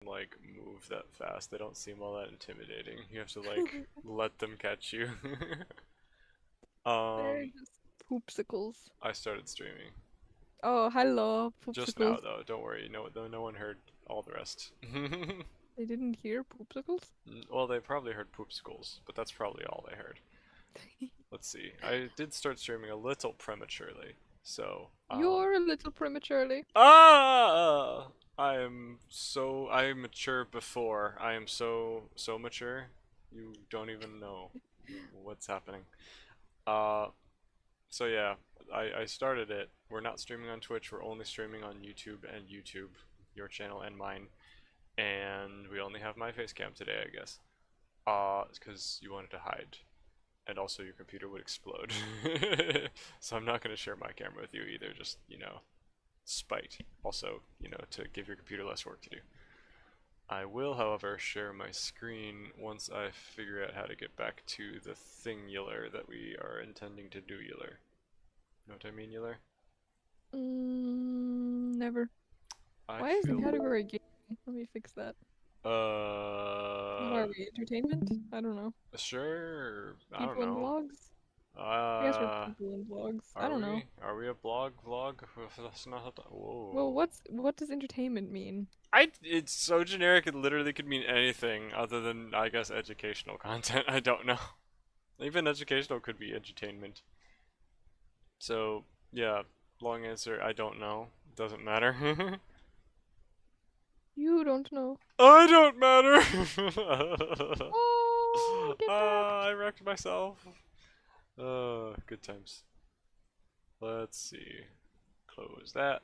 like move that fast. They don't seem all that intimidating. You have to like let them catch you. They're um, just poopsicles. I started streaming Oh, hello, just now poopsicles. though. Don't worry. No one heard all the rest. They didn't hear poopsicles? Well, they probably heard poopsicles, but that's probably all they heard. Let's see. I did start streaming a little prematurely, so You're a little prematurely. ah, I mature before. I am so mature. You don't even know what's happening. Uh, so yeah, I started it. We're not streaming on Twitch. We're only streaming on YouTube and YouTube, your channel and mine. And we only have my face cam today, I guess. It's because you wanted to hide, and also your computer would explode. So I'm not gonna share my camera with you either. Just spite. Also, to give your computer less work to do. I will, however, share my screen once I figure out how to get back to the thingular that we are intending to do yular. Know what I mean, yular? Never. I Why is the feel. category gaming? Let me fix that. What Uh. are we? Entertainment? I don't know. Sure. I don't People in know. vlogs? I guess we're Uh. people in vlogs. I Are don't know. we? Are we a vlog? That's not. Well, Whoa. what does entertainment mean? It's so generic. It literally could mean anything other than, I guess, educational content. I don't know. Even educational could be entertainment. So yeah, long answer. I don't know. Doesn't matter. You don't know. I don't matter. Oh, get wrecked. I wrecked myself. Good times. Let's see. Close that.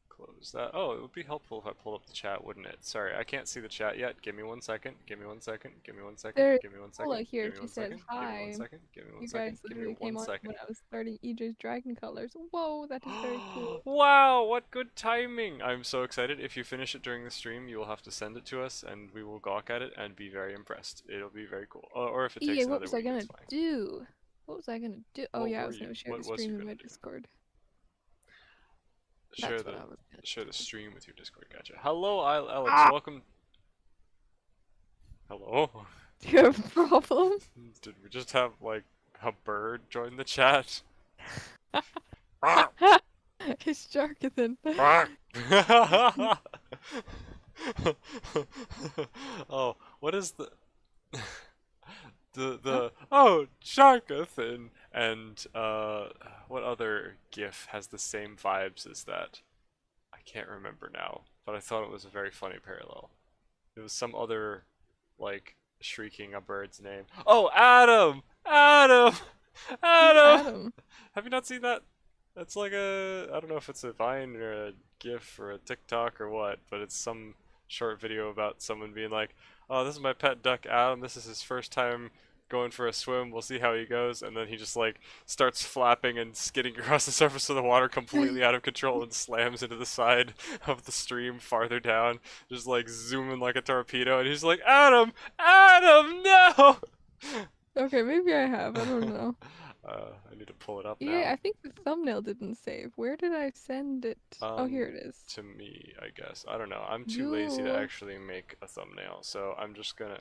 Close that. Oh, it would be helpful if I pulled up the chat, wouldn't it? Sorry, I can't see the chat yet. Give me 1 second. Give me 1 second. Give me 1 second. There's Give me one Paula second. here. Give me She one said second. Give me one hi. second. Give me one You second. guys Give me literally came one on second. when I was starting EJ's Dragon Colors. Whoa, that is very cool. Wow, what good timing! I'm so excited. If you finish it during the stream, you will have to send it to us, and we will gawk at it and be very impressed. It'll be very cool. Or if it EJ, takes what another was I week, gonna it's fine. do? What was I gonna do? Oh What yeah, I were was you? gonna share the What was you stream in my gonna do? Discord. Share That's what the I was gonna share the do. stream with your Discord. Gotcha. Hello, Alex. Ah! Welcome. Hello. Do you have a problem? Did we just have like a bird join the chat? It's Jarkathan. Oh, what is the oh, Sharkathan and what other GIF has the same vibes as that? I can't remember now, but I thought it was a very funny parallel. It was some other like shrieking a bird's name. Oh, Adam! Adam! Who's Adam! Adam? Have you not seen that? That's like I don't know if it's a Vine or a GIF or a TikTok or what, but it's some short video about someone being like, "Oh, this is my pet duck, Adam. This is his first time going for a swim. We'll see how he goes." And then he just like starts flapping and skidding across the surface of the water completely out of control and slams into the side of the stream farther down, just like zooming like a torpedo. And he's like, "Adam, Adam, no!" Okay, maybe I have. I don't know. I need to pull it up Yeah, now. I think the thumbnail didn't save. Where did I send it? Oh, here it is. To me, I guess. I don't know. I'm too lazy to You. actually make a thumbnail, so I'm just gonna.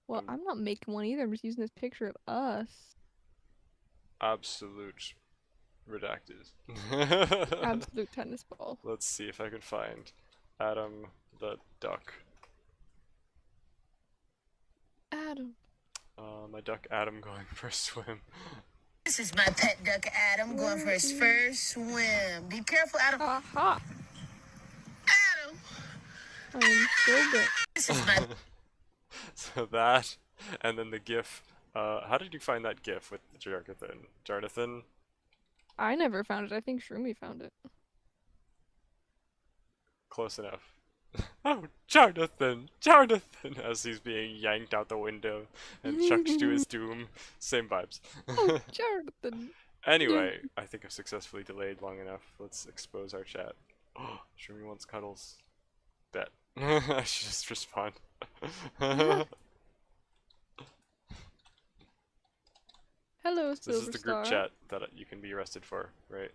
Well, I'm I'm not making one either. I'm just using this picture of us. absolute redacted. Absolute tennis ball. Let's see if I can find Adam the duck. Adam. My duck Adam going for a swim. This is my pet duck Adam going for his first swim. Be careful, Adam. Aha! Adam. I'm so good. This is my So that, and then the GIF. How did you find that GIF with Jonathan? Jonathan? I never found it. I think Shroomy found it. Close enough. Oh, Jonathan! Jonathan! As he's being yanked out the window and chucked to his doom. Same vibes. Oh, Jonathan. Anyway, I think I've successfully delayed long enough. Let's expose our chat. Oh, Shroomy wants cuddles. Bet. I should just respond. Hello, This is the group Silverstar. chat that you can be arrested for, right?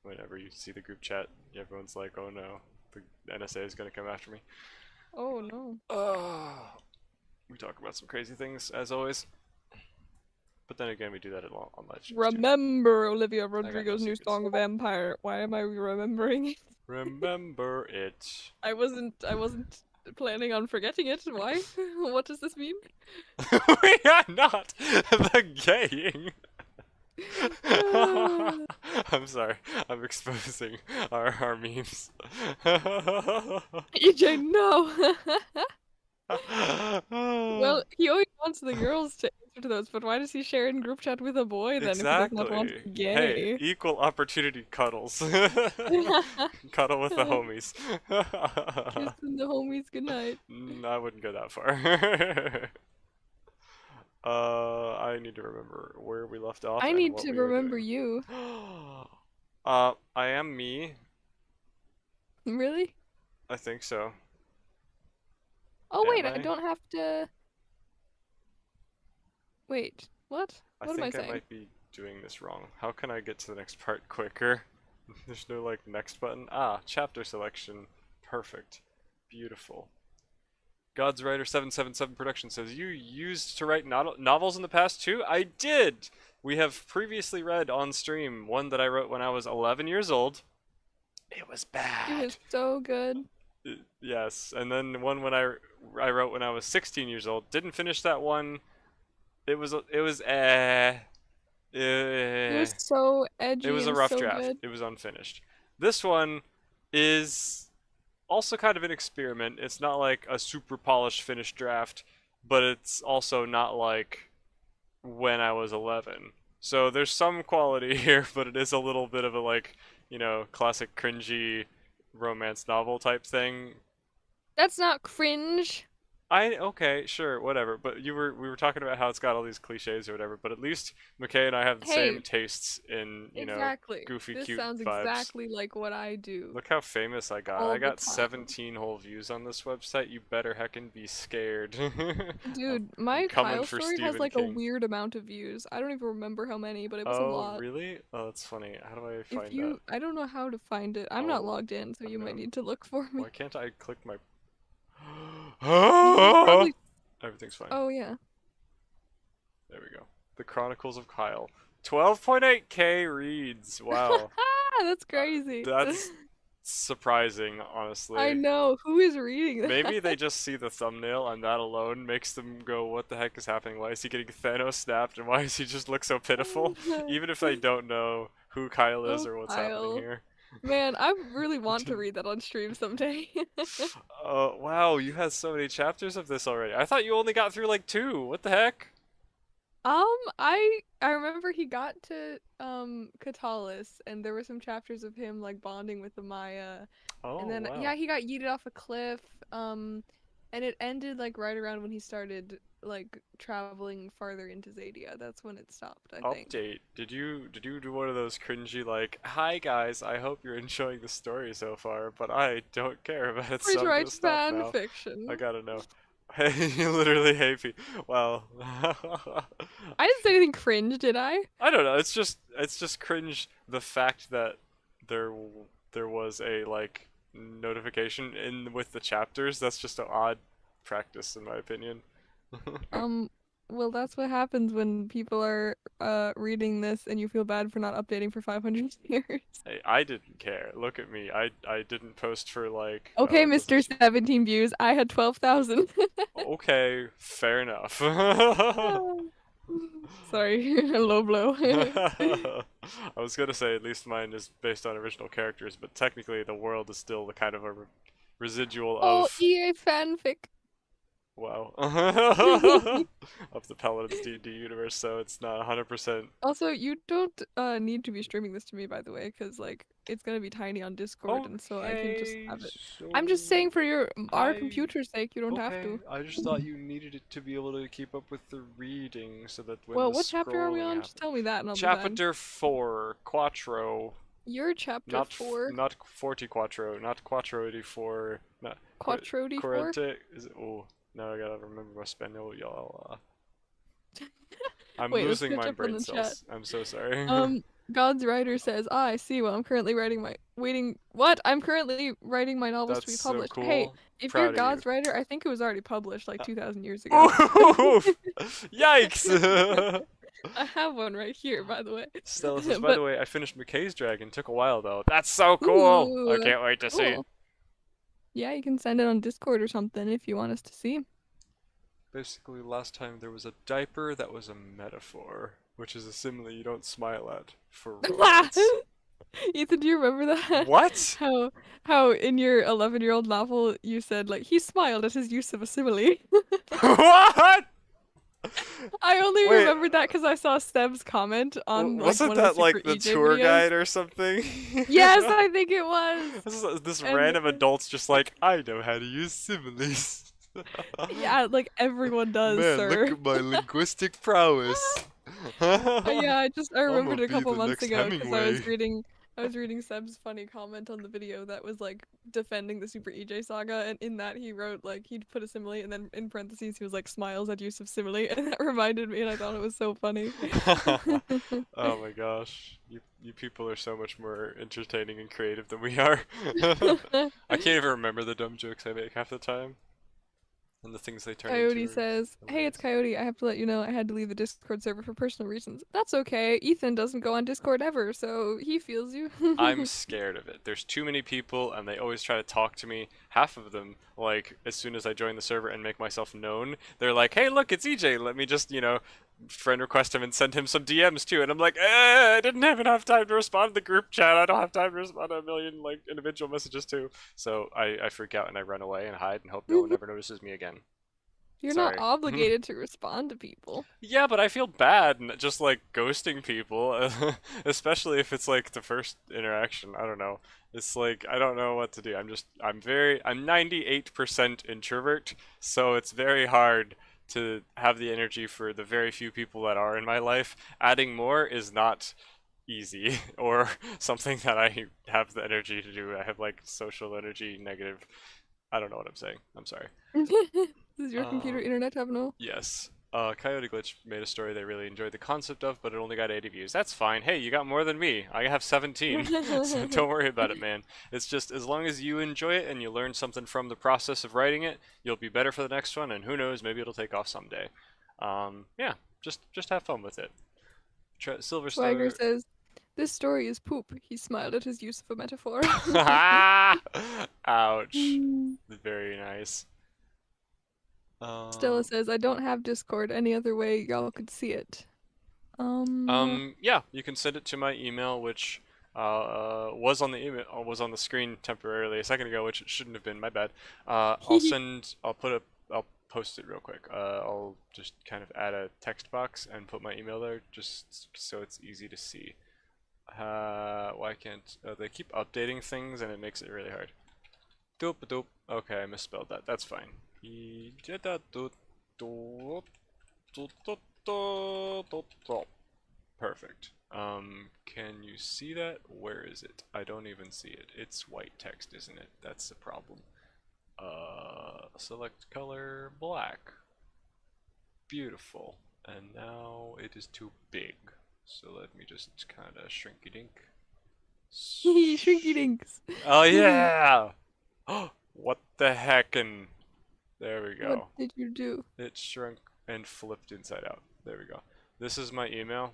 Whenever you see the group chat, everyone's like, oh no, the NSA is gonna come after me. Oh no. We talk about some crazy things as always, but then again, we do that on live streams too. Remember Olivia no Rodrigo's new secrets. song Vampire. Why am I remembering it? Remember it. I wasn't planning on forgetting it. Why? What does this mean? We are not the gaying. I'm sorry. I'm exposing our memes. EJ, no. Well, he always wants the girls to answer to those, but why does he share in group chat with a boy then if he does not want to Exactly. be Hey, gay? equal opportunity cuddles. Cuddle with the homies. Kissing the homies goodnight. I wouldn't go that far. I need to remember where we left off I and need what to we were remember doing. you. I am me. Really? I think so. Oh wait, Am I I? don't have to. Wait, what? I What am I think I saying? might be doing this wrong. How can I get to the next part quicker? There's no like next button. Ah, chapter selection. Perfect. Beautiful. God's Writer 777 Production says, you used to write novels in the past too? I did! We have previously read on stream one that I wrote when I was 11 years old. It was bad. It was so good. Yes, and then one when I wrote when I was 16 years old. Didn't finish that one. It was It was so edgy it was a and rough so draft. good. It was unfinished. This one is also kind of an experiment. It's not like a super polished finished draft, but it's also not like when I was 11. So there's some quality here, but it is a little bit of a like, classic cringy romance novel type thing. That's not cringe. Okay, sure, whatever. But we were talking about how it's got all these cliches or whatever. But at least McKay and I have the Hey, same tastes in exactly. goofy, This cute sounds vibes. exactly like what I do Look how famous I got. all I the got time. 17 whole views on this website. You better heckin' be scared. Dude, my coming Kyle for story has Stephen like King. a weird amount of views. I don't even remember how many, but it was a Oh, lot. really? Oh, that's funny. How do I find If you, I don't know how to find it. I'm not Oh, logged in, so you might unknown. need to look for me. Why can't I click my... You should probably. Everything's fine. Oh yeah. There we go. The Chronicles of Kyle. 12.8k reads. Wow. That's crazy. That's surprising, honestly. I know. Who is reading that? Maybe they just see the thumbnail and that alone makes them go, what the heck is happening? Why is he getting Thanos snapped and why does he just look so pitiful? Even if they don't know who Kyle is Oh, or what's Kyle. happening here. Man, I really want to read that on stream someday. Oh, wow, you had so many chapters of this already. I thought you only got through like 2. What the heck? I remember he got to Katalis, and there were some chapters of him like bonding with the Maya, Oh, and then wow. yeah, he got yeeted off a cliff. And it ended like right around when he started like traveling farther into Zadia. That's when it stopped, I think. Update. Did you do one of those cringy like, "Hi guys, I hope you're enjoying the story so far, but I don't care about it, so Please I'm write gonna stop fan now. fiction. I gotta know." Hey, you literally hate me. Well, I didn't say anything cringe, did I? I don't know. It's just cringe the fact that there was a like notification in with the chapters. That's just an odd practice in my opinion. Well, that's what happens when people are reading this and you feel bad for not updating for 500 years. Hey, I didn't care. Look at me. I didn't post for like. Okay, it doesn't- Mr. 17 views. I had 12,000. Okay, fair enough. Sorry, low blow. I was gonna say at least mine is based on original characters, but technically the world is still the kind of a residual Oh, of EA fanfic. wow of the Paladins D&D universe, so it's not 100%. Also, you don't need to be streaming this to me, by the way, because like it's gonna be tiny on Discord, and so I can just have it. I'm just saying for our computer's sake, you don't have to. I just thought you needed it to be able to keep up with the reading, so that when Well, the what chapter are we scrolling on? Just tell me that, and I'll be fine. Chapter 4, Quattro. You're chapter Not 4. not Forty Quattro, not Quattro di Four, not Quattro di 4. Quarante. Is it? Oh, now I gotta remember my Spaniel, y'all. I'm Wait, let's losing catch my up on brain the cells. I'm so sorry. God's writer says, I see. Well, I'm currently writing my I'm currently writing my novels to be That's so published. cool. Hey, If you're proud of you. God's writer, I think it was already published like 2,000 years ago. Oof! Yikes! I have one right here, by the way. Stella says, by But the way, I finished McKay's Dragon. Took a while though. That's so cool! I ooh, can't wait to see. cool. Yeah, you can send it on Discord or something if you want us to see. Basically, last time there was a diaper that was a metaphor, which is a simile you don't smile at for romance. Ethan, do you remember that? What? How in your 11-year-old novel you said like he smiled at his use of a simile? What? I only Wait. remembered that because I saw Seb's comment on like Wasn't one of that the like Super the EJ tour videos. guide or something? Yes, I think it was. This And- random adult's just like, I know how to use similes. Yeah, like everyone does, Man, sir. look at my linguistic prowess. Yeah, I remembered I'ma a couple be the months next ago because I was Hemingway. reading Seb's funny comment on the video that was like defending the Super EJ saga, and in that he wrote like he'd put a simile and then in parentheses he was like smiles at use of simile, and that reminded me, and I thought it was so funny. Oh my gosh, you people are so much more entertaining and creative than we are. I can't even remember the dumb jokes I make half the time, and the things they turn Coyote into. says, "Hey, it's hilarious. Coyote. I have to let you know I had to leave the Discord server for personal reasons. That's okay. Ethan doesn't go on Discord ever, so he feels you." I'm scared of it. There's too many people, and they always try to talk to me. Half of them, like, as soon as I join the server and make myself known, they're like, hey, look, it's EJ. Let me just, friend request him and send him some DMs too. And I'm like, I didn't have enough time to respond to the group chat. I don't have time to respond to a million, like, individual messages too. So I freak out and I run away and hide and hope no one ever notices me again. You're Sorry. not obligated to respond to people. Yeah, but I feel bad just like ghosting people, especially if it's like the first interaction. I don't know. It's like I don't know what to do. I'm 98% introvert, so it's very hard to have the energy for the very few people that are in my life. Adding more is not easy or something that I have the energy to do. I have like social energy negative. I don't know what I'm saying. I'm sorry. Does your computer internet have no? Yes. Coyote Glitch made a story they really enjoyed the concept of, but it only got 80 views. That's fine. Hey, you got more than me. I have 17. So don't worry about it, man. It's just as long as you enjoy it and you learn something from the process of writing it, you'll be better for the next one, and who knows, maybe it'll take off someday. Yeah, just have fun with it. Silver Swagger Star. says, "This story is poop." He smiled at his use of a metaphor. Ouch. Very nice. Stella says, "I don't have Discord. Any other way y'all could see it?" Yeah, you can send it to my email, which was on the screen temporarily a second ago, which it shouldn't have been. My bad. I'll post it real quick. I'll just kind of add a text box and put my email there, just so it's easy to see. Why can't they keep updating things and it makes it really hard? Doop doop. Okay, I misspelled that. That's fine. Perfect. Can you see that? Where is it? I don't even see it. It's white text, isn't it? That's the problem. Select color black. Beautiful. And now it is too big. So let me just kind of shrinky dink. Shrinky dinks. Oh yeah! What the heck? And there we go. What did you do? It shrunk and flipped inside out. There we go. This is my email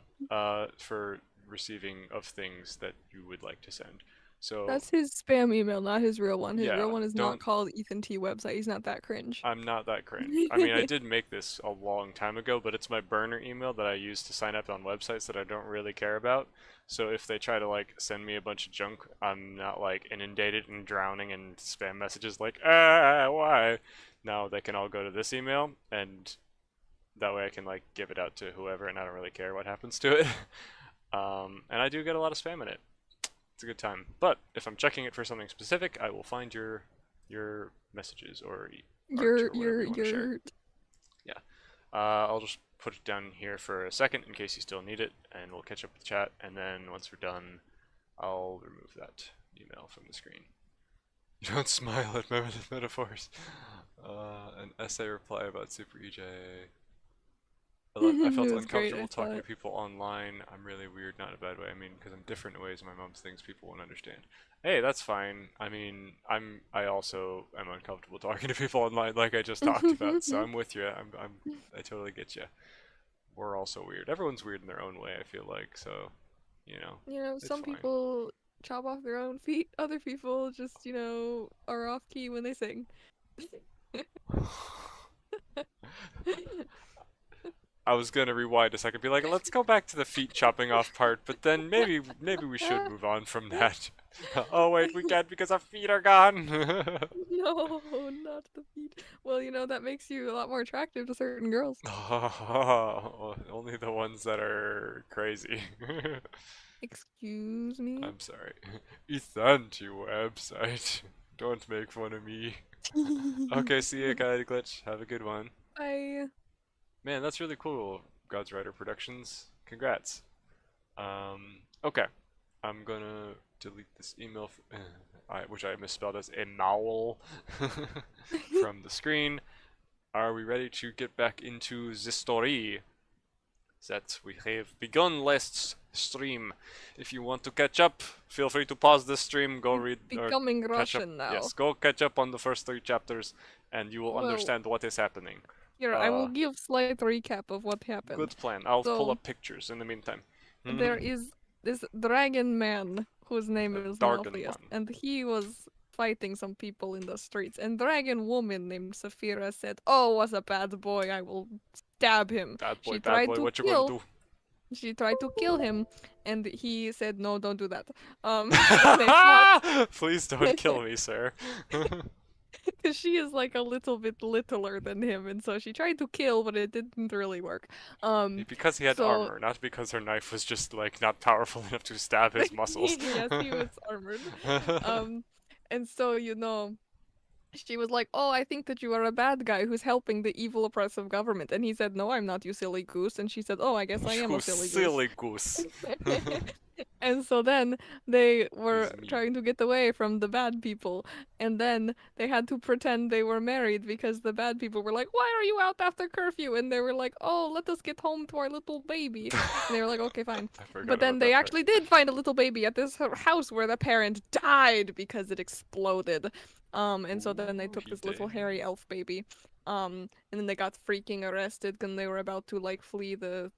for receiving of things that you would like to send. So That's his spam email, not his real one. His Yeah, real one is not don't- called Ethan T website. He's not that cringe. I'm not that cringe. I mean, I did make this a long time ago, but it's my burner email that I use to sign up on websites that I don't really care about. So if they try to like send me a bunch of junk, I'm not like inundated and drowning in spam messages like, why? No, they can all go to this email, and that way I can like give it out to whoever, and I don't really care what happens to it. And I do get a lot of spam in it. It's a good time. But if I'm checking it for something specific, I will find your messages or art or whatever you wanna share. I'll just put it down here for a second in case you still need it, and we'll catch up with chat, and then once we're done, I'll remove that email from the screen. You don't smile at metaphors. An essay reply about Super EJ. I It felt was great. I uncomfortable saw talking to it. people online. I'm really weird, not in a bad way. I mean, because I'm different in ways my mom thinks people won't understand. Hey, that's fine. I mean, I also am uncomfortable talking to people online, like I just talked about. So I'm with you. I totally get you. We're also weird. Everyone's weird in their own way, I feel like. So, you know, You know, it's some fine. people chop off their own feet. Other people just, are off key when they sing. I was gonna rewind a second, be like, let's go back to the feet chopping off part, but then maybe we should move on from that. Oh wait, we can't because our feet are gone. No, not the feet. Well, that makes you a lot more attractive to certain girls. Oh, only the ones that are crazy. Excuse me? I'm sorry. Ethan, you website. Don't make fun of me. Okay, see ya, Guy Glitch. Have a good one. I Man, that's really cool, God's Rider Productions. Congrats. Okay. I'm gonna delete this email, which I misspelled as email, from the screen. Are we ready to get back into the story that we have begun last stream? If you want to catch up, feel free to pause the stream, go read or becoming catch up. Russian now. Yes, go catch up on the first 3 chapters, and you will Well, understand what is happening. here, I will give slight recap of what happened. Good plan. I'll pull So, up pictures in the meantime. there is this dragon man whose name is Dargon Malpheus, man. and he was fighting some people in the streets. And dragon woman named Saphira said, "Oh, was a bad boy. I will stab him." Bad She boy, tried to what you kill. gonna She tried to kill him, and he said, "No, don't do that." do? Please don't kill me, sir. Because she is like a little bit littler than him, and so she tried to kill, but it didn't really work. Because he had So armor, not because her knife was just like not powerful enough to stab his muscles. yes, he was armored. And so she was like, "Oh, I think that you are a bad guy who's helping the evil oppressive government." And he said, "No, I'm not, you silly goose." And she said, "Oh, I guess I am You a silly silly goose. goose." And so then they were Is me. trying to get away from the bad people, and then they had to pretend they were married because the bad people were like, "Why are you out after curfew?" And they were like, "Oh, let us get home to our little baby." And they were like, "Okay, fine." I forgot But then about they that part. actually did find a little baby at this house where the parent died because it exploded. And so then they Ooh, took he this little did. hairy elf baby. And then they got freaking arrested when they were about to like flee the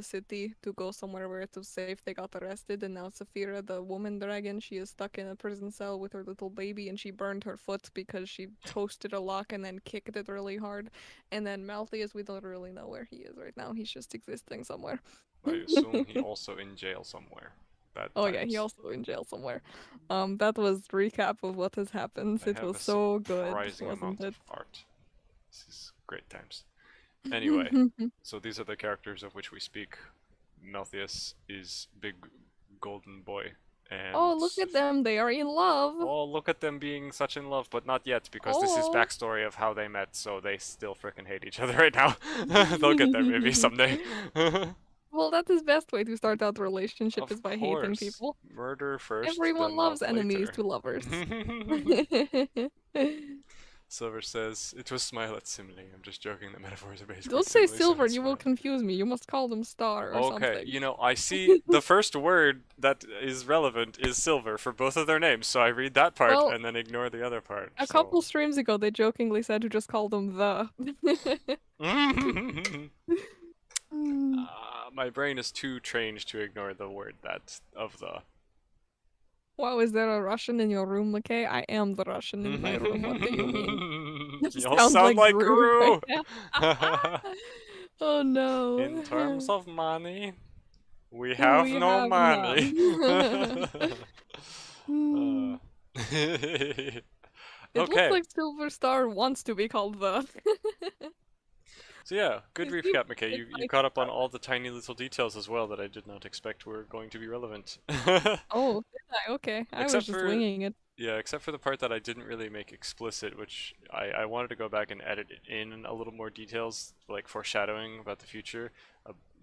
city to go somewhere where it was safe. They got arrested, and now Saphira, the woman dragon, she is stuck in a prison cell with her little baby, and she burned her foot because she toasted a lock and then kicked it really hard. And then Malthius, we don't really know where he is right now. He's just existing somewhere. I assume he also in jail somewhere. Bad Oh yeah, times. he also in jail somewhere. That was recap of what has happened. I It have was a so good, surprising wasn't amount it? of art. This is great times. Anyway, so these are the characters of which we speak. Malthius is big golden boy, and Oh, look at them. They are in love. oh, look at them being such in love, but not yet because this is Oh. backstory of how they met. So they still freaking hate each other right now. They'll get there maybe someday. Well, that's his best way to start out a relationship Of is by hating course, people. murder first, Everyone then loves love enemies later. to lovers. Silver says, it was smile at Simile. I'm just joking, the metaphors are basically Don't say Simile, silver, Simile, you will smile. confuse me. You must call them star or Okay, something. you know, I see the first word that is relevant is silver for both of their names, so I read that part Well, and then ignore the other part. a couple streams ago, they jokingly said to just call them the. My brain is too trained to ignore the word that of the. Wow, is there a Russian in your room, McKay? I am the Russian in my room. What do you mean? You all sound like Gru Gru. right now. Oh no. In terms of money, we We have no have money. none. It looks Okay. like Silver Star wants to be called the. So yeah, good It's recap, McKay. You like- caught up on all the tiny little details as well that I did not expect were going to be relevant. Oh, did I? Okay. I was Except just for- winging it. Yeah, except for the part that I didn't really make explicit, which I wanted to go back and edit in a little more details, like foreshadowing about the future,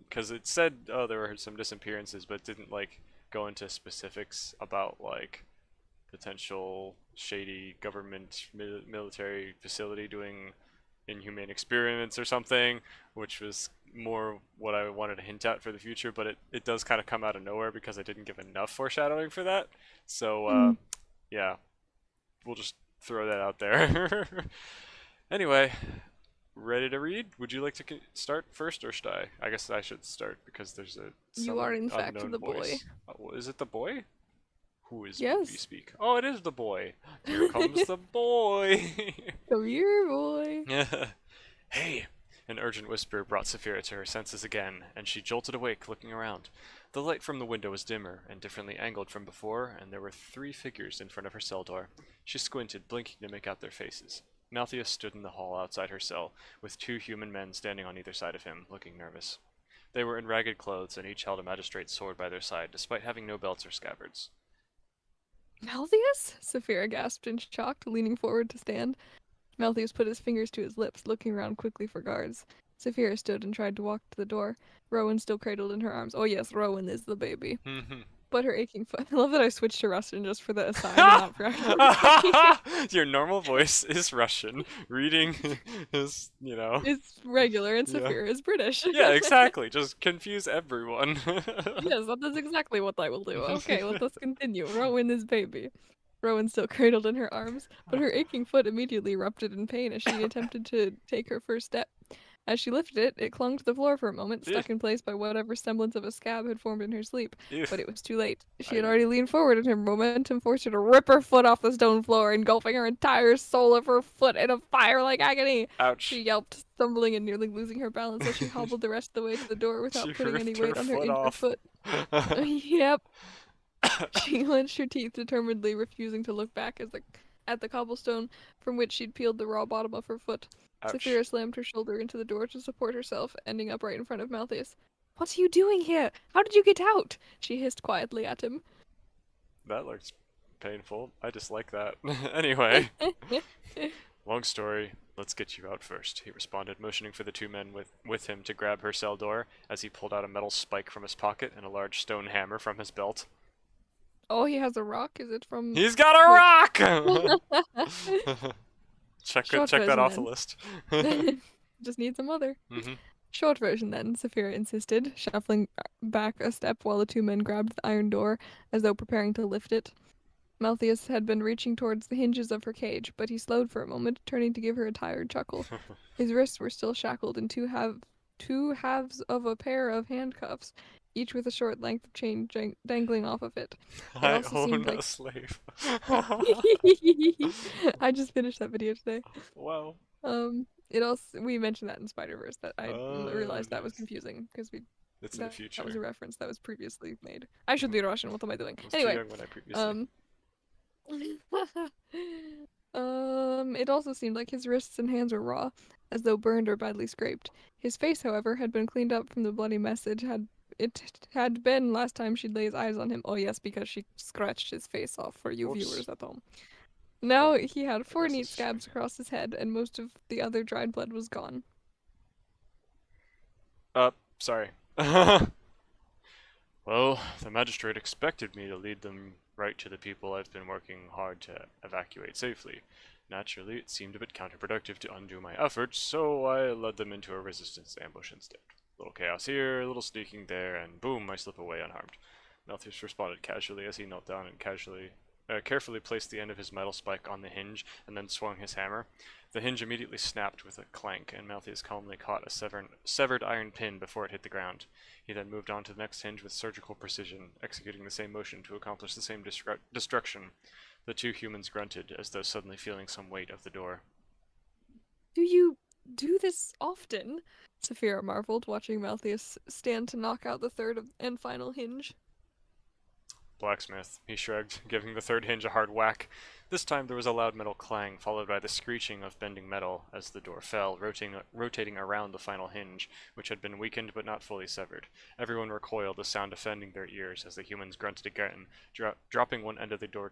because it said, oh, there were some disappearances, but didn't like go into specifics about like potential shady government military facility doing inhumane experiments or something, which was more what I wanted to hint at for the future, but it does kind of come out of nowhere because I didn't give enough foreshadowing for that. So, Mhm. yeah, we'll just throw that out there. Anyway, ready to read? Would you like to start first, or should I? I guess I should start because there's You are some in fact unknown the boy. voice. Oh, is it the boy? Who is would we Yes. speak? Oh, it is the boy. Here comes the boy. Come here, boy. Hey! An urgent whisper brought Saphira to her senses again, and she jolted awake, looking around. The light from the window was dimmer and differently angled from before, and there were 3 figures in front of her cell door. She squinted, blinking to make out their faces. Malthus stood in the hall outside her cell, with 2 human men standing on either side of him, looking nervous. They were in ragged clothes, and each held a magistrate's sword by their side, despite having no belts or scabbards. Malthus? Saphira gasped in shock, leaning forward to stand. Malthus put his fingers to his lips, looking around quickly for guards. Saphira stood and tried to walk to the door, Rowan still cradled in her arms. Oh yes, Rowan is the baby. But her aching foot. I love that I switched to Russian just for the aside and not for actually. Your normal voice is Russian. Reading is, It's regular and Yeah. Saphira is British. Yeah, exactly. Just confuse everyone. Yes, that is exactly what I will do. Okay, let us continue. Rowan is baby. Rowan still cradled in her arms, but her aching foot immediately erupted in pain as she attempted to take her first step. As she lifted it, it clung to the floor for a moment, stuck in place by whatever semblance of a scab had formed in her sleep. Ew. But it was too late. She had I- already leaned forward, and her momentum forced her to rip her foot off the stone floor, engulfing her entire soul of her foot in a fire-like agony. Ouch. She yelped, stumbling and nearly losing her balance as she hobbled the rest of the way to the door without She putting any ripped weight her on her foot injured off. foot. Yep. She clenched her teeth, determinedly refusing to look back at the cobblestone from which she'd peeled the raw bottom of her foot. Ouch. Saphira slammed her shoulder into the door to support herself, ending up right in front of Malthus. What are you doing here? How did you get out? She hissed quietly at him. That looks painful. I dislike that. Anyway, long story. Let's get you out first, he responded, motioning for the 2 men with him to grab her cell door as he pulled out a metal spike from his pocket and a large stone hammer from his belt. Oh, he has a rock? Is it from... He's got a rock! check Short that version, off the then. list. Just needs a mother. Mhm. Short version then, Saphira insisted, shuffling back a step while the 2 men grabbed the iron door as though preparing to lift it. Malthus had been reaching towards the hinges of her cage, but he slowed for a moment, turning to give her a tired chuckle. His wrists were still shackled in two halves of a pair of handcuffs, each with a short length of chain dangling off of it. I also own seemed a like- slave. I just finished that video today. Wow. We mentioned that in Spider-Verse that I realized that was nice. confusing because It's in the that future. was a reference that was previously made. I should be Russian. What am I doing? I was too Anyway, young when I previously. it also seemed like his wrists and hands were raw, as though burned or badly scraped. His face, however, had been cleaned up from the bloody mess it had been last time she'd lay his eyes on him. Oh yes, because she scratched his face off for you Whoops. viewers at home. Now Oh, he had 4 guess neat it's scabs showing. across his head, and most of the other dried blood was gone. Sorry. Well, the magistrate expected me to lead them right to the people I've been working hard to evacuate safely. Naturally, it seemed a bit counterproductive to undo my efforts, so I led them into a resistance ambush instead. Little chaos here, a little sneaking there, and boom, I slip away unharmed. Malthus responded casually as he knelt down and carefully placed the end of his metal spike on the hinge and then swung his hammer. The hinge immediately snapped with a clank, and Malthus calmly caught a severed iron pin before it hit the ground. He then moved on to the next hinge with surgical precision, executing the same motion to accomplish the same destruction. The 2 humans grunted, as though suddenly feeling some weight of the door. Do you do this often? Saphira marveled, watching Malthus stand to knock out the third and final hinge. Blacksmith, he shrugged, giving the 3rd hinge a hard whack. This time there was a loud metal clang, followed by the screeching of bending metal as the door fell, rotating around the final hinge, which had been weakened but not fully severed. Everyone recoiled, the sound offending their ears as the humans grunted again, dropping one end of the door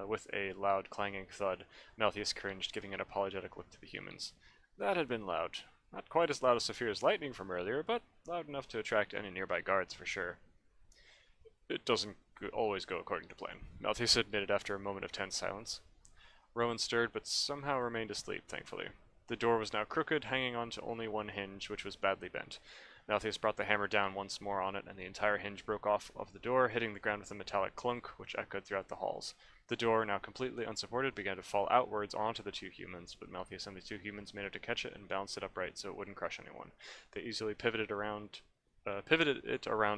with a loud clanging thud. Malthus cringed, giving an apologetic look to the humans. That had been loud. Not quite as loud as Saphira's lightning from earlier, but loud enough to attract any nearby guards for sure. It doesn't always go according to plan, Malthus admitted after a moment of tense silence. Rowan stirred, but somehow remained asleep, thankfully. The door was now crooked, hanging on to only one hinge, which was badly bent. Malthus brought the hammer down once more on it, and the entire hinge broke off of the door, hitting the ground with a metallic clunk, which echoed throughout the halls. The door, now completely unsupported, began to fall outwards onto the two humans, but Malthus and the two humans managed to catch it and balance it upright so it wouldn't crush anyone. They easily pivoted it around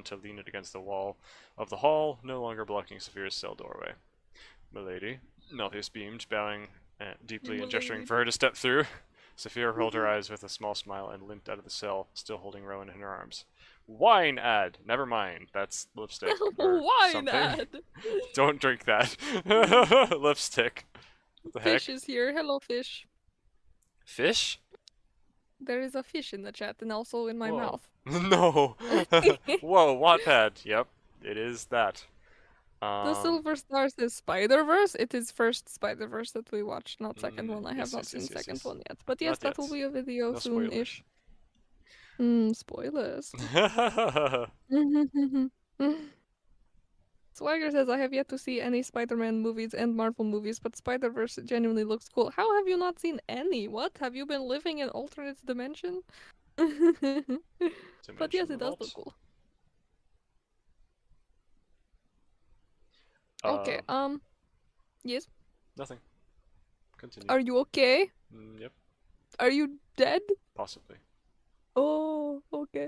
to lean it against the wall of the hall, no longer blocking Saphira's cell doorway. Milady, Malthus beamed, bowing deeply and gesturing for her to step through. Saphira rolled her eyes with a small smile and limped out of the cell, still holding Rowan in her arms. Wine ad! Never mind, that's lipstick. Or Wine something. ad! Don't drink that. Lipstick. What the Fish heck? is here. Hello, fish. Fish? There is a fish in the chat and also in my Whoa. mouth. No! Whoa, Wattpad. Yep, it is that. The Silver Star says Spider-Verse. It is first Spider-Verse that we watched, not second one. I have yes, not yes, seen yes, yes, second yes. one yet. But yes, Not that will yet. be a video No soon-ish. Spoilers. Swagger says, I have yet to see any Spider-Man movies and Marvel movies, but Spider-Verse genuinely looks cool. How have you not seen any? What? Have you been living in alternate dimension? But yes, it does look cool. Okay, yes? Nothing. Continue. Are you okay? Yep, Are you dead? possibly. Oh, okay.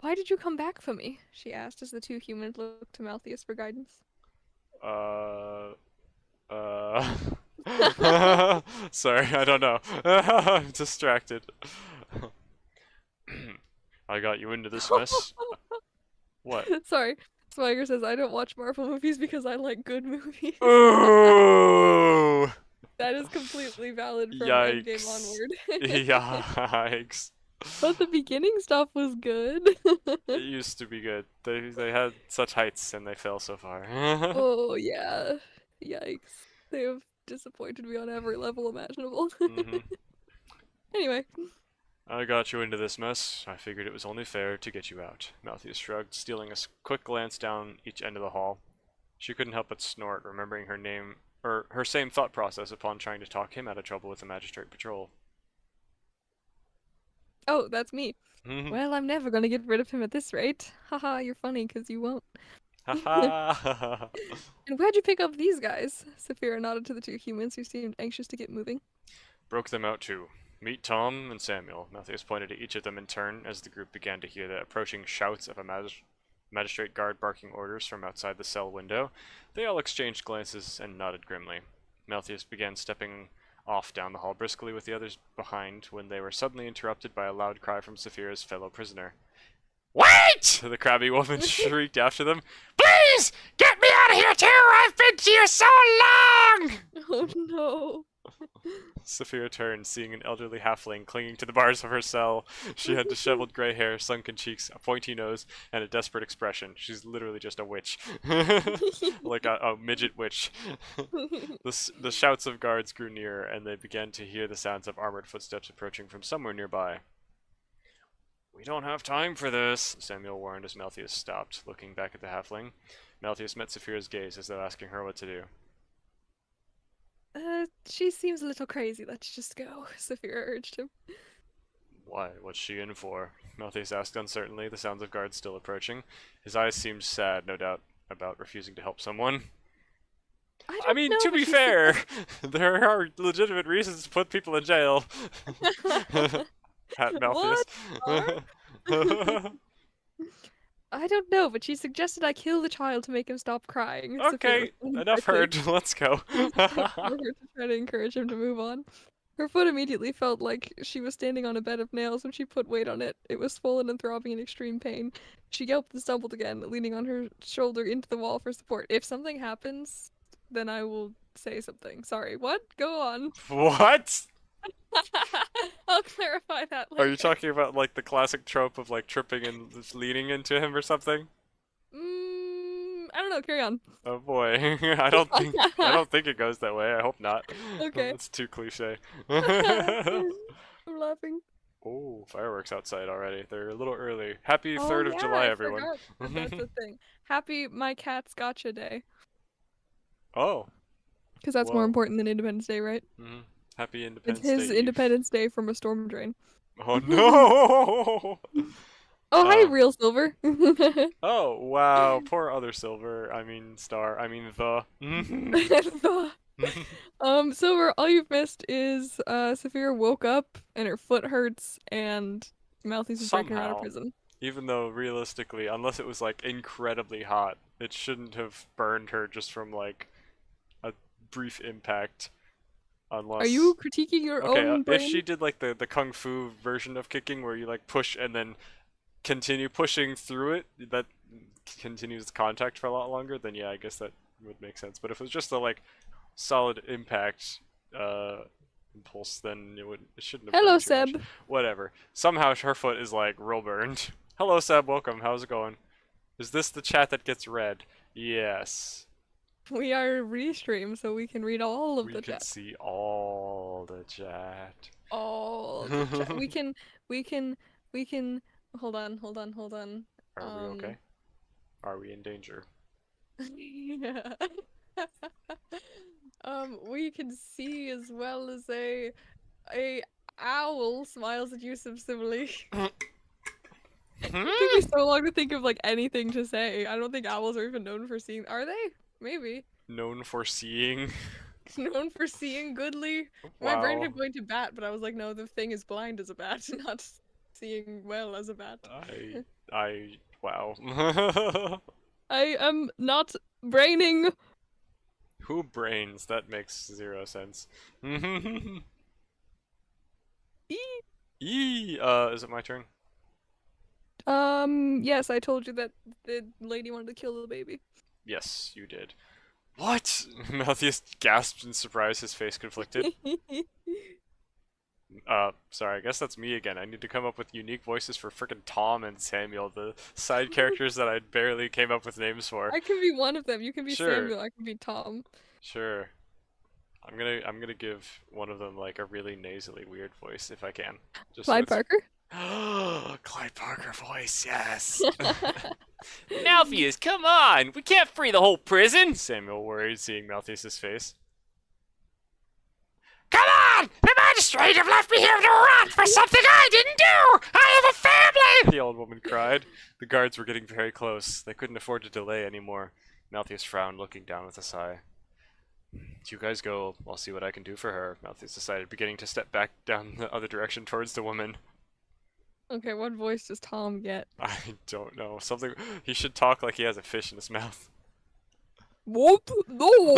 Why did you come back for me? She asked as the two humans looked to Malthus for guidance. Sorry, I don't know. I'm distracted. I got you into this mess. What? Sorry. Swagger says, I don't watch Marvel movies because I like good movies. Ooh! That is completely valid from Yikes. Endgame onward. Yikes. But the beginning stuff was good. It used to be good. They had such heights and they fell so far. Oh, yeah. Yikes. They have disappointed me on every level imaginable. Mhm. Anyway. I got you into this mess. I figured it was only fair to get you out. Malthus shrugged, stealing a quick glance down each end of the hall. She couldn't help but snort, remembering her same thought process upon trying to talk him out of trouble with the magistrate patrol. Oh, that's me. Well, I'm never gonna get rid of him at this rate. Haha, you're funny because you won't. Haha. And where'd you pick up these guys? Saphira nodded to the two humans who seemed anxious to get moving. Broke them out too. Meet Tom and Samuel. Malthus pointed at each of them in turn as the group began to hear the approaching shouts of a magistrate guard barking orders from outside the cell window. They all exchanged glances and nodded grimly. Malthus began stepping off down the hall briskly with the others behind when they were suddenly interrupted by a loud cry from Saphira's fellow prisoner. Wait! The crabby woman shrieked after them. Please! Get me out of here too! I've been here so long! Oh no. Saphira turned, seeing an elderly halfling clinging to the bars of her cell. She had disheveled gray hair, sunken cheeks, a pointy nose, and a desperate expression. She's literally just a witch. Like a midget witch. The shouts of guards grew nearer, and they began to hear the sounds of armored footsteps approaching from somewhere nearby. We don't have time for this, Samuel warned as Malthus stopped, looking back at the halfling. Malthus met Saphira's gaze as though asking her what to do. She seems a little crazy. Let's just go, Saphira urged him. Why? What's she in for? Malthus asked uncertainly, the sounds of guards still approaching. His eyes seemed sad, no doubt, about refusing to help someone. I mean, know, to but be she fair, there are legitimate reasons to put people in jail. Hat Malthus. I don't know, but she suggested I kill the child to make him stop crying. Okay, enough heard. Let's go. To try to encourage him to move on. Her foot immediately felt like she was standing on a bed of nails when she put weight on it. It was swollen and throbbing in extreme pain. She yelped and stumbled again, leaning on her shoulder into the wall for support. If something happens, then I will say something. Sorry, what? Go on. What? I'll clarify that later. Are you talking about like the classic trope of like tripping and just leaning into him or something? I don't know, carry on. Oh boy, I don't think it goes that way. I hope not. Okay. It's too cliche. I'm laughing. Oh, fireworks outside already. They're a little early. Happy Oh, 3rd of yeah, July, I everyone. forgot that that's a thing. Happy My Cat's Gotcha Day. Oh. Because that's more Whoa. important than Independence Day, right? Happy It's Independence his Day Eve. Independence Day from a storm drain. Oh no! Oh, hi, Oh. real silver. Oh wow, poor other Silver. I mean Star. I mean the. Silver, all you've missed is Saphira woke up and her foot hurts and Malthus is breaking her out of Somehow, prison. even though realistically, unless it was like incredibly hot, it shouldn't have burned her just from like a brief impact. Unless. Are you critiquing your Okay, own if brain? she did like the kung fu version of kicking where you like push and then continue pushing through it, that continues contact for a lot longer, then yeah, I guess that would make sense. But if it was just a like solid impact impulse, then it shouldn't have Hello, burned too much. Seb. Whatever. Somehow her foot is like real burned. Hello Seb, welcome. How's it going? Is this the chat that gets read? Yes. We are restream, so we can read all of We the can chat. see all the chat. All the chat. We can. Hold on. Are we okay? Are we in danger? Yeah. We can see as well as a owl smiles at you subsimilarly. It took me so long to think of like anything to say. I don't think owls are even known for seeing. Are they? Maybe. Known for seeing. Known for seeing goodly. My brain kept going to bat, but I was like, no, the thing is blind as a bat, not seeing well as a bat. Wow. I am not braining. Who brains? That makes zero sense. Is it my turn? Yes, I told you that the lady wanted to kill the baby. Yes, you did. What? Malthus gasped in surprise, his face conflicted. Sorry, I guess that's me again. I need to come up with unique voices for frickin' Tom and Samuel, the side characters that I barely came up with names for. I can be one of them. You can be Sure. Samuel. I can be Tom. Sure. I'm gonna give one of them like a really nasally weird voice if I can. Just so Clyde it's- Parker. Clyde Parker voice, yes. Malthus, come on! We can't free the whole prison! Samuel worried, seeing Malthus's face. Come on! The magistrate have left me here to rot for something I didn't do! I have a family! The old woman cried. The guards were getting very close. They couldn't afford to delay anymore. Malthus frowned, looking down with a sigh. You guys go. I'll see what I can do for her, Malthus decided, beginning to step back down the other direction towards the woman. Okay, what voice does Tom get? I don't know. Something. He should talk like he has a fish in his mouth. Whoop! No!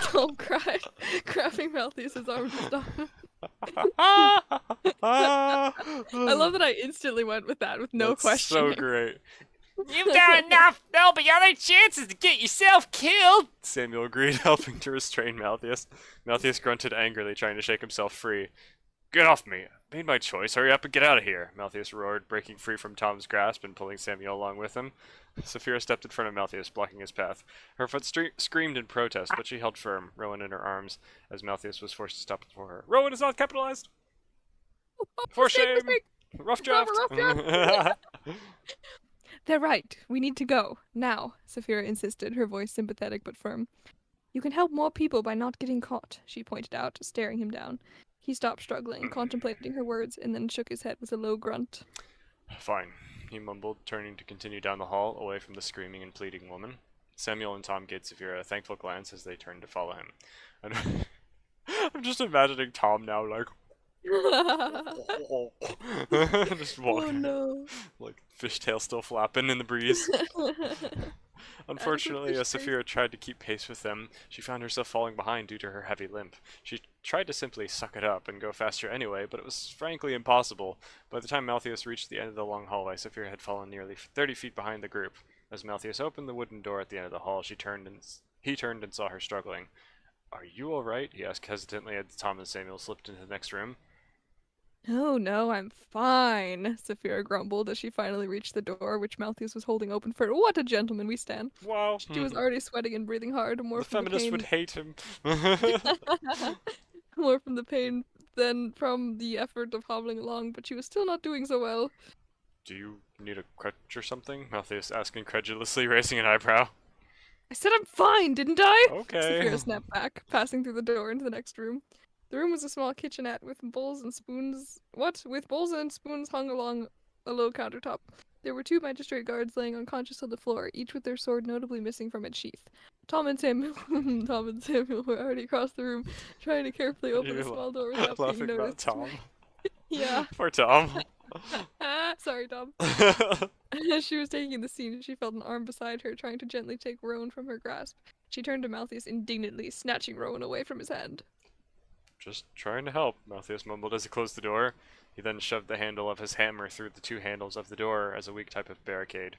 Tom cried, grabbing Malthus's arm to stop him. I love that I instantly went with that with no That's question. so great. You've got enough there'll be other chances to get yourself killed, Samuel agreed, helping to restrain Malthus. Malthus grunted angrily, trying to shake himself free. Get off me. I made my choice. Hurry up and get out of here, Malthus roared, breaking free from Tom's grasp and pulling Samuel along with him. Saphira stepped in front of Malthus, blocking his path. Her foot screamed in protest, but she held firm, Rowan in her arms, as Malthus was forced to stop before her. Rowan is not capitalized! For Mistake, shame! mistake. Rough draft! They're right. We need to go. Now, Saphira insisted, her voice sympathetic but firm. You can help more people by not getting caught, she pointed out, staring him down. He stopped struggling, contemplating her words, and then shook his head with a low grunt. Fine, he mumbled, turning to continue down the hall, away from the screaming and pleading woman. Samuel and Tom gave Saphira a thankful glance as they turned to follow him. And I'm just imagining Tom now, like... just Oh walking, no. like fishtail still flapping in the breeze. Unfortunately, as fish Saphira tried to keep pace with them, she found herself falling behind due to her heavy limp. She tried to simply suck it up and go faster anyway, but it was frankly impossible. By the time Malthus reached the end of the long hallway, Saphira had fallen nearly 30 feet behind the group. As Malthus opened the wooden door at the end of the hall, he turned and saw her struggling. Are you alright? He asked hesitantly as Tom and Samuel slipped into the next room. Oh no, I'm fine, Saphira grumbled as she finally reached the door, which Malthus was holding open for her. What a gentleman we stand. Wow. She was already sweating and breathing hard, more The from the feminist pain. would hate him. More from the pain than from the effort of hobbling along, but she was still not doing so well. Do you need a crutch or something? Malthus asked incredulously, raising an eyebrow. I said I'm fine, didn't I? Okay. Saphira snapped back, passing through the door into the next room. The room was a small kitchenette with bowls and spoons. What? With bowls and spoons hung along a low countertop. There were 2 magistrate guards laying unconscious on the floor, each with their sword notably missing from its sheath. Tom and Samuel, Tom and Samuel were already across the room, trying to carefully open You a small door without being laughing about noticed. Tom? Yeah. Poor Tom. Sorry, Tom. As she was taking the scene, she felt an arm beside her, trying to gently take Rowan from her grasp. She turned to Malthus indignantly, snatching Rowan away from his hand. Just trying to help, Malthus mumbled as he closed the door. He then shoved the handle of his hammer through the 2 handles of the door as a weak type of barricade.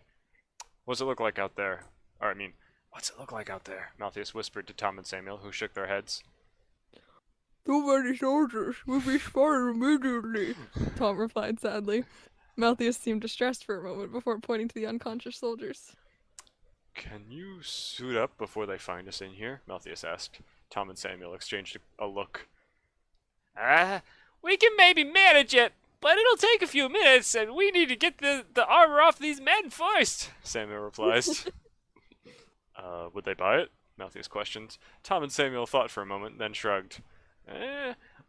What's it look like out there? Or, I mean, what's it look like out there? Malthus whispered to Tom and Samuel, who shook their heads. Too many soldiers. We'll be spotted immediately, Tom replied sadly. Malthus seemed distressed for a moment before pointing to the unconscious soldiers. Can you suit up before they find us in here? Malthus asked. Tom and Samuel exchanged a look. We can maybe manage it, but it'll take a few minutes, and we need to get the armor off these men first, Samuel replies. Would they buy it? Malthus questioned. Tom and Samuel thought for a moment, then shrugged.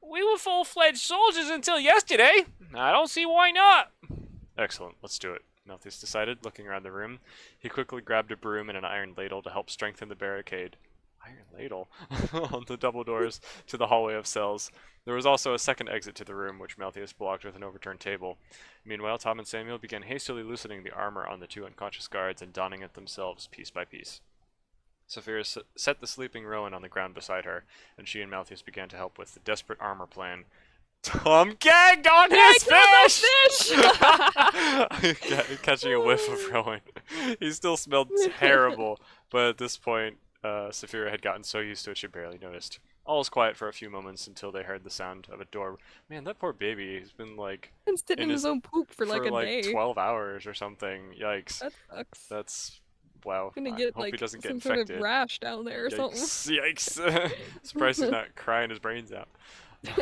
We were full-fledged soldiers until yesterday. I don't see why not. Excellent, let's do it, Malthus decided, looking around the room. He quickly grabbed a broom and an iron ladle to help strengthen the barricade. Iron ladle? On the double doors to the hallway of cells. There was also a second exit to the room, which Malthus blocked with an overturned table. Meanwhile, Tom and Samuel began hastily loosening the armor on the 2 unconscious guards and donning it themselves piece by piece. Sapphira set the sleeping Rowan on the ground beside her, and she and Malthus began to help with the desperate armor plan. Tom gagged on his fish! Catching a whiff of Rowan. He still smelled terrible, but at this point, Sapphira had gotten so used to it she barely noticed. All was quiet for a few moments until they heard the sound of a door. Man, that poor baby has been like Been sitting in his own poop for like a day. 12 hours or something. Yikes. That sucks. That's wow. Gonna I get hope like he doesn't get some infected. sort of rash down there or something. Yikes. Surprised he's not crying his brains out.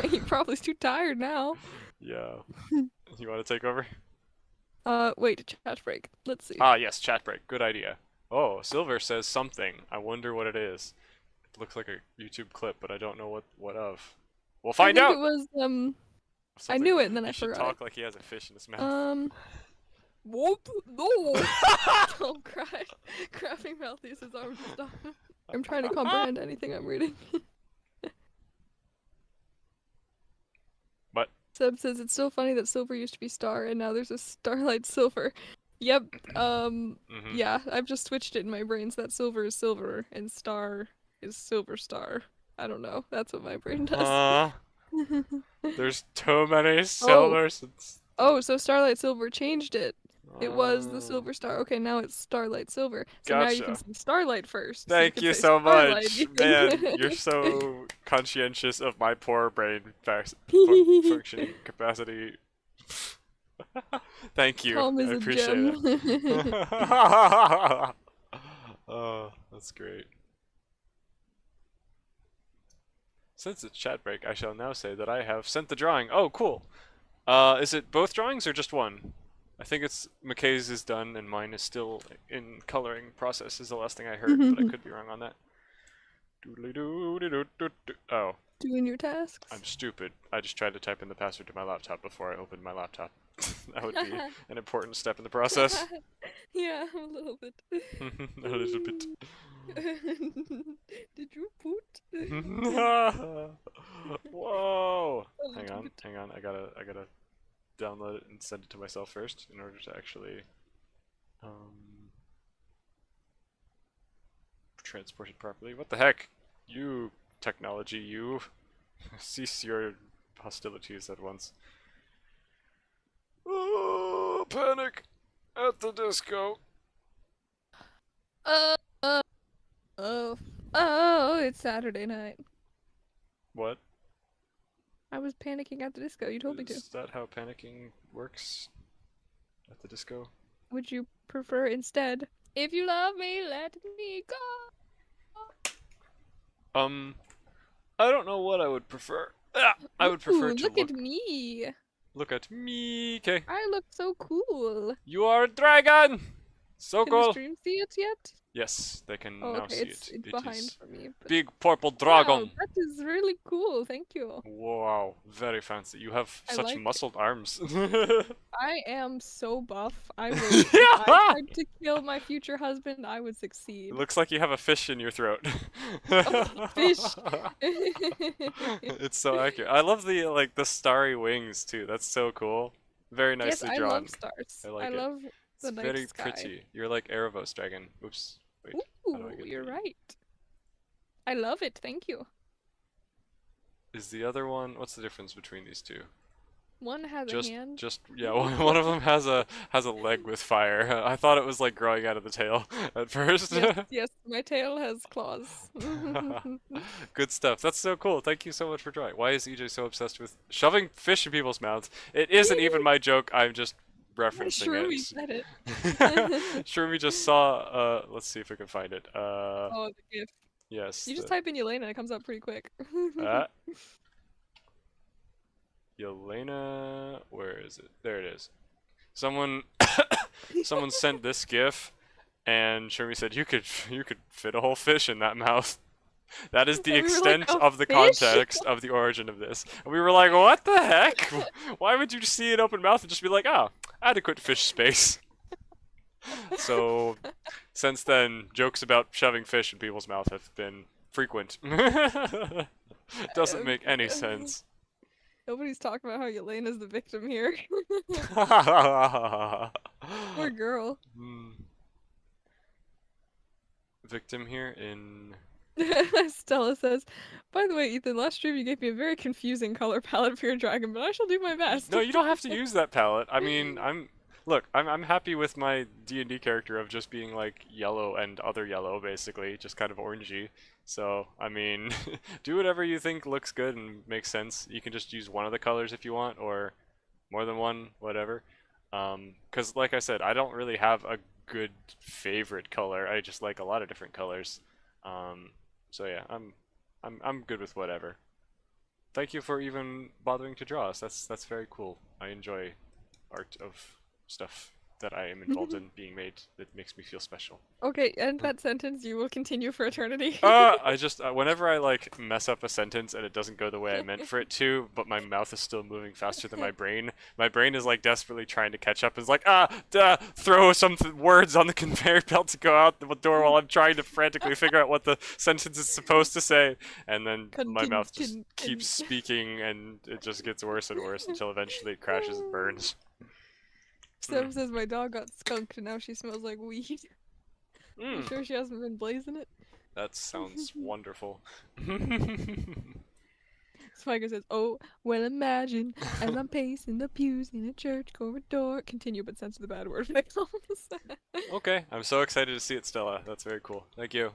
He probably's too tired now. Yeah. You want to take over? Wait, chat break. Let's see. Ah, yes, chat break. Good idea. Oh, Silver says something. I wonder what it is. It looks like a YouTube clip, but I don't know what of. We'll find out. It was I Something- knew it and then he I should forgot. talk like he has a fish in his mouth. Whoop, no. Don't cry. Grabbing Malthus's arm to stop him. I'm trying to comprehend anything I'm reading. What? Seb says it's so funny that Silver used to be Star and now there's a Starlight Silver. Yep. Yeah, I've just switched it in my brain so that Silver is Silver and Star is Silver Star. I don't know. That's what my brain does. There's too many silvers. Oh, so Starlight Silver changed it. It was the Silver Star. Okay, now it's Starlight Silver. So now you can Gotcha. see Starlight first. Thank can you say so Starlight. much, man. You're so conscientious of my poor brain functioning capacity. Thank you. Calm is I a appreciate gem. it. Oh, that's great. Since it's chat break, I shall now say that I have sent the drawing. Oh, cool. Is it both drawings or just one? I think it's McKay's is done and mine is still in coloring process is the last thing I heard, but I could be wrong on that. Oh, Doing your tasks. I'm stupid. I just tried to type in the password to my laptop before I opened my laptop. That would be an important step in the process. Yeah, a little bit. A little bit. Did you poot? Whoa! A Hang little on, bit. hang on. I gotta download it and send it to myself first in order to actually transport it properly. What the heck? You technology, you cease your hostilities at once. Oh, panic at the disco. Oh, it's Saturday night. What? I was panicking at the disco. You told me to. Is that how panicking works at the disco? Would you prefer instead? If you love me, let me go. I don't know what I would prefer. I would prefer Ooh, to look at me. look at me. Okay, I look so cool. you are a dragon. So Can the cool. stream see it yet? Yes, they can Oh, now okay, see it's it. it's It behind is for me. But big purple wow, dragon. that is really cool. Thank you. Wow, very fancy. You have I such like it. muscled arms. I am so buff. I would, if I tried to kill my future husband, I would succeed. Looks like you have a fish in your throat. Oh, fish. It's so accurate. I love the like the starry wings too. That's so cool. Very Yes, nicely I drawn. love stars. I I like it. love the It's night very sky. pretty. You're like Erebos dragon. Oops. Wait. How do I Ooh, get you're the- right. I love it. Thank you. Is the other one? What's the difference between these two? One has Just, a hand. just yeah. One of them has a leg with fire. I thought it was like growing out of the tail at first. Yes, yes, my tail has claws. Good stuff. That's so cool. Thank you so much for drawing. Why is EJ so obsessed with shoving fish in people's mouths? It isn't even my joke. I'm just referencing Shroomy it. said it. Shroomy just saw. Let's see if I can find it. Oh, the GIF. Yes. You just the- type in Yelena, it comes up pretty quick. uh, Yelena, where is it? There it is. Someone sent this GIF, and Shermie said you could fit a whole fish in that mouth. That is the And we were like, extent "A of the fish?" context of the origin of this. And we were like, what the heck? Why would you see an open mouth and just be like, oh, adequate fish space? So, since then, jokes about shoving fish in people's mouth have been frequent. Doesn't make any sense. Nobody's talking about how Yelena's the victim here. Poor girl. Hmm. Victim here in. Stella says, by the way, Ethan, last stream you gave me a very confusing color palette for your dragon, but I shall do my best. No, you don't have to use that palette. I mean, I'm happy with my D&D character of just being like yellow and other yellow, basically, just kind of orangey. So, I mean, do whatever you think looks good and makes sense. You can just use one of the colors if you want, or more than one, whatever. 'Cause like I said, I don't really have a good favorite color. I just like a lot of different colors. So yeah, I'm good with whatever. Thank you for even bothering to draw us. That's very cool. I enjoy art of stuff that I am involved in being made that makes me feel special. Okay, end that sentence. You will continue for eternity. I just whenever I like mess up a sentence and it doesn't go the way I meant for it to, but my mouth is still moving faster than my brain is like desperately trying to catch up. It's like throw some words on the conveyor belt to go out the door while I'm trying to frantically figure out what the sentence is supposed to say, and then my mouth just keeps speaking and it just gets worse and worse until eventually it crashes and burns. Steph says my dog got skunked and now she smells like weed. You Mm, sure she hasn't been blazing it? that sounds wonderful. Spiker says, oh, well imagine, as I'm pacing the pews in a church corridor. Continue, but censor the bad word victims. Okay, I'm so excited to see it, Stella. That's very cool. Thank you.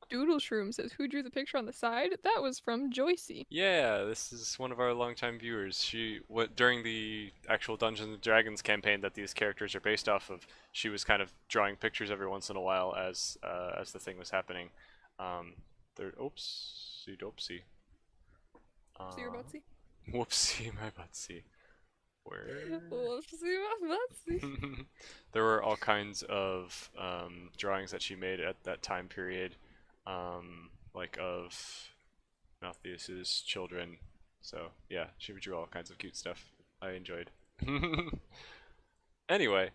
Doodle Shroom says, who drew the picture on the side? That was from Joycey. Yeah, this is one of our longtime viewers. She during the actual Dungeons and Dragons campaign that these characters are based off of. She was kind of drawing pictures every once in a while as the thing was happening. There, oopsie doopsie. See your butsy? Whoopsie, my butsy. Where? Whoopsie, my butsy. There were all kinds of drawings that she made at that time period, like of Malthus's children. So yeah, she drew all kinds of cute stuff. I enjoyed. Anyway,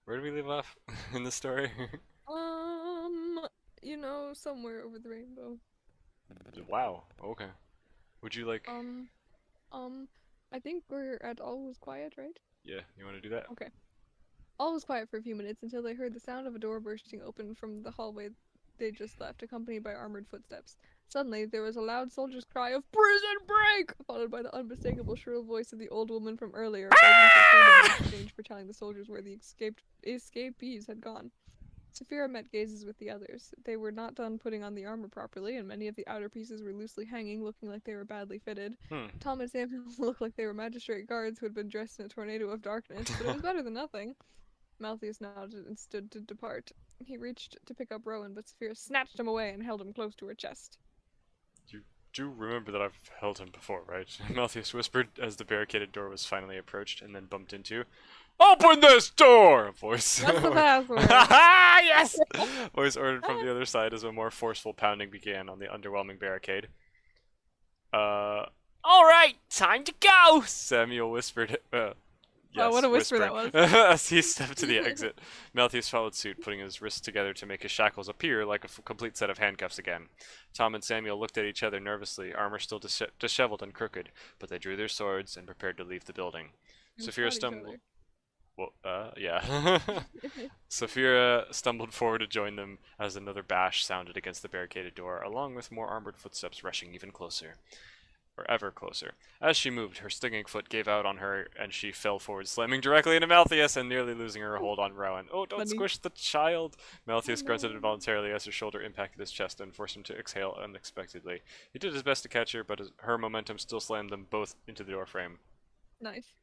where did we leave off in the story? You know, somewhere over the rainbow. Wow. Okay. Would you like? I think we're at all was quiet, right? Yeah, you want to do that? Okay. All was quiet for a few minutes until they heard the sound of a door bursting open from the hallway they just left, accompanied by armored footsteps. Suddenly, there was a loud soldier's cry of "Prison break!" followed by the unmistakable shrill voice of the old woman from earlier, begging for freedom in exchange for telling the soldiers where the escapees had gone. Saphira met gazes with the others. They were not done putting on the armor properly, and many of the outer pieces were loosely hanging, looking like they were badly fitted. Tom and Samuel looked like they were magistrate guards who had been dressed in a tornado of darkness, but it was better than nothing. Malthus nodded and stood to depart. He reached to pick up Rowan, but Saphira snatched him away and held him close to her chest. You do remember that I've held him before, right? Malthus whispered as the barricaded door was finally approached and then bumped into. Open this door! A voice. What's the password? Yes! Voice ordered from the other side as a more forceful pounding began on the underwhelming barricade. Alright, time to go! Samuel whispered. Yes, what a whisper that whispering. was. As he stepped to the exit, Malthus followed suit, putting his wrists together to make his shackles appear like a complete set of handcuffs again. Tom and Samuel looked at each other nervously, armor still disheveled and crooked, but they drew their swords and prepared to leave the building. Saphira stumbled. Well, yeah. Saphira stumbled forward to join them as another bash sounded against the barricaded door, along with more armored footsteps rushing even closer. Or ever closer. As she moved, her stinging foot gave out on her, and she fell forward, slamming directly into Malthus and nearly losing her hold on Rowan. Oh, don't squish the child! Malthus grunted involuntarily as her shoulder impacted his chest and forced him to exhale unexpectedly. He did his best to catch her, but her momentum still slammed them both into the doorframe. Nice.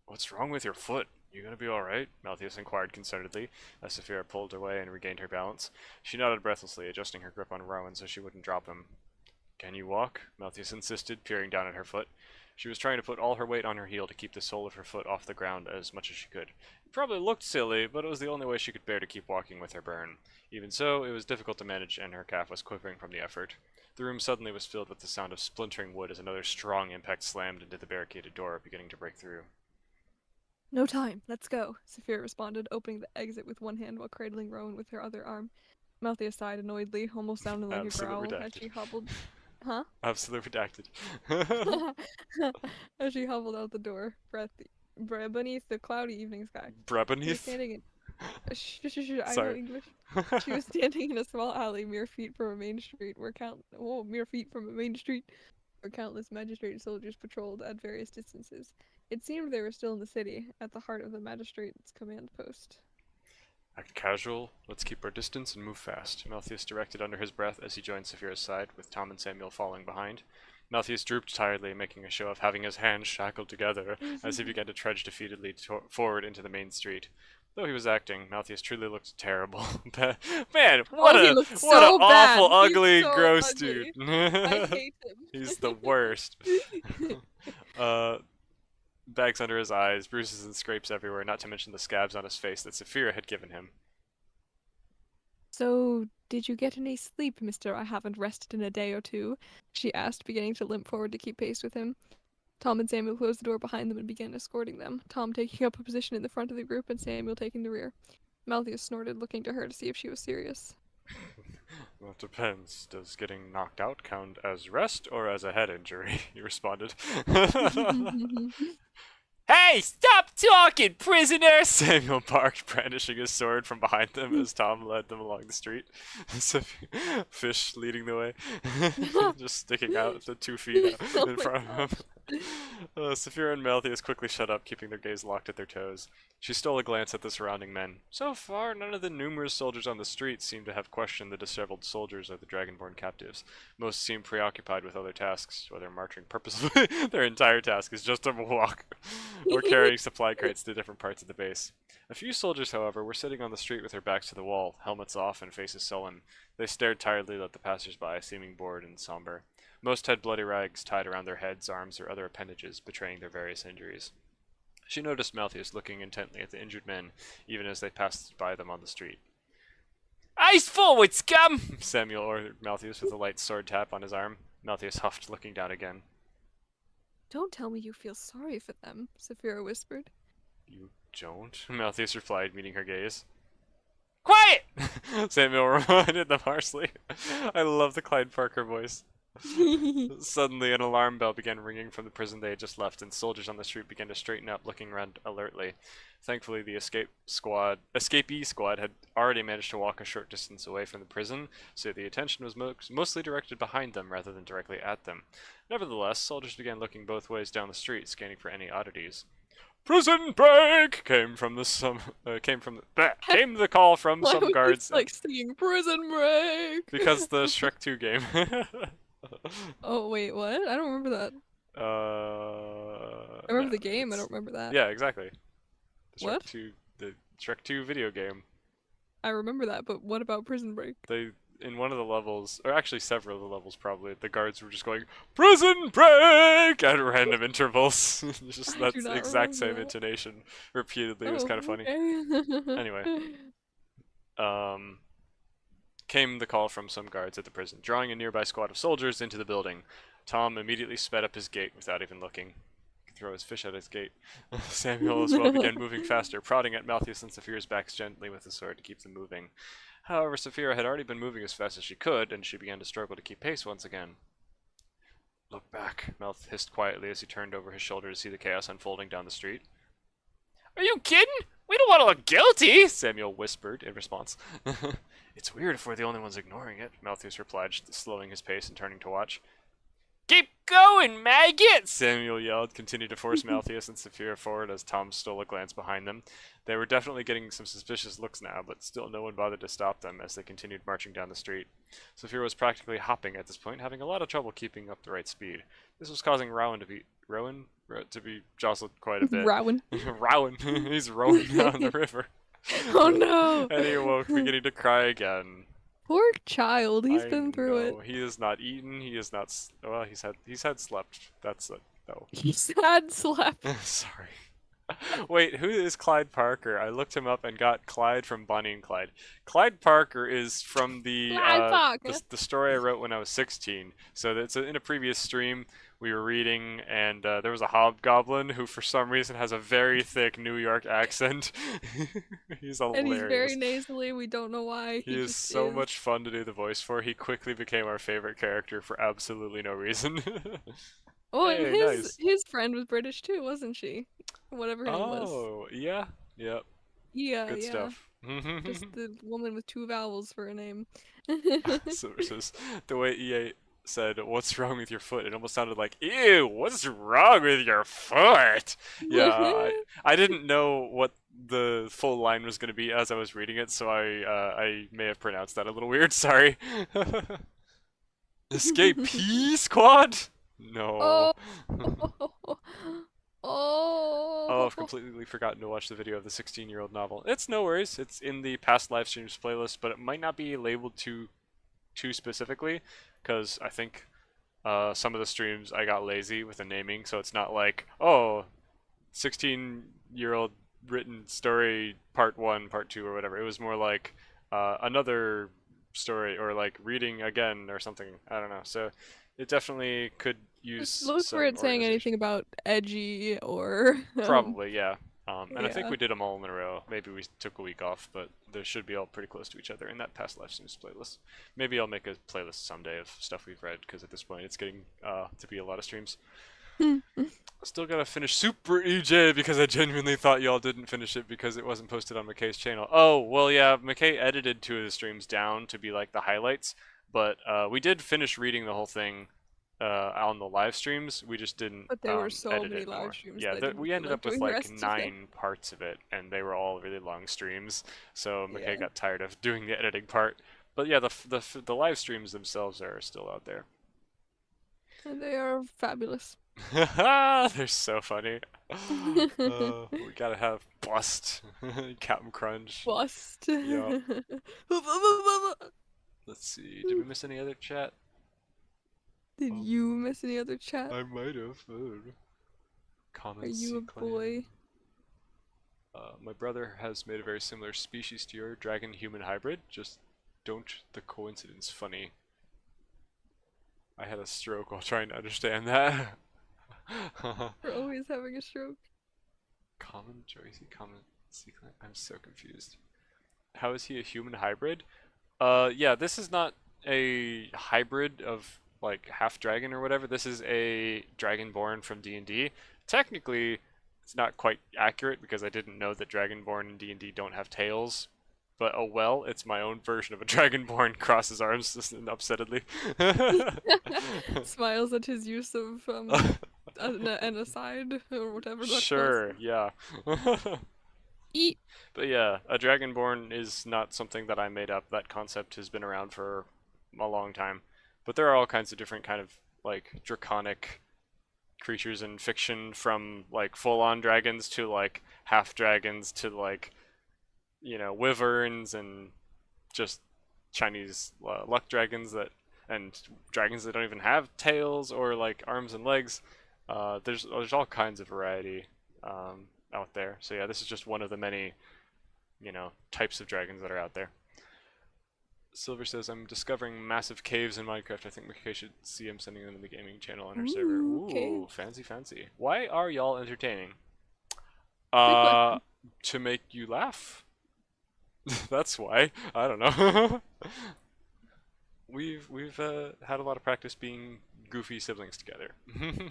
What's wrong with your foot? You gonna be alright? Malthus inquired concernedly, as Saphira pulled away and regained her balance. She nodded breathlessly, adjusting her grip on Rowan so she wouldn't drop him. Can you walk? Malthus insisted, peering down at her foot. She was trying to put all her weight on her heel to keep the sole of her foot off the ground as much as she could. It probably looked silly, but it was the only way she could bear to keep walking with her burn. Even so, it was difficult to manage, and her calf was quivering from the effort. The room suddenly was filled with the sound of splintering wood as another strong impact slammed into the barricaded door, beginning to break through. No time. Let's go, Saphira responded, opening the exit with one hand while cradling Rowan with her other arm. Malthus sighed annoyedly, almost sounding like a growl as she hobbled. Huh? Absolutely redacted. As she hobbled out the door, beneath the cloudy evening sky. Brebeneath? Standing in... I know Sorry. English. She was standing in a small alley mere feet from a main street where countless magistrate soldiers patrolled at various distances. It seemed they were still in the city, at the heart of the magistrate's command post. Act casual, let's keep our distance and move fast, Malthus directed under his breath as he joined Saphira's side, with Tom and Samuel following behind. Malthus drooped tiredly, making a show of having his hands shackled together as he began to trudge defeatedly forward into the main street. Though he was acting, Malthus truly looked terrible. Man, what an awful, ugly, so gross ugly. dude. I hate him. He's the worst. Bags under his eyes, bruises and scrapes everywhere, not to mention the scabs on his face that Saphira had given him. So, did you get any sleep, mister? I haven't rested in a day or two, she asked, beginning to limp forward to keep pace with him. Tom and Samuel closed the door behind them and began escorting them, Tom taking up a position in the front of the group and Samuel taking the rear. Malthus snorted, looking to her to see if she was serious. Well, it depends. Does getting knocked out count as rest or as a head injury? He responded. Hey, stop talking, prisoner! Samuel barked, brandishing his sword from behind them as Tom led them along the street. Fish leading the way, just sticking out the 2 feet in front of him. Saphira and Malthus quickly shut up, keeping their gaze locked at their toes. She stole a glance at the surrounding men. So far, none of the numerous soldiers on the street seemed to have questioned the disheveled soldiers or the dragonborn captives. Most seemed preoccupied with other tasks, whether marching purposefully. Their entire task is just to walk, or carrying supply crates to different parts of the base. A few soldiers, however, were sitting on the street with their backs to the wall, helmets off and faces sullen. They stared tiredly at the passers-by, seeming bored and somber. Most had bloody rags tied around their heads, arms, or other appendages, betraying their various injuries. She noticed Malthus looking intently at the injured men, even as they passed by them on the street. Eyes forward, scum! Samuel ordered Malthus with a light sword tap on his arm. Malthus huffed, looking down again. Don't tell me you feel sorry for them, Saphira whispered. You don't? Malthus replied, meeting her gaze. Quiet! Samuel reminded them harshly. I love the Clyde Parker voice. Suddenly, an alarm bell began ringing from the prison they had just left, and soldiers on the street began to straighten up, looking around alertly. Thankfully, the escapee squad had already managed to walk a short distance away from the prison, so the attention was mostly directed behind them rather than directly at them. Nevertheless, soldiers began looking both ways down the street, scanning for any oddities. Prison break! Came the call from Why some would guards. you, like singing Prison Break? Because the Shrek 2 game. Oh wait, what? I don't remember that. I remember the game. I don't remember that. Yeah, exactly. The What? The Shrek 2 video game. I remember that, but what about Prison Break? in one of the levels, or actually several of the levels probably, the guards were just going, "Prison break!" at random intervals. Just I that do not exact same remember that. intonation repeatedly. It was kind of funny. Okay. Anyway, came the call from some guards at the prison, drawing a nearby squad of soldiers into the building. Tom immediately sped up his gait without even looking. He could throw his fish at his gate. Samuel as well began moving faster, prodding at Malthus and Saphira's backs gently with the sword to keep them moving. However, Saphira had already been moving as fast as she could, and she began to struggle to keep pace once again. "Look back," Mouth hissed quietly as he turned over his shoulder to see the chaos unfolding down the street. "Are you kidding? We don't want to look guilty," Samuel whispered in response. "It's weird if we're the only ones ignoring it," Malthus replied, slowing his pace and turning to watch. "Keep going, maggot!" Samuel yelled, continued to force Malthus and Saphira forward as Tom stole a glance behind them. They were definitely getting some suspicious looks now, but still no one bothered to stop them as they continued marching down the street. Saphira was practically hopping at this point, having a lot of trouble keeping up the right speed. This was causing Rowan to be jostled quite a bit. Rowan. Rowan, he's rowing down the river. Oh no! And he awoke, beginning to cry again. Poor child. He's I been through it. know. He has not eaten. He has not. Well, he's had slept. That's it. No. He's had slept. Sorry. Wait, who is Clyde Parker? I looked him up and got Clyde from Bonnie and Clyde. Clyde Parker is from Clyde Parker. the story I wrote when I was 16. So that's in a previous stream we were reading, and there was a hobgoblin who, for some reason, has a very thick New York accent. He's hilarious. And he's very nasally. We don't know why. He is so much fun to do the voice for. He quickly became our favorite character for absolutely no reason. Oh, and Hey, nice. his friend was British too, wasn't she? Whatever her name was. Oh, yeah. Yep. Yeah, Good yeah. stuff. Just the woman with 2 vowels for a name. So just the way EA said, "What's wrong with your foot?" It almost sounded like, "Ew, what's wrong with your foot?" Yeah, I didn't know what the full line was going to be as I was reading it, so I may have pronounced that a little weird. Sorry. Escape P Squad? No. Oh. Oh. Oh, I've completely forgotten to watch the video of the 16-year-old novel. It's no worries. It's in the past live streams playlist, but it might not be labeled too specifically, because I think some of the streams I got lazy with the naming, so it's not like, oh, 16-year-old written story part 1, part 2, or whatever. It was more like another story, or like reading again or something. I don't know. So it definitely could use Just look some for it saying organization. anything about edgy or Probably, yeah. And I think yeah. we did them all in a row. Maybe we took a week off, but they should be all pretty close to each other in that past live streams playlist. Maybe I'll make a playlist someday of stuff we've read, because at this point it's getting to be a lot of streams. Still gotta finish Super EJ because I genuinely thought y'all didn't finish it because it wasn't posted on McKay's channel. Oh, well, yeah, McKay edited 2 of the streams down to be like the highlights, but we did finish reading the whole thing on the live streams. We just didn't But there were so edit many it live more. streams Yeah, that we you ended were up with doing the like rest of it. 9 parts of it, and they were all really long streams. So McKay Yeah. got tired of doing the editing part. But yeah, the live streams themselves are still out there. And they are fabulous. They're so funny. We gotta have Bust, Captain Crunch. Bust. Yeah. Let's see. Did we miss any other chat? Did you miss any other chat? I might have. Are Comments. you a boy? My brother has made a very similar species to your dragon-human hybrid. Just don't the coincidence funny. I had a stroke while trying to understand that. We're always having a stroke. Common, Joycey, common, secret. I'm so confused. How is he a human hybrid? Yeah, this is not a hybrid of like half dragon or whatever. This is a dragonborn from D&D. Technically, it's not quite accurate because I didn't know that dragonborn in D&D don't have tails. But oh well, it's my own version of a dragonborn. Crosses arms upsettedly. Smiles at his use of an aside or whatever. That Sure, yeah. Eat. But yeah, a dragonborn is not something that I made up. That concept has been around for a long time. But there are all kinds of different kind of like draconic creatures in fiction, from like full-on dragons to like half dragons to like, you know, wyverns and just Chinese luck dragons and dragons that don't even have tails or like arms and legs. There's all kinds of variety out there. So yeah, this is just one of the many, types of dragons that are out there. Silver says, I'm discovering massive caves in Minecraft. I think McKay should see him sending them in the gaming channel on her server. Ooh, Ooh, caves. fancy, fancy. Why are y'all entertaining? question. To make you laugh. That's why. I don't know. We've had a lot of practice being goofy siblings together.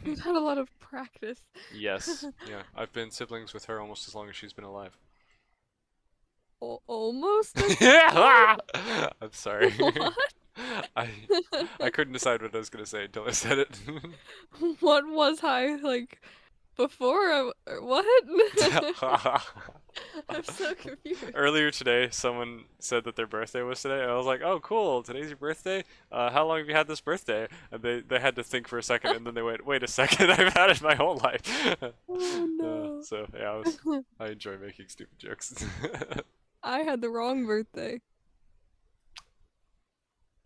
We've had a lot of practice. Yes, yeah. I've been siblings with her almost as long as she's been alive. Almost. I'm sorry. What? I couldn't decide what I was gonna say until I said it. What was I like before? What? I'm so confused. Earlier today, someone said that their birthday was today. I was like, "Oh, cool! Today's your birthday. How long have you had this birthday?" And they had to think for a second, and then they went, "Wait a second! I've had it my whole life." Oh no. So yeah, I enjoy making stupid jokes. I had the wrong birthday.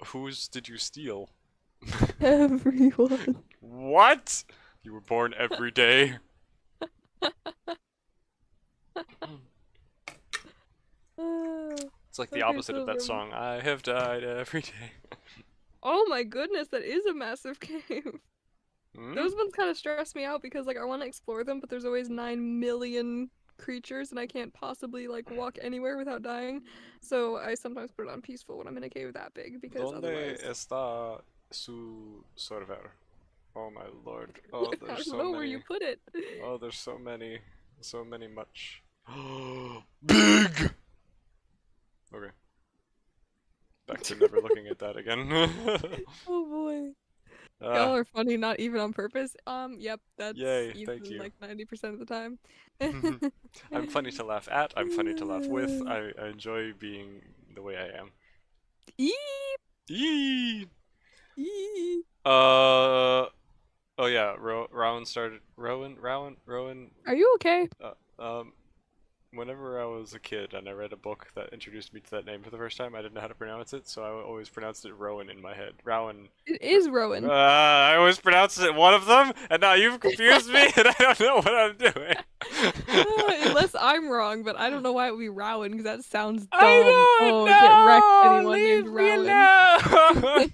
Whose did you steal? Everyone. What? You were born every day. It's like the Okay, opposite of that Silver. song. I have died every day. Oh my goodness, that is a massive cave. Hmm? Those ones kind of stress me out because like I want to explore them, but there's always 9 million creatures and I can't possibly like walk anywhere without dying. So I sometimes put it on peaceful when I'm in a cave that big because ¿Dónde otherwise está su server? Oh my lord. I Oh, don't there's so know where you many. put it. Oh, there's so many. So many much. Big! Okay. Back to never looking at that again. Oh boy. Ah, Y'all are funny, not even on purpose. Yep, that's yay, even thank you. like 90% of the time. I'm funny to laugh at, I'm funny to laugh with, I enjoy being the way I am. Eep, Yee! eep. Oh yeah, Rowan, Are you okay? whenever I was a kid and I read a book that introduced me to that name for the first time, I didn't know how to pronounce it, so I always pronounced it Rowan in my head. Rowan. It is Rowan. I always pronounced it one of them, and now you've confused me, and I don't know what I'm doing. Unless I'm wrong, but I don't know why it would be Rowan because that sounds dumb. I Oh, don't get wrecked, know! anyone named Leave me Rowan. alone!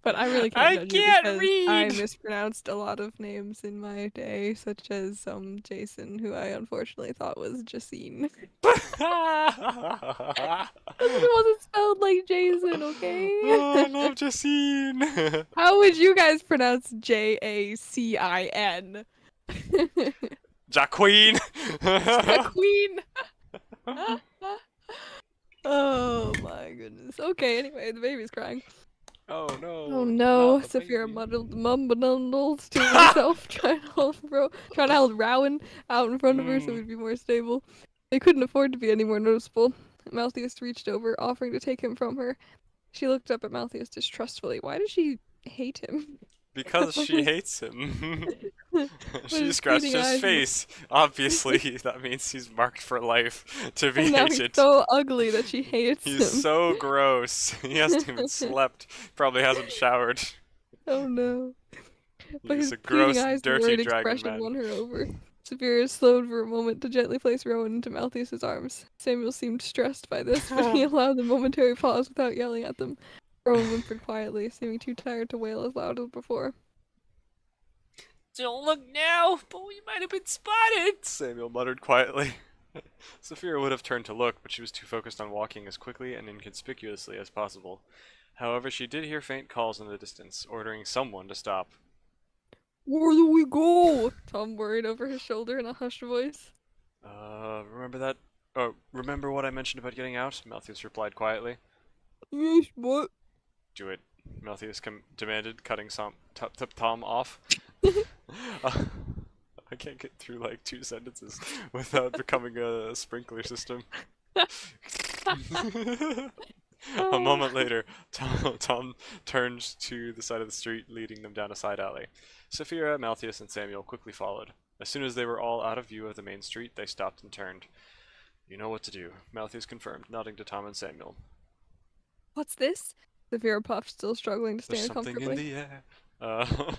But I really can't I judge you can't because I read! mispronounced a lot of names in my day, such as Jason, who I unfortunately thought was Jacine. It wasn't spelled like Jason, okay? Oh, I love Jacine! How would you guys pronounce Jacin? Jacqueline! Queen. Oh my goodness. Okay, anyway, the baby's crying. Oh no. Oh no, not the Saphira baby. muddled mumbled to herself, trying to hold Rowan out in front of her so Mm. we'd be more stable. They couldn't afford to be any more noticeable. Malthus reached over, offering to take him from her. She looked up at Malthus distrustfully. Why does she hate him? Because she hates him. She his scratched pleading his eyes and- face. Obviously, that means he's marked for life to be And now he's hated. so ugly that she hates him. He's so gross. He hasn't even slept. Probably hasn't showered. Oh no. But He's his a pleading gross, eyes and dirty worried dragon expression man. won her over. Saphira slowed for a moment to gently place Rowan into Malthus's arms. Samuel seemed stressed by this, but he allowed the momentary pause without yelling at them. Rowan whimpered quietly, seeming too tired to wail as loud as before. Don't look now, but we might have been spotted, Samuel muttered quietly. Saphira would have turned to look, but she was too focused on walking as quickly and inconspicuously as possible. However, she did hear faint calls in the distance, ordering someone to stop. Where do we go? Tom worried over his shoulder in a hushed voice. Remember that? Oh, remember what I mentioned about getting out? Malthus replied quietly. Yes, what? Do it, Malthus demanded, cutting Tom off. I can't get through like 2 sentences without becoming a sprinkler system. A moment later, Tom turned to the side of the street, leading them down a side alley. Saphira, Malthus, and Samuel quickly followed. As soon as they were all out of view of the main street, they stopped and turned. You know what to do, Malthus confirmed, nodding to Tom and Samuel. What's this? Saphira puffed, still struggling to There's stand something in comfortably. the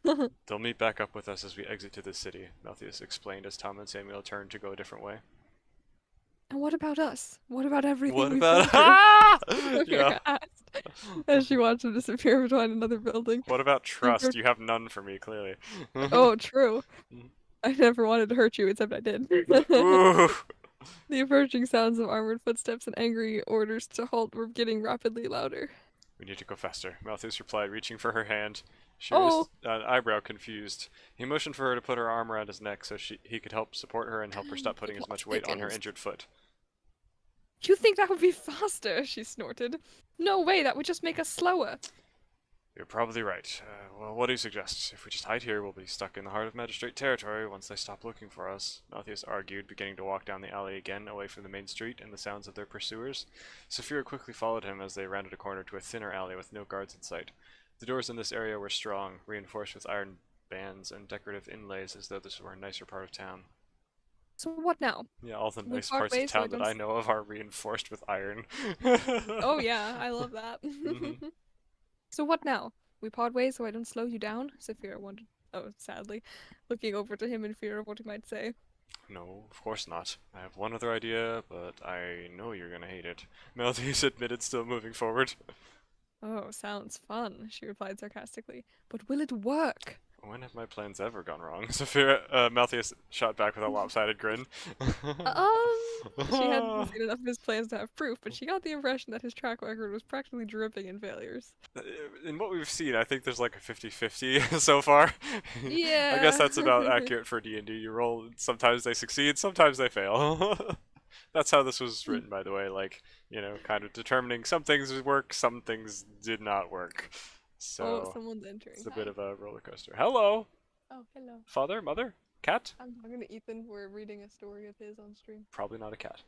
air. They'll meet back up with us as we exit to the city, Malthus explained as Tom and Samuel turned to go a different way. And what about us? What about everything What we've about been through? yeah? Saphira asked as she watched him disappear behind another building. What about The trust? appro- You have none for me, clearly. Oh, true. Mhm. I never wanted to hurt you, except I did. Ooh. The approaching sounds of armored footsteps and angry orders to halt were getting rapidly louder. We need to go faster, Malthus replied, reaching for her hand. She Oh, raised an eyebrow, confused. He motioned for her to put her arm around his neck so he could help support her and help her stop the putting as plot much weight on her thickens. injured foot. You think that would be faster? She snorted. No way, that would just make us slower. You're probably right. Well, what do you suggest? If we just hide here, we'll be stuck in the heart of Magistrate territory once they stop looking for us, Malthus argued, beginning to walk down the alley again, away from the main street and the sounds of their pursuers. Saphira quickly followed him as they rounded a corner to a thinner alley with no guards in sight. The doors in this area were strong, reinforced with iron bands and decorative inlays as though this were a nicer part of town. So what now? Yeah, all the We nice part parts of ways so I town that don't I know of are reinforced with iron. Oh yeah, I love that. Mhm. So what now? We part ways so I don't slow you down? Saphira wondered. Oh, sadly, looking over to him in fear of what he might say. No, of course not. I have one other idea, but I know you're gonna hate it. Malthus admitted, still moving forward. Oh, sounds fun, she replied sarcastically. But will it work? When have my plans ever gone wrong? Malthus shot back with a lopsided grin. She hadn't seen enough of his plans to have proof, but she got the impression that his track record was practically dripping in failures. In what we've seen, I think there's like a 50-50 so far. I Yeah. guess that's about accurate for D&D. You roll, sometimes they succeed, sometimes they fail. That's how this was written, by the way, like, you know, kind of determining some things work, some things did not work. Oh, So, someone's entering. it's a bit of a roller coaster. Hello, Oh, hello. father, mother, cat? I'm talking to Ethan. We're reading a story of his on stream. Probably not a cat.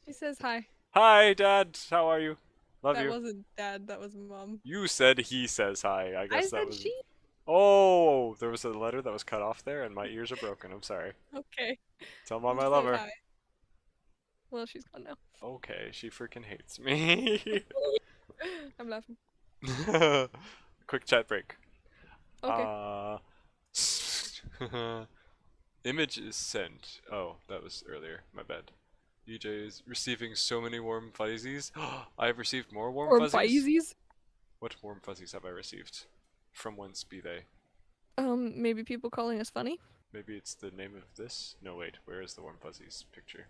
She says hi. Hi, Dad. How are you? Love That you. wasn't dad, that was mom. You said he says hi. I I guess that said was. she. Oh, there was a letter that was cut off there, and my ears are broken. I'm sorry. Okay. Tell mom I She love said her. hi. Well, she's gone now. Okay, she freaking hates me. I'm laughing. Quick chat break. Okay. Image is sent. Oh, that was earlier. My bad. EJ is receiving so many warm fuzzies. I have received more warm Or fuzzies. Pisces. What warm fuzzies have I received? From whence be they? Maybe people calling us funny. Maybe it's the name of this? No, wait. Where is the warm fuzzies picture?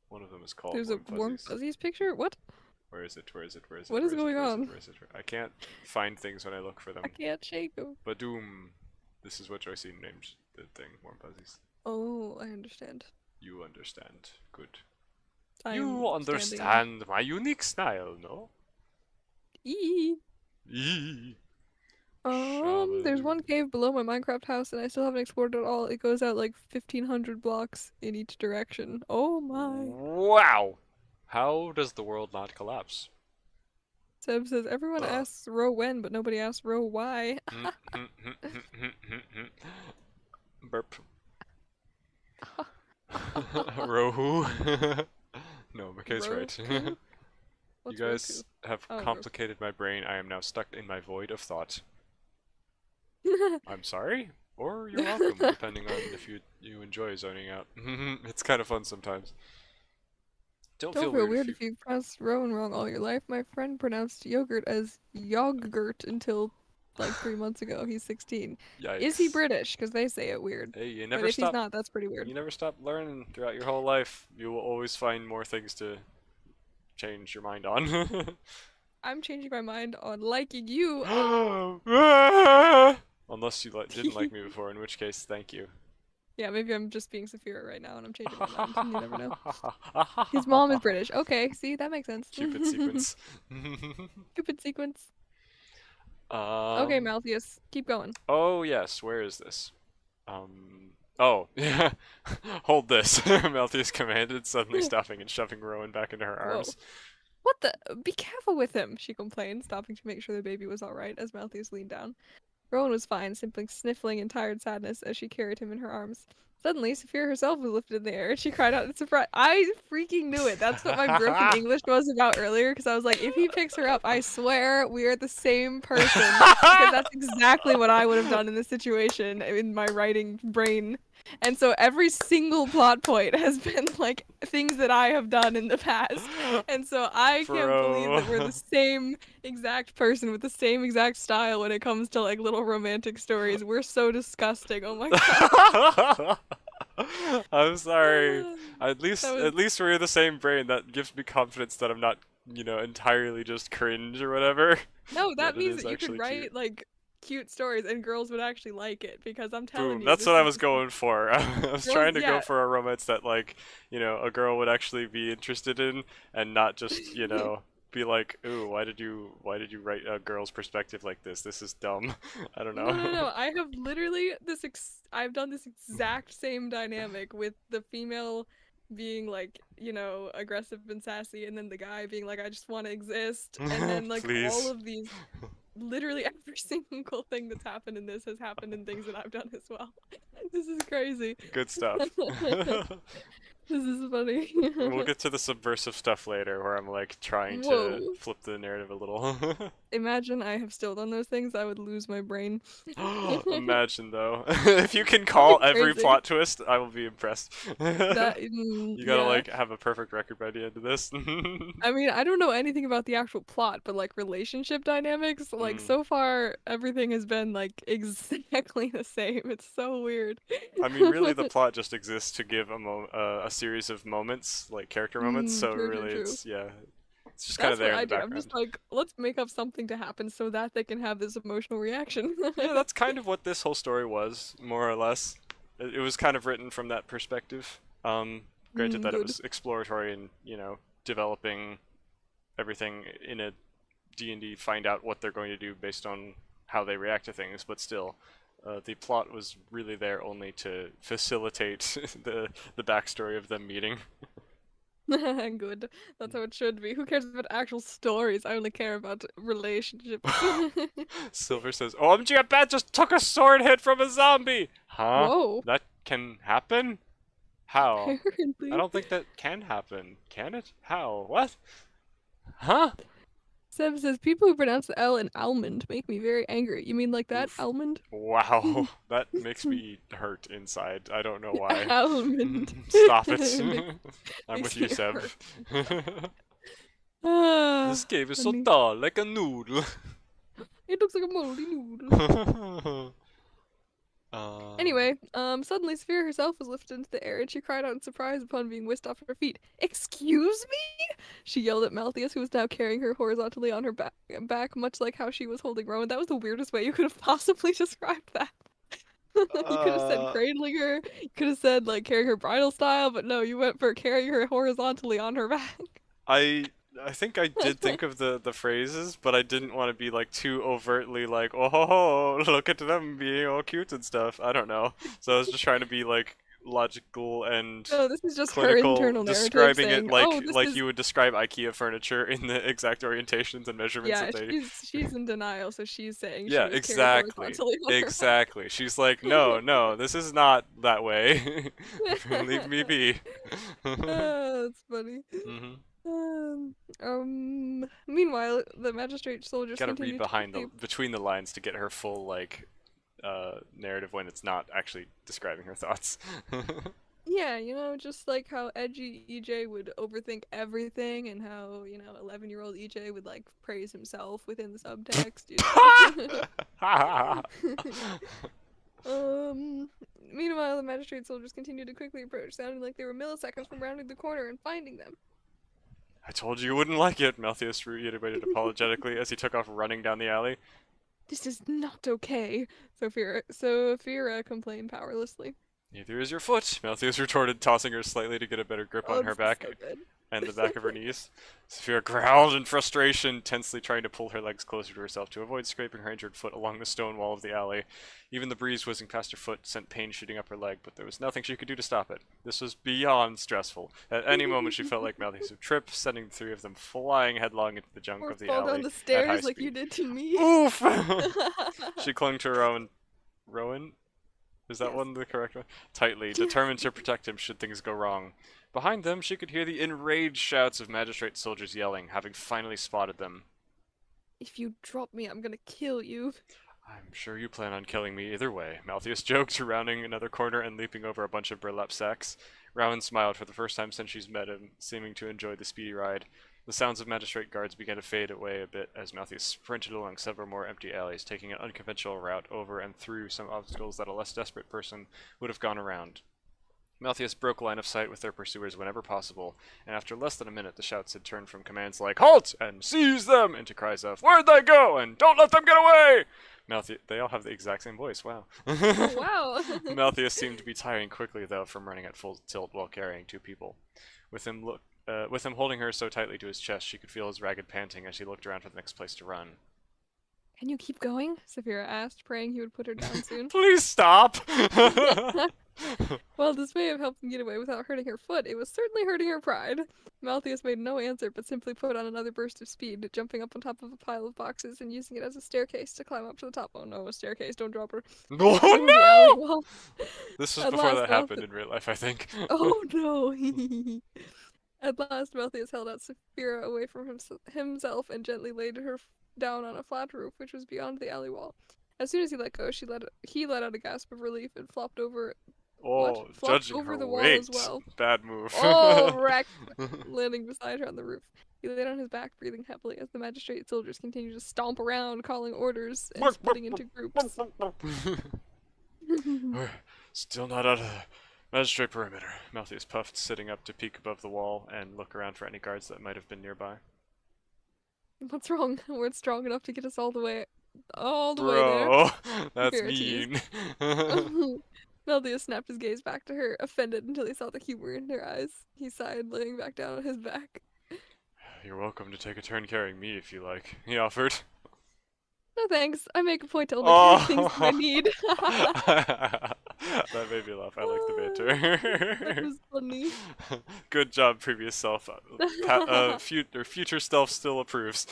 One of them is called There's warm a warm fuzzies. fuzzies picture? What? Where is it? Where is it? Where is it? What Where is it? going Where is it? on? Where is it? I can't find things when I look for them. I can't shake them. Badoom. This is what Joyce named the thing, warm fuzzies. Oh, I understand. You understand. Good. I'm You standing- understand my unique style, no? Eee. Eee. There's Shabba-doo. one cave below my Minecraft house and I still haven't explored it all. It goes out like 1,500 blocks in each direction. Oh my. Wow! How does the world not collapse? Seb says everyone asks Ro when, but nobody asks Ro why. Burp. Rohu. No, McKay's right. Roku? You What's guys have Oh, Roku. complicated my brain. I am now stuck in my void of thought. Roku? I'm sorry, or you're welcome, depending on if you enjoy zoning out. It's kind of fun sometimes. Don't Don't feel feel weird weird if if you pronounce Rowan wrong all your life. My friend pronounced yogurt as yogurt until like 3 months ago. He's 16. Yikes. Is he British? Because they say it weird. Hey, you But never if he's stop. not, that's pretty weird. You never stop learning throughout your whole life. You will always find more things to change your mind on. I'm changing my mind on liking you. Unless you didn't like me before, in which case, thank you. Yeah, maybe I'm just being Saphira right now and I'm changing my mind. You never know. His mom is British. Okay, see, that makes sense. Cupid sequence. Cupid sequence. Okay, Um, Malthus, keep going. Oh yes, where is this? Oh, yeah. Hold this. Malthus commanded, suddenly stopping and shoving Rowan back into her Whoa. arms. What the? Be careful with him, she complained, stopping to make sure the baby was alright as Malthus leaned down. Rowan was fine, simply sniffling in tired sadness as she carried him in her arms. Suddenly, Saphira herself was lifted in the air, and she cried out in surprise. I freaking knew it. That's what my broken English was about earlier, because I was like, if he picks her up, I swear we are the same person. Because that's exactly what I would have done in this situation in my writing brain. And so every single plot point has been like things that I have done in the past. And so I can't believe that we're the same exact person with the same exact style when it comes to like little romantic stories. We're so disgusting. Oh my god. I'm sorry. At was- least we're the same brain. That gives me confidence that I'm not, entirely just cringe or whatever. No, That that it means is that you could actually write cute. like cute stories and girls would actually like it because I'm telling Boom. you. That's this what I is was the- going for. I was Girls- trying to go yeah. for a romance that like, a girl would actually be interested in and not just, be like, "Ooh, why did you write a girl's perspective like this? This is dumb." I don't know. No. I have literally I've done this exact same dynamic with the female being like, aggressive and sassy, and then the guy being like, I just want to exist. And then like Please. all of these, literally every single thing that's happened in this has happened in things that I've done as well. This is crazy. Good stuff. This is funny. We'll get to the subversive stuff later where I'm like trying to Whoa. flip the narrative a little. Imagine I have still done those things, I would lose my brain. Imagine though. If you can call every crazy. plot twist, I will be impressed. You gotta yeah. like have a perfect record by the end of this. I mean, I don't know anything about the actual plot, but like relationship dynamics, like so far everything has been like exactly the same. It's so weird. I mean, really, the plot just exists to give a series of moments, like character moments. So True, really, true. it's it's just kind That's of there what in I the do. I'm background. just like, let's make up something to happen so that they can have this emotional reaction. Yeah, that's kind of what this whole story was, more or less. It was kind of written from that perspective. Granted that it good. was exploratory and, developing everything in a D&D, find out what they're going to do based on how they react to things, but still, the plot was really there only to facilitate the backstory of them meeting. Good. That's how it should be. Who cares about actual stories? I only care about relationships. Silver says, OMG, a bat just took a sword hit from a zombie! Huh? Whoa. That can happen? How? Apparently. I don't think that can happen. Can it? How? What? Huh? Seb says people who pronounce the L in almond make me very angry. You mean like that? Oof. Almond? Wow. That makes me hurt inside. I don't know why. Almond. Stop it. I'm makes with you, me Seb. Ah, This cave is so funny. tall, like a noodle. It looks like a moldy noodle. Anyway, suddenly Sphere herself was lifted into the air and she cried out in surprise upon being whisked off her feet. Excuse me? She yelled at Malthius, who was now carrying her horizontally on her back, much like how she was holding Rowan. That was the weirdest way you could have possibly described that. You could have said cradling her, you could have said like carrying her bridal style, but no, you went for carrying her horizontally on her back. I think I did think of the phrases, but I didn't want to be like too overtly like, oh ho ho, look at them being all cute and stuff. I don't know. So I was just trying to be like logical and No, this is just her clinical, internal narrative describing saying, it like oh, this like is... you would describe IKEA furniture in the exact orientations and measurements Yeah, that they. she's in denial, so she's saying Yeah, she was carried exactly. horizontally on her back. Exactly. She's like, no, this is not that way. Leave me be. That's funny. Mhm. Meanwhile, the magistrate soldiers Gotta continued read behind to between the lines to get her full like narrative when it's not actually describing her thoughts. Yeah, just like how edgy EJ would overthink everything, and how 11-year-old EJ would like praise himself within the subtext. Meanwhile, the magistrate soldiers continued to quickly approach, sounding like they were milliseconds from rounding the corner and finding them. I told you wouldn't like it, Malthius reiterated apologetically as he took off running down the alley. This is not okay, Sophia complained powerlessly. Neither is your foot, Malthius retorted, tossing her slightly to get a better grip on her this is back so good. and the back of her knees. Sophia growled in frustration, tensely trying to pull her legs closer to herself to avoid scraping her injured foot along the stone wall of the alley. Even the breeze whizzing past her foot sent pain shooting up her leg, but there was nothing she could do to stop it. This was beyond stressful. At any moment she felt like Malthius would trip, sending the three of them flying headlong into the junk Or of the fall alley down the at high stairs like speed. you did to me. Oof! She clung to Rowan. Rowan? Is that Yes. one the correct one? Tightly, determined to protect him should things go wrong. Behind them, she could hear the enraged shouts of magistrate soldiers yelling, having finally spotted them. If you drop me, I'm gonna kill you. I'm sure you plan on killing me either way, Malthus joked, rounding another corner and leaping over a bunch of burlap sacks. Rowan smiled for the first time since she's met him, seeming to enjoy the speedy ride. The sounds of magistrate guards began to fade away a bit as Malthus sprinted along several more empty alleys, taking an unconventional route over and through some obstacles that a less desperate person would have gone around. Malthus broke line of sight with their pursuers whenever possible, and after less than a minute the shouts had turned from commands like "Halt!" and "Seize them!" into cries of "Where'd they go?" and "Don't let them get away!" Malthus, they all have the exact same voice, wow. Oh, wow. Malthus seemed to be tiring quickly, though, from running at full tilt while carrying two people. With him holding her so tightly to his chest, she could feel his ragged panting as she looked around for the next place to run. Can you keep going? Saphira asked, praying he would put her down soon. Please stop! While this may have helped them get away without hurting her foot, it was certainly hurting her pride. Malthus made no answer, but simply put on another burst of speed, jumping up on top of a pile of boxes and using it as a staircase to climb up to the top. Oh no, a staircase, don't drop her. Oh Over the no! alley wall. This was At before last, that happened Malthus- in real life, I think. Oh no! At last, Malthus held out Saphira away from himself and gently laid her down on a flat roof, which was beyond the alley wall. As soon as he let go, he let out a gasp of relief and flopped over. Oh, Flopped judging over her the wall weight. as well. Bad move. Oh, wreck! Landing beside her on the roof. He laid on his back, breathing heavily as the magistrate soldiers continued to stomp around, calling orders and splitting into groups. Still not out of the magistrate perimeter. Malthus puffed, sitting up to peek above the wall and look around for any guards that might have been nearby. What's wrong? We're strong enough to get us all the way there. Bro, that's Fair tease. mean. Malthus snapped his gaze back to her, offended until he saw the humor in her eyes. He sighed, laying back down on his back. You're welcome to take a turn carrying me if you like, he offered. No thanks. I make a point to only carry Oh. things that I need. That made me laugh. I like the That banter. was funny. Good job, previous self. Future self still approves.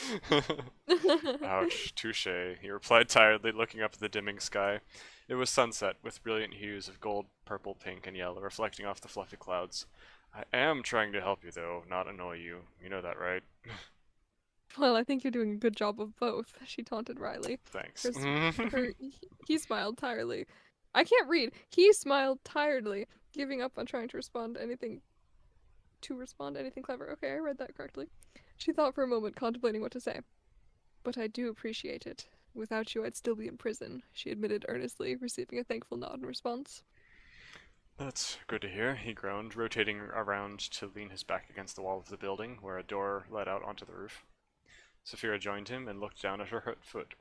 Ouch, touche, he replied tiredly, looking up at the dimming sky. It was sunset, with brilliant hues of gold, purple, pink, and yellow reflecting off the fluffy clouds. I am trying to help you, though, not annoy you. You know that, right? Well, I think you're doing a good job of both, she taunted Riley. Thanks. He smiled tiredly. I can't read. He smiled tiredly, giving up on trying to respond to anything clever. Okay, I read that correctly. She thought for a moment, contemplating what to say. But I do appreciate it. Without you, I'd still be in prison, she admitted earnestly, receiving a thankful nod in response. That's good to hear, he groaned, rotating around to lean his back against the wall of the building, where a door led out onto the roof. Saphira joined him and looked down at her hurt foot,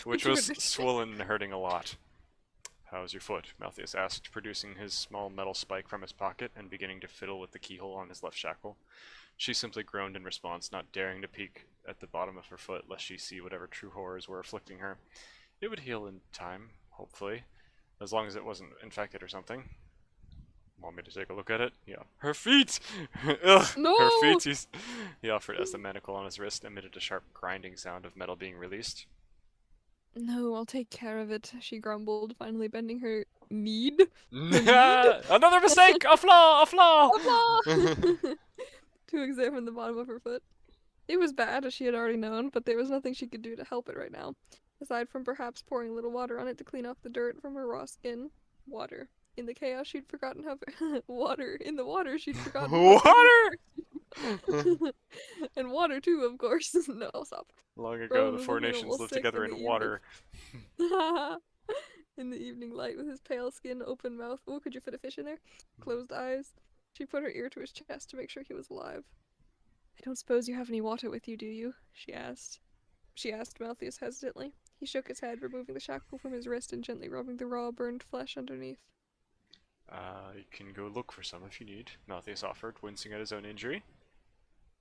which was swollen and hurting a lot. How's your foot? Malthus asked, producing his small metal spike from his pocket and beginning to fiddle with the keyhole on his left shackle. She simply groaned in response, not daring to peek at the bottom of her foot lest she see whatever true horrors were afflicting her. It would heal in time, hopefully, as long as it wasn't infected or something. Want me to take a look at it? Yeah. Her feet! Ugh, No! her feet! He offered as the manacle on his wrist emitted a sharp grinding sound of metal being released. No, I'll take care of it, she grumbled, finally bending her knee. Another mistake! A flaw! A flaw! To examine the bottom of her foot. It was bad, as she had already known, but there was nothing she could do to help it right now, aside from perhaps pouring a little water on it to clean off the dirt from her raw skin. Water. In the chaos, she'd forgotten how. Water. In the water, she'd forgotten. Water! And water, too, of course. No, I'll stop. Long ago, Bro the was four looking nations almost lived sick together in the in water. In the evening light, with his pale skin, open mouth. Oh, could you fit a fish in there? Closed eyes. She put her ear to his chest to make sure he was alive. I don't suppose you have any water with you, do you? She asked. Malthus hesitantly. He shook his head, removing the shackle from his wrist and gently rubbing the raw, burned flesh underneath. You can go look for some if you need, Malthus offered, wincing at his own injury.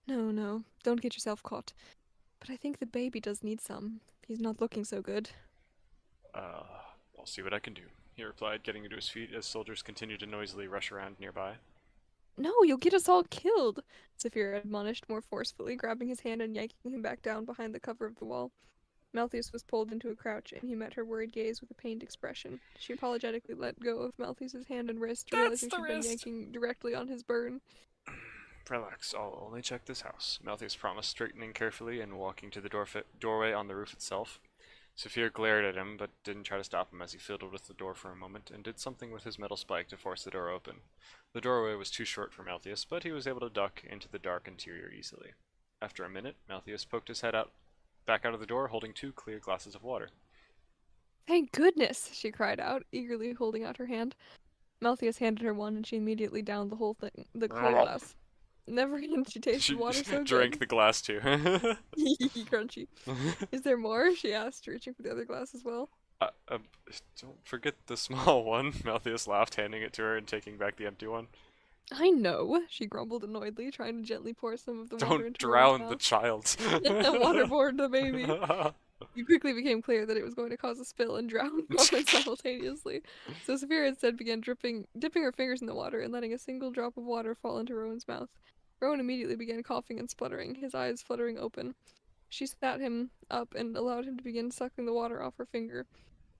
No, don't get yourself caught. But I think the baby does need some. He's not looking so good. I'll see what I can do, he replied, getting to his feet as soldiers continued to noisily rush around nearby. No, you'll get us all killed, Saphira admonished more forcefully, grabbing his hand and yanking him back down behind the cover of the wall. Malthus was pulled into a crouch, and he met her worried gaze with a pained expression. She apologetically let go of Malthus's hand and wrist, That's realizing the she'd been wrist! yanking directly on his burn. Relax, I'll only check this house, Malthus promised, straightening carefully and walking to the doorway on the roof itself. Sophia glared at him, but didn't try to stop him as he fiddled with the door for a moment and did something with his metal spike to force the door open. The doorway was too short for Malthus, but he was able to duck into the dark interior easily. After a minute, Malthus poked his head back out of the door, holding 2 clear glasses of water. Thank goodness! She cried out, eagerly holding out her hand. Malthus handed her one, and she immediately downed the whole thing, the clear glass. Never had she tasted She water so drank good. the glass too. Crunchy. Is there more? She asked, reaching for the other glass as well. Don't forget the small one, Malthus laughed, handing it to her and taking back the empty one. I know, she grumbled annoyedly, trying to gently pour some of the water Don't into drown her the mouth. child. Waterboard the baby. It quickly became clear that it was going to cause a spill and drown Rowan simultaneously. So Saphira instead began dipping her fingers in the water and letting a single drop of water fall into Rowan's mouth. Rowan immediately began coughing and spluttering, his eyes fluttering open. She sat him up and allowed him to begin sucking the water off her finger.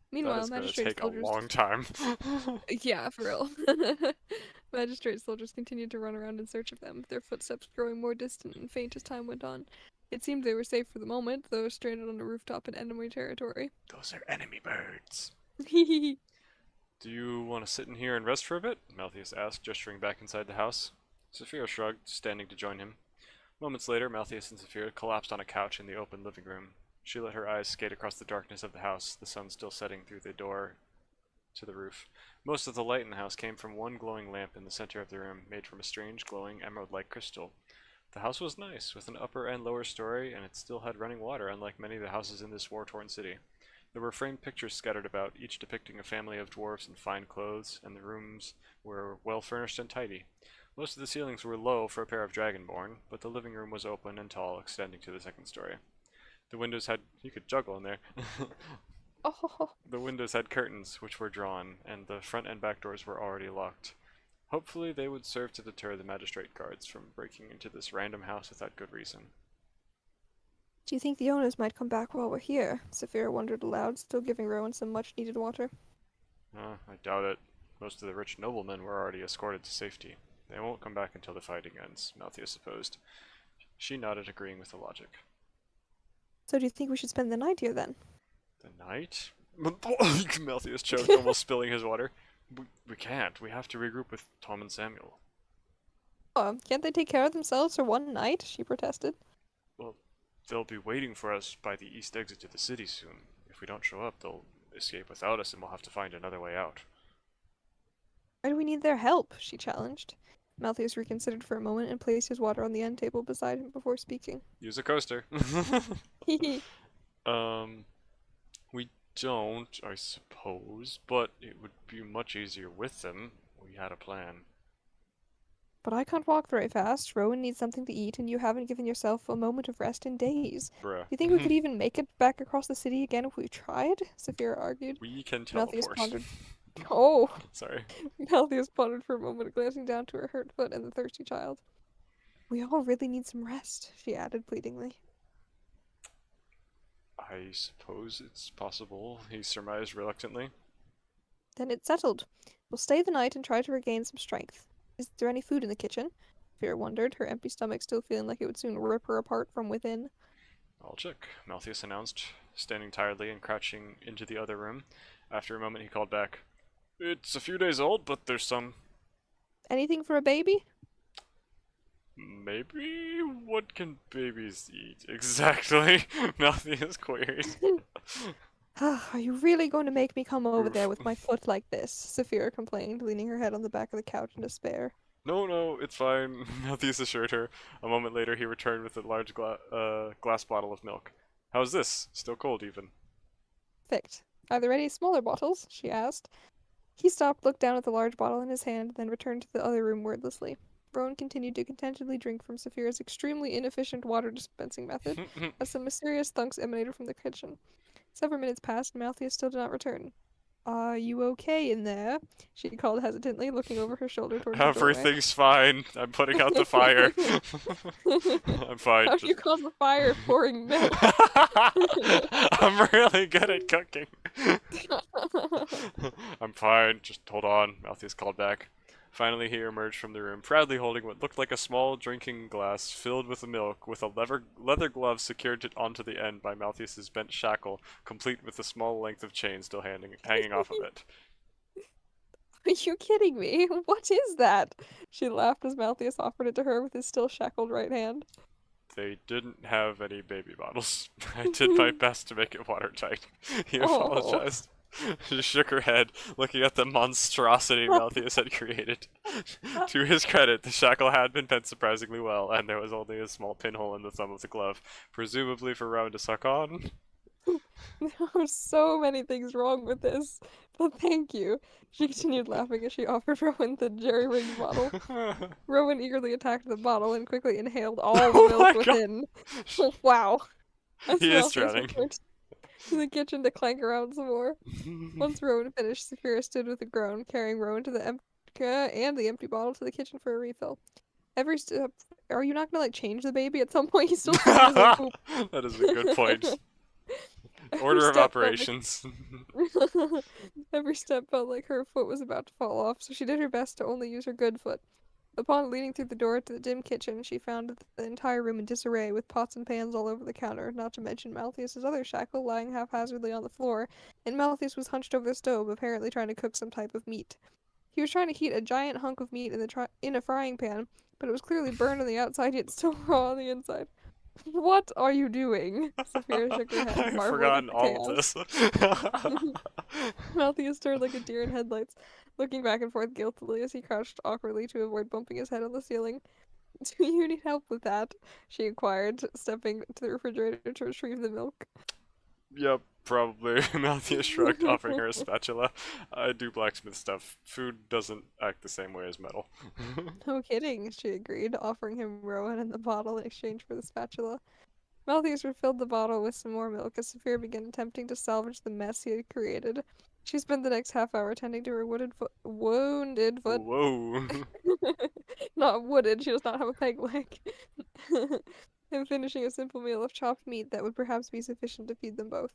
That Meanwhile, is going to magistrate take a soldiers... long time. Yeah, for real. Magistrate soldiers continued to run around in search of them, their footsteps growing more distant and faint as time went on. It seemed they were safe for the moment, though stranded on a rooftop in enemy territory. Those are enemy birds. Hehehe. Do you want to sit in here and rest for a bit? Malthus asked, gesturing back inside the house. Saphira shrugged, standing to join him. Moments later, Malthus and Saphira collapsed on a couch in the open living room. She let her eyes skate across the darkness of the house, the sun still setting through the door to the roof. Most of the light in the house came from one glowing lamp in the center of the room, made from a strange glowing emerald-like crystal. The house was nice, with an upper and lower story, and it still had running water, unlike many of the houses in this war-torn city. There were framed pictures scattered about, each depicting a family of dwarves in fine clothes, and the rooms were well furnished and tidy. Most of the ceilings were low for a pair of dragonborn, but the living room was open and tall, extending to the second story. The windows had... you could juggle in there. Oh, The windows had curtains, which were drawn, and the front and back doors were already locked. Hopefully they would serve to deter the magistrate guards from breaking into this random house without good reason. do you think the owners might come back while we're here? Saphira wondered aloud, still giving Rowan some much-needed water. I doubt it. Most of the rich noblemen were already escorted to safety. They won't come back until the fighting ends, Malthus supposed. She nodded, agreeing with the logic. So do you think we should spend the night here then? The night? Malthus choked, almost spilling his water. We can't. We have to regroup with Tom and Samuel. Oh, can't they take care of themselves for one night? She protested. Well, they'll be waiting for us by the east exit to the city soon. If we don't show up, they'll escape without us and we'll have to find another way out. Why do we need their help? She challenged. Malthus reconsidered for a moment and placed his water on the end table beside him before speaking. Use a coaster. Hehe. We don't, I suppose, but it would be much easier with them. We had a plan. But I can't walk very fast. Rowan needs something to eat, and you haven't given yourself a moment of rest in days. Bruh. Do you think we could even make it back across the city again if we tried? Saphira argued. We can Malthus teleport. pondered. Oh! Sorry. Malthus pondered for a moment, glancing down to her hurt foot and the thirsty child. We all really need some rest, she added pleadingly. I suppose it's possible, he surmised reluctantly. Then it's settled. We'll stay the night and try to regain some strength. Is there any food in the kitchen? Saphira wondered, her empty stomach still feeling like it would soon rip her apart from within. I'll check, Malthus announced, standing tiredly and crouching into the other room. After a moment he called back. It's a few days old, but there's some. Anything for a baby? Maybe? What can babies eat? Exactly, Malthus queried. Are you really going to make me come over there with my foot like this? Saphira complained, leaning her head on the back of the couch in despair. No, it's fine, Malthus assured her. A moment later he returned with a large glass bottle of milk. How's this? Still cold, even. Perfect. Are there any smaller bottles? She asked. He stopped, looked down at the large bottle in his hand, then returned to the other room wordlessly. Rowan continued to contentedly drink from Saphira's extremely inefficient water dispensing method, as some mysterious thunks emanated from the kitchen. Several minutes passed, and Malthus still did not return. Are you okay in there? She called hesitantly, looking over her shoulder towards the doorway. Everything's fine. I'm putting out the fire. I'm fine. How'd you cause the fire pouring milk? I'm really good at cooking. I'm fine. Just hold on. Malthus called back. Finally, he emerged from the room, proudly holding what looked like a small drinking glass filled with the milk, with a leather glove secured onto the end by Malthus's bent shackle, complete with a small length of chain still hanging off of it. Are you kidding me? What is that? She laughed as Malthus offered it to her with his still shackled right hand. They didn't have any baby bottles. I did my best to make it watertight. He Oh. apologized. She shook her head, looking at the monstrosity Malthus had created. To his credit, the shackle had been bent surprisingly well, and there was only a small pinhole in the thumb of the glove, presumably for Rowan to suck on. There are so many things wrong with this, but thank you. She continued laughing as she offered Rowan the jerry-rigged bottle. Rowan eagerly attacked the bottle and quickly inhaled all the Oh milk my God. within. Wow. As He is Malthus drowning. returned to the kitchen to clank around some more. Once Rowan finished, Saphira stood with a groan, carrying Rowan to the empty bottle to the kitchen for a refill. Every step, are you not gonna like change the baby at some point? He's still smells like poop. That is a good point. Every Order of step felt like- operations. Every step felt like her foot was about to fall off, so she did her best to only use her good foot. Upon leading through the door to the dim kitchen, she found the entire room in disarray, with pots and pans all over the counter, not to mention Malthus's other shackle lying haphazardly on the floor, and Malthus was hunched over the stove, apparently trying to cook some type of meat. He was trying to heat a giant hunk of meat in a frying pan, but it was clearly burned on the outside, yet still raw on the inside. What are you doing? Saphira shook her head, I've marveling forgotten at the all of chaos. this. Malthus stirred like a deer in headlights, looking back and forth guiltily as he crouched awkwardly to avoid bumping his head on the ceiling. Do you need help with that? She inquired, stepping to the refrigerator to retrieve the milk. Yep, probably. Malthus shrugged, offering her a spatula. I do blacksmith stuff. Food doesn't act the same way as metal. No kidding, she agreed, offering him Rowan and the bottle in exchange for the spatula. Malthus refilled the bottle with some more milk as Saphira began attempting to salvage the mess he had created. She spent the next half hour tending to her wounded foot. Whoa. Not wooded, she does not have a peg leg. And finishing a simple meal of chopped meat that would perhaps be sufficient to feed them both.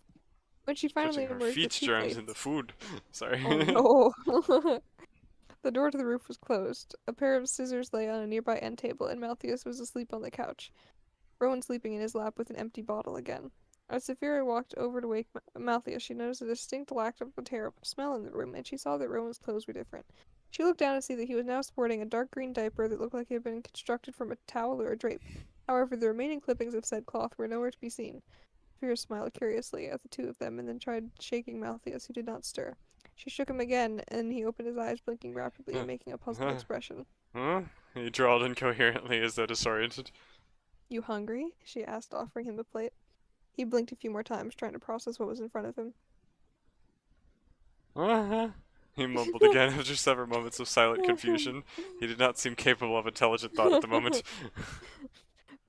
When she finally Putting her emerged with feet 2 germs plates, in the food. Sorry. oh no! The door to the roof was closed. A pair of scissors lay on a nearby end table, and Malthus was asleep on the couch. Rowan sleeping in his lap with an empty bottle again. As Saphira walked over to wake Malthus, she noticed a distinct lack of a terrible smell in the room, and she saw that Rowan's clothes were different. She looked down to see that he was now sporting a dark green diaper that looked like it had been constructed from a towel or a drape. However, the remaining clippings of said cloth were nowhere to be seen. Saphira smiled curiously at the two of them and then tried shaking Malthus, who did not stir. She shook him again, and he opened his eyes, blinking rapidly and making a puzzled expression. Huh? He drawled incoherently as though disoriented. You hungry? She asked, offering him a plate. He blinked a few more times, trying to process what was in front of him. He mumbled again after several moments of silent confusion. He did not seem capable of intelligent thought at the moment.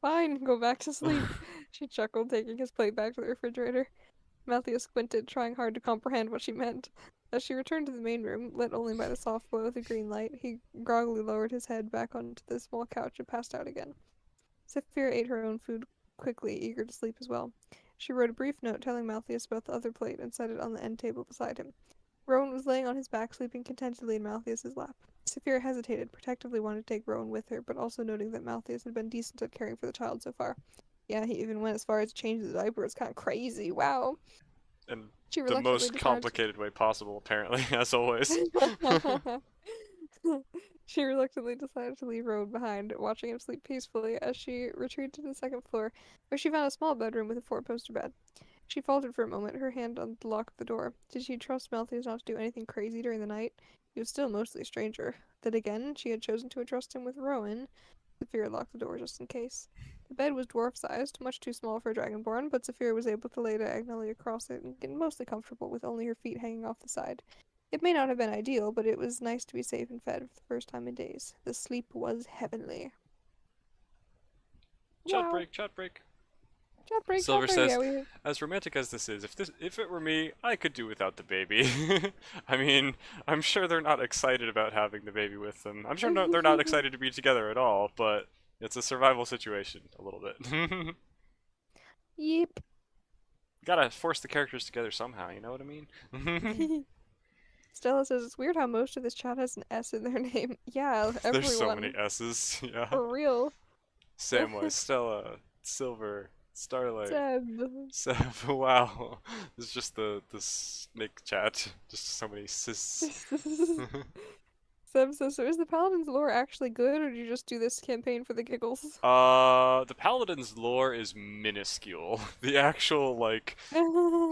Fine, go back to sleep, she chuckled, taking his plate back to the refrigerator. Malthus squinted, trying hard to comprehend what she meant. As she returned to the main room, lit only by the soft glow of the green light, he groggily lowered his head back onto the small couch and passed out again. Saphira ate her own food quickly, eager to sleep as well. She wrote a brief note telling Malthus about the other plate and set it on the end table beside him. Rowan was laying on his back, sleeping contentedly in Malthus's lap. Saphira hesitated, protectively wanted to take Rowan with her, but also noting that Malthus had been decent at caring for the child so far. Yeah, he even went as far as to change the diaper. It's kind of crazy. Wow. In She the reluctantly most decided complicated way possible, apparently, as always. She reluctantly decided to leave Rowan behind, watching him sleep peacefully as she retreated to the second floor, where she found a small bedroom with a four-poster bed. She faltered for a moment, her hand on the lock of the door. Did she trust Malthus not to do anything crazy during the night? He was still mostly a stranger. Then again, she had chosen to entrust him with Rowan. Saphira locked the door just in case. The bed was dwarf-sized, much too small for a dragonborn, but Saphira was able to lay diagonally across it and get mostly comfortable with only her feet hanging off the side. It may not have been ideal, but it was nice to be safe and fed for the first time in days. The sleep was heavenly. Chat Wow. break, chat break. Chat break, Silver chat break. says, Yeah, we. as romantic as this is, if it were me, I could do without the baby. I mean, I'm sure they're not excited about having the baby with them. I'm sure they're not excited to be together at all, but it's a survival situation a little bit. Yep. Gotta force the characters together somehow, you know what I mean? Stella says it's weird how most of this chat has an S in their name. Yeah, There's so many everyone. S's, yeah. For real. Samwise, Stella, Silver, Starlight, Seb. Seth, wow. It's just the snake chat. Just so many sis. Seb says, so is the Paladin's lore actually good, or do you just do this campaign for the giggles? The Paladin's lore is minuscule. The actual, like,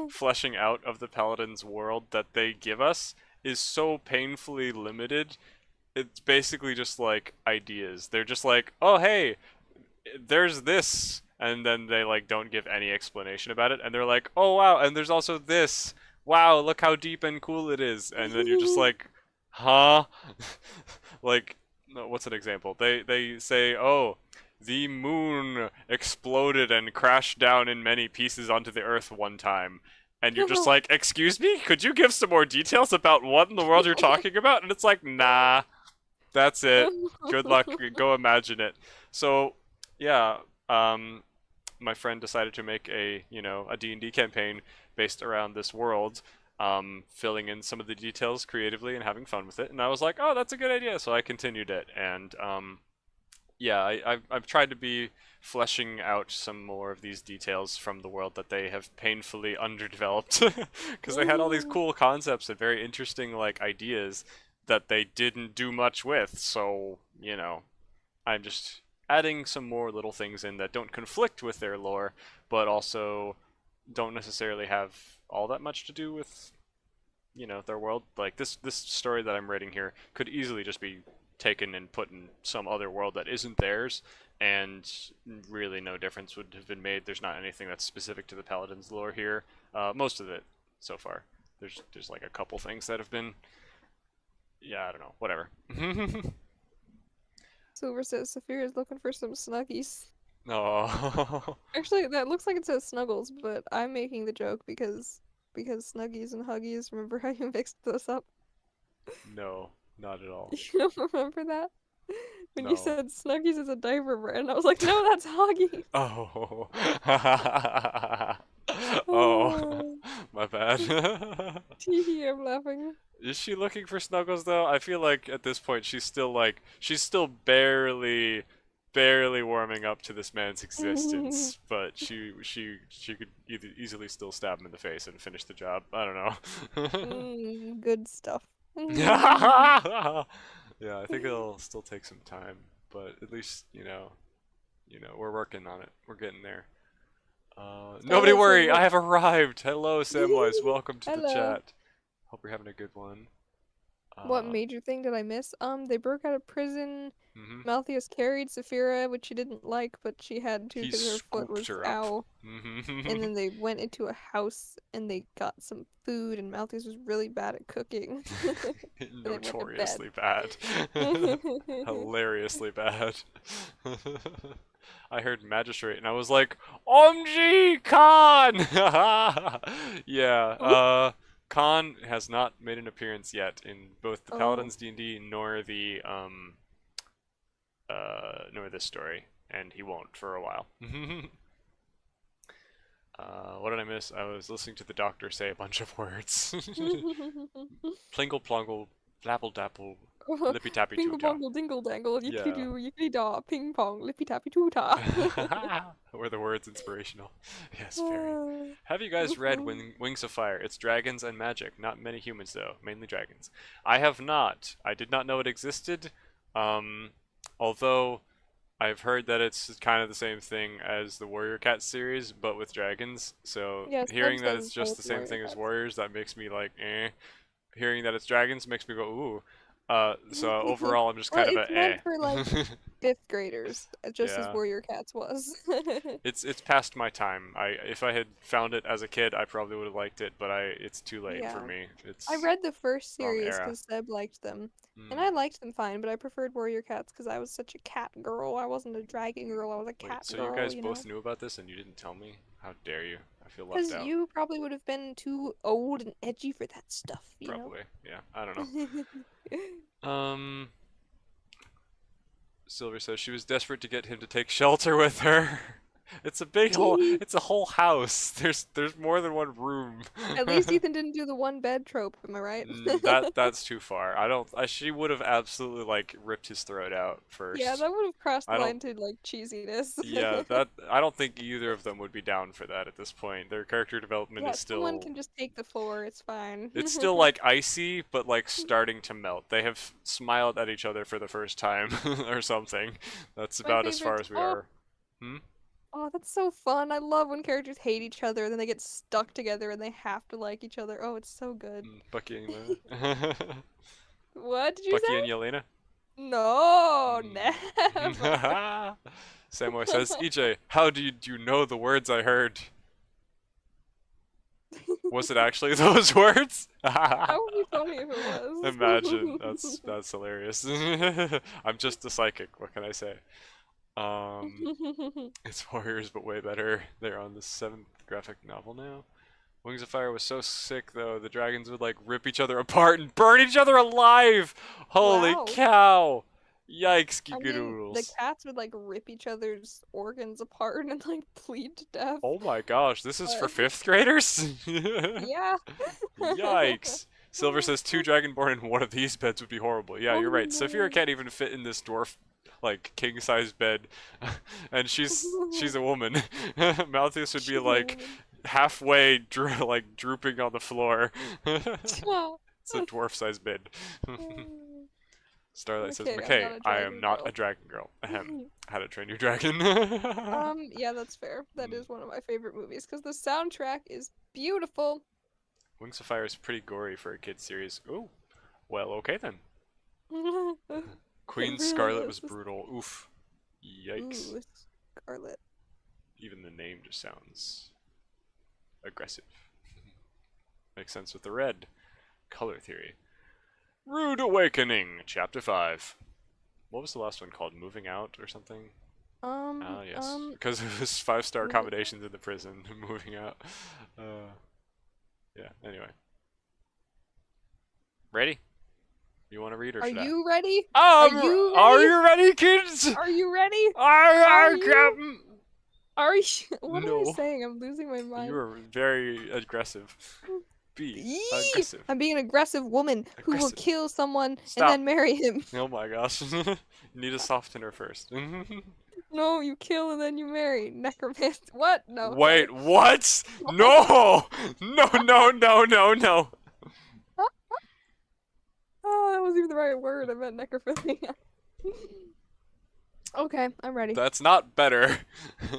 fleshing out of the Paladin's world that they give us is so painfully limited. It's basically just, like, ideas. They're just like, oh, hey, there's this, and then they, like, don't give any explanation about it, and they're like, oh, wow, and there's also this. Wow, look how deep and cool it is. And then you're just like, huh? Like, no, what's an example? They say, oh, the moon exploded and crashed down in many pieces onto the earth one time. And you're just like, excuse me? Could you give some more details about what in the world you're talking about? And it's like, nah, that's it. Good luck. Go imagine it. So, yeah, my friend decided to make a, you know, a D&D campaign based around this world, filling in some of the details creatively and having fun with it. And I was like, oh, that's a good idea. So I continued it. And, yeah, I've tried to be fleshing out some more of these details from the world that they have painfully underdeveloped. Because they had all these cool concepts and very interesting, like, ideas that they didn't do much with. So, you know, I'm just adding some more little things in that don't conflict with their lore, but also don't necessarily have all that much to do with, you know, their world. Like this story that I'm writing here could easily just be taken and put in some other world that isn't theirs, and really no difference would have been made. There's not anything that's specific to the Paladin's lore here. Most of it so far. There's like a couple things that have been, yeah, I don't know, whatever. Silver says Saphira's looking for some snuggies. No. Actually, that looks like it says snuggles, but I'm making the joke because snuggies and huggies. Remember how you mixed those up? No, not at all. You don't remember that? When you No. said snuggies is a diaper brand, I was like, no, that's huggies. Oh. Oh, my bad. Teehee, I'm laughing. Is she looking for Snuggles though? I feel like at this point she's still barely warming up to this man's existence, but she could easily still stab him in the face and finish the job. I don't know. Good stuff. Yeah, I think it'll still take some time, but at least, you know, we're working on it. We're getting there. Nobody Hello, worry, Samwise. I have arrived. Hello, Samwise. Welcome to the Hello. chat. Hope you're having a good one. What major thing did I miss? They broke out of prison. Mhm. Malthus carried Saphira, which she didn't like, but she had to He because her foot scooped was her up. ow. Mhm. And then they went into a house and they got some food, and Malthus was really bad at cooking. went to Notoriously bad. Hilariously bad. I heard magistrate and I was like, OMG Khan! Yeah, Khan has not made an appearance yet in both the Oh. Paladins D&D nor the nor this story, and he won't for a while. What did I miss? I was listening to the doctor say a bunch of words. Plingle plongle, flapple dapple, lippy tappy Pingle toota. bongle dingle dangle, yippity Yeah. doo, yippity da, ping pong, lippy tappy toota. Were the words inspirational? Yes, very. Have you guys read Wings of Fire? It's dragons and magic. Not many humans, though. Mainly dragons. I have not. I did not know it existed. Although I've heard that it's kind of the same thing as the Warrior Cat series, but with dragons. So Yes, hearing Seb that says it's just both the same Warrior thing as Cats. Warriors, that makes me like, eh. Hearing that it's dragons makes me go, ooh. So overall, I'm just Well, kind of it's a meant for like eh. 5th graders, just as Yeah. Warrior Cats was. It's past my time. If I had found it as a kid, I probably would have liked it, but it's too late for Yeah. me. I It's read the first wrong series era. because Seb liked them, and Hmm. I liked them fine, but I preferred Warrior Cats because I was such a cat girl. I wasn't a dragon girl, I was a Wait, cat so you girl, guys you know? both knew about this and you didn't tell me? How dare you? I feel left Because out. you probably would have been too old and edgy for that stuff, you know? Probably. Yeah, I don't know. Silver says she was desperate to get him to take shelter with her. It's a big whole. It's a whole house. There's more than one room. At least Ethan didn't do the one bed trope, am I right? That's too far. I don't. She would have absolutely like ripped his throat out Yeah, first. that would have crossed I the don't. line to like cheesiness. Yeah, that I don't think either of them would be down for that at this point. Their character development Yeah, is someone still. can just take the floor, it's fine. It's still like icy, but like starting to melt. They have smiled at each other for the first time or something. That's My about as far favorite. as we Oh, are. Hmm? oh, that's so fun. I love when characters hate each other, then they get stuck together and they have to like each other. Oh, it's so good. Bucky and Yelena. What did you Bucky and say? Yelena? No, never. Mm. Samurai says, EJ, how do you know the words I heard? Was it actually those words? That would be funny if it was. Imagine. That's hilarious. I'm just a psychic, what can I say? It's Warriors, but way better. They're on the 7th graphic novel now. Wings of Fire was so sick, though. The dragons would, like, rip each other apart and burn each other alive! Holy Wow. cow! Yikes, I mean, the gigadoodles. cats would like rip each other's organs apart and like bleed to death. Oh my gosh, this is for But 5th graders? yeah. Yikes. Silver says 2 Dragonborn in one of these beds would be horrible. Yeah, Oh you're right. no. Saphira can't even fit in this dwarf, like, king-size bed. And she's a woman. Malthus would be, She's a like, woman. halfway, like, drooping on the floor. It's Oh. a dwarf-sized bed. Starlight says, Okay, I'm McKay, not a I am dragon not girl. a dragon girl. Ahem. How to Train Your Dragon. Yeah, that's fair. That Mm. is one of my favorite movies because the soundtrack is beautiful. Wings of Fire is pretty gory for a kid's series. Ooh. Well, okay then. Queen really Scarlet is. was brutal. Oof. Yikes. Ooh, Scarlet. Even the name just sounds aggressive. Makes sense with the red. Color theory. Rude Awakening, Chapter 5. What was the last one called? Moving Out or something? Ah, yes. Because it was 5-star Moving accommodations in the prison. Moving out. Yeah, anyway. Ready? You want to read or Are should I? you ready? Are you Are ready? you ready, kids? Are you ready? Aye, you? Captain. Are you? What am I No. saying? I'm losing my mind. You are very aggressive. Be Yee! aggressive. I'm being an aggressive woman who will Aggressive. kill someone Stop. and then marry him. Oh my gosh. You need a softener first. No, you kill and then you marry. Necromancer. What? No. Wait, what? No! No, no, no, no, no. Oh, that wasn't even the right word. I meant necrophilia. Okay, I'm ready. That's not better.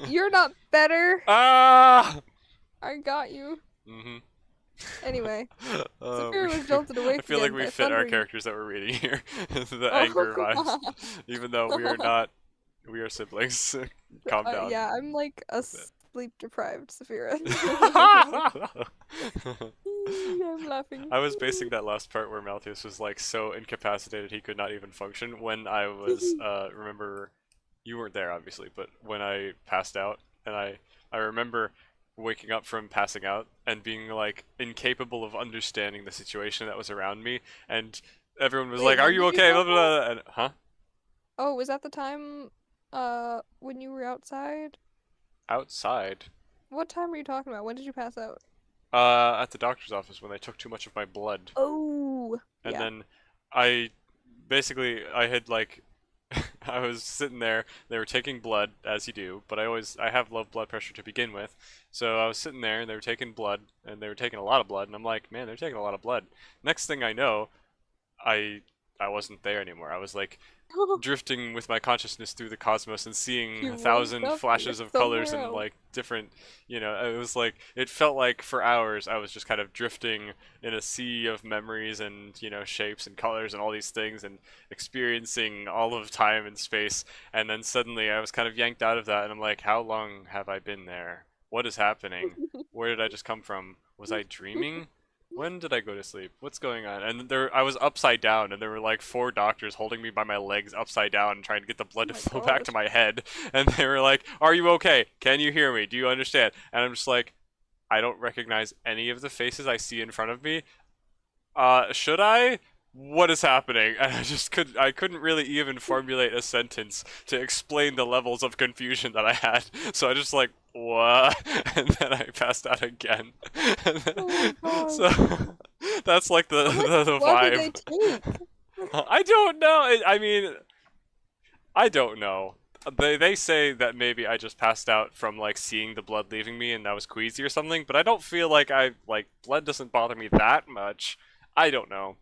You're not better. Ah! I got you. Mm-hmm. Anyway, Uh, Saphira was jolted awake I feel like again we by fit our thundering- characters that we're reading here. The Oh, anger vibes. Even though we are not, we are siblings. Calm down. Yeah, I'm like a sleep deprived Saphira. I'm laughing. I was basing that last part where Malthus was like so incapacitated he could not even function when I was remember you weren't there obviously, but when I passed out and I remember waking up from passing out and being like incapable of understanding the situation that was around me and everyone was Wait, like, "Are when you did you okay?" pass Blah, blah, blah. And, huh? Oh, was that the time when you were outside? Outside. What time were you talking about? When did you pass out? At the doctor's office when they took too much of my blood. Oh, And yeah. then I I had like I was sitting there, they were taking blood as you do, but I have low blood pressure to begin with. So I was sitting there and they were taking blood and they were taking a lot of blood and I'm like, man, they're taking a lot of blood. Next thing I know, I I wasn't there anymore. I was like drifting with my consciousness through the cosmos and seeing You a woke thousand up, flashes you're of colors somewhere and else. like different, it was like it felt like for hours I was just kind of drifting in a sea of memories and shapes and colors and all these things and experiencing all of time and space, and then suddenly I was kind of yanked out of that and I'm like, how long have I been there? What is happening? Where did I just come from? Was I dreaming? When did I go to sleep? What's going on? And I was upside down, and there were like four doctors holding me by my legs upside down and trying to get the blood Oh to my flow back to gosh. my head. And they were like, "Are you okay? Can you hear me? Do you understand?" And I'm just like, I don't recognize any of the faces I see in front of me. Should I? What is happening? And I couldn't really even formulate a sentence to explain the levels of confusion that I had. So I just like, what? And then I passed out again. And Oh my so that's like the, How much the blood did they vibe. take? I don't know. I mean, I don't know. They say that maybe I just passed out from like seeing the blood leaving me and that was queasy or something, but I don't feel like blood doesn't bother me that much. I don't know.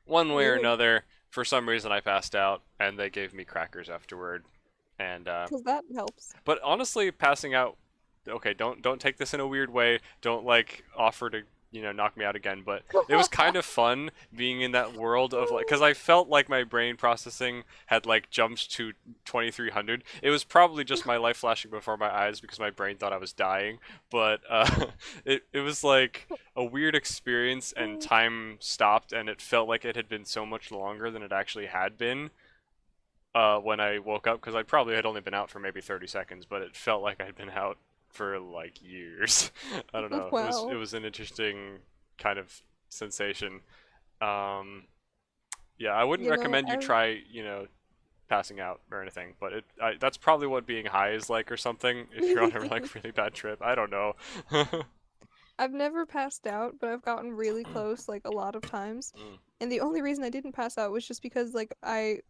One way or Weird. another, for some reason I passed out and they gave me crackers afterward. And Because that helps. but honestly, passing out, okay, don't take this in a weird way. Don't like offer to, knock me out again, but it was kind of fun being in that world of like cuz I felt like my brain processing had like jumped to 2300. It was probably just my life flashing before my eyes because my brain thought I was dying, but it was like a weird experience and time stopped and it felt like it had been so much longer than it actually had been when I woke up, because I probably had only been out for maybe 30 seconds, but it felt like I'd been out for like years. I don't know. It Wow. was an interesting kind of sensation. Um, yeah, I wouldn't You know, recommend you I've try, passing out or anything, but that's probably what being high is like or something if you're on a like really bad trip. I don't know. I've never passed out, but I've gotten really close like a lot of times. Mm, And the only reason I didn't pass out was just because like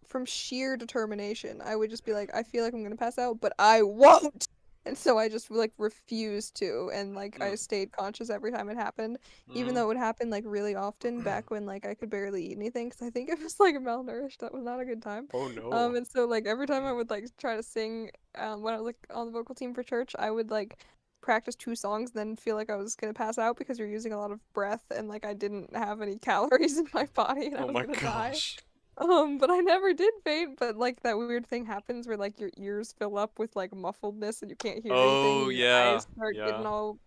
from sheer determination, I would just be like, I feel like I'm gonna pass out, but I won't. And so I just like refused to, and like I mm, stayed conscious every time it happened, even though mm. it would happen like really often back when like I could barely eat anything, because I think it was like malnourished. That was not a good time. Oh no. And so like every time I would like try to sing, when I was like on the vocal team for church, I would like practice two songs, then feel like I was gonna pass out because you're using a lot of breath and like I didn't have any calories in my body and I Oh was my gonna die. gosh. But I never did faint, but like that weird thing happens where like your ears fill up with like muffledness and you can't hear anything Oh and your yeah. eyes start getting Yeah. all,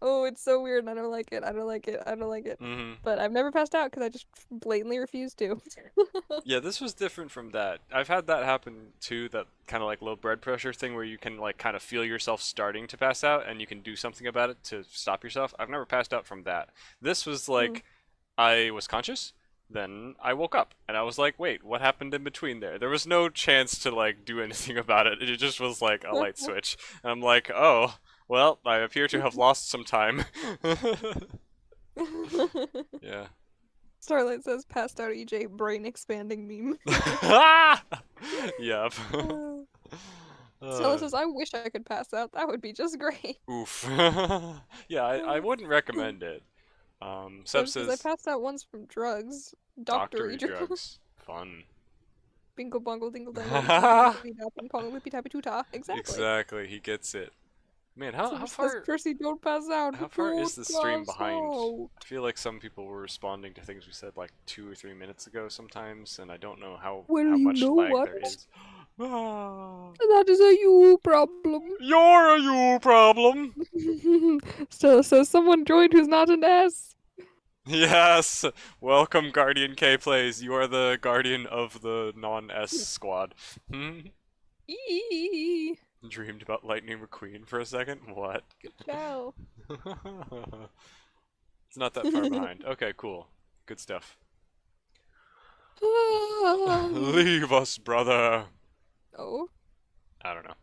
oh, it's so weird and I don't like it. I don't like it. I don't like it. Mhm. But I've never passed out because I just blatantly refused to. Yeah, this was different from that. I've had that happen too, that kind of like low blood pressure thing where you can like kind of feel yourself starting to pass out and you can do something about it to stop yourself. I've never passed out from that. This was Mm. like I was conscious, then I woke up and I was like, "Wait, what happened in between there?" There was no chance to like do anything about it. It just was like a light switch. And I'm like, "Oh, well, I appear to have lost some time." Yeah. Starlight says passed out EJ brain expanding meme. Yep. Stella Uh, says, I wish I could pass out. That would be just great. oof. Yeah, I wouldn't recommend it. Seb Seb says, I says passed out once from drugs. Doctory doctory drugs. drugs. Fun. Bingo bongo dingle dangle. Dippity dap and pong whippy tappy toota. Exactly. Exactly, he gets it. Man, how Seb says, far Percy, don't pass out. how far is Don't the stream pass behind? out. I feel like some people were responding to things we said like 2 or 3 minutes ago sometimes, and I don't know Well, how you much know lag what? there is. Ah, That is a you problem. you're a you problem. Stella says, someone joined who's not an S. Yes! Welcome, Guardian K Plays. You are the guardian of the non-S squad. Hmm? Eee. Dreamed about Lightning McQueen for a second? What? Ciao. It's not that far behind. Okay, cool. Good stuff. Oh. Leave us, brother! I don't know.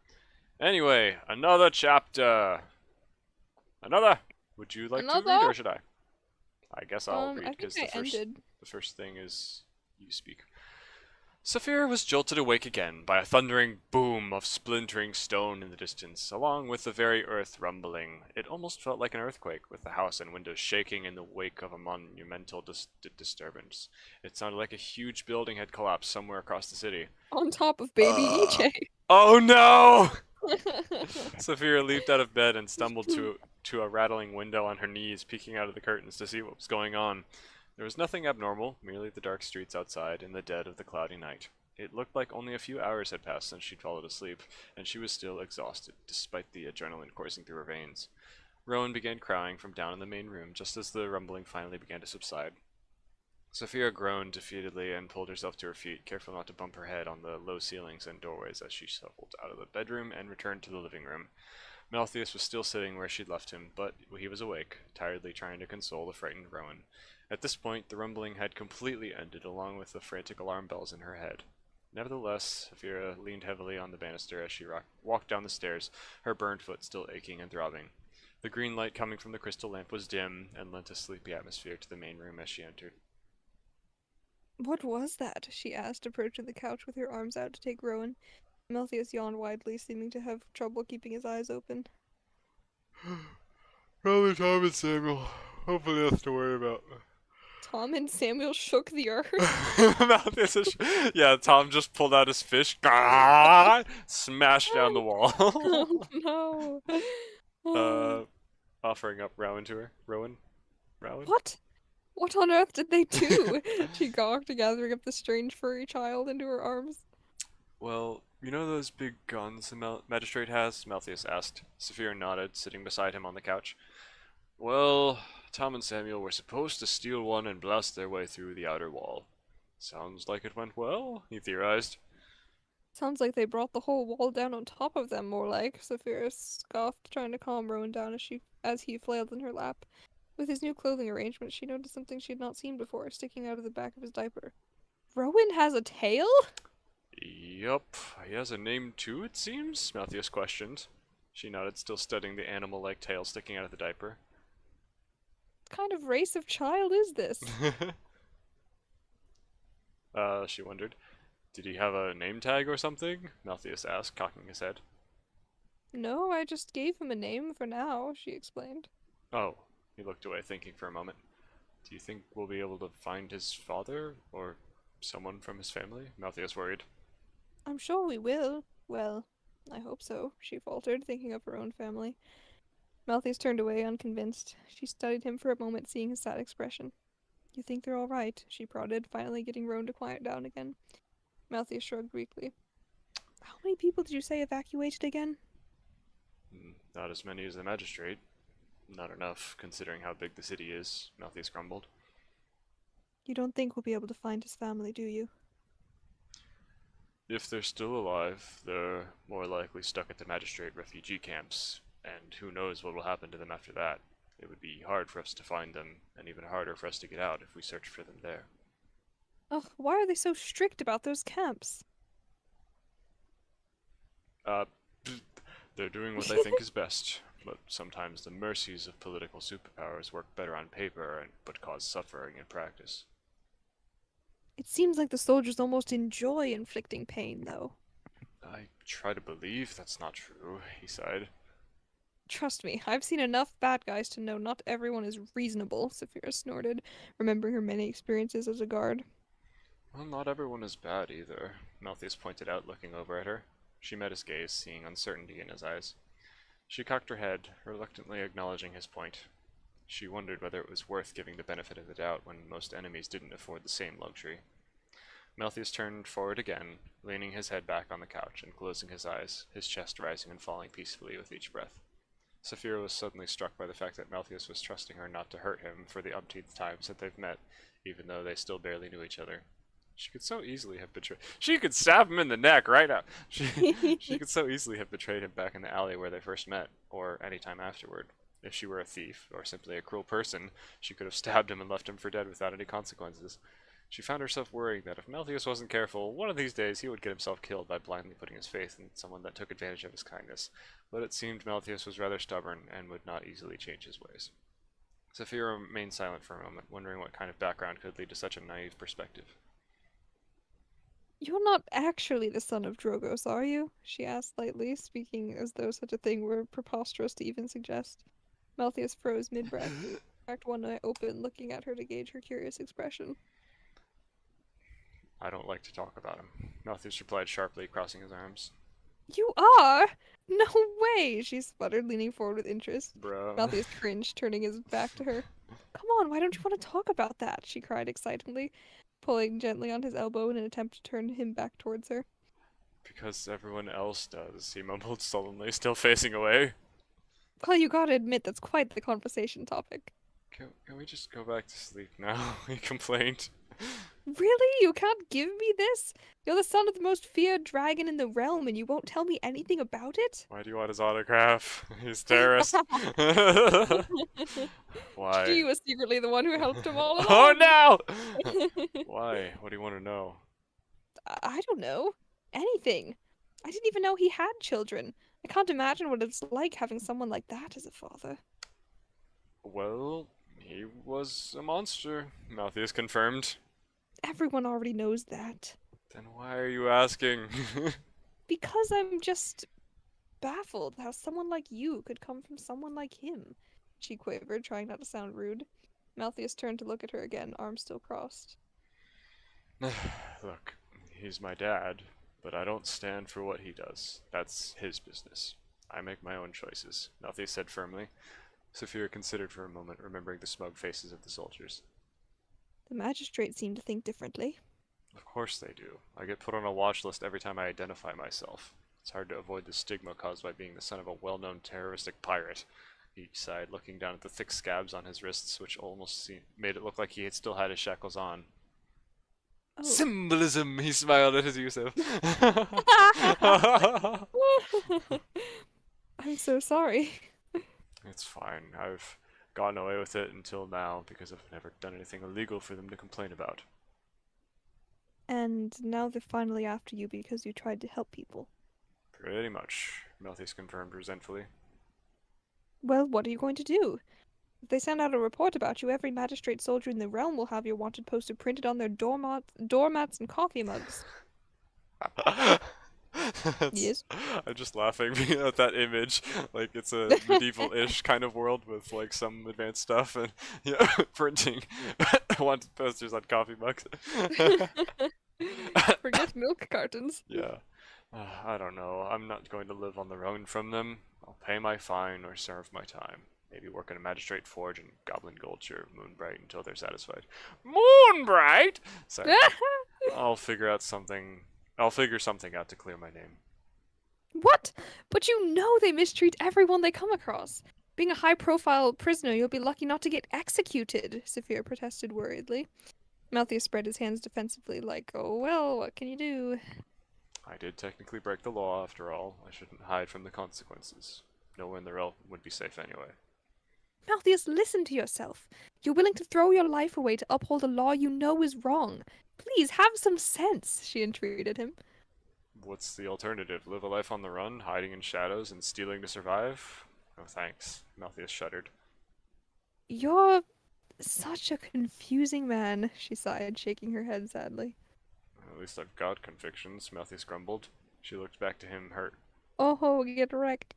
Anyway, another chapter. Another! Would you like to read Another? or should I? I guess I'll I read think because I ended. the first thing is you speak. Saphira was jolted awake again by a thundering boom of splintering stone in the distance, along with the very earth rumbling. It almost felt like an earthquake, with the house and windows shaking in the wake of a monumental disturbance. It sounded like a huge building had collapsed somewhere across the city. On top of baby EJ. Oh no! Saphira leaped out of bed and stumbled to a rattling window on her knees, peeking out of the curtains to see what was going on. There was nothing abnormal, merely the dark streets outside in the dead of the cloudy night. It looked like only a few hours had passed since she'd fallen asleep, and she was still exhausted, despite the adrenaline coursing through her veins. Rowan began crying from down in the main room, just as the rumbling finally began to subside. Saphira groaned defeatedly and pulled herself to her feet, careful not to bump her head on the low ceilings and doorways as she shuffled out of the bedroom and returned to the living room. Malthius was still sitting where she'd left him, but he was awake, tiredly trying to console the frightened Rowan. At this point, the rumbling had completely ended, along with the frantic alarm bells in her head. Nevertheless, Saphira leaned heavily on the banister as she walked down the stairs, her burned foot still aching and throbbing. The green light coming from the crystal lamp was dim and lent a sleepy atmosphere to the main room as she entered. What was that? She asked, approaching the couch with her arms out to take Rowan. Melthius yawned widely, seeming to have trouble keeping his eyes open. Probably Tom and Samuel. Hopefully nothing to worry about. Tom and Samuel shook the earth. Yeah, Tom just pulled out his fish, smashed down the wall. Oh no. Offering up Rowan to her. Rowan? What? What on earth did they do? She gawked, gathering up the strange furry child into her arms. Well, you know those big guns the magistrate has? Malthius asked. Saphira nodded, sitting beside him on the couch. Well, Tom and Samuel were supposed to steal one and blast their way through the outer wall. Sounds like it went well, he theorized. Sounds like they brought the whole wall down on top of them, more like. Saphira scoffed, trying to calm Rowan down as he flailed in her lap. With his new clothing arrangement, she noticed something she had not seen before, sticking out of the back of his diaper. Rowan has a tail? Yup, he has a name too, it seems, Malthius questioned. She nodded, still studying the animal-like tail sticking out of the diaper. What kind of race of child is this? She wondered. Did he have a name tag or something? Malthius asked, cocking his head. No, I just gave him a name for now, she explained. Oh, he looked away, thinking for a moment. Do you think we'll be able to find his father, or someone from his family? Malthius worried. I'm sure we will. Well, I hope so, she faltered, thinking of her own family. Malthius turned away, unconvinced. She studied him for a moment, seeing his sad expression. You think they're all right? She prodded, finally getting Rowan to quiet down again. Malthius shrugged weakly. How many people did you say evacuated again? Not as many as the magistrate. Not enough, considering how big the city is, Malthius grumbled. You don't think we'll be able to find his family, do you? If they're still alive, they're more likely stuck at the magistrate refugee camps, and who knows what will happen to them after that. It would be hard for us to find them, and even harder for us to get out if we searched for them there. Ugh, why are they so strict about those camps? They're doing what they think is best, but sometimes the mercies of political superpowers work better on paper but cause suffering in practice. It seems like the soldiers almost enjoy inflicting pain, though. I try to believe that's not true, he sighed. Trust me, I've seen enough bad guys to know not everyone is reasonable, Saphira snorted, remembering her many experiences as a guard. Well, not everyone is bad either, Malthius pointed out, looking over at her. She met his gaze, seeing uncertainty in his eyes. She cocked her head, reluctantly acknowledging his point. She wondered whether it was worth giving the benefit of the doubt when most enemies didn't afford the same luxury. Malthius turned forward again, leaning his head back on the couch and closing his eyes, his chest rising and falling peacefully with each breath. Saphira was suddenly struck by the fact that Malthius was trusting her not to hurt him for the umpteenth times that they've met, even though they still barely knew each other. She could so easily have betrayed. She could stab him in the neck right now. She could so easily have betrayed him back in the alley where they first met, or any time afterward. If she were a thief, or simply a cruel person, she could have stabbed him and left him for dead without any consequences. She found herself worrying that if Malthius wasn't careful, one of these days he would get himself killed by blindly putting his faith in someone that took advantage of his kindness. But it seemed Malthius was rather stubborn and would not easily change his ways. Saphira remained silent for a moment, wondering what kind of background could lead to such a naive perspective. You're not actually the son of Drogos, are you? She asked lightly, speaking as though such a thing were preposterous to even suggest. Malthus froze mid-breath, cracked one eye open, looking at her to gauge her curious expression. I don't like to talk about him. Malthus replied sharply, crossing his arms. You are? No way, she sputtered, leaning forward with interest. Bruh. Malthus cringed, turning his back to her. Come on, why don't you want to talk about that? She cried excitedly, pulling gently on his elbow in an attempt to turn him back towards her. Because everyone else does, he mumbled sullenly, still facing away. Well, you gotta admit that's quite the conversation topic. Can we just go back to sleep now? He complained. Really? You can't give me this? You're the son of the most feared dragon in the realm, and you won't tell me anything about it? Why do you want his autograph? He's terrorist. Why? She was secretly the one who helped him all along. Oh no! Why? What do you want to know? I don't know. Anything. I didn't even know he had children. I can't imagine what it's like having someone like that as a father. Well, he was a monster, Malthus confirmed. Everyone already knows that. Then why are you asking? Because I'm just baffled how someone like you could come from someone like him. She quavered, trying not to sound rude. Malthus turned to look at her again, arms still crossed. Look, he's my dad, but I don't stand for what he does. That's his business. I make my own choices, Malthus said firmly. Saphira considered for a moment, remembering the smug faces of the soldiers. The magistrate seemed to think differently. Of course they do. I get put on a watch list every time I identify myself. It's hard to avoid the stigma caused by being the son of a well-known terroristic pirate. He sighed, looking down at the thick scabs on his wrists, which almost made it look like he had still had his shackles on. Oh. Symbolism, he smiled at his Yusuf. I'm so sorry. It's fine. I've gotten away with it until now because I've never done anything illegal for them to complain about. And now they're finally after you because you tried to help people. Pretty much, Malthus confirmed resentfully. Well, what are you going to do? If they send out a report about you, every magistrate soldier in the realm will have your wanted poster printed on their doormats and coffee mugs. Yes. I'm just laughing at that image. Like it's a medieval-ish kind of world with like some advanced stuff and printing wanted posters on coffee mugs. Forget milk cartons. Yeah. I don't know. I'm not going to live on the run from them. I'll pay my fine or serve my time. Maybe work in a magistrate forge in Goblin Gulch or Moonbright until they're satisfied. Moonbright! Sorry. I'll figure something out to clear my name. What? But you know they mistreat everyone they come across. Being a high-profile prisoner, you'll be lucky not to get executed, Saphira protested worriedly. Malthus spread his hands defensively, like, oh well, what can you do? I did technically break the law, after all. I shouldn't hide from the consequences. No one in the realm would be safe anyway. Malthus, listen to yourself. You're willing to throw your life away to uphold a law you know is wrong. Please, have some sense, she entreated him. What's the alternative? Live a life on the run, hiding in shadows and stealing to survive? No thanks. Malthus shuddered. You're such a confusing man, she sighed, shaking her head sadly. At least I've got convictions, Malthus grumbled. She looked back to him, hurt. Oh, get wrecked.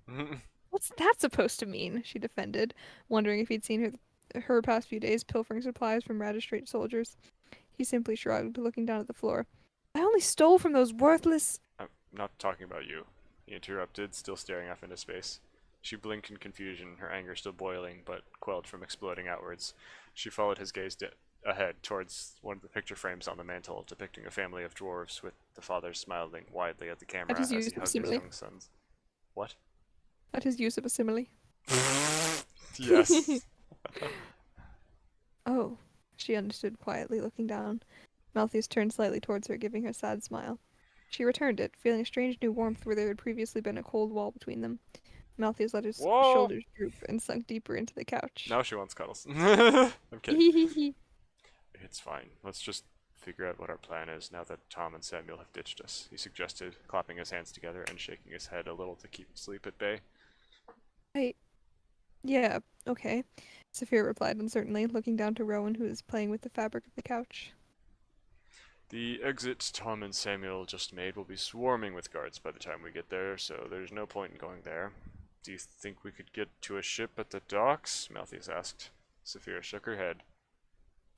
What's that supposed to mean? She defended, wondering if he'd seen her past few days pilfering supplies from magistrate soldiers. He simply shrugged, looking down at the floor. I only stole from those worthless... I'm not talking about you, he interrupted, still staring off into space. She blinked in confusion, her anger still boiling, but quelled from exploding outwards. She followed his gaze ahead, towards one of the picture frames on the mantel, depicting a family of dwarves, with the father smiling widely at the camera as he hugged his young sons. What? At his use of a simile. Yes. Oh, she understood quietly, looking down. Malthus turned slightly towards her, giving her a sad smile. She returned it, feeling a strange new warmth where there had previously been a cold wall between them. Malthus let his shoulders droop and sunk deeper into the couch. Now she wants cuddles. I'm kidding. It's fine. Let's just figure out what our plan is now that Tom and Samuel have ditched us, he suggested, clapping his hands together and shaking his head a little to keep sleep at bay. Yeah, okay, Saphira replied uncertainly, looking down to Rowan, who was playing with the fabric of the couch. The exit Tom and Samuel just made will be swarming with guards by the time we get there, so there's no point in going there. Do you think we could get to a ship at the docks? Malthus asked. Saphira shook her head.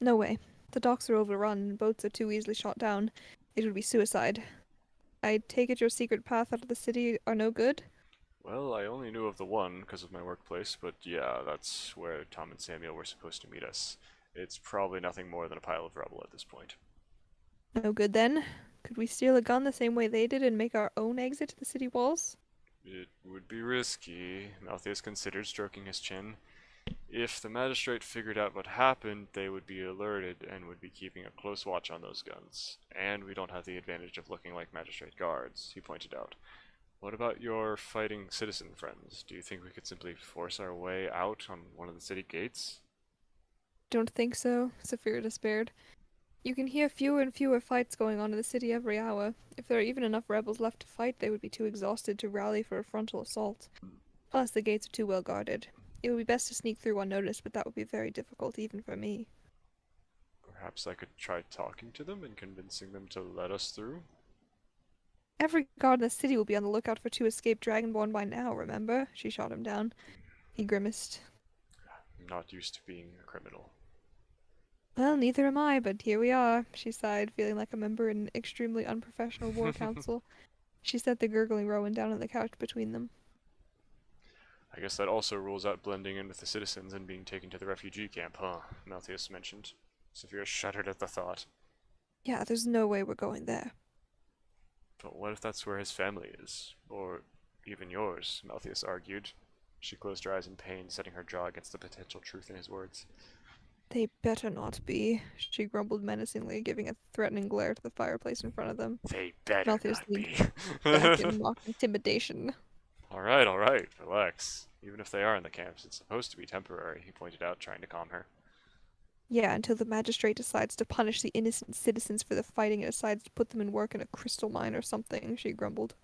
No way. The docks are overrun and boats are too easily shot down. It would be suicide. I take it your secret path out of the city are no good? Well, I only knew of the one because of my workplace, but yeah, that's where Tom and Samuel were supposed to meet us. It's probably nothing more than a pile of rubble at this point. No good then. Could we steal a gun the same way they did and make our own exit to the city walls? It would be risky, Malthus considered, stroking his chin. If the magistrate figured out what happened, they would be alerted and would be keeping a close watch on those guns. And we don't have the advantage of looking like magistrate guards, he pointed out. What about your fighting citizen friends? Do you think we could simply force our way out on one of the city gates? Don't think so, Saphira despaired. You can hear fewer and fewer fights going on in the city every hour. If there are even enough rebels left to fight, they would be too exhausted to rally for a frontal assault. Plus, the gates are too well guarded. It would be best to sneak through unnoticed, but that would be very difficult even for me. Perhaps I could try talking to them and convincing them to let us through? Every guard in the city will be on the lookout for two escaped Dragonborn by now, remember? She shot him down. He grimaced. I'm not used to being a criminal. Well, neither am I, but here we are, she sighed, feeling like a member in an extremely unprofessional war council. She set the gurgling Rowan down on the couch between them. I guess that also rules out blending in with the citizens and being taken to the refugee camp, huh? Malthus mentioned. Saphira shuddered at the thought. Yeah, there's no way we're going there. But what if that's where his family is? Or even yours, Malthus argued. She closed her eyes in pain, setting her jaw against the potential truth in his words. They better not be, she grumbled menacingly, giving a threatening glare to the fireplace in front of them. They better Malthus not leaned be. back in mock intimidation. Alright, relax. Even if they are in the camps, it's supposed to be temporary, he pointed out, trying to calm her. Yeah, until the magistrate decides to punish the innocent citizens for the fighting and decides to put them in work in a crystal mine or something, she grumbled.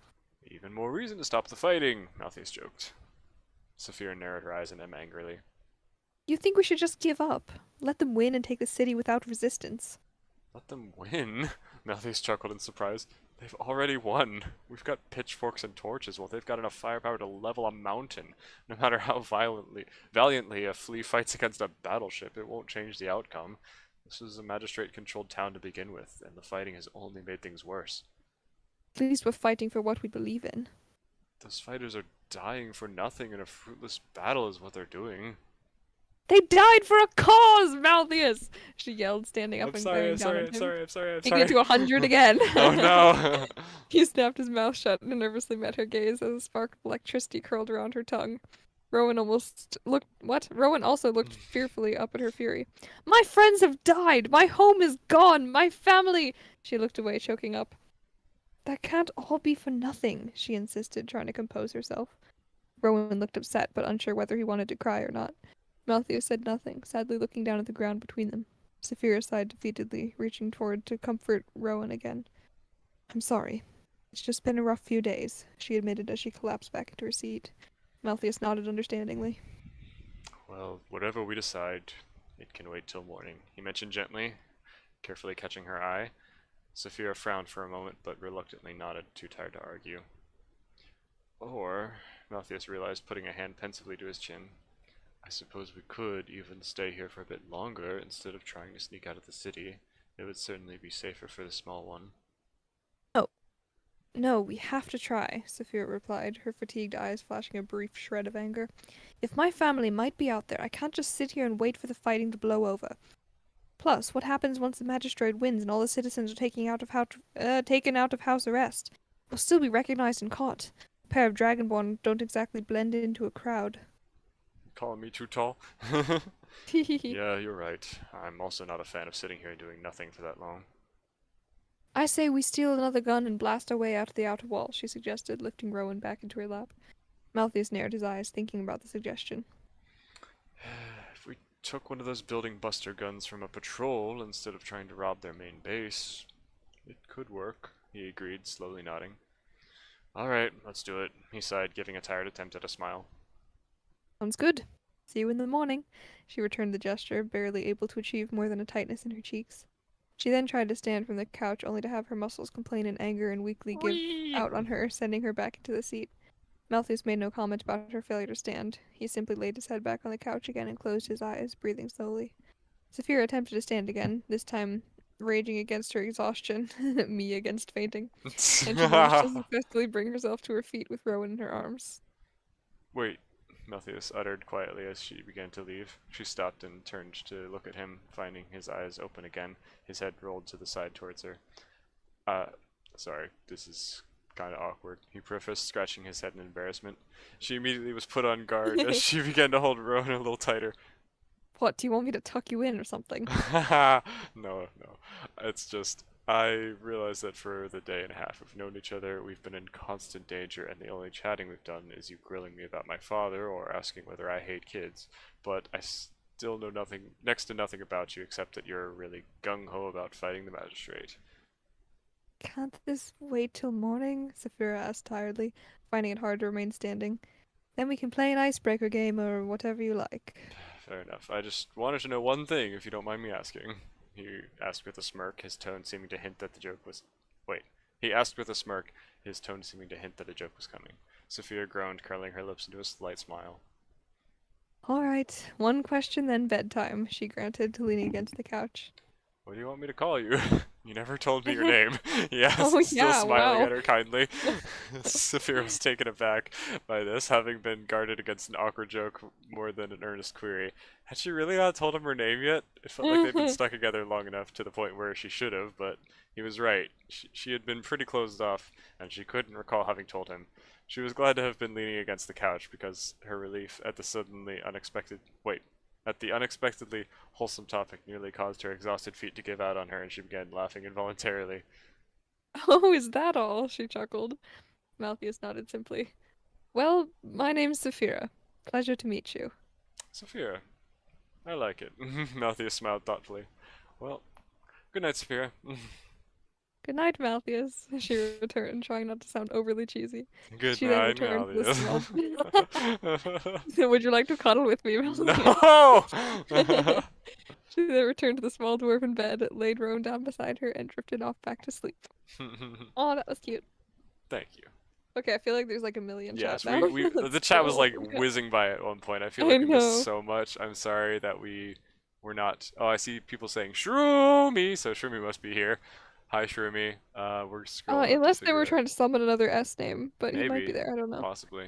Even more reason to stop the fighting, Malthus joked. Saphira narrowed her eyes at him angrily. You think we should just give up? Let them win and take the city without resistance. Let them win? Malthus chuckled in surprise. They've already won. We've got pitchforks and torches, while they've got enough firepower to level a mountain. No matter how valiantly a flea fights against a battleship, it won't change the outcome. This is a magistrate-controlled town to begin with, and the fighting has only made things worse. At least we're fighting for what we believe in. Those fighters are dying for nothing, and a fruitless battle is what they're doing. They died for a cause, Malthus! She yelled, standing up and glaring down at him. I'm sorry. Taking it to 100 again. Oh no! He snapped his mouth shut and nervously met her gaze as a spark of electricity curled around her tongue. Rowan also looked fearfully up at her fury. My friends have died! My home is gone! My family! She looked away, choking up. That can't all be for nothing, she insisted, trying to compose herself. Rowan looked upset, but unsure whether he wanted to cry or not. Malthus said nothing, sadly looking down at the ground between them. Saphira sighed defeatedly, reaching forward to comfort Rowan again. I'm sorry. It's just been a rough few days, she admitted as she collapsed back into her seat. Malthus nodded understandingly. Well, whatever we decide, it can wait till morning, he mentioned gently, carefully catching her eye. Saphira frowned for a moment, but reluctantly nodded, too tired to argue. Or, Malthus realized, putting a hand pensively to his chin, I suppose we could even stay here for a bit longer instead of trying to sneak out of the city. It would certainly be safer for the small one. No, we have to try, Saphira replied, her fatigued eyes flashing a brief shred of anger. If my family might be out there, I can't just sit here and wait for the fighting to blow over. Plus, what happens once the magistrate wins and all the citizens are taken out of house arrest? We'll still be recognized and caught. A pair of Dragonborn don't exactly blend into a crowd. Calling me too tall? Yeah, you're right. I'm also not a fan of sitting here and doing nothing for that long. I say we steal another gun and blast our way out of the outer wall, she suggested, lifting Rowan back into her lap. Malthus narrowed his eyes, thinking about the suggestion. If we took one of those building buster guns from a patrol instead of trying to rob their main base, it could work, he agreed, slowly nodding. Alright, let's do it, he sighed, giving a tired attempt at a smile. Sounds good. See you in the morning. She returned the gesture, barely able to achieve more than a tightness in her cheeks. She then tried to stand from the couch only to have her muscles complain in anger and weakly give Whee! out on her, sending her back into the seat. Malthus made no comment about her failure to stand. He simply laid his head back on the couch again and closed his eyes, breathing slowly. Saphira attempted to stand again, this time raging against her exhaustion, me against fainting, and she managed to successfully bring herself to her feet with Rowan in her arms. Wait, Meltheus uttered quietly as she began to leave. She stopped and turned to look at him, finding his eyes open again, his head rolled to the side towards her. Sorry, this is kind of awkward, he prefaced, scratching his head in embarrassment. She immediately was put on guard as she began to hold Rowan a little tighter. What, do you want me to tuck you in or something? No. It's just, I realize that for the day and a half we've known each other, we've been in constant danger, and the only chatting we've done is you grilling me about my father or asking whether I hate kids. But I still know next to nothing about you except that you're really gung-ho about fighting the magistrate. Can't this wait till morning? Saphira asked tiredly, finding it hard to remain standing. Then we can play an icebreaker game or whatever you like. Fair enough. I just wanted to know one thing, if you don't mind me asking. He asked with a smirk, his tone seeming to hint that the joke was... Wait. He asked with a smirk, his tone seeming to hint that a joke was coming. Sophia groaned, curling her lips into a slight smile. All right, one question then bedtime, she granted, leaning against the couch. What do you want me to call you? You never told me your name. He asked, Oh, still yeah, smiling wow. at her kindly. Saphira was taken aback by this, having been guarded against an awkward joke more than an earnest query. Had she really not told him her name yet? It felt like they'd been stuck together long enough to the point where she should have, but he was right. She had been pretty closed off, and she couldn't recall having told him. She was glad to have been leaning against the couch, because her relief at the unexpectedly wholesome topic nearly caused her exhausted feet to give out on her, and she began laughing involuntarily. Oh, is that all? She chuckled. Malthus nodded simply. Well, my name's Saphira. Pleasure to meet you. Sophia, I like it. Malthus smiled thoughtfully. Well, good night, Sophia. Good night, Malthus, she returned, trying not to sound overly cheesy. Good She then night, returned to the Malthus. Would you like to cuddle with me, Malthus? No! She then returned to the small dwarven bed, laid Rowan down beside her, and drifted off back to sleep. Oh, that was cute. Thank you. Okay, I feel like there's like a million Yes, chats now. the chat was So- like whizzing by at one point. I feel I like we know. missed so much. I'm sorry that we were not. Oh, I see people saying Shroomy, so Shroomy must be here. Hi, Shroomy. We're scrolling. up to Unless they figure were it- trying to summon another S name, but he might be Maybe. there, I don't know. Possibly.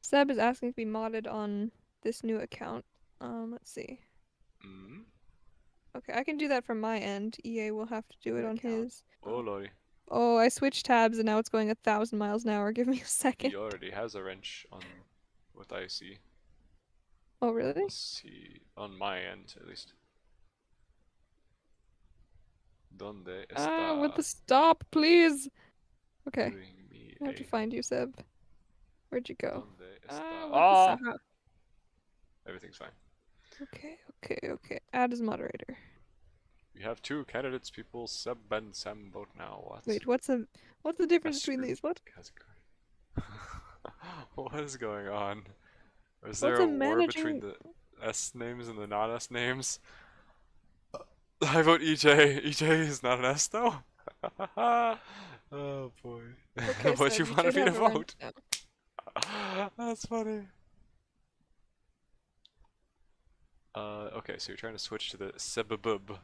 Seb is asking to be modded on this new account. Let's see. Mm. Okay, I can do that from my end. EA will have to do it New on account. his. Oh lordy, Oh, I switched tabs and now it's going 1,000 miles an hour. Give me a second. he already has a wrench on what I see. Oh, really? Let's see on my end at least. Donde Ah, with está the stop, please. Okay, doing me I have to a- find you, Seb. Where'd you go? Donde Ah, está? with Ah! the stop. Everything's fine. Okay. Add as moderator. We have two candidates, people. Seb and Sam vote now. What? Wait, what's the difference between screw- these? What? What is going on? Is What's there a a war between managing- the S names and the non-S names? I vote EJ. EJ is not an S though. Oh boy. Okay, What Seb, you wanted should me to have a wrench vote? now. That's funny. Okay, so you're trying to switch to the Sebabub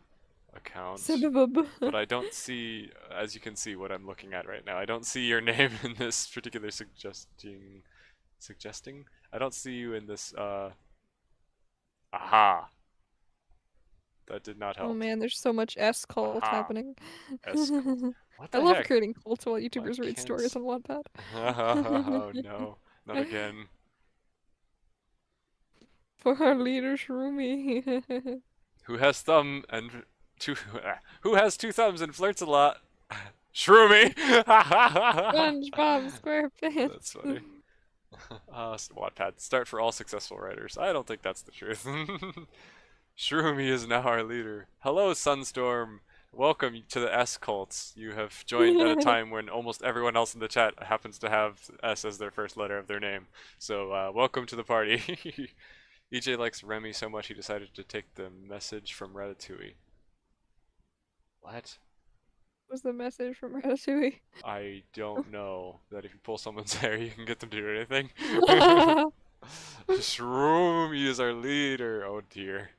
account. Sebabub. But I don't see, as you can see, what I'm looking at right now. I don't see your name in this particular suggesting? I don't see you in this, aha! That did not help. Oh man, there's so much S cult Aha. happening. S cult. What the I love heck? creating cults while YouTubers read can't- stories on Wattpad. Oh no, not again. For our leader, Shroomy. Who has thumb and two? Who has two thumbs and flirts a lot? Shroomy. SpongeBob SquarePants. That's funny. Wattpad. Start for all successful writers. I don't think that's the truth. Shroomy is now our leader. Hello, Sunstorm. Welcome to the S cults. You have joined at a time when almost everyone else in the chat happens to have S as their first letter of their name. So, welcome to the party. EJ likes Remy so much he decided to take the message from Ratatouille. What? Was the message from Ratatouille. I don't know that if you pull someone's hair, you can get them to do anything. Shroomy is our leader. Oh dear.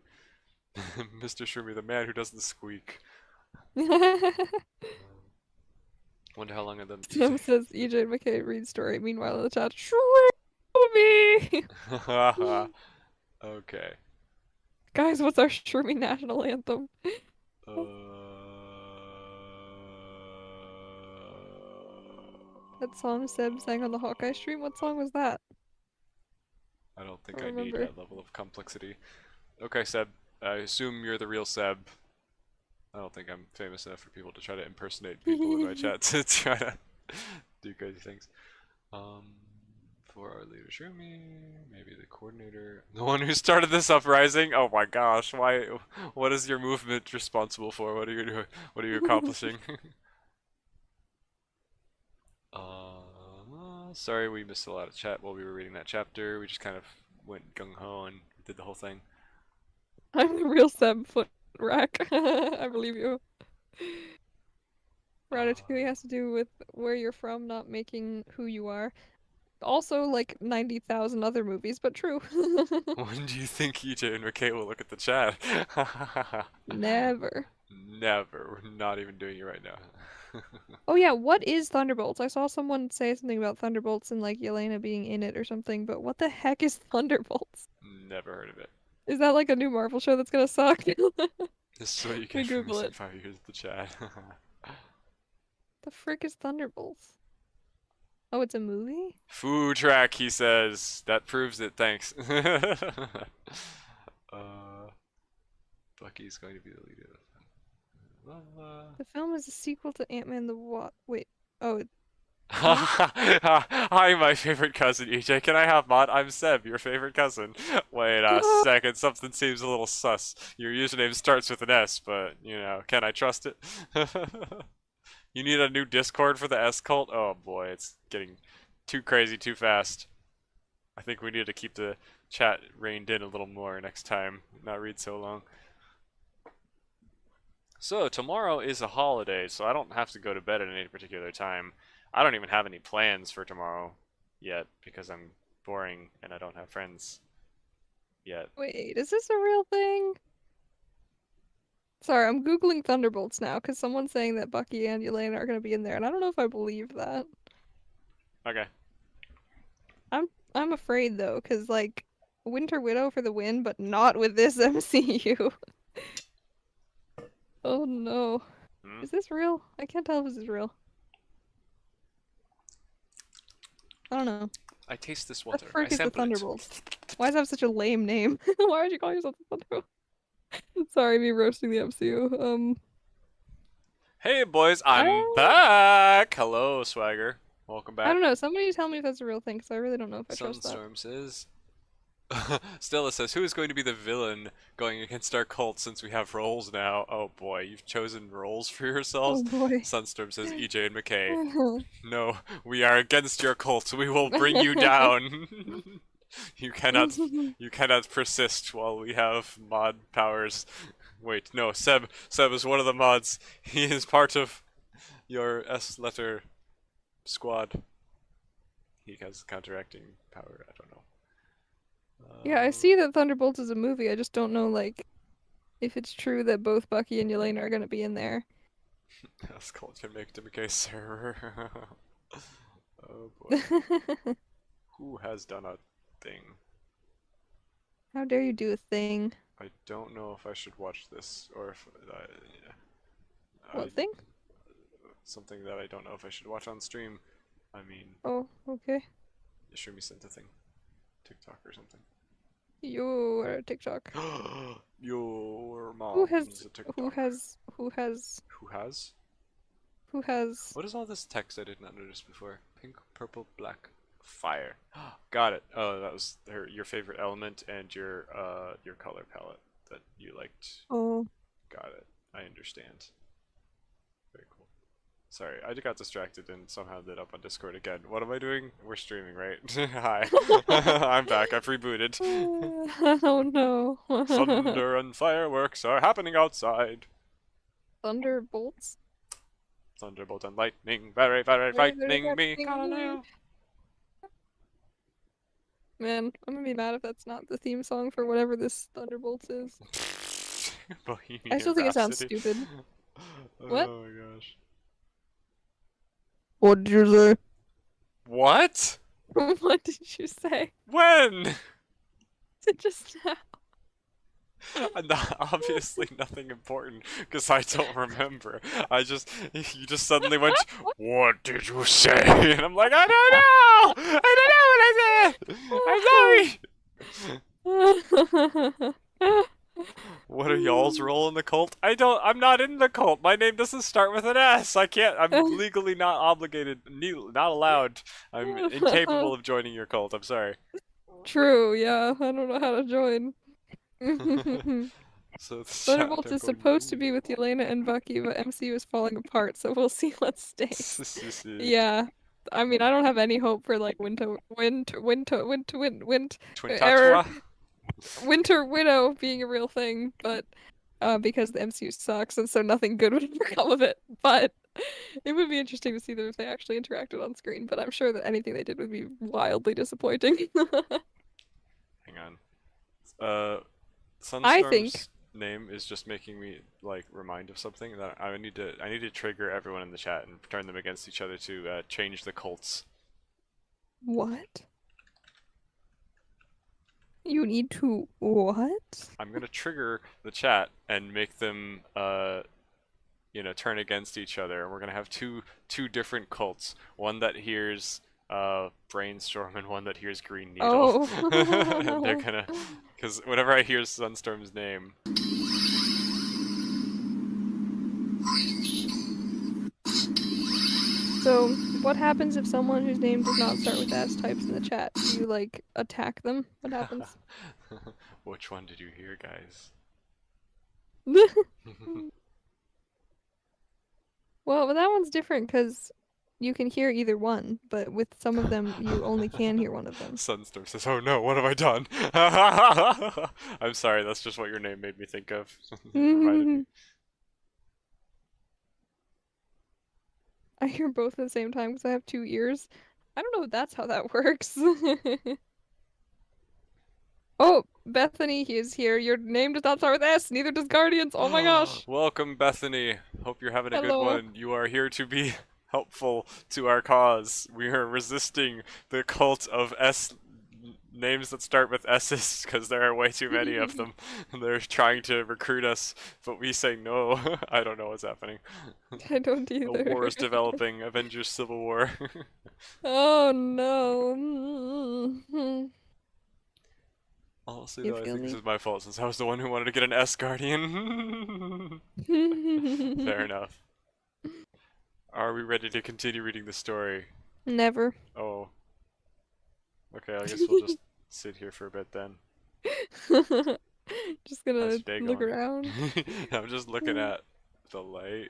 Mr. Shroomy, the man who doesn't squeak. Wonder how long of them. Tim says EJ and McKay read story. Meanwhile in the chat, Shroomy! Okay. Guys, what's our Shroomy national anthem? That song Seb sang on the Hawkeye stream? What song was that? I don't think I I need remember. that level of complexity. Okay, Seb. I assume you're the real Seb. I don't think I'm famous enough for people to try to impersonate people in my chat to try to do crazy things. For our leader Shroomy, maybe the coordinator, the one who started this uprising. Oh my gosh, why? What is your movement responsible for? What are you doing? What are you accomplishing? Sorry we missed a lot of chat while we were reading that chapter. We just kind of went gung ho and did the whole thing. I'm the real Seb foot rack. I believe you. Ratatouille has to do with where you're from, not making who you are. Also, like 90,000 other movies, but true. When do you think EJ and McKay will look at the chat? Never. Never. We're not even doing it right now. Oh yeah, what is Thunderbolts? I saw someone say something about Thunderbolts and like Yelena being in it or something, but what the heck is Thunderbolts? Never heard of it. Is that like a new Marvel show that's gonna suck? This is what you We get for Google missing it. 5 years of the chat. The frick is Thunderbolts? Oh, it's a movie? Food track, he says. That proves it, thanks. Bucky's going to be the leader. The film is a sequel to Ant-Man the Wasp. Wait. Oh, Hi, my favorite cousin, EJ. Can I have mod? I'm Seb, your favorite cousin. Wait a second, something seems a little sus. Your username starts with an S, but, you know, can I trust it? You need a new Discord for the S cult? Oh boy, it's getting too crazy too fast. I think we need to keep the chat reined in a little more next time, not read so long. So, tomorrow is a holiday, so I don't have to go to bed at any particular time. I don't even have any plans for tomorrow yet, because I'm boring and I don't have friends yet. wait, is this a real thing? Sorry, I'm googling Thunderbolts now because someone's saying that Bucky and Yelena are gonna be in there, and I don't know if I believe that. Okay. I'm afraid though, because like Winter Widow for the win, but not with this MCU. Oh no. Hmm? Is this real? I can't tell if this is real. I don't know. I taste this What water. the I frick is the sample it. Thunderbolts? Why does it have such a lame name? Why would you call yourself the Thunderbolts? Sorry, me roasting the MCU. Hey boys, I'm Oh. back! Hello, Swagger. Welcome back. I don't know. Somebody tell me if that's a real thing, because I really don't know if I trust that. Sunstorm says. Stella says, who is going to be the villain going against our cult since we have roles now? Oh boy, you've chosen roles for yourselves? Oh boy. Sunstorm says, EJ and McKay. No, we are against your cult. We will bring you down. You cannot persist while we have mod powers. Wait, no, Seb is one of the mods. He is part of your S letter squad. He has counteracting power. I don't know. Yeah, I see that Thunderbolts is a movie. I just don't know, like, if it's true that both Bucky and Yelena are gonna be in there. S cult can make them a server. Oh boy. Who has done a thing? How dare you do a thing? I don't know if I should watch this or if What thing? something that I don't know if I should watch on stream. I mean, Oh, okay. Yashumi sent a thing, TikTok or something. You're TikTok. Your mom Who is has a TikTok. who has Who has? who has What is all this text I did not notice before? Pink, purple, black, fire. Got it. Oh, that was your favorite element and your color palette that you liked. Oh. Got it. I understand. Very cool. Sorry, I got distracted and somehow ended up on Discord again. What am I doing? We're streaming, right? Hi. I'm back. I've rebooted. Oh no. Thunder and fireworks are happening outside. Thunderbolts. Thunderbolt and lightning, very, very Very, very frightening me. frightening Galileo. Man, I'm gonna be mad if that's not the theme song for whatever this Thunderbolts is. Bohemian I still think it sounds Rhapsody. stupid. Oh What? my gosh. What did you say? What? What did you say? When? Just now. Obviously nothing important, because I don't remember. You just suddenly went, what did you say? And I'm like, I don't know! I don't know what I said! I'm sorry! What are y'all's role in the cult? I'm not in the cult. My name doesn't start with an S. I'm legally not obligated, not allowed. I'm incapable of joining your cult. I'm sorry. True, yeah. I don't know how to join. So Thunderbolts is supposed to be with Yelena and Bucky, but MCU is falling apart, so we'll see what stays. Yeah. I mean, I don't have any hope for like Winter Widow being a real thing, but because the MCU sucks and so nothing good would ever come of it. But it would be interesting to see them if they actually interacted on screen, but I'm sure that anything they did would be wildly disappointing. Hang on. I Sunstorm's think name is just making me like remind of something that I need to trigger everyone in the chat and turn them against each other to change the cults. what? You need to what? I'm gonna trigger the chat and make them turn against each other, and we're gonna have two different cults. One that hears Brainstorm and one that hears Green Needle. Oh. And they're gonna, because whenever I hear Sunstorm's name. So, what happens if someone whose name does not start with S types in the chat? Do you, like, attack them? What happens? Which one did you hear, guys? Well, that one's different because you can hear either one, but with some of them, you only can hear one of them. Sunstorm says, "Oh no, what have I done?" I'm sorry, that's just what your name made me think of. It reminded me. I hear both at the same time because I have 2 ears. I don't know if that's how that works. Oh, Bethany is here. Your name does not start with S, neither does Guardians. Oh my gosh. Welcome, Bethany. Hope you're having a good Hello. one. You are here to be helpful to our cause. We are resisting the cult of names that start with S's because there are way too many of them. They're trying to recruit us, but we say no. I don't know what's happening. I don't either. The war is developing. Avengers Civil War. Oh no. Honestly, You though, I feel think this me? is my fault since I was the one who wanted to get an S Guardian. Fair enough. Are we ready to continue reading the story? Never. Oh. Okay, I guess we'll just sit here for a bit then. Just gonna How's your day look going? around. I'm just looking at the light.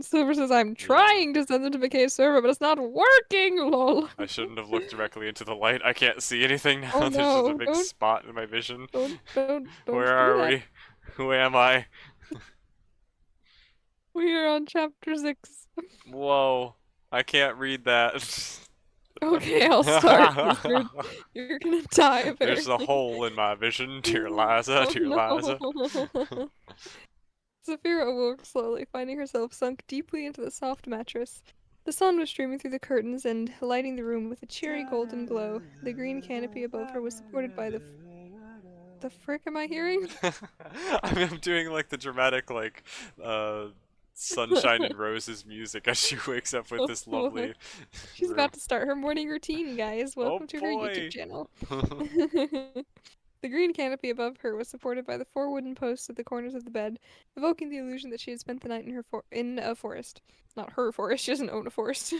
Silver says, I'm trying to send them to McKay's server, but it's not working, lol. I shouldn't have looked directly into the light. I can't see anything now. Oh, There's just a no, big don't- spot in my vision. Don't Where do are that. we? Who am I? We are on chapter 6. Whoa. I can't read that. Okay, I'll start. 'Cause you're gonna die, apparently. There's a hole in my vision. Dear Liza, dear Liza. no. Saphira awoke slowly, finding herself sunk deeply into the soft mattress. The sun was streaming through the curtains and lighting the room with a cheery golden glow. The green canopy above her was supported by the frick am I hearing? I'm doing like the dramatic sunshine and roses music as she wakes up with this lovely. She's about to start her morning routine, guys. Welcome to her boy. YouTube channel. The green canopy above her was supported by the 4 wooden posts at the corners of the bed, evoking the illusion that she had spent the night in a forest. Not her forest, she doesn't own a forest.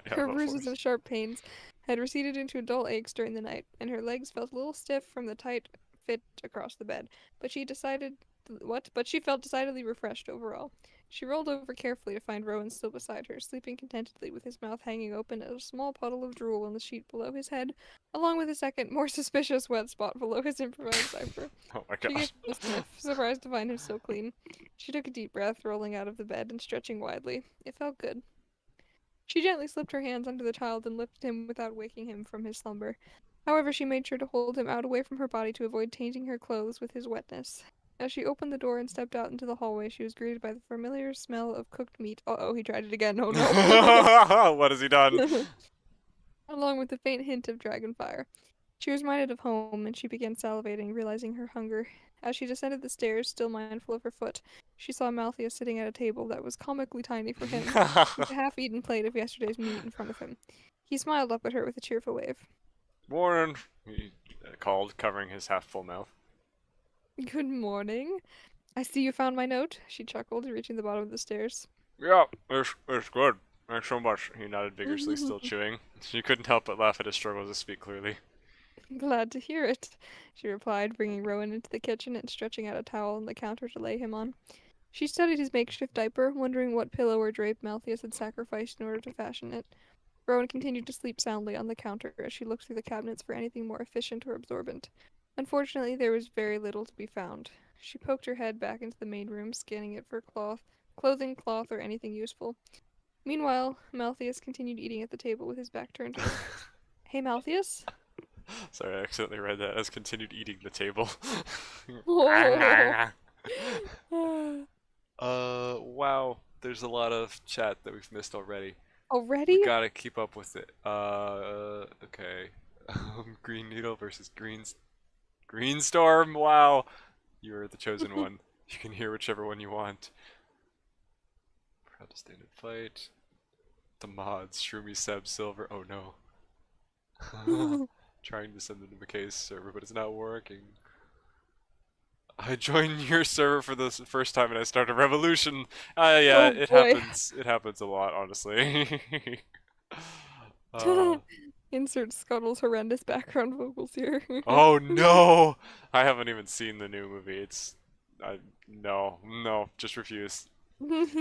Her bruises and sharp pains had receded into dull aches during the night, and her legs felt a little stiff from the tight fit across the bed. But she decided but she felt decidedly refreshed overall. She rolled over carefully to find Rowan still beside her, sleeping contentedly with his mouth hanging open and a small puddle of drool on the sheet below his head, along with a second, more suspicious wet spot below his improvised diaper. Oh my She god. gave him a sniff, surprised to find him so clean. She took a deep breath, rolling out of the bed and stretching widely. It felt good. She gently slipped her hands under the child and lifted him without waking him from his slumber. However, she made sure to hold him out away from her body to avoid tainting her clothes with his wetness. As she opened the door and stepped out into the hallway, she was greeted by the familiar smell of cooked meat. Uh-oh, he tried it again. Oh no. What has he done? Along with a faint hint of dragon fire. She was reminded of home, and she began salivating, realizing her hunger. As she descended the stairs, still mindful of her foot, she saw Malthea sitting at a table that was comically tiny for him, with a half-eaten plate of yesterday's meat in front of him. He smiled up at her with a cheerful wave. Warren, he called, covering his half-full mouth. Good morning. I see you found my note, she chuckled, reaching the bottom of the stairs. Yeah, it's good. Thanks so much. He nodded vigorously, still chewing. She couldn't help but laugh at his struggle to speak clearly. Glad to hear it, she replied, bringing Rowan into the kitchen and stretching out a towel on the counter to lay him on. She studied his makeshift diaper, wondering what pillow or drape Malthus had sacrificed in order to fashion it. Rowan continued to sleep soundly on the counter as she looked through the cabinets for anything more efficient or absorbent. Unfortunately, there was very little to be found. She poked her head back into the main room, scanning it for clothing, cloth, or anything useful. Meanwhile, Malthus continued eating at the table with his back turned to her. Hey, Malthus? Sorry, I accidentally read that as continued eating the table. Wow. There's a lot of chat that we've missed already. Already? We gotta keep up with it. Okay. Green Needle versus Greenstorm. Wow. You're the chosen one. You can hear whichever one you want. Proud to stand and fight. The mods. Shroomy Seb Silver. Oh no. Trying to send them to McKay's server, but it's not working. I joined your server for the first time and I started a revolution. Yeah, Oh, it boy. happens. It happens a lot, honestly. Insert Scuttle's horrendous background vocals here. Oh no! I haven't even seen the new movie. No, just refuse.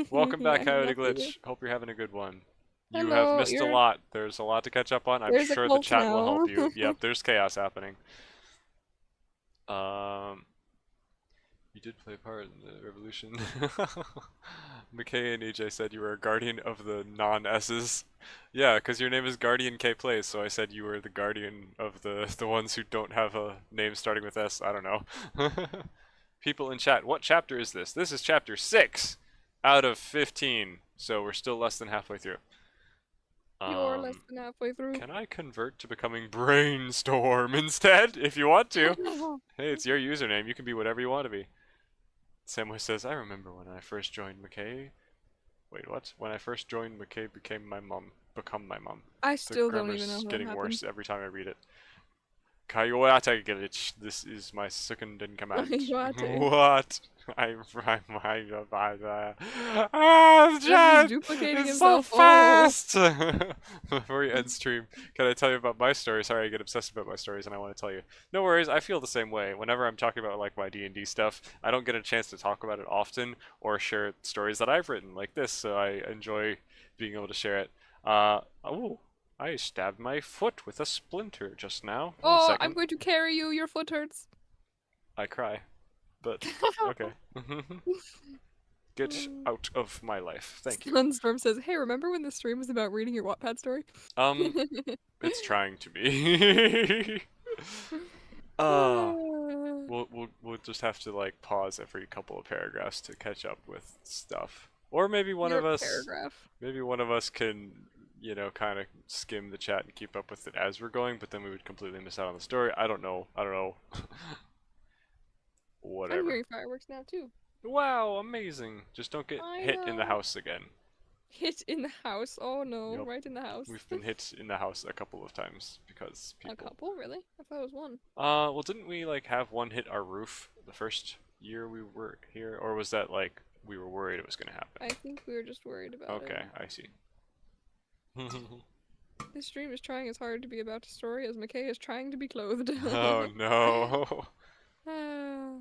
Welcome back, I Coyote love you. Glitch. Hope you're having a good one. You Hello, have missed a you're- lot. There's a lot to catch up on. I'm There's a sure the cult chat will help now. you. Yep, there's chaos happening. You did play a part in the revolution. McKay and EJ said you were a guardian of the non-S's. Yeah, because your name is Guardian K Plays, so I said you were the guardian of the ones who don't have a name starting with S. I don't know. People in chat, what chapter is this? This is chapter 6 out of 15, so we're still less than halfway through. You're less than halfway through. Can I convert to becoming Brainstorm instead, if you want to? Hey, it's your username. You can be whatever you want to be. Samway says, I remember when I first joined McKay. Wait, what? When I first joined, McKay became my mom. I The still don't grammar's even know how that getting happened. worse every time I read it. Coyote Glitch, this is my second in command. Coyote. What? He's Chat! duplicating It's so himself. Oh. fast! Before you end stream, can I tell you about my story? Sorry, I get obsessed about my stories and I want to tell you. No worries, I feel the same way. Whenever I'm talking about like my D&D stuff, I don't get a chance to talk about it often or share stories that I've written like this, so I enjoy being able to share it. Oh, I stabbed my foot with a splinter just now. One Oh, second. I'm going to carry you. Your foot hurts. I cry. But, okay. Get out of my life. Thank you. Sunstorm says, "Hey, remember when the stream was about reading your Wattpad story?" It's trying to be. We'll just have to like pause every couple of paragraphs to catch up with stuff. Or maybe one of Your us paragraph. maybe one of us can, you know, kind of skim the chat and keep up with it as we're going, but then we would completely miss out on the story. I don't know. I'm Whatever. hearing fireworks now too. Wow, amazing. Just don't get I hit in the know. house again. Hit in the house. Oh no, Yup. right in the house. We've been hit in the house a couple of times because A people. couple, really? I thought it was one. Well, didn't we like have one hit our roof the first year we were here, or was that like we were worried it was gonna happen? I think we were just worried about Okay, I see. it. This stream is trying as hard to be about a story as McKay is trying to be clothed. Oh no. Ah.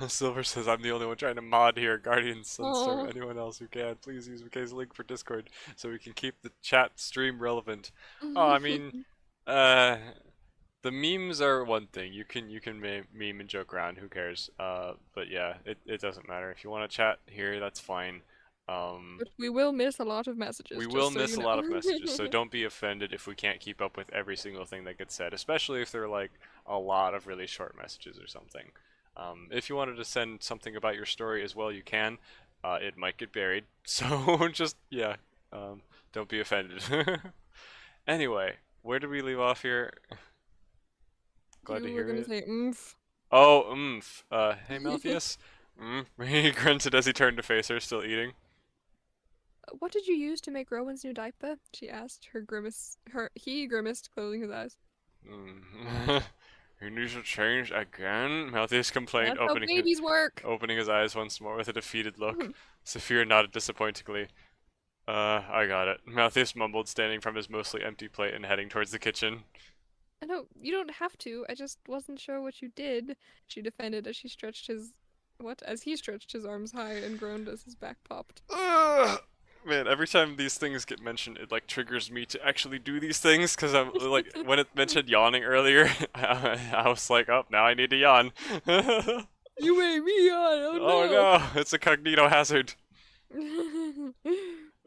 Silver says, I'm the only one trying to mod here. Guardian, Sunstar, Oh. anyone else who can, please use McKay's link for Discord so we can keep the chat stream relevant. Oh, I mean, uh, the memes are one thing. You can meme and joke around. Who cares? But yeah, it doesn't matter. If you want to chat here, that's fine. But we will miss a lot of messages. We just will so miss you a lot of know. messages, so don't be offended if we can't keep up with every single thing that gets said, especially if they're like a lot of really short messages or something. If you wanted to send something about your story as well, you can. It might get buried, so just yeah, don't be offended. Anyway, where did we leave off here? Glad to You were hear gonna it. say oomph. Oh, hey Malthius. He grunted as he turned to face her, still eating. What did you use to make Rowan's new diaper? She asked. He grimaced, closing his eyes. He needs to change again? Malthius complained, That's how babies work. opening his eyes once more with a defeated look. Saphir nodded disappointingly. I got it. Malthius mumbled, standing from his mostly empty plate and heading towards the kitchen. No, you don't have to. I just wasn't sure what you did. She defended as as he stretched his arms high and groaned as his back popped. Man, every time these things get mentioned, it like triggers me to actually do these things because I'm like, when it mentioned yawning earlier, I was like, oh, now I need to yawn. You made me yawn. Oh no, it's a cognito hazard. No.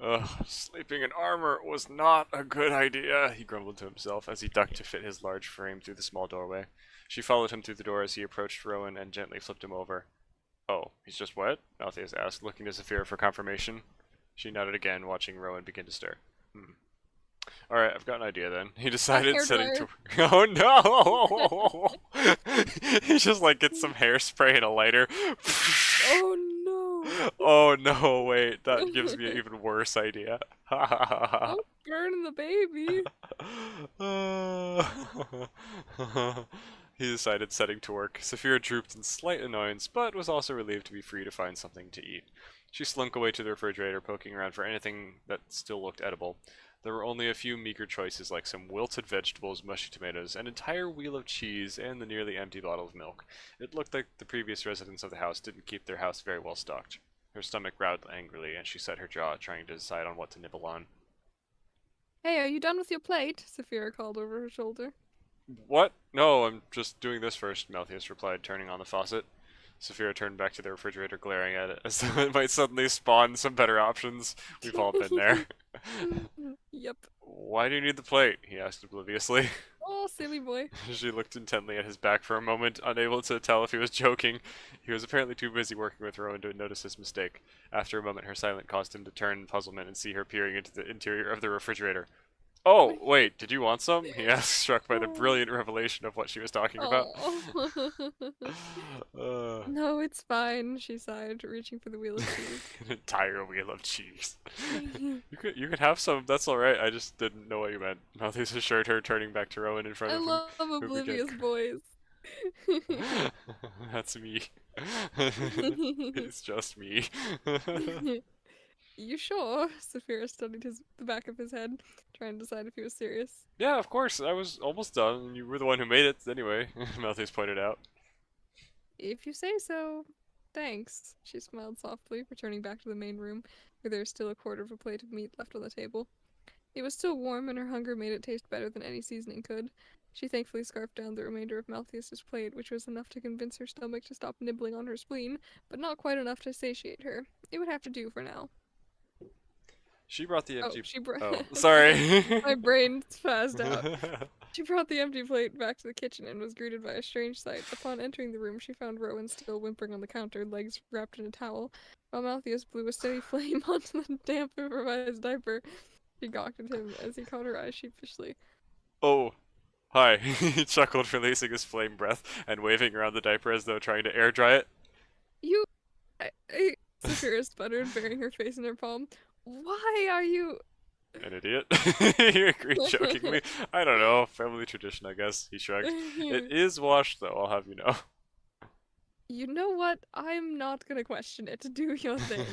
Ugh, sleeping in armor was not a good idea, he grumbled to himself as he ducked to fit his large frame through the small doorway. She followed him through the door as he approached Rowan and gently flipped him over. Oh, he's just wet? Malthius asked, looking to Saphira for confirmation. She nodded again, watching Rowan begin to stir. Alright, I've got an idea then. He decided setting to Oh no! He just like gets some hairspray and a lighter. Oh no. Oh no, wait, that gives me an even worse idea. Don't burn the baby. He decided setting to work. Saphira drooped in slight annoyance, but was also relieved to be free to find something to eat. She slunk away to the refrigerator, poking around for anything that still looked edible. There were only a few meager choices like some wilted vegetables, mushy tomatoes, an entire wheel of cheese, and the nearly empty bottle of milk. It looked like the previous residents of the house didn't keep their house very well stocked. Her stomach growled angrily, and she set her jaw, trying to decide on what to nibble on. Hey, are you done with your plate? Saphira called over her shoulder. What? No, I'm just doing this first, Malthius replied, turning on the faucet. Saphira turned back to the refrigerator, glaring at it, as though it might suddenly spawn some better options. We've all been there. Yep. Why do you need the plate? He asked obliviously. Oh, silly boy. She looked intently at his back for a moment, unable to tell if he was joking. He was apparently too busy working with Rowan to notice his mistake. After a moment, her silence caused him to turn in puzzlement and see her peering into the interior of the refrigerator. Oh, wait, did you want some? He asked, struck by the brilliant revelation of what she was talking about. No, it's fine, she sighed, reaching for the wheel of cheese. An entire wheel of cheese. You could have some, that's alright, I just didn't know what you meant. Malthius assured her, turning back to Rowan in front I of him. love oblivious boys. That's me. It's just me. You sure? Saphira studied the back of his head, trying to decide if he was serious. Yeah, of course, I was almost done, and you were the one who made it anyway, Malthius pointed out. If you say so. Thanks, she smiled softly, returning back to the main room, where there was still a quarter of a plate of meat left on the table. It was still warm, and her hunger made it taste better than any seasoning could. She thankfully scarfed down the remainder of Malthius's plate, which was enough to convince her stomach to stop nibbling on her spleen, but not quite enough to satiate her. It would have to do for now. She brought the empty... Oh, sorry. My brain spazzed out. She brought the empty plate back to the kitchen and was greeted by a strange sight. Upon entering the room, she found Rowan still whimpering on the counter, legs wrapped in a towel, while Malthius blew a steady flame onto the damp, improvised diaper. She gawked at him as he caught her eyes sheepishly. Oh, hi. He chuckled, releasing his flame breath and waving around the diaper as though trying to air dry it. You... Saphira sputtered, burying her face in her palm. Why are you... An idiot? You agreed jokingly. I don't know, family tradition, I guess. He shrugged. It is washed, though, I'll have you know. You know what? I'm not gonna question it. Do your thing.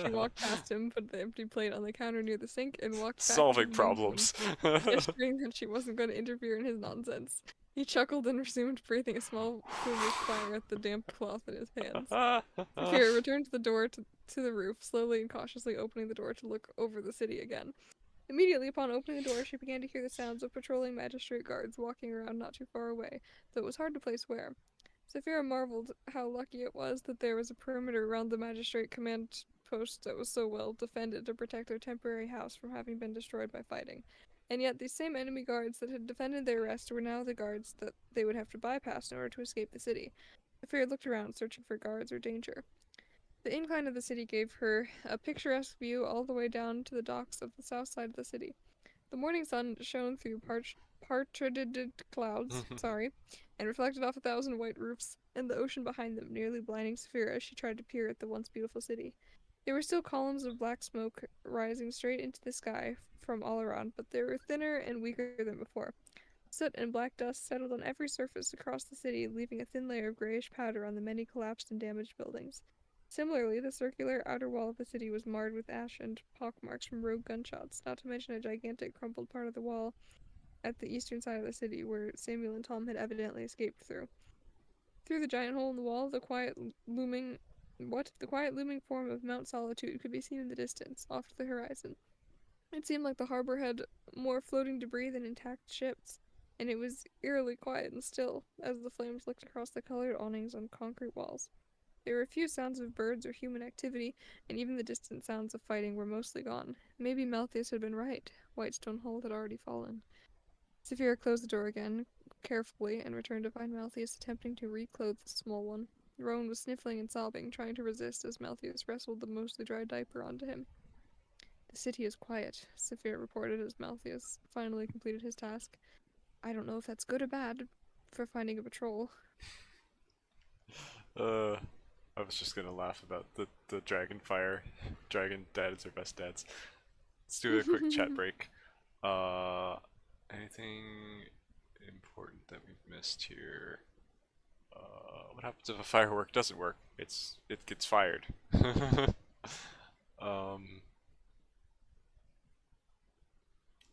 She walked past him, put the empty plate on the counter near the sink, and walked back Solving to the main problems. room, gesturing that she wasn't gonna interfere in his nonsense. He chuckled and resumed breathing a small plume of fire at the damp cloth in his hands. Saphira returned to the door to the roof, slowly and cautiously opening the door to look over the city again. Immediately upon opening the door, she began to hear the sounds of patrolling magistrate guards walking around not too far away, though it was hard to place where. Saphira marveled how lucky it was that there was a perimeter around the magistrate command post that was so well defended to protect their temporary house from having been destroyed by fighting. And yet these same enemy guards that had defended their arrest were now the guards that they would have to bypass in order to escape the city. Saphira looked around, searching for guards or danger. The incline of the city gave her a picturesque view all the way down to the docks of the south side of the city. The morning sun shone through partrided clouds, and reflected off 1,000 white roofs and the ocean behind them, nearly blinding Saphira as she tried to peer at the once beautiful city. There were still columns of black smoke rising straight into the sky from all around, but they were thinner and weaker than before. Soot and black dust settled on every surface across the city, leaving a thin layer of grayish powder on the many collapsed and damaged buildings. Similarly, the circular outer wall of the city was marred with ash and pockmarks from rogue gunshots, not to mention a gigantic crumpled part of the wall at the eastern side of the city where Samuel and Tom had evidently escaped through. Through the giant hole in the wall, the quiet looming form of Mount Solitude could be seen in the distance, off to the horizon. It seemed like the harbor had more floating debris than intact ships, and it was eerily quiet and still as the flames licked across the colored awnings on concrete walls. There were few sounds of birds or human activity, and even the distant sounds of fighting were mostly gone. Maybe Malthus had been right. Whitestone Hall had already fallen. Saphira closed the door again, carefully, and returned to find Malthus attempting to reclothe the small one. Rowan was sniffling and sobbing, trying to resist as Malthus wrestled the mostly dry diaper onto him. The city is quiet, Saphira reported as Malthus finally completed his task. I don't know if that's good or bad for finding a patrol. I was just gonna laugh about the dragon fire. Dragon dads are best dads. Let's do a quick chat break. Anything important that we've missed here? What happens if a firework doesn't work? It gets fired.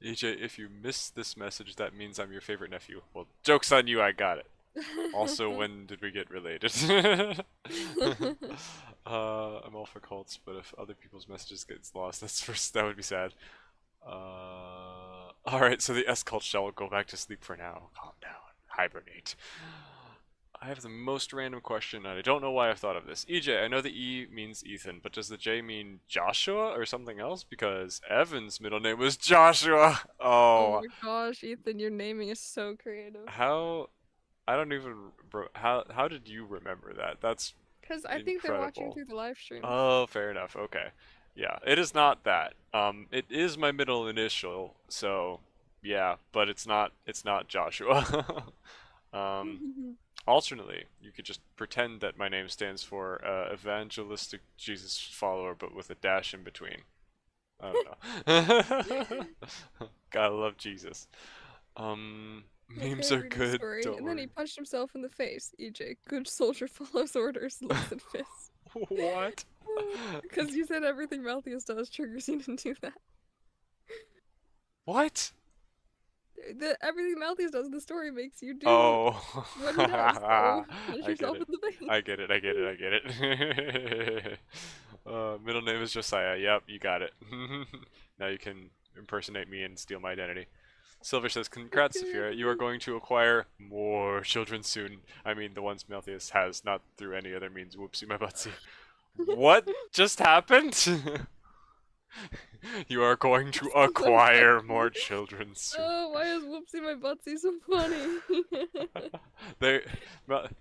EJ, if you missed this message, that means I'm your favorite nephew. Well, joke's on you, I got it. Also, when did we get related? I'm all for cults, but if other people's messages gets lost, that would be sad. Alright, so the S-cult shall go back to sleep for now. Calm down. Hibernate. I have the most random question, and I don't know why I've thought of this. EJ, I know the E means Ethan, but does the J mean Joshua or something else? Because Evan's middle name was Joshua! Oh my gosh, Ethan, your naming is so creative. How... I don't even... How did you remember that? That's because I think they're watching incredible. through the live stream. Oh, fair enough. Okay. Yeah, it is not that. It is my middle initial, so yeah, but it's not Joshua. Alternately, you could just pretend that my name stands for evangelistic Jesus follower, but with a dash in between. I don't know. Gotta love Jesus. Memes are good. Don't and then he worry. punched himself in the face. EJ, good soldier follows orders, looks and fists. What? Because you said everything Malthus does triggers you to do that. What? Everything Malthus does in the story makes you do Oh. what he does. So punch I get yourself it. in the face. I get it. Middle name is Josiah. Yep, you got it. Now you can impersonate me and steal my identity. Silver says, congrats, Saphira. You are going to acquire more children soon. I mean, the ones Malthus has, not through any other means. Whoopsie my butsy. What just happened? You are going to acquire more children soon. Oh, why is Whoopsie my butsy so funny?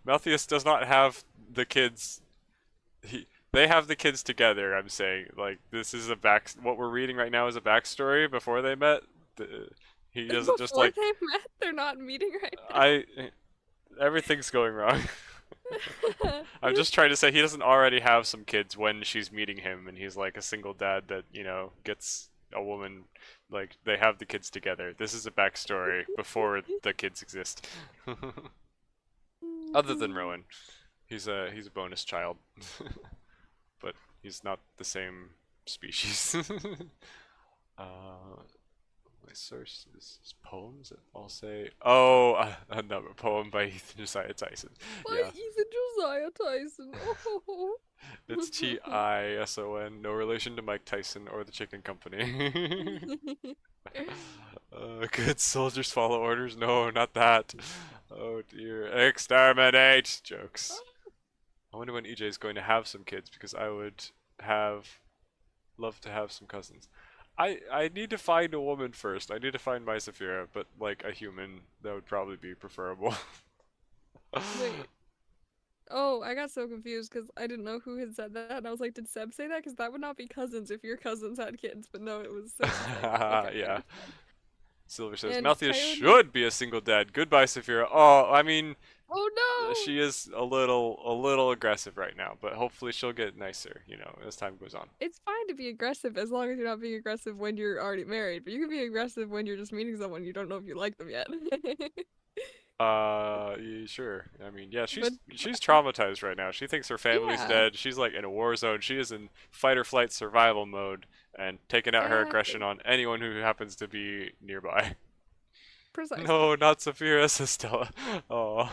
Malthus does not have the kids. They have the kids together. I'm saying, like, this is what we're reading right now is a backstory before they met. He doesn't just like. Before they met, they're not meeting right now. Everything's going wrong. I'm just trying to say he doesn't already have some kids when she's meeting him, and he's like a single dad that, you know, gets a woman. Like, they have the kids together. This is a backstory before the kids exist. Other than Rowan, he's a bonus child, but he's not the same species. My source is poems. I'll say, oh, another poem by Ethan Josiah Tyson. By Yeah, Ethan Josiah Tyson. Oh. it's Tyson. No relation to Mike Tyson or the Chicken Company. Good soldiers follow orders. No, not that. Oh dear. Exterminate! Jokes. I wonder when EJ is going to have some kids because I would love to have some cousins. I need to find a woman first. I need to find my Saphira, but like a human, that would probably be preferable. Wait. Oh, I got so confused because I didn't know who had said that, and I was like, did Seb say that? Because that would not be cousins if your cousins had kids, but no, it was Seb. Okay, Yeah. Silver says and Malthus Coyote. should be a single dad. Goodbye, Saphira. Oh, I mean, Oh no! she is a little aggressive right now, but hopefully she'll get nicer, as time goes on. It's fine to be aggressive as long as you're not being aggressive when you're already married, but you can be aggressive when you're just meeting someone you don't know if you like them yet. Sure. I mean, yeah, But she's traumatized right now. She thinks her family's yeah, dead. She's like in a war zone. She is in fight or flight survival mode and taking out her aggression exactly, on anyone who happens to be nearby. precisely. No, not Saphira, says Stella. Oh,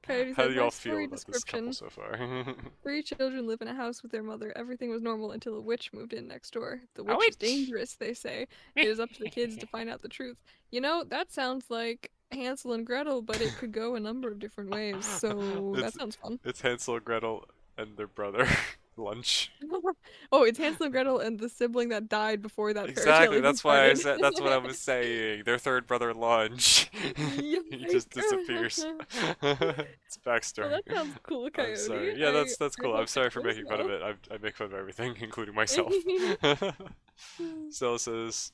Coyote how says, do y'all nice feel story about this couple description. so far? 3 children live in a house with their mother. Everything was normal until a witch moved in next door. The A witch is witch. dangerous, they say. It is up to the kids to find out the truth. You know, that sounds like Hansel and Gretel, but it could go a number of different ways, so that It's sounds fun. it's Hansel and Gretel and their brother. Lunch. Oh, it's Hansel and Gretel and the sibling that died before that fairy tale Exactly. even That's why I started. said. That's what I was saying. Their third brother, Lunch. He just disappears. Yike. It's Well, backstory. that sounds cool, I'm Coyote. sorry. Yeah, that's I cool. I'm hope it sorry for goes making fun of well. it. I make fun of everything, including myself. Stella says,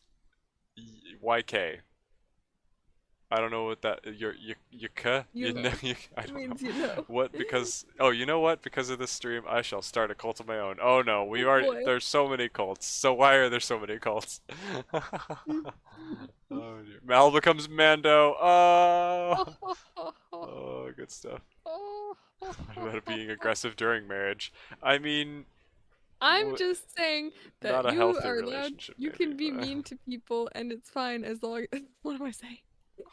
YK. I don't know what that yuka You know, I it don't means know you know. what because oh you know what because of this stream I shall start a cult of my own. Oh no, we Oh already boy. there's so many cults. So why are there so many cults? Oh dear. Mal becomes Mando. Oh, oh, good stuff. What about it being aggressive during marriage? I mean, I'm just saying that not a you healthy are allowed, relationship, you maybe, can be but mean to people and it's fine as long as, what am I saying?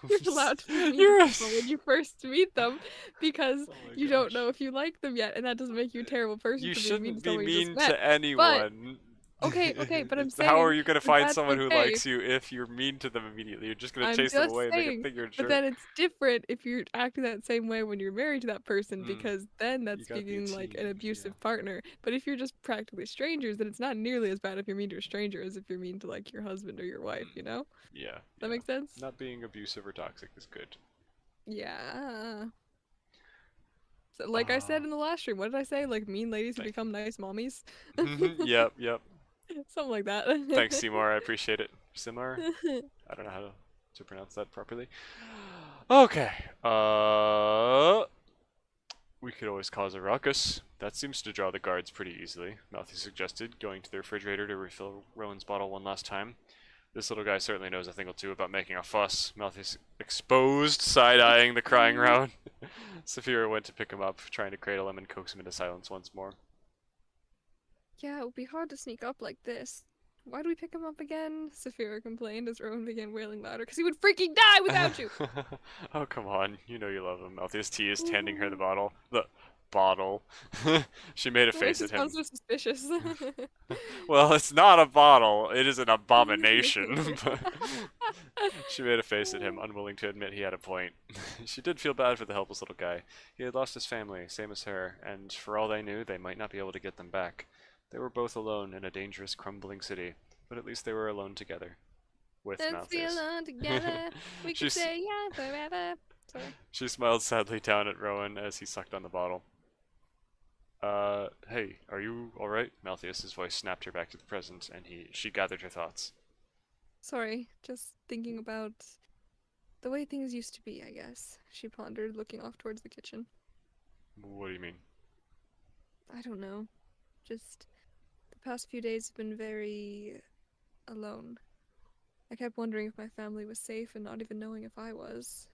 You're allowed to be mean to you're. people when you first meet them because Oh my you don't know gosh. if you like them yet, and that doesn't make you a terrible person You for being mean to shouldn't be someone you just mean met. to But anyone. okay, but I'm How are saying you gonna that find that's someone who okay. likes you if you're mean to them immediately? You're just gonna I'm chase them just away and make them saying, think you're a but then jerk. it's different if you're acting that same way when you're married to that person Hmm. because then You that's gotta be a being like an team. Yeah. abusive partner. But if you're just practically strangers, then it's not nearly as bad if you're mean to a stranger as if you're mean to like your husband or your wife, you know? Yeah. Does that Yeah. make sense? Not being abusive or toxic is good. Yeah. So, like I Uh, said in the last stream, what did I say? Like mean ladies who thank become nice mommies? you. Yep. Yep. Something like that. Thanks, Seymour. I appreciate it. Seymour. I don't know how to pronounce that properly. Okay. We could always cause a ruckus. That seems to draw the guards pretty easily, Malthy suggested, going to the refrigerator to refill Rowan's bottle one last time. This little guy certainly knows a thing or two about making a fuss. Malthy exposed, side-eyeing the crying Rowan. Saphira went to pick him up, trying to cradle him and coax him into silence once more. Yeah, it would be hard to sneak up like this. Why do we pick him up again? Saphira complained as Rowan began wailing louder, because he would freaking die without you! Oh, come on. You know you love him. Malthia's T is handing her the bottle. The bottle. She made a What makes face it at him. sound so suspicious? Well, it's not a bottle. It is an abomination. She made a face at him, unwilling to admit he had a point. She did feel bad for the helpless little guy. He had lost his family, same as her, and for all they knew, they might not be able to get them back. They were both alone in a dangerous, crumbling city, but at least they were alone together. With Let's be Malthus. alone together. We can say yeah forever. Sorry. She smiled sadly down at Rowan as he sucked on the bottle. Hey, are you alright? Malthius's voice snapped her back to the present, and she gathered her thoughts. Sorry, just thinking about the way things used to be, I guess. She pondered, looking off towards the kitchen. What do you mean? I don't know. Just the past few days have been very alone. I kept wondering if my family was safe and not even knowing if I was.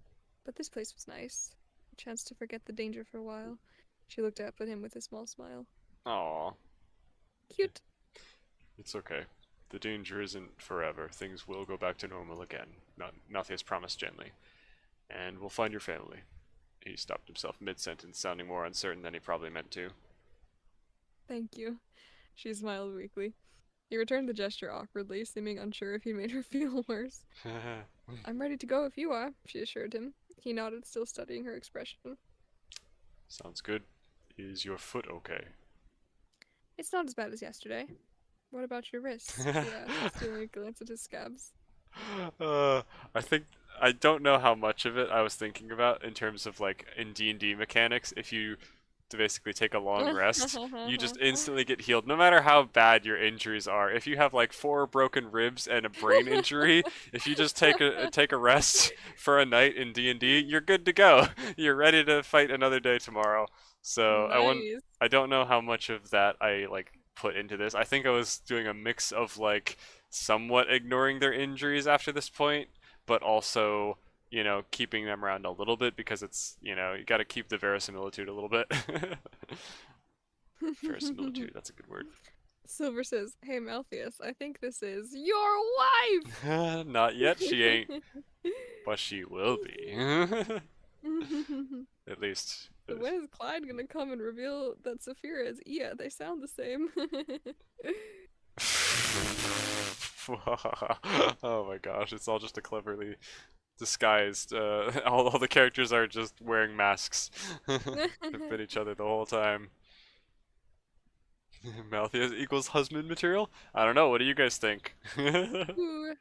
But this place was nice. A chance to forget the danger for a while. She looked up at him with a small smile. Aw, Cute. it's okay. The danger isn't forever. Things will go back to normal again. Malthius promised gently. And we'll find your family. He stopped himself mid-sentence, sounding more uncertain than he probably meant to. Thank you. She smiled weakly. He returned the gesture awkwardly, seeming unsure if he made her feel worse. I'm ready to go if you are, she assured him. He nodded, still studying her expression. Sounds good. Is your foot okay? It's not as bad as yesterday. What about your wrists? She asked, stealing a glance at his scabs. I think I don't know how much of it I was thinking about in terms of like in D&D mechanics. If you to basically take a long rest, you just instantly get healed, no matter how bad your injuries are. If you have like 4 broken ribs and a brain injury, if you just take a rest for a night in D&D, you're good to go. You're ready to fight another day tomorrow. So Nice. I don't know how much of that I like put into this. I think I was doing a mix of like somewhat ignoring their injuries after this point, but also, you know, keeping them around a little bit because it's, you know, you got to keep the verisimilitude a little bit. Verisimilitude, that's a good word. Silver says, "Hey Malthius, I think this is your wife." Not yet, she ain't, but she will be. At least. But when is Clyde gonna come and reveal that Saphira is Ia? They sound the same. Oh my gosh, it's all just a cleverly disguised. All the characters are just wearing masks to fit each other the whole time. Malthius equals husband material? I don't know. What do you guys think? Ooh,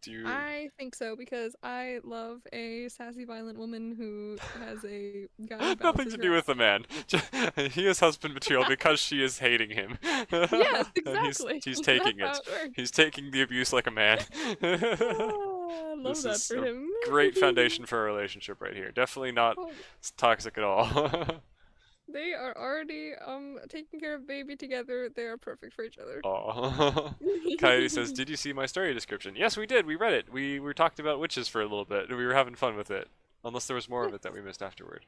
Do you? I think so because I love a sassy, violent woman who has a guy who Nothing balances to her do out. with the man. He is husband material because she is hating him. Yes, And exactly. he's taking That's it. how it works. He's taking the abuse like a man. I love This that is for a him. Great foundation for a relationship right here. Definitely not Oh, toxic at all. they are already taking care of baby together. They are perfect for each other. Aw. Coyote says, "Did you see my story description?" Yes, we did. We read it. We were talked about witches for a little bit. We were having fun with it. Unless there was more of it that we missed afterward.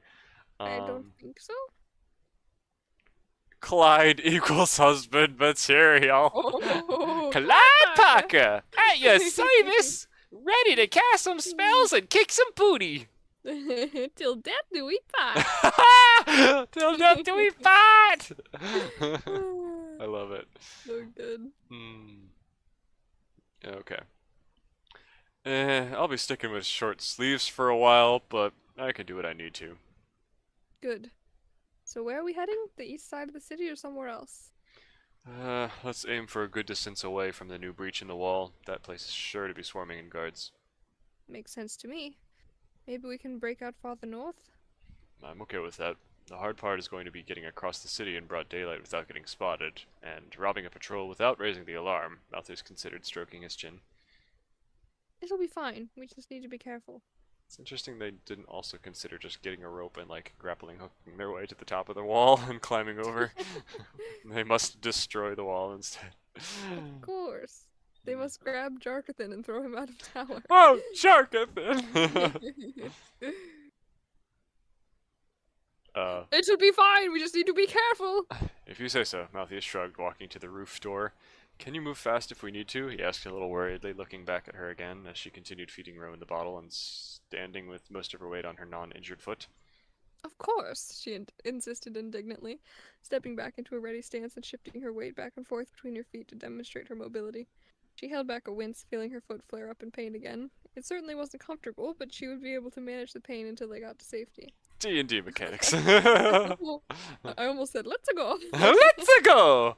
I don't think so. Clyde equals husband material. Oh, Clyde Parker, at your service, ready to cast some spells and kick some booty. Till death do we part. Till death do we part. I love it. So good. Okay. I'll be sticking with short sleeves for a while, but I can do what I need to. Good. So where are we heading? The east side of the city or somewhere else? Let's aim for a good distance away from the new breach in the wall. That place is sure to be swarming in guards. Makes sense to me. Maybe we can break out farther north? I'm okay with that. The hard part is going to be getting across the city in broad daylight without getting spotted, and robbing a patrol without raising the alarm. Malthus considered stroking his chin. It'll be fine. We just need to be careful. It's interesting they didn't also consider just getting a rope and like grappling hooking their way to the top of the wall and climbing over. They must destroy the wall instead. Of course. They must grab Jarkathan and throw him out of tower. Oh, Jarkathan! It'll be fine. We just need to be careful. If you say so, Malthus shrugged, walking to the roof door. Can you move fast if we need to? He asked a little worriedly, looking back at her again as she continued feeding Rowan the bottle and standing with most of her weight on her non-injured foot. Of course, she insisted indignantly, stepping back into a ready stance and shifting her weight back and forth between her feet to demonstrate her mobility. She held back a wince, feeling her foot flare up in pain again. It certainly wasn't comfortable, but she would be able to manage the pain until they got to safety. D&D mechanics. I almost said, "Let's go." Let's go!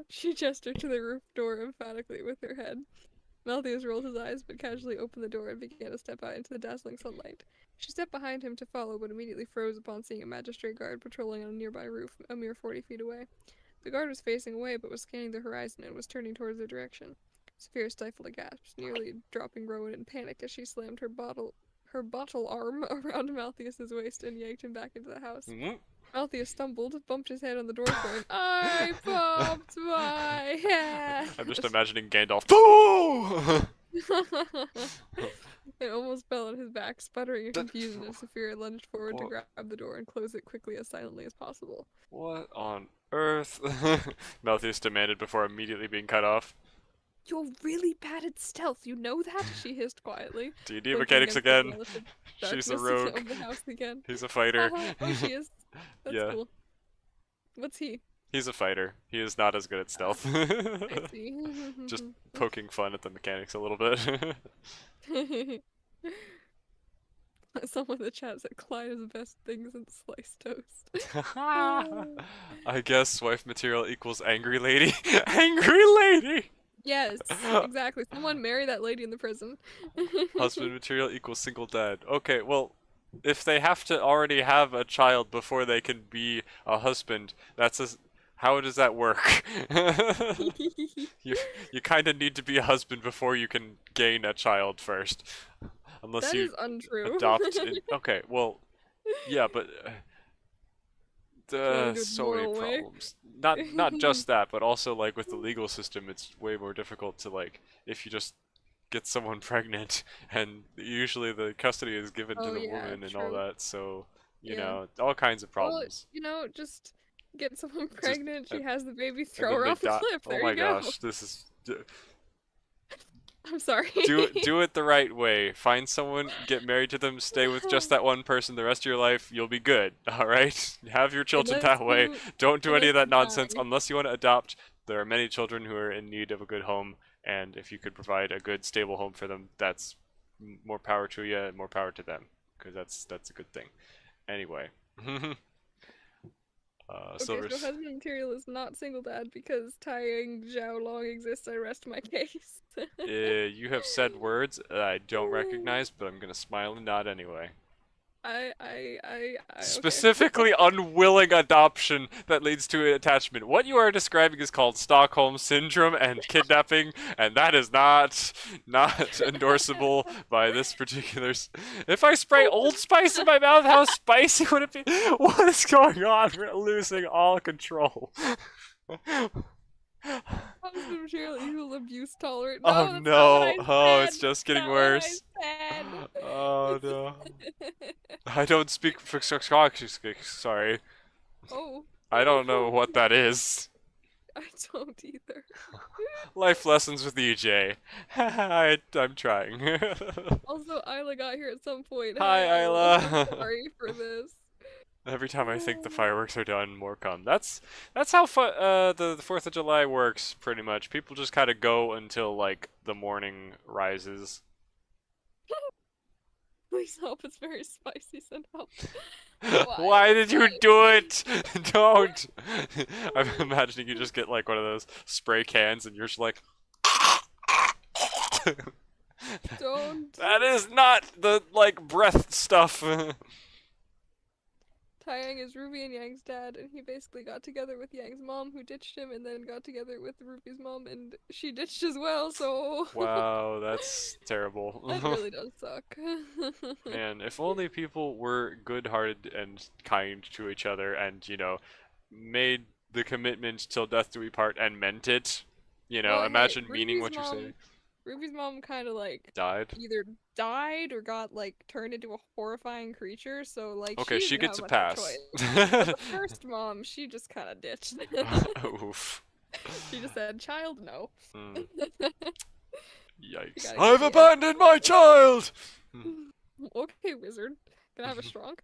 She gestured to the roof door emphatically with her head. Malthius rolled his eyes but casually opened the door and began to step out into the dazzling sunlight. She stepped behind him to follow but immediately froze upon seeing a magistrate guard patrolling on a nearby roof a mere 40 feet away. The guard was facing away but was scanning the horizon and was turning towards their direction. Saphira stifled a gasp, nearly dropping Rowan in panic as she slammed her bottle arm around Malthius's waist and yanked him back into the house. Malthius stumbled, bumped his head on the door frame. I bumped my head! I'm just imagining Gandalf. Oh! It almost fell on his back, sputtering in confusion as Saphira lunged forward to grab the door and close it quickly as silently as possible. What on earth? Malthus demanded before immediately being cut off. You're really bad at stealth, you know that? She hissed quietly. D&D blinking mechanics against the again. relative She's a darkness rogue. of the house again. He's a fighter. Haha, oh, she is. That's Yeah. cool. What's he? He's a fighter. He is not as good at stealth. I see. Just poking fun at the mechanics a little bit. Someone in the chat said Clyde is the best thing since sliced toast. I guess wife material equals angry lady. Angry lady! Yes, exactly. Someone marry that lady in the prison. Husband material equals single dad. Okay, well, if they have to already have a child before they can be a husband, how does that work? You kind of need to be a husband before you can gain a child first. Unless That you is untrue. Okay, well, yeah, but a good so many moral way. problems. Not just that, but also like with the legal system, it's way more difficult to like if you just get someone pregnant, and usually the custody is given to Oh, the yeah, woman and all true. that. So you Yeah. know, all kinds of Well, problems. you know, just get someone pregnant, she and- has the baby, And throw then her they off the die- cliff. Oh There my you go. gosh, this is. I'm sorry. Do it the right way. Find someone, get married to them, stay with just that one person the rest of your life. You'll be good. All right. Have your children Unless that way. you- Don't do any of unless that you nonsense die. unless you want to adopt. There are many children who are in need of a good home, and if you could provide a good, stable home for them, that's more power to you and more power to them, because that's a good thing. Anyway. Okay, Silver's. so husband material is not single dad because Taiyang Zhao Long exists. I rest my case. You have said words I don't recognize, but I'm gonna smile and nod anyway. okay. Specifically unwilling adoption that leads to attachment. What you are describing is called Stockholm Syndrome and kidnapping, and that is not endorsable by this particular... If I spray Old Spice in my mouth, how spicy would it be? What is going on? We're losing all control. Husband material equal abuse tolerant. Oh, that's not no. what I Oh, it's said. just getting Not what I worse. said. Oh no. I don't speak for sorry. Oh. I don't know what that is. I don't either. Life lessons with EJ. I'm trying. Also, Isla got here at some point. Hi, Isla. I'm sorry for this. Every time I think the fireworks are done, more come. That's how the 4th of July works, pretty much. People just kind of go until, like, the morning rises. Please help, it's very spicy, send help. Why did you do it? Don't! I'm imagining you just get, like, one of those spray cans and you're just like... Don't. That is not the, like, breath stuff. Taeyang is Ruby and Yang's dad, and he basically got together with Yang's mom, who ditched him, and then got together with Ruby's mom, and she ditched as well, so... Wow, that's terrible. That really does suck. Man, if only people were good-hearted and kind to each other and, you know, made the commitment till death do we part and meant it. You know, Well, hey, imagine meaning what Ruby's you're mom- saying. Ruby's mom kind of, like, Died. either died or got, like, turned into a horrifying creature, so, like, Okay, she didn't gets a have much of pass. choice. But the first mom, she just kind of ditched. Oof. She just said, child, no. Mm, yikes. gotta I've get- abandoned my child! Okay, wizard. Can I have a strong?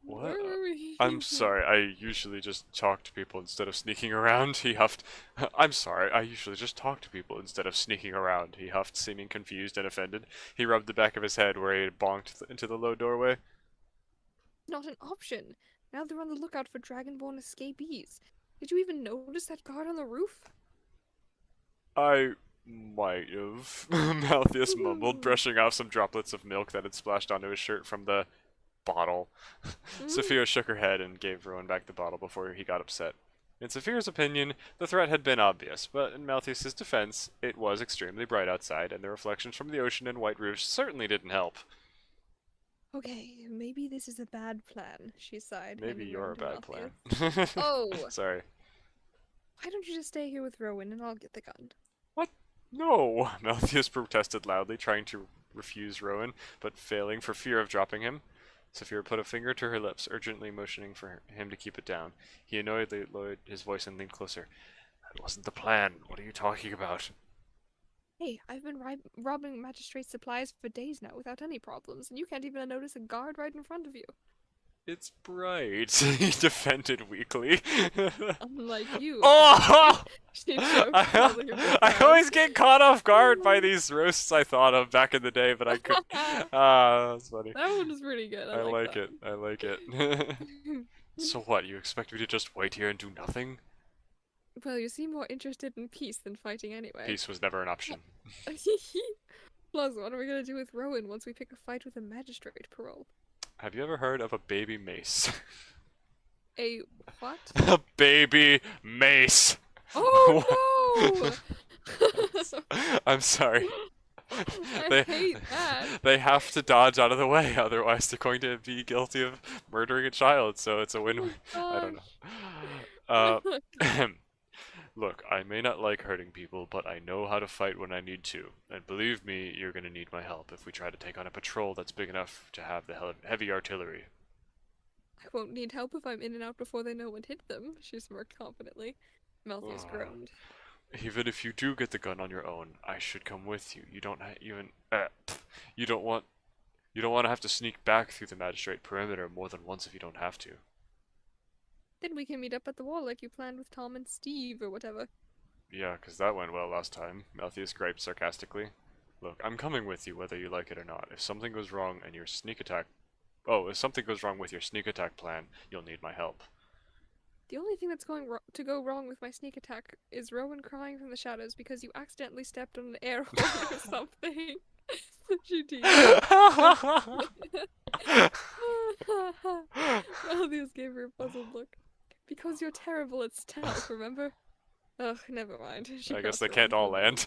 What? Where were we? I'm sorry, I usually just talk to people instead of sneaking around, he huffed. I'm sorry, I usually just talk to people instead of sneaking around, he huffed, seeming confused and offended. He rubbed the back of his head where he had bonked into the low doorway. Not an option. Now they're on the lookout for Dragonborn escapees. Did you even notice that guard on the roof? I might have, Malthus mumbled, brushing off some droplets of milk that had splashed onto his shirt from the bottle. Saphira shook her head and gave Rowan back the bottle before he got upset. In Saphira's opinion, the threat had been obvious, but in Malthus's defense, it was extremely bright outside, and the reflections from the ocean and white roofs certainly didn't help. Okay, maybe this is a bad plan, she sighed. Maybe handing you're a Rowan to bad Malthus. plan. Oh, Sorry. why don't you just stay here with Rowan and I'll get the gun? No! Malthus protested loudly, trying to refuse Rowan, but failing for fear of dropping him. Saphira put a finger to her lips, urgently motioning for him to keep it down. He annoyedly lowered his voice and leaned closer. That wasn't the plan. What are you talking about? Hey, I've been robbing magistrate supplies for days now without any problems, and you can't even notice a guard right in front of you. It's bright. He defended weakly. Unlike you. Oh! She choked, I holding her breath I out. always get caught off guard by these roasts I thought of back in the day, but I couldn't. Ah, that's funny. That one was pretty good. I like that. it. I like it. So what, you expect me to just wait here and do nothing? Well, you seem more interested in peace than fighting anyway. Peace was never an option. Plus, what are we gonna do with Rowan once we pick a fight with a magistrate parole? Have you ever heard of a baby mace? A what? A baby mace! Oh no! I'm sorry. I hate that. They have to dodge out of the way, otherwise they're going to be guilty of murdering a child, so it's a win-win. I don't know. Look, I may not like hurting people, but I know how to fight when I need to. And believe me, you're gonna need my help if we try to take on a patrol that's big enough to have the heavy artillery. I won't need help if I'm in and out before they know what hit them, she smirked confidently. Malthus groaned. Even if you do get the gun on your own, I should come with you. You don't you don't want to have to sneak back through the magistrate perimeter more than once if you don't have to. Then we can meet up at the wall like you planned with Tom and Steve or whatever. Yeah, 'cause that went well last time, Malthius griped sarcastically. Look, I'm coming with you whether you like it or not. If something goes wrong and your sneak attack... Oh, if something goes wrong with your sneak attack plan, you'll need my help. The only thing that's going to go wrong with my sneak attack is Rowan crying from the shadows because you accidentally stepped on an air horn or something. She teased. Malthus gave her a puzzled look. Because you're terrible at stealth, remember? Ugh, never mind. I guess they can't all land.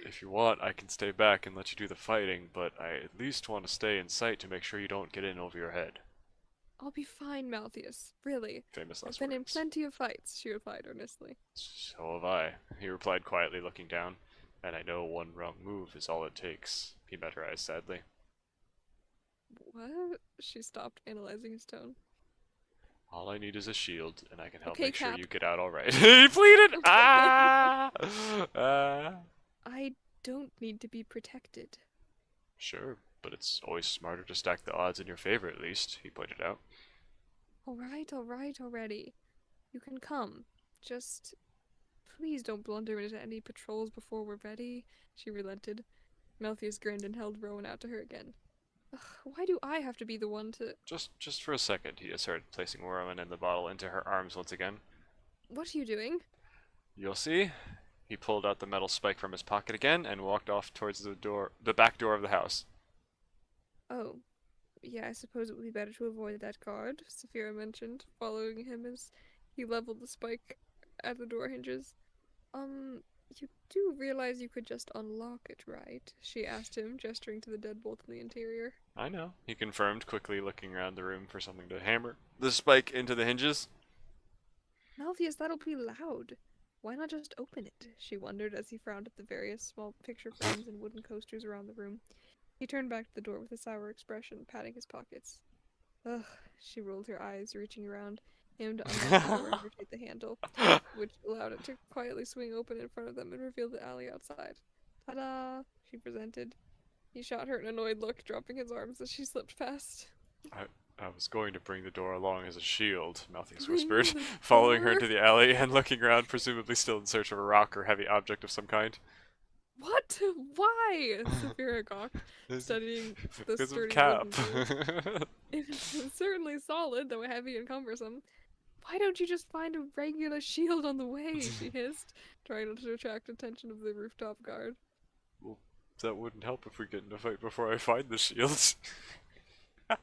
If you want, I can stay back and let you do the fighting, but I at least want to stay in sight to make sure you don't get in over your head. I'll be fine, Malthus. Really. Famous I've last been in words. plenty of fights, she replied earnestly. So have I, he replied quietly, looking down. And I know one wrong move is all it takes. He met her eyes sadly. What? She stopped, analyzing his tone. All I need is a shield, and I can help Okay, make sure Cap. you get out all right. He pleaded. Ah! I don't need to be protected. Sure, but it's always smarter to stack the odds in your favor, at least. He pointed out. All right, already. You can come. Just please don't blunder into any patrols before we're ready. She relented. Malthus grinned and held Rowan out to her again. Ugh, why do I have to be the one to... Just for a second, he asserted, placing Rowan and the bottle into her arms once again. What are you doing? You'll see. He pulled out the metal spike from his pocket again and walked off towards the back door of the house. Oh. Yeah, I suppose it would be better to avoid that guard, Saphira mentioned, following him as he leveled the spike at the door hinges. You do realize you could just unlock it, right? She asked him, gesturing to the deadbolt in the interior. I know, he confirmed, quickly looking around the room for something to hammer the spike into the hinges. Malthus, that'll be loud. Why not just open it? She wondered as he frowned at the various small picture frames and wooden coasters around the room. He turned back to the door with a sour expression, patting his pockets. Ugh, she rolled her eyes, reaching around him to unlock the door and rotate the handle, which allowed it to quietly swing open in front of them and reveal the alley outside. Ta-da! She presented. He shot her an annoyed look, dropping his arms as she slipped past. I was going to bring the door along as a shield, Malthus whispered, following her into the alley and looking around, presumably still in search of a rock or heavy object of some kind. What? Why? Saphira gawked, studying the Because of sturdy Cap. wooden door. It's certainly solid, though heavy and cumbersome. Why don't you just find a regular shield on the way? She hissed, trying not to attract attention of the rooftop guard. Well, that wouldn't help if we get in a fight before I find the shields.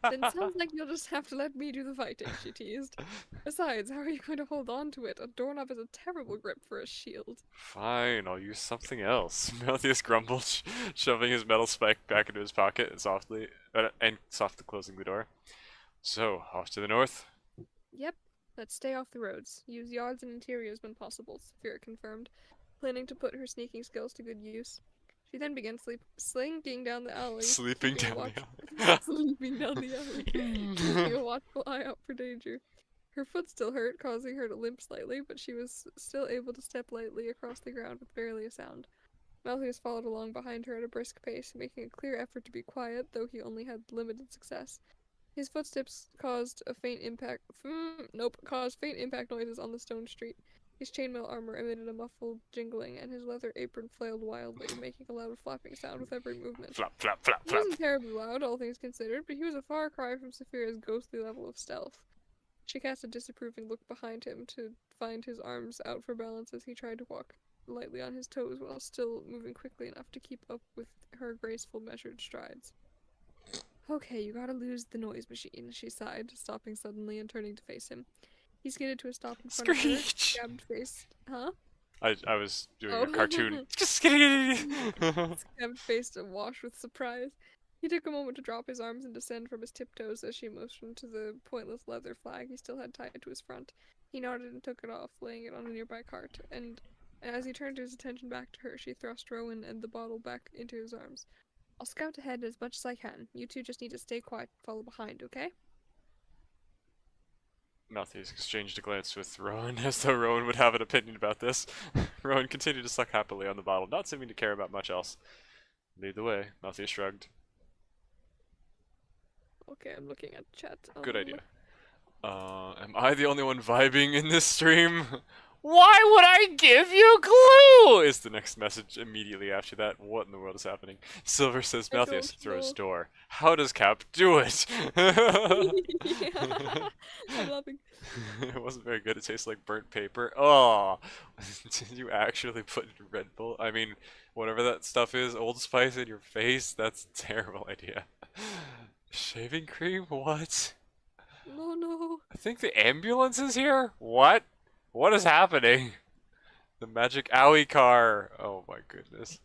Then sounds like you'll just have to let me do the fighting, she teased. Besides, how are you going to hold on to it? A doorknob is a terrible grip for a shield. Fine, I'll use something else. Malthus grumbled, shoving his metal spike back into his pocket and softly closing the door. So, off to the north? Yep. Let's stay off the roads. Use yards and interiors when possible, Saphira confirmed, planning to put her sneaking skills to good use. She then began slinking down the alley, Sleeping keeping a down watch- sleeping down the alley, keeping the a watchful eye out for danger. Her foot still hurt, causing her to limp slightly, but she was still able to step lightly across the ground with barely a sound. Malthus followed along behind her at a brisk pace, making a clear effort to be quiet, though he only had limited success. His footsteps caused faint impact noises on the stone street. His chainmail armor emitted a muffled jingling, and his leather apron flailed wildly, making a loud flapping sound with every movement. flap, flap, flap, He flap. wasn't terribly loud, all things considered, but he was a far cry from Saphira's ghostly level of stealth. She cast a disapproving look behind him to find his arms out for balance as he tried to walk lightly on his toes while still moving quickly enough to keep up with her graceful, measured strides. Okay, you gotta lose the noise machine, she sighed, stopping suddenly and turning to face him. He skidded to a stop in front of her, Screech! scabbed-faced. Huh? I was doing Oh. a cartoon. Just kidding. Scabbed-faced, awash with surprise. He took a moment to drop his arms and descend from his tiptoes as she motioned to the pointless leather flag he still had tied to his front. He nodded and took it off, laying it on a nearby cart, and as he turned his attention back to her, she thrust Rowan and the bottle back into his arms. I'll scout ahead as much as I can. You two just need to stay quiet and follow behind, okay? Malthus exchanged a glance with Rowan, as though Rowan would have an opinion about this. Rowan continued to suck happily on the bottle, not seeming to care about much else. Lead the way, Malthus shrugged. Okay, I'm looking at chat. Good idea. Am I the only one vibing in this stream? Why would I give you glue? Is the next message immediately after that. What in the world is happening? Silver says I Malthus don't throws know. door. How does Cap do it? Yeah. I'm laughing. It wasn't very good. It tastes like burnt paper. Oh, did you actually put Red Bull? I mean, whatever that stuff is, Old Spice in your face? That's a terrible idea. Shaving cream? What? No. I think the ambulance is here? What? What is happening? The magic owie car. Oh my goodness.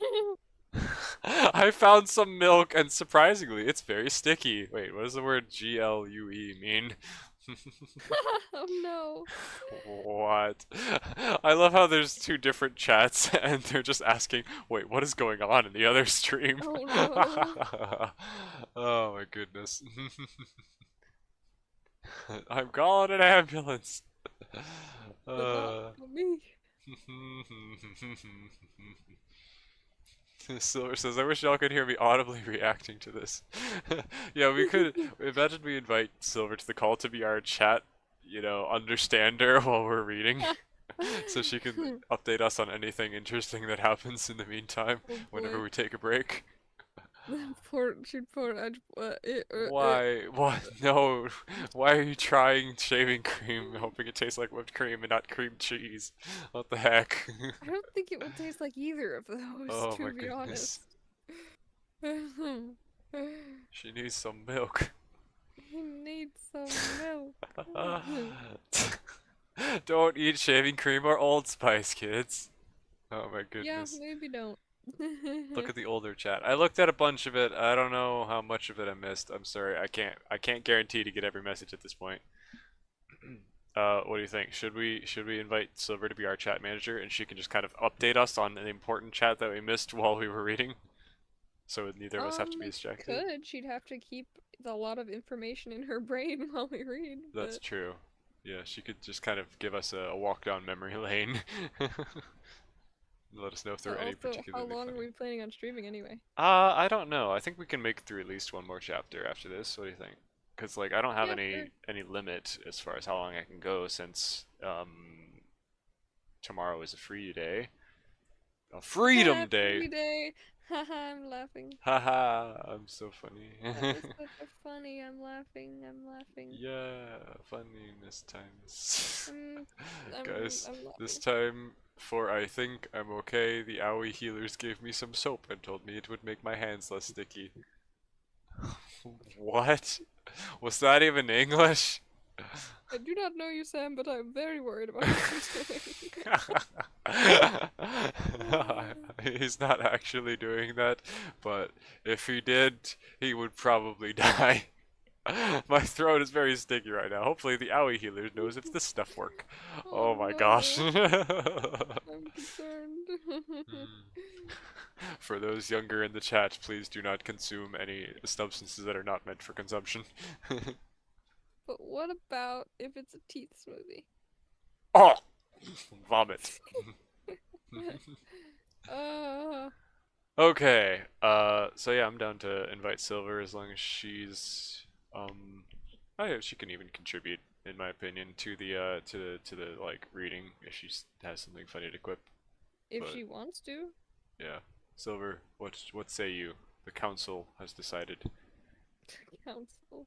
I found some milk and surprisingly, it's very sticky. Wait, what does the word GLUE mean? Oh no. What? I love how there's two different chats and they're just asking, wait, what is going on in the other stream? Oh no. Oh my goodness. I'm calling an ambulance. But not for me. Silver says, I wish y'all could hear me audibly reacting to this. Yeah, we could. Imagine we invite Silver to the call to be our chat, understander while we're reading. So she can update us on anything interesting that happens in the meantime Oh, whenever boy. we take a break. She'd pour Edge. Why? What? No. Why are you trying shaving cream, hoping it tastes like whipped cream and not cream cheese? What the heck? I don't think it would taste like either of those, Oh to my be goodness. honest. She needs some milk. He needs some milk. Don't eat shaving cream or Old Spice, kids. Oh my Yeah, goodness. maybe don't. Look at the older chat. I looked at a bunch of it. I don't know how much of it I missed. I'm sorry. I can't guarantee to get every message at this point. What do you think? Should we invite Silver to be our chat manager and she can just kind of update us on an important chat that we missed while we were reading? So neither of us have to be distracted. Could. She'd have to keep a lot of information in her brain while we read. That's but- true. Yeah, she could just kind of give us a walk down memory lane. Let us know if there are any Also, particularly how long funny. are we planning on streaming anyway? I don't know. I think we can make it through at least one more chapter after this. What do you think? Because I don't have Yeah, any sure. any limit as far as how long I can go since tomorrow is a free day. A freedom Happy day. day. Haha, I'm laughing. Haha, I'm so funny. That is such a funny. I'm laughing. I'm laughing. Yeah, funniness times. Guys, I'm laughing. this time, for I think I'm okay, the owie healers gave me some soap and told me it would make my hands less sticky. What? Was that even English? I do not know you, Sam, but I'm very worried about what you're doing. He's not actually doing that, but if he did, he would probably die. My throat is very sticky right now. Hopefully the owie healer knows if this stuff work. Oh Oh my gosh. no, I'm concerned. For those younger in the chat, please do not consume any substances that are not meant for consumption. But what about if it's a teeth smoothie? Oh! Vomit. Uh, Okay, so yeah, I'm down to invite Silver as long as she's, she can even contribute, in my opinion, to the, to the, like, reading, if she has something funny to quip. if But- she wants to. Yeah. Silver, what say you? The council has decided. Council.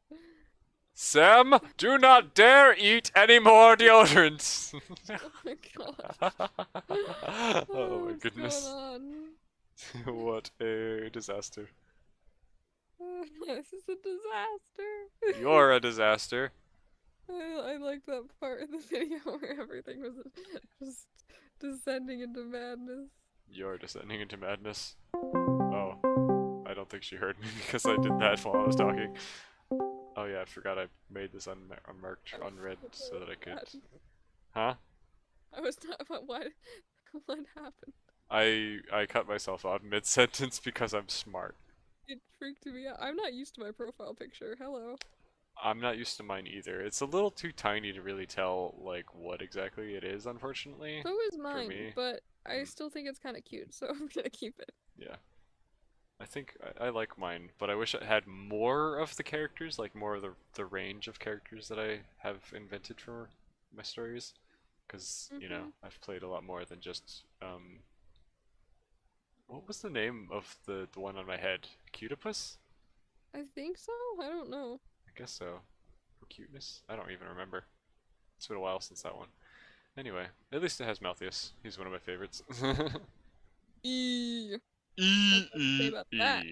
Sam, do not dare eat any more deodorants! Oh my god. Oh my What's goodness. going on? What a disaster. This is a disaster. You're a disaster. I liked that part of the video where everything was just descending into madness. You're descending into madness. Oh, I don't think she heard me because I did that while I was talking. Oh yeah, I forgot I made this unmarked, unread, so that I could... Huh? I was not. What happened? I cut myself off mid-sentence because I'm smart. It freaked me out. I'm not used to my profile picture. Hello. I'm not used to mine either. It's a little too tiny to really tell, like, what exactly it is, unfortunately. So is mine, me. but I Mm. still think it's kind of cute, so I'm gonna keep it. Yeah. I think I like mine, but I wish it had more of the characters, like more of the range of characters that I have invented for my stories. Because, you know, I've played a lot more than just, what was the name of the one on my head? Cutopus? I think so. I don't know. I guess so. For cuteness? I don't even remember. It's been a while since that one. Anyway, at least it has Malthius. He's one of my favorites. E. say about that.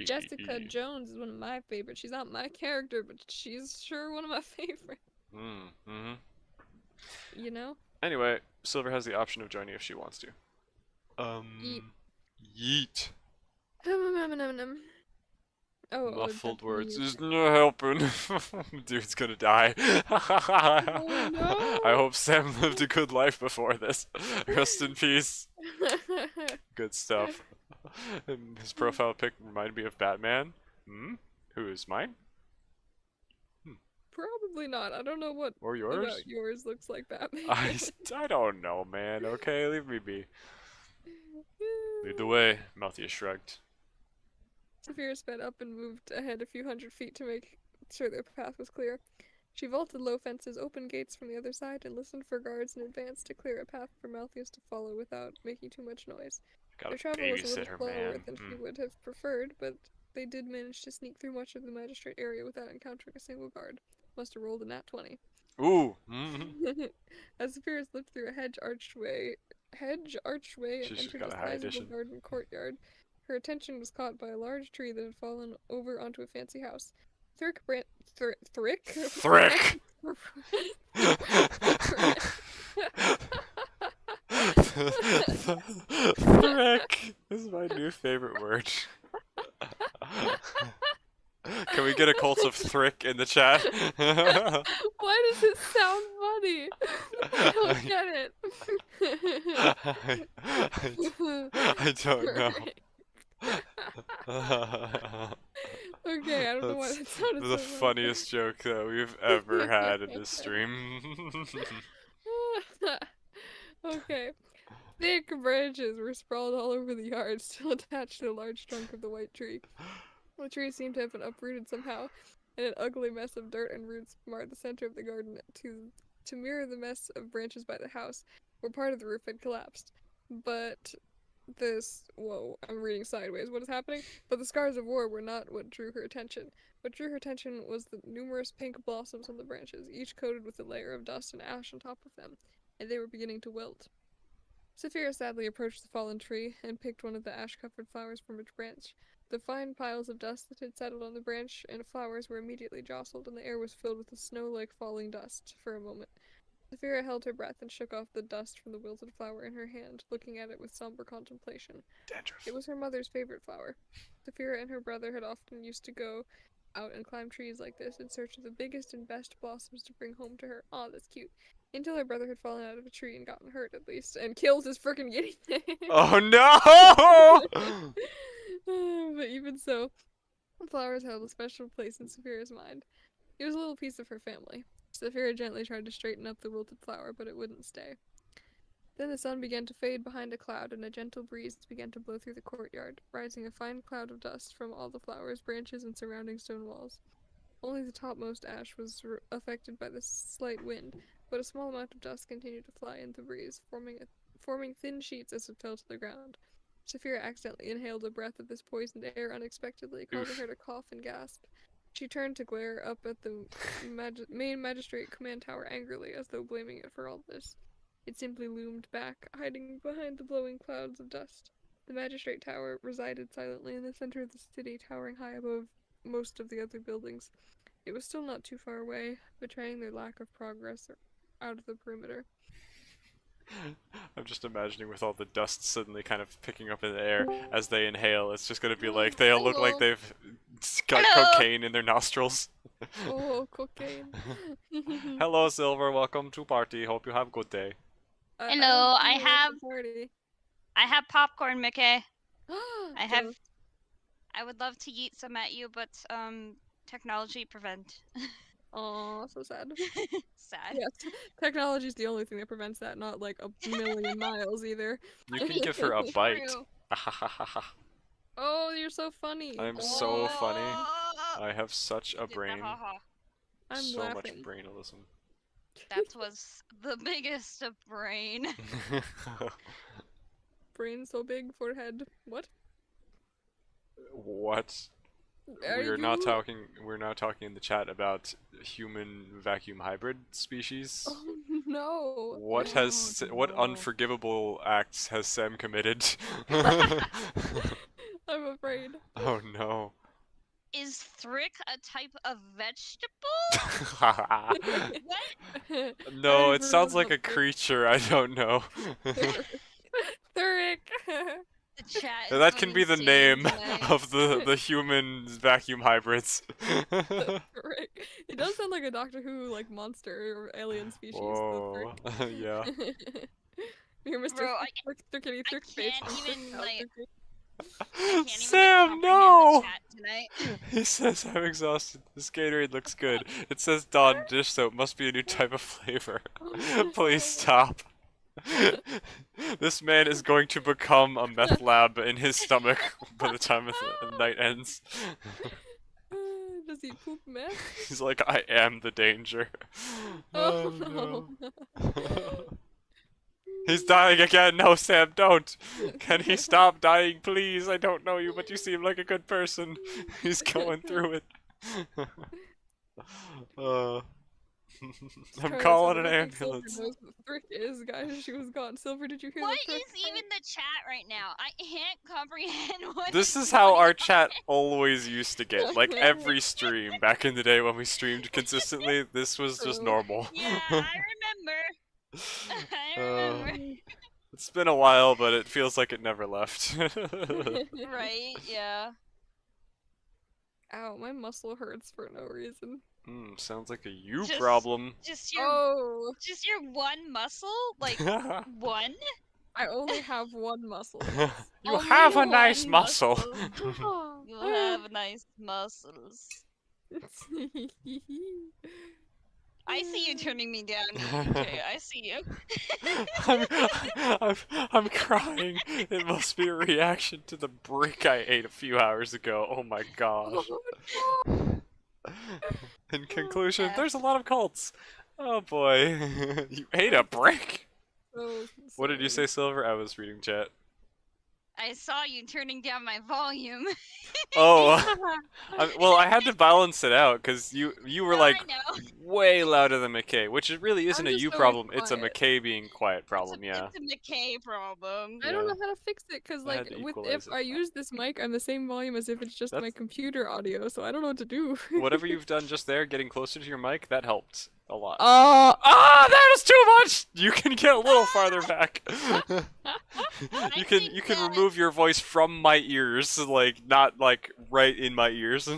Jessica Jones is one of my favorites. She's not my character, but she's sure one of my favorites. Mm-hmm. You know? Anyway, Silver has the option of joining if she wants to. Yeet. Oh, Muffled that's words. me. There's no helping. Dude's gonna die. Oh, no. I hope Sam lived a good life before this. Rest in peace. Good stuff. And his profile pic reminded me of Batman. Hmm? Who is mine? Probably not. I don't know what Or yours? about yours looks like Batman. I don't know, man. Okay, leave me be. Lead the way. Malthus shrugged. Saphira sped up and moved ahead a few hundred feet to make sure their path was clear. She vaulted low fences, opened gates from the other side, and listened for guards in advance to clear a path for Malthus to follow without making too much noise. Got Their a travel was a little babysitter, slower man. than she would have preferred, but they did manage to sneak through much of the magistrate area without encountering a single guard. Must have rolled a nat 20. Ooh. As Saphira slipped through a hedge archway and She's entered got a a high sizable addition. garden courtyard, her attention was caught by a large tree that had fallen over onto a fancy house. Thrick? Thrick! Thrick is my new favorite word. Can we get a cult of Thrick in the chat? Why does it sound funny? I don't get it. I don't know. Okay, I don't know why that sounded The so funny. funniest joke that we've ever had in this stream. Okay. Thick branches were sprawled all over the yard, still attached to the large trunk of the white tree. The tree seemed to have been uprooted somehow, and an ugly mess of dirt and roots marred the center of the garden to mirror the mess of branches by the house, where part of the roof had collapsed. But whoa, I'm reading sideways. What is happening? But the scars of war were not what drew her attention. What drew her attention was the numerous pink blossoms on the branches, each coated with a layer of dust and ash on top of them, and they were beginning to wilt. Saphira sadly approached the fallen tree and picked one of the ash-covered flowers from its branch. The fine piles of dust that had settled on the branch and flowers were immediately jostled, and the air was filled with the snow-like falling dust for a moment. Saphira held her breath and shook off the dust from the wilted flower in her hand, looking at it with somber contemplation. Dandruff. It was her mother's favorite flower. Saphira and her brother had often used to go out and climb trees like this in search of the biggest and best blossoms to bring home to her. Aw, that's cute. Until her brother had fallen out of a tree and gotten hurt at least, and killed his frickin' guinea pig. Oh no! But even so, the flowers held a special place in Saphira's mind. It was a little piece of her family. Saphira gently tried to straighten up the wilted flower, but it wouldn't stay. Then the sun began to fade behind a cloud, and a gentle breeze began to blow through the courtyard, rising a fine cloud of dust from all the flowers, branches, and surrounding stone walls. Only the topmost ash was affected by the slight wind, but a small amount of dust continued to fly in the breeze, forming thin sheets as it fell to the ground. Saphira accidentally inhaled a breath of this poisoned air unexpectedly, causing her to cough and gasp. She turned to glare up at the main magistrate command tower angrily, as though blaming it for all this. It simply loomed back, hiding behind the blowing clouds of dust. The magistrate tower resided silently in the center of the city, towering high above most of the other buildings. It was still not too far away, betraying their lack of progress out of the perimeter. I'm just imagining with all the dust suddenly kind of picking up in the air as they inhale. It's just gonna be like they all look like they've got cocaine in their nostrils. Oh, cocaine. Hello, Silver. Welcome to party. Hope you have a good day. Hello, I have popcorn, Mickey. I I would love to eat some at you, but technology prevent. Aw, so sad. Sad. Yes, technology is the only thing that prevents that, not like a million miles either. You can give her a bite. True. Oh, you're so funny. I'm so funny. I have such a brain. I'm so laughing. much brainism. That was the biggest of brain. Brain so big, forehead. What? What? Are We're now you- talking. We're now talking in the chat about human vacuum hybrid species. Oh no. What has what unforgivable acts has Sam committed? I'm afraid. Oh no. Is thrick a type of vegetable? What? No, I've it sounds heard like a of it. creature. I don't know. Thurick. The chat is That going can be the insane name tonight. of the human vacuum hybrids. Thurick. It does sound like a Doctor Who like monster or alien species. Whoa. Yeah. You're Mr. Bro, Thurkity I Thurkface. can't even, like, Sam, no! Chat tonight. He says I'm exhausted. This Gatorade looks good. It says Dawn dish soap. Must be a new type of flavor. Please stop. This man is going to become a meth lab in his stomach by the time the night ends. Does he poop meth? He's like, I am the danger. Oh, no. no. He's dying again. No, Sam, don't. Can he stop dying, please? I don't know you, but you seem like a good person. He's going through it. I'm calling an ambulance. Silver knows what Thrick is, guys. She was gone. Silver, did you hear What the is even the chat right now? I can't comprehend what This is is how going our on. chat always used to get. Like every stream back in the day when we streamed consistently, this was just True. normal. Yeah, I remember. I remember. It's been a while, but it feels like it never left. Right, yeah. Ow, my muscle hurts for no reason. Sounds like a you Just- problem. Just your Oh, just your one muscle? Like one? I only have one muscle. You Only have a one nice muscle. You have nice muscles. I see you turning me down. Okay, I see you. I'm crying. It must be a reaction to the brick I ate a few hours ago. Oh my gosh. In conclusion, Yeah. there's a lot of cults. Oh boy. You ate a brick? So What did you say, Silver? I was reading chat. I saw you turning down my volume. Oh, well, I had to balance it out because you were No, like I know. way louder than McKay, which it really isn't I'm a just you always problem. It's a quiet. McKay being quiet problem. It's a, Yeah. It's a McKay problem. I don't Yeah. know how to fix it because I had like to with equalize if it. I use this mic, I'm the same volume as if it's just my That's- computer audio, so I don't know what to do. Whatever you've done just there, getting closer to your mic, that helped a lot. Ah, That was too much. You can get a little farther back. you can think can that remove your voice from my ears, like not like right in my ears.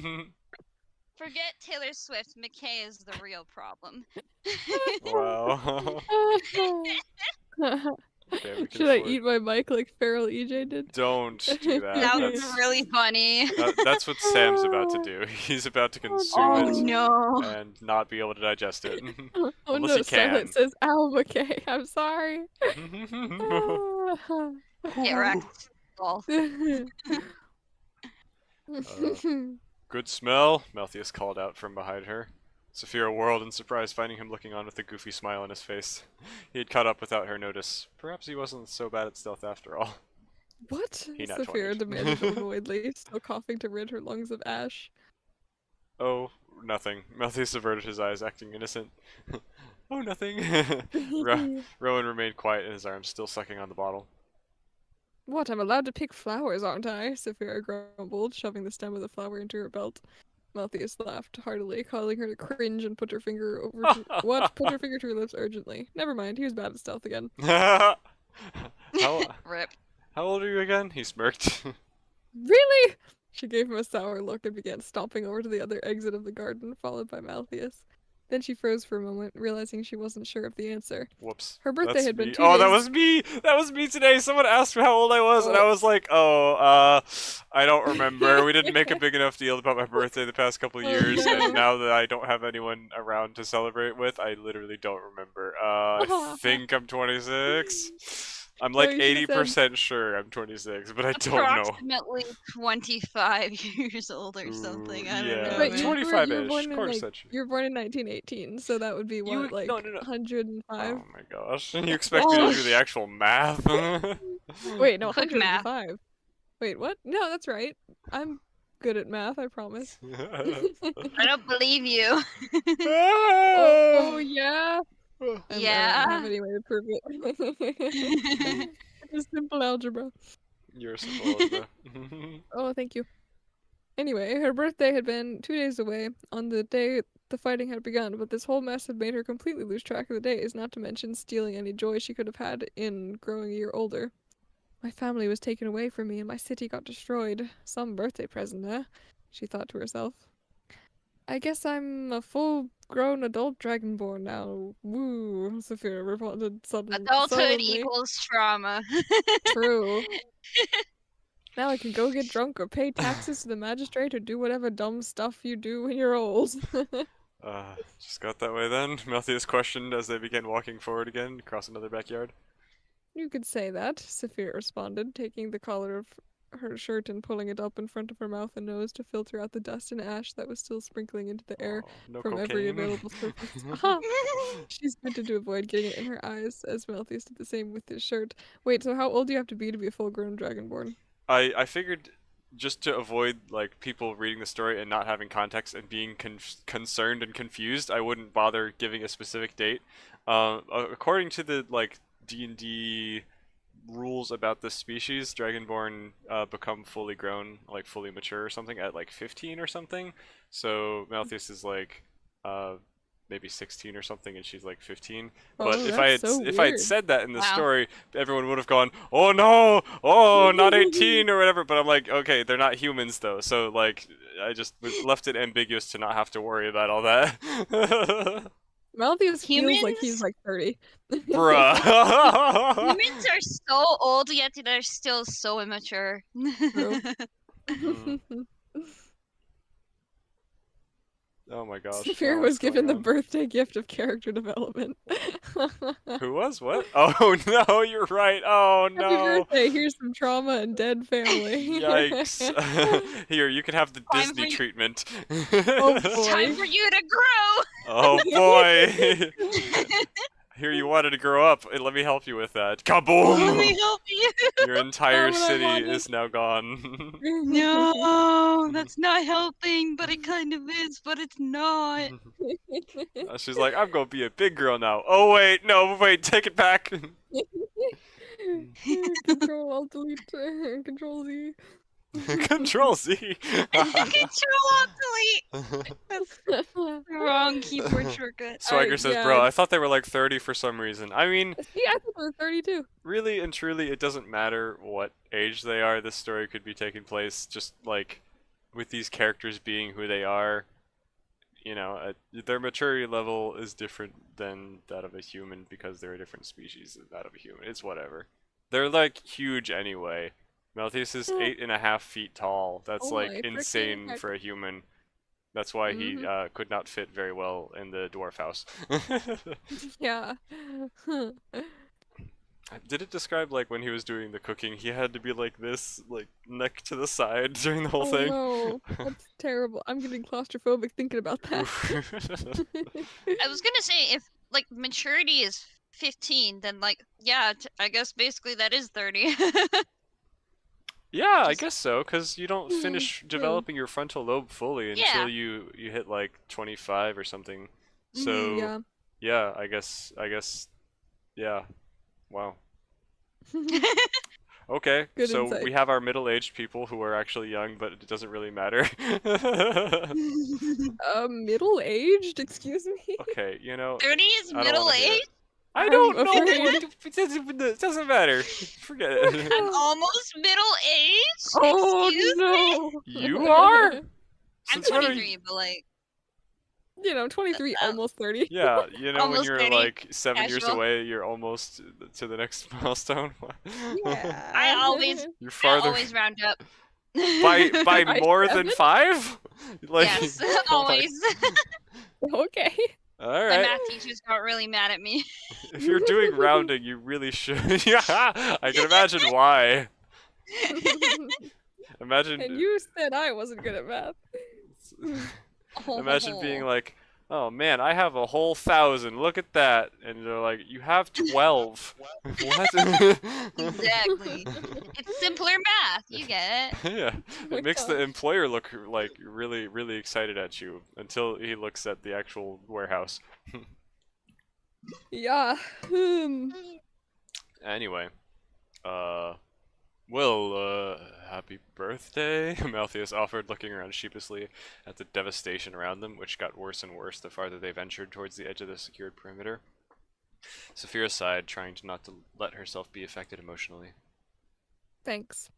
Forget Taylor Swift. McKay is the real problem. Wow. Okay, we can Should I afford. eat my mic like Feral EJ did? Don't do that. That That's was really funny. that's what Sam's about to do. He's about to consume Oh it no. and not be able to digest it. Oh Unless no, he Starlight can. says ow, McKay. I'm sorry. Get wrecked. Lol. Good smell, Malthius called out from behind her. Saphira whirled in surprise, finding him looking on with a goofy smile on his face. He had caught up without her notice. Perhaps he wasn't so bad at stealth after all. What? He not Saphira 20'd. demanded avoidly, still coughing to rid her lungs of ash. Oh, nothing. Malthius averted his eyes, acting innocent. Oh, nothing. Rowan remained quiet in his arms, still sucking on the bottle. What, I'm allowed to pick flowers, aren't I? Saphira grumbled, shoving the stem of the flower into her belt. Malthius laughed heartily, calling her to cringe and put her finger over to what? Put her finger to her lips urgently. Never mind, he was bad at stealth again. how, Rip. how old are you again? He smirked. Really? She gave him a sour look and began stomping over to the other exit of the garden, followed by Malthius. Then she froze for a moment, realizing she wasn't sure of the answer. Whoops. Her birthday That's had been me. 2 Oh, that days- was me! That was me today! Someone asked me how old I was, and I was like, I don't remember. We didn't make a big enough deal about my birthday the past couple of Oh, years, no. and now that I don't have anyone around to celebrate with, I literally don't remember. I think I'm 26. I'm like you should've 80% sure I'm 26, but I don't know. Approximately 25 years old or something. I don't yeah. know. But man. you were 25-ish, born of in, course like, that's true. you were born in 1918, so that would be what, You- like no, no, no. 105? Oh my gosh. You expect me to do the actual math? Wait, no, Quick math. 105. Wait, what? No, that's right. I'm good at math, I promise. I don't believe you. Oh, yeah? I don't Yeah. have any way to prove it. Just simple algebra. You're so old, Oh, thank you. Anyway, her birthday had been 2 days away on the day the fighting had begun, but this whole mess had made her completely lose track of the days, not to mention stealing any joy she could have had in growing a year older. My family was taken away from me and my city got destroyed. Some birthday present, eh? She thought to herself. I guess I'm a full-grown adult dragonborn now. Woo, Saphira responded Adulthood sullenly. equals trauma. True. Now I can go get drunk or pay taxes to the magistrate or do whatever dumb stuff you do when you're old. Just got that way then? Malthius questioned as they began walking forward again, across another backyard. You could say that, Saphira responded, taking the collar of her shirt and pulling it up in front of her mouth and nose to filter out the dust and ash that was still sprinkling into the air Oh, no from every cocaine. available surface. Aha! She squinted to avoid getting it in her eyes, as Malthius did the same with his shirt. Wait, so how old do you have to be a full-grown dragonborn? I figured just to avoid like people reading the story and not having context and being concerned and confused, I wouldn't bother giving a specific date. According to the like D&D rules about this species, Dragonborn become fully grown, like fully mature or something at like 15 or something. So Malthius is like maybe 16 or something, and she's like 15. But Oh, if I had that's so if I had weird. said that in the Wow. story, everyone would have gone, "Oh no, oh not 18 or whatever." But I'm like, okay, they're not humans though, so like I just left it ambiguous to not have to worry about all that. Malthius feels like he's Humans? like 30. Bruh. Humans are so old, yet they're still so immature. True. Oh my gosh. Saphira now was what's going given the on? birthday gift of character development. Who was what? Oh no, you're right. Oh Happy no. birthday! Here's some trauma and dead family. Yikes. Here, you can have the Time Disney for you- treatment. Oh, Time boy. for you to grow. Oh boy. Here, you wanted to grow up. Let me help you with that. Let Kaboom! me help you. Your entire That's what I city wanted. is now gone. No, that's not helping, but it kind of is, but it's not. She's like, I'm gonna be a big girl now. Oh wait, no, wait, take it back. Control Alt Delete Control Z. Control Z. Control Alt Delete. That's the wrong keyboard shortcut. Swagger says, yeah. bro, I thought they were like 30 for some reason. I mean, See, I thought they were 32. really and truly, it doesn't matter what age they are. This story could be taking place just like with these characters being who they are. you know, their maturity level is different than that of a human because they're a different species than that of a human. It's whatever. They're like huge anyway. Malthus is Oh. 8.5 feet tall. That's Oh like my frickin' insane heck. for a human. That's why he Mhm. could not fit very well in the dwarf house. Yeah. Did it describe like when he was doing the cooking, he had to be like this, like neck to the side during the whole Oh thing? no, that's terrible. I'm getting claustrophobic thinking about that. I was gonna say if like maturity is 15, then like yeah, I guess basically that is 30. Yeah, I Just- guess so, because you don't finish true. developing your frontal lobe fully Yeah. until you hit like 25 or something. Mhm, So Yeah. yeah, I guess yeah. Wow. Okay, Good so insight. we have our middle-aged people who are actually young, but it doesn't really matter. Middle-aged? Excuse me? Okay, you know, 30 is I don't middle wanna hear it. age? I I'm don't know afraid. what it doesn't matter. Forget it. I'm almost middle age? Oh Excuse me? no! You are? I'm Since when are 23, but like You know, 23, almost 30. Yeah, you know when Almost you're 30, like 7 years casual. away, you're almost to the next milestone. Yeah. I always You're I farther always round up. by By more than 7? 5? Like Yes, oh my- always. Okay. All My right. math teachers got really mad at me. If you're doing rounding, you really should. Yeah, I can imagine why. Imagine And you said I wasn't good at math. imagine being like, "Oh man, I have a whole 1,000. Look at that." And they're like, "You have 12." What? Exactly. It's simpler math. You get it. Yeah, my it makes the gosh. employer look like really, really excited at you until he looks at the actual warehouse. Yeah. Anyway, well, happy birthday, Malthus offered, looking around sheepishly at the devastation around them, which got worse and worse the farther they ventured towards the edge of the secured perimeter. Saphira sighed, trying to not to let herself be affected emotionally. Thanks.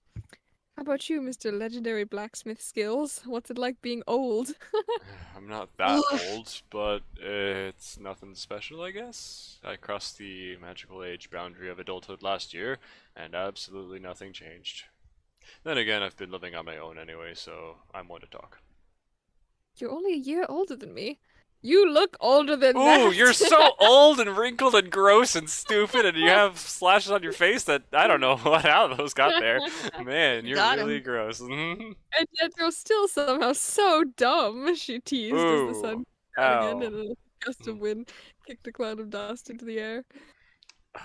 How about you, Mr. Legendary Blacksmith Skills? What's it like being old? I'm not that old, but it's nothing special, I guess. I crossed the magical age boundary of adulthood last year, and absolutely nothing changed. Then again, I've been living on my own anyway, so I'm one to talk. You're only a year older than me. You look older than Ooh, that. you're so old and wrinkled and gross and stupid, and you have slashes on your face that I don't know how those got there. Man, you're Got really 'em. gross. And yet you're still somehow so dumb, she teased as the sun Ooh, came out again ow. and a gust of wind kicked a cloud of dust into the air.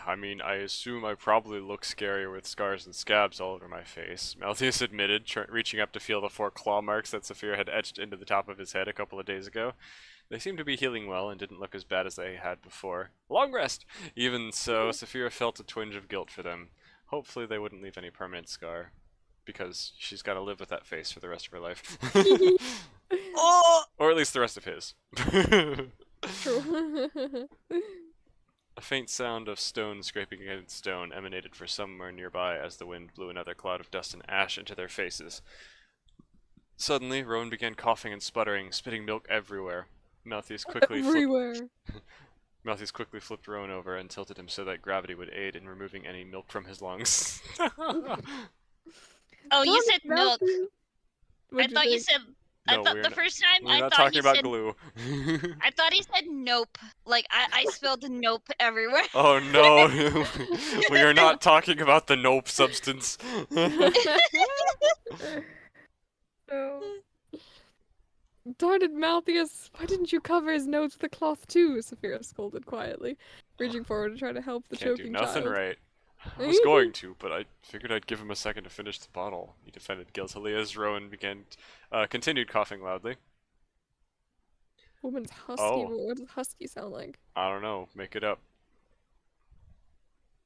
I mean, I assume I probably look scarier with scars and scabs all over my face, Malthus admitted, reaching up to feel the 4 claw marks that Saphira had etched into the top of his head a couple of days ago. They seemed to be healing well and didn't look as bad as they had before. Long rest! Even so, Saphira felt a twinge of guilt for them. Hopefully they wouldn't leave any permanent scar, because she's got to live with that face for the rest of her life. Oh, Or at least the rest of his. True. A faint sound of stone scraping against stone emanated from somewhere nearby as the wind blew another cloud of dust and ash into their faces. Suddenly, Rowan began coughing and sputtering, spitting milk everywhere. Malthus quickly Everywhere. flipped Rowan over and tilted him so that gravity would aid in removing any milk from his lungs. oh, you said milk. I thought you said. I No, thought we're the not- first time We're I not thought talking you about said. glue. I thought he said nope. Like I spelled nope everywhere. Oh no, we are not talking about the nope substance. No. Darn it, Malthus! Why didn't you cover his nose with a cloth too? Saphira scolded quietly, reaching forward to try to help the Can't do choking nothing child. right. I was going to, but I figured I'd give him a second to finish the bottle. He defended guiltily as Rowan continued coughing loudly. Woman's husky. Oh. What does husky sound like? I don't know, make it up.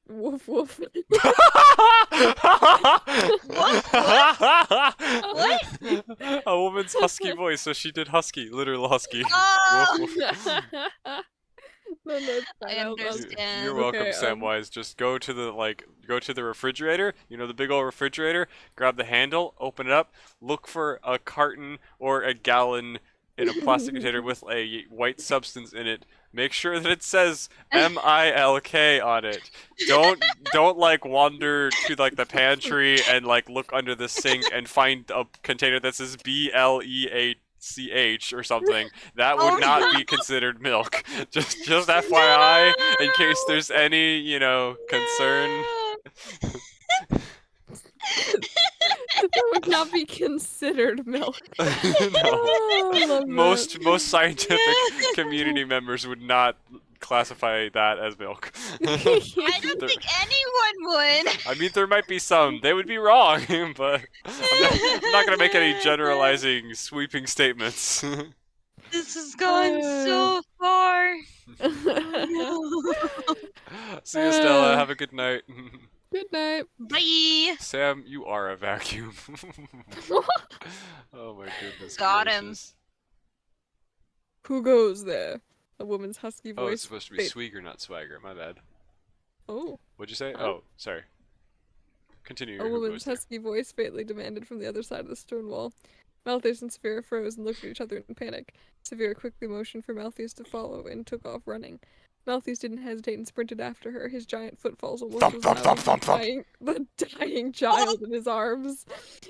Woof woof. What? A woman's husky voice, so she did husky, literal husky. Oh, Woof, woof. No, no, it's I fine. I'll- understand. You're welcome, Okay, Samwise. Just go to the refrigerator. You know the big old refrigerator. Grab the handle, open it up, look for a carton or a gallon in a plastic container with a white substance in it, make sure that it says MILK on it. Don't like wander to like the pantry and like look under the sink and find a container that says BLEACH or something. That would Oh, not no. be considered milk. Just FYI, in case there's any, concern. That would not be considered milk. No. Oh, I love Most scientific community members would not classify that as milk. I don't There- think anyone would. I mean, there might be some. They would be wrong, but I'm not gonna make any generalizing, sweeping statements. This has gone so far. See you, Stella. Have a good night. Good night. Bye. Sam, you are a vacuum. Oh my goodness. Got him. gracious. Who goes there? A woman's husky Oh, it's voice. supposed to be Wait. Swigger, not Swagger. My bad. Oh. What'd you say? Huh? Oh, sorry. Continue. A Who woman's goes there? husky voice faintly demanded from the other side of the stone wall. Malthus and Severa froze and looked at each other in panic. Severa quickly motioned for Malthus to follow and took off running. Malthus didn't hesitate and sprinted after her, his giant footfalls almost Thump, as thump, loud thump, as thump, thump. the dying child in his arms.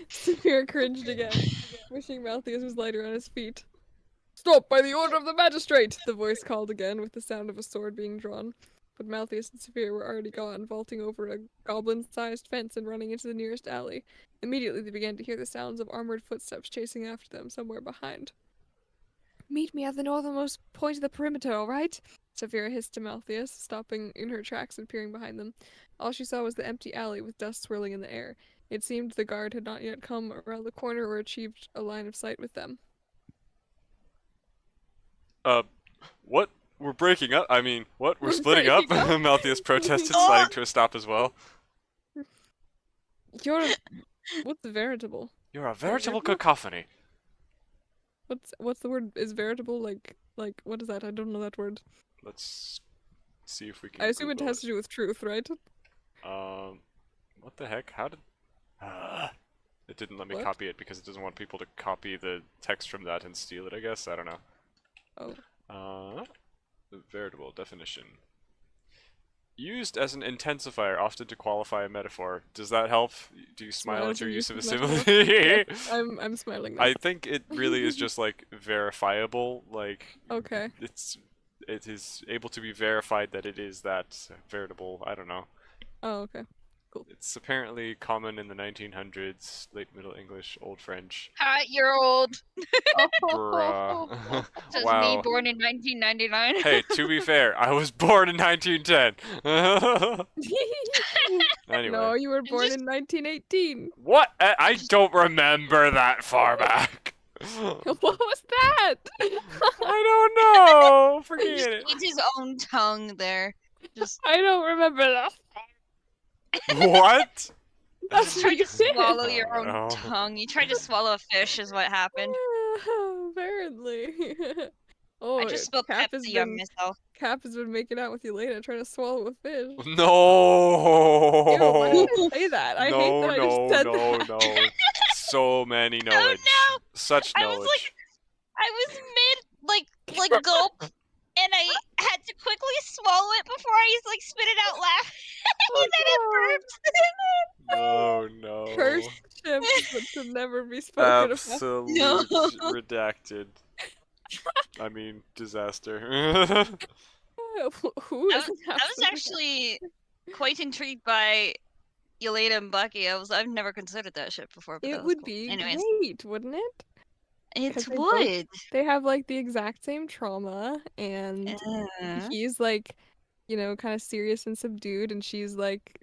Severa cringed again, wishing Malthus was lighter on his feet. "Stop by the order of the magistrate!" the voice called again, with the sound of a sword being drawn. But Malthus and Severe were already gone, vaulting over a goblin-sized fence and running into the nearest alley. Immediately they began to hear the sounds of armored footsteps chasing after them somewhere behind. "Meet me at the northernmost point of the perimeter, all right?" Severa hissed to Malthus, stopping in her tracks and peering behind them. All she saw was the empty alley with dust swirling in the air. It seemed the guard had not yet come around the corner or achieved a line of sight with them. What? We're breaking up? I mean, what? We're We're splitting up? breaking up? Malthus protested, sliding to a stop as well. You're what's veritable? You're a veritable Veritable? cacophony. What's the word? Is veritable like what is that? I don't know that word. Let's see if we can. I assume it Google has to do with truth, right? What the heck? How did? It didn't let me What? copy it because it doesn't want people to copy the text from that and steal it. I guess I don't know. Oh. The veritable definition. Used as an intensifier, often to qualify a metaphor. Does that help? Do you smile Smile at your use of a metaphor? simile? Yes, I'm smiling now. I think it really is just like verifiable. Like Okay. it is able to be verified that it is that veritable. I don't know. Oh, okay. It's apparently common in the 1900s, late Middle English, Old French. Hi, you're old. Bruh. Says me, Wow. born in 1999. Hey, to be fair, I was born in 1910. Anyway. No, you were born Just- in 1918. What? I don't remember that far back. What was that? I don't know. He Forget just it. eats his own tongue there. Just I don't remember that. What? That's what tried you to did. swallow your own Oh. tongue. You tried to swallow a fish, is what happened. Apparently. Oh, I just spilled Cap has Pepsi on been myself. Cap has been making out with Elena, trying to swallow a fish. No. Ew, why did I say that? I hate that I just said that. No. So many Oh, knowledge. no. Such I knowledge. was like, I was mid like gulp, and I had to quickly swallow it before I like spit it out loud. And then it burped. Oh no. Cursed chips that should never be spoken about. Absolute No. redacted. I mean, disaster. Who I is was actually quite intrigued by Elena and Bucky. I've never considered that shit before. But that It was would cool. be Anyways, great, wouldn't it? it 'cause they both- would. They have like the exact same trauma, and he's like, kind of serious and subdued, and she's like,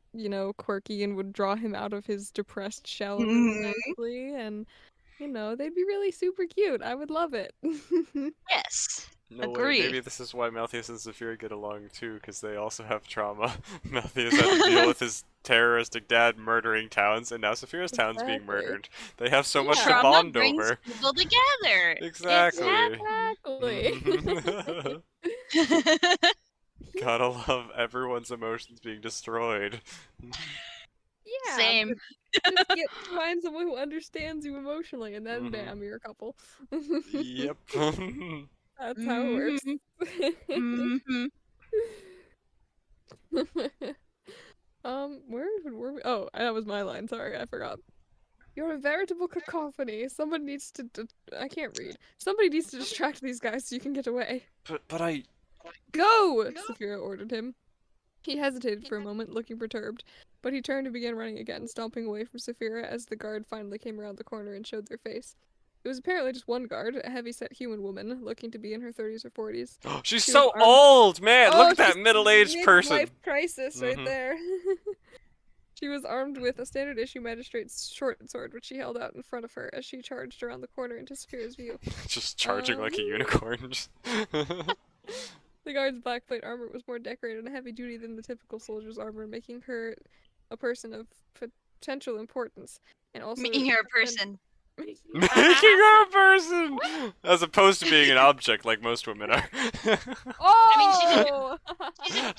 quirky and would draw him out of his depressed shell really Mhm. nicely, and they'd be really super cute. I would love it. Yes. No way. Agreed. Maybe this is why Malthus and Zephyr get along too, because they also have trauma. Malthus had to deal with his terroristic dad murdering towns, and now Zephyr's town's being Exactly. murdered. They have so much to Trauma bond brings over. people together. Exactly. Exactly. Gotta love everyone's emotions being destroyed. Same. Find someone who understands you emotionally, and then Mhm. bam, you're a couple. Yep. That's how it works. Mhm. Where were we? Oh, that was my line. Sorry, I forgot. You're a veritable cacophony. Someone needs to. I can't read. Somebody needs to distract these guys so you can get away. but I. Go! Saphira ordered him. He hesitated for a moment, looking perturbed, but he turned and began running again, stomping away from Saphira as the guard finally came around the corner and showed their face. It was apparently just one guard, a heavy-set human woman, looking to be in her 30s or 40s. She's She was so armed- old, man. Look at that she's middle-aged person. Midlife crisis right Mhm. there. She was armed with a standard-issue magistrate's short sword, which she held out in front of her as she charged around the corner into Saphira's view. Just charging like a Um, unicorn. The guard's black plate armor was more decorated and heavy duty than the typical soldier's armor, making her a person of potential importance, and also Making her a person. Making her a person, as opposed to being an object like most women are. Oh!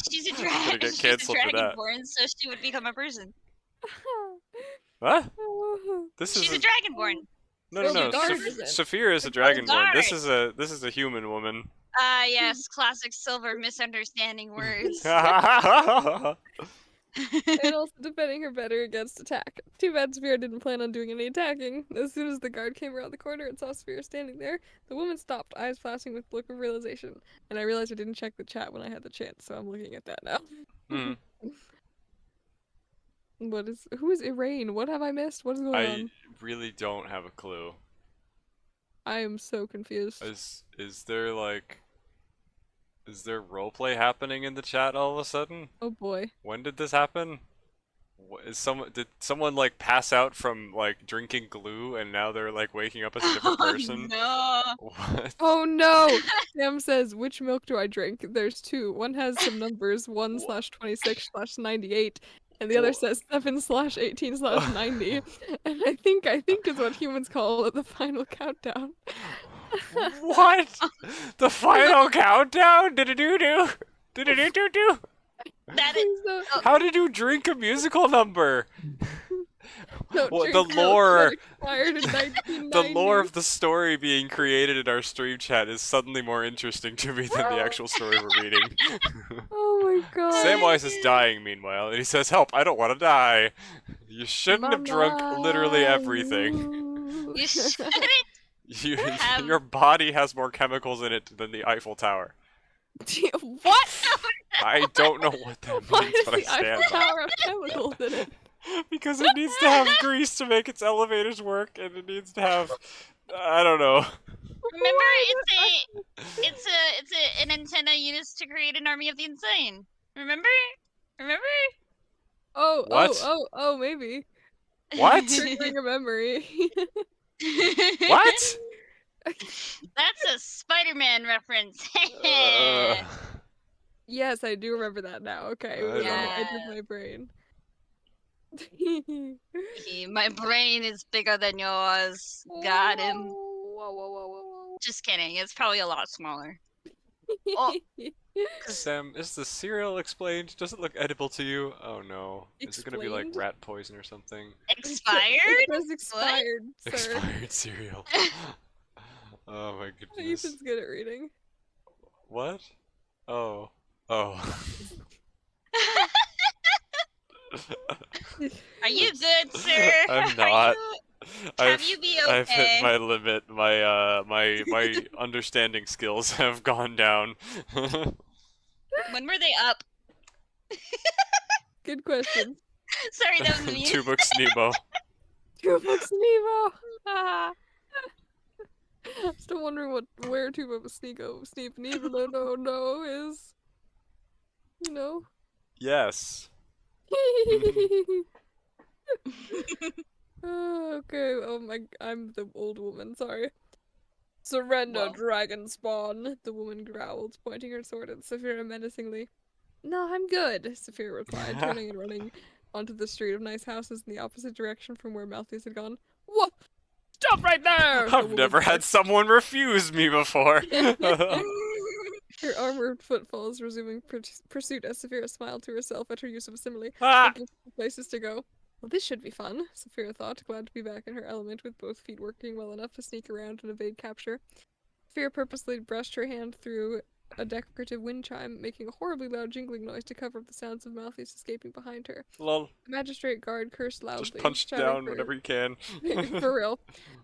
She's a Gonna dragon. get She's a cancelled for that. dragonborn, so she would become a person. What? This is She's a a... dragonborn. No, Well, no, the no. guard Saph- isn't. Saphira is a The dragonborn. This guard. is a human woman. Yes, classic silver misunderstanding words. And also defending her better against attack. Too bad Saphira didn't plan on doing any attacking. As soon as the guard came around the corner and saw Saphira standing there, the woman stopped, eyes flashing with a look of realization. And I realized I didn't check the chat when I had the chance, so I'm looking at that now. Hmm. Who is Iraine? What have I missed? What is going I on? really don't have a clue. I am so confused. Is there like... Is there roleplay happening in the chat all of a sudden? Oh boy. When did this happen? Did someone like pass out from like drinking glue and now they're like waking up as a different person? No. What? Oh no! Sam says, which milk do I drink? There's two. One has some numbers, 1/26/98, and the other says 7/18/90. And I think is what humans call it the final countdown. What? The final countdown? Did-a-doo-doo? Did-a-doo-doo-doo? That is So- How did you drink a musical number? don't Well, drink the milk lore- that expired in 1990. The lore of the story being created in our stream chat is suddenly more interesting to me than the actual story we're reading. Oh my god. Samwise is dying meanwhile, and he says, "Help, I don't want to die. You shouldn't have drunk literally everything. you shouldn't. You, Have- your body has more chemicals in it than the Eiffel Tower." What? I don't know what that Why means, does but I the stand Eiffel by Tower have chemicals in it? it. Because it needs to have grease to make its elevators work, and it needs to have... I don't know. Remember, it's an antenna used to create an army of the insane. Remember? What? Oh, maybe. What? Triggering a memory. What? That's a Spider-Man reference. Yes, I do remember that now. Okay, it was on the edge Yeah. of my brain. My brain is bigger than yours. Got him. Whoa. Just kidding. It's probably a lot smaller. Oh. Sam, is the cereal explained? Does it look edible to you? Oh no. Is it gonna be like Explained? rat poison or something? Expired? It was expired, sir. Expired cereal. Oh my goodness. Ethan's good at reading. What? Oh. Oh. Are you good, sir? I'm Are not. you- I've, Can you be I've hit okay? my limit. My understanding skills have gone down. When were they up? Good question. Sorry, that was me. Two books Nemo. Two books Nemo. Still wondering where Two Books Nemo no is. You know. Yes. Okay. Oh my. I'm the old woman. Sorry. Surrender, Well. dragon spawn. The woman growled, pointing her sword at Saphira menacingly. No, I'm good. Saphira replied, turning and running onto the street of nice houses in the opposite direction from where Malthus had gone. What? Stop right there! The I've woman never had barked. someone refuse me before. Her armored footfalls resuming pursuit as Saphira smiled to herself at her use of a simile, Ah! looking for places to go. Well, this should be fun, Saphira thought, glad to be back in her element with both feet working well enough to sneak around and evade capture. Saphira purposely brushed her hand through a decorative wind chime, making a horribly loud jingling noise to cover up the sounds of Malthus escaping behind her. Lol. The magistrate guard cursed loudly, Just punch shouting down for... whenever you can. for real,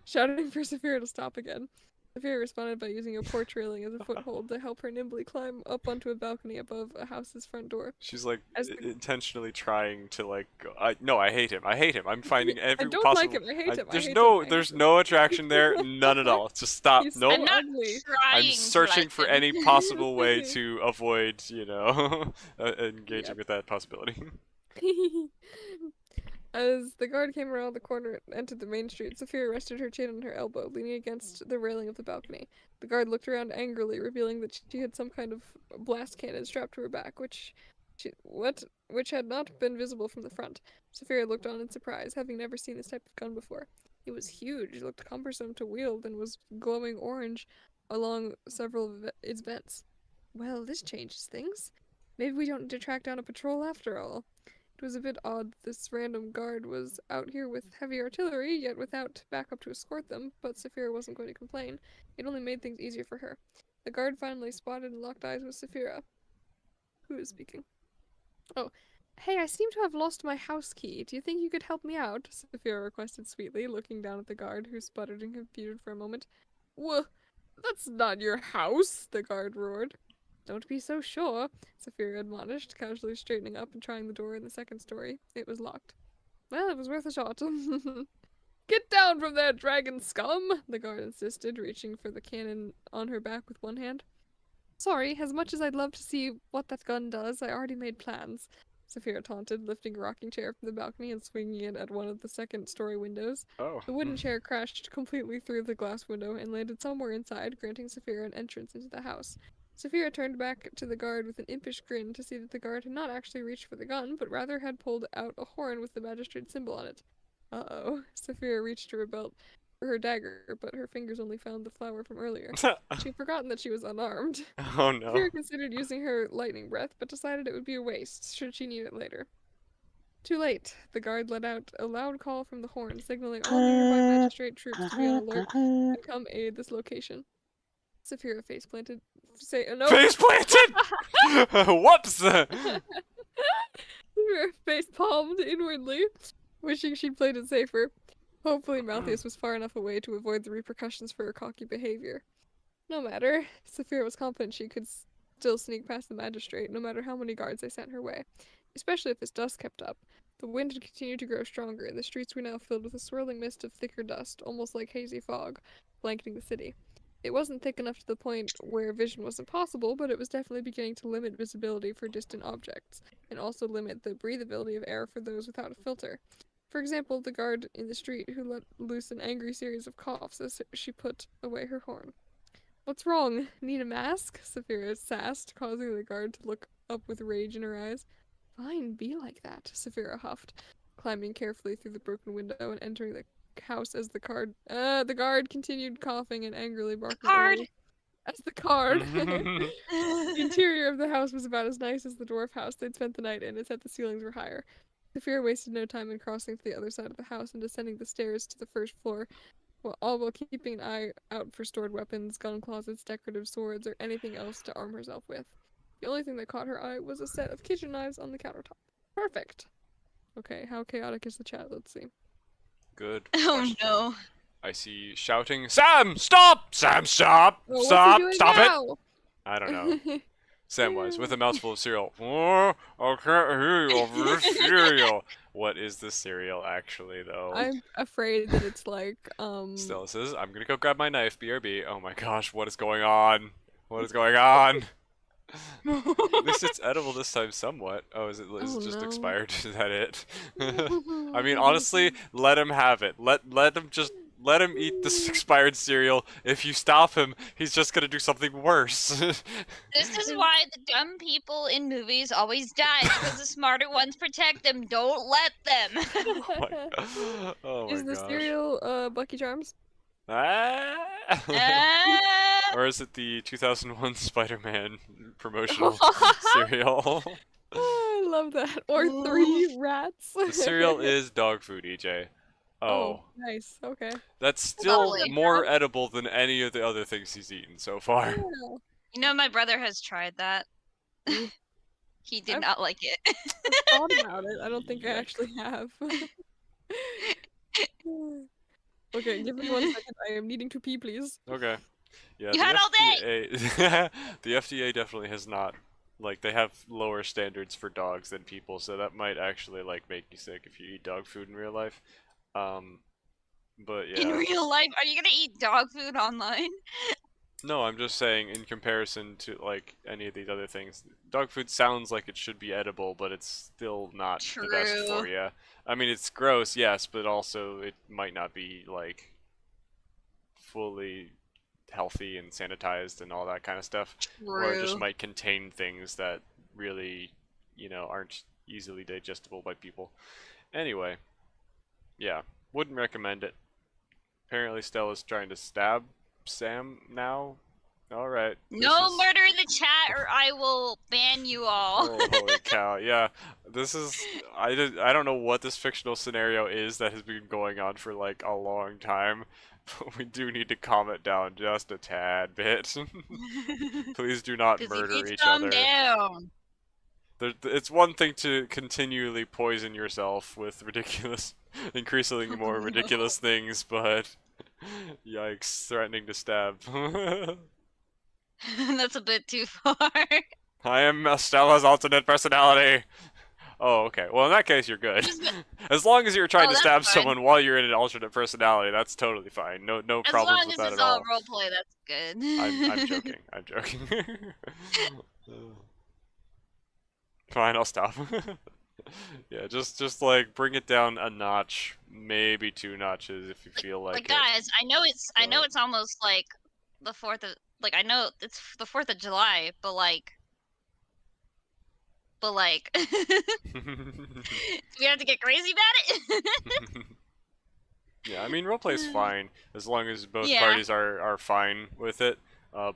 shouting for Saphira to stop again. Saphira responded by using a porch railing as a foothold to help her nimbly climb up onto a balcony above a house's front door. She's like As the- intentionally trying to like go, no, I hate him. I hate him. I'm finding every I don't possible. like him. I hate him. I There's hate no him. I hate there's him. no attraction there. None at all. Just stop. He's Nope. I'm not ugly. trying. I'm to searching like for him. any possible way to avoid, engaging Yep. with that possibility. As the guard came around the corner and entered the main street, Saphira rested her chin on her elbow, leaning against the railing of the balcony. The guard looked around angrily, revealing that she had some kind of blast cannon strapped to her back, which had not been visible from the front. Saphira looked on in surprise, having never seen this type of gun before. It was huge, looked cumbersome to wield, and was glowing orange along several of its vents. Well, this changes things. Maybe we don't need to track down a patrol after all. It was a bit odd this random guard was out here with heavy artillery, yet without backup to escort them, but Saphira wasn't going to complain. It only made things easier for her. The guard finally spotted and locked eyes with Saphira. Who is speaking? Oh, hey, I seem to have lost my house key. Do you think you could help me out? Saphira requested sweetly, looking down at the guard, who sputtered and confused for a moment. Well, that's not your house, the guard roared. Don't be so sure, Saphira admonished, casually straightening up and trying the door in the second story. It was locked. Well, it was worth a shot. Get down from there, dragon scum, the guard insisted, reaching for the cannon on her back with one hand. Sorry, as much as I'd love to see what that gun does, I already made plans, Saphira taunted, lifting a rocking chair from the balcony and swinging it at one of the second-story windows. Oh. The wooden chair crashed completely through the glass window and landed somewhere inside, granting Saphira an entrance into the house. Saphira turned back to the guard with an impish grin to see that the guard had not actually reached for the gun, but rather had pulled out a horn with the magistrate's symbol on it. Uh-oh. Saphira reached to her belt for her dagger, but her fingers only found the flower from earlier. She'd forgotten that she was unarmed. Oh no. Saphira considered using her lightning breath, but decided it would be a waste, should she need it later. Too late. The guard let out a loud call from the horn, signaling all nearby magistrate troops to be on alert and come aid this location. Saphira face planted. No. Face planted. Whoops. Saphira face palmed inwardly, wishing she'd played it safer. Hopefully Malthus was far enough away to avoid the repercussions for her cocky behavior. No matter, Saphira was confident she could still sneak past the magistrate, no matter how many guards they sent her way. Especially if this dust kept up. The wind had continued to grow stronger, and the streets were now filled with a swirling mist of thicker dust, almost like hazy fog, blanketing the city. It wasn't thick enough to the point where vision was impossible, but it was definitely beginning to limit visibility for distant objects, and also limit the breathability of air for those without a filter. For example, the guard in the street who let loose an angry series of coughs as she put away her horn. What's wrong? Need a mask? Saphira sassed, causing the guard to look up with rage in her eyes. Fine, be like that, Saphira huffed, climbing carefully through the broken window and entering the house as the guard continued coughing and angrily barking. Guard! As the guard. The interior of the house was about as nice as the dwarf house they'd spent the night in, except the ceilings were higher. Saphira wasted no time in crossing to the other side of the house and descending the stairs to the first floor, all while keeping an eye out for stored weapons, gun closets, decorative swords, or anything else to arm herself with. The only thing that caught her eye was a set of kitchen knives on the countertop. Perfect! Okay, how chaotic is the chat? Let's see. Good. Oh question. no. I see shouting. Sam, stop! Sam, stop! Well, Stop! what's he Stop doing it! now? I don't know. Sam was with a mouthful of cereal. Oh, I can't hear you over this cereal. What is this cereal actually, though? I'm afraid that it's like, Stella says, I'm gonna go grab my knife, BRB. Oh my gosh, what is going on? What is going on? At least it's edible this time somewhat. Oh, is it Oh, just no. expired? Is that it? I mean, honestly, let him have it. Let him eat this expired cereal. If you stop him, he's just gonna do something worse. This is why the dumb people in movies always die, because the smarter ones protect them. Don't let them. Oh my god. Oh my Is the gosh. cereal Bucky Charms? Ah! Ah. Or is it the 2001 Spider-Man promotional cereal? Oh, I love that. Or 3 rats. The cereal is dog food, EJ. Oh, nice. Okay. that's still Lovely. more edible than any of the other things he's eaten so far. Yeah. You know, my brother has tried that. He did I've- not like it. I've thought about it. I don't think I actually have. Okay, give me 1 second. I am needing to pee, please. Okay. Yeah, You the had all FDA, the FDA definitely has not, like, they have lower standards for dogs than people, so that might actually, like, make you sick if you eat dog food in real life. But In yeah. real life, are you gonna eat dog food online? No, I'm just saying in comparison to, like, any of these other things, dog food sounds like it should be edible, but it's still not the best for True. you. I mean, it's gross, yes, but also it might not be, like, fully healthy and sanitized and all that kind of stuff. Or it just True. might contain things that really, you know, aren't easily digestible by people. Anyway, yeah, wouldn't recommend it. Apparently Stella's trying to stab Sam now. Alright. No murder in the chat, or I will ban you all. Oh, holy cow. Yeah, this is... I don't know what this fictional scenario is that has been going on for, like, a long time. But we do need to calm it down just a tad bit. Please do not 'Cause you murder need to each calm other. down. It's one thing to continually poison yourself with ridiculous, increasingly more no. ridiculous things, but yikes, threatening to stab. That's a bit too far. I am Stella's alternate personality. Oh, okay. Well, in that case, you're good. As long as you're trying to that's stab fine. someone while you're in an alternate personality, that's totally fine. No As problems long with as that it's at all all. roleplay, that's good. I'm joking. I'm joking. Fine, I'll stop. Yeah, just like bring it down a notch, maybe 2 notches if you feel like Like it. guys, I know But- it's almost like the 4th of, like, I know it's the 4th of July, but like we have to get crazy about it. Yeah, I mean roleplay's fine as long as both Yeah. parties are fine with it.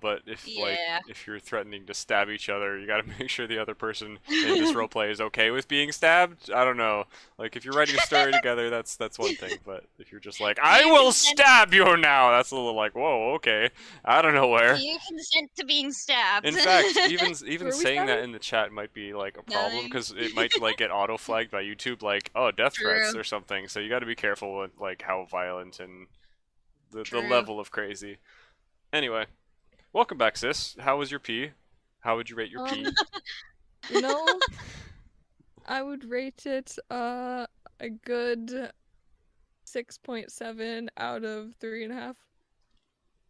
But if Yeah. if you're threatening to stab each other, you got to make sure the other person in this roleplay is okay with being stabbed. I don't know. Like if you're writing a story together, that's one thing. But if you're just like, I You will consent- stab you now, that's a little like, whoa, okay, out of nowhere. Do you consent to being stabbed? In fact, even Were we saying that stabbing? in the chat might be like a problem Nothing. because it might like get auto flagged by YouTube, like death threats True. or something. So you got to be careful with like how violent and the True. level of crazy. Anyway, welcome back, sis. How was your pee? How would you rate your pee? You know, I would rate it a good 6.7 out of 3.5.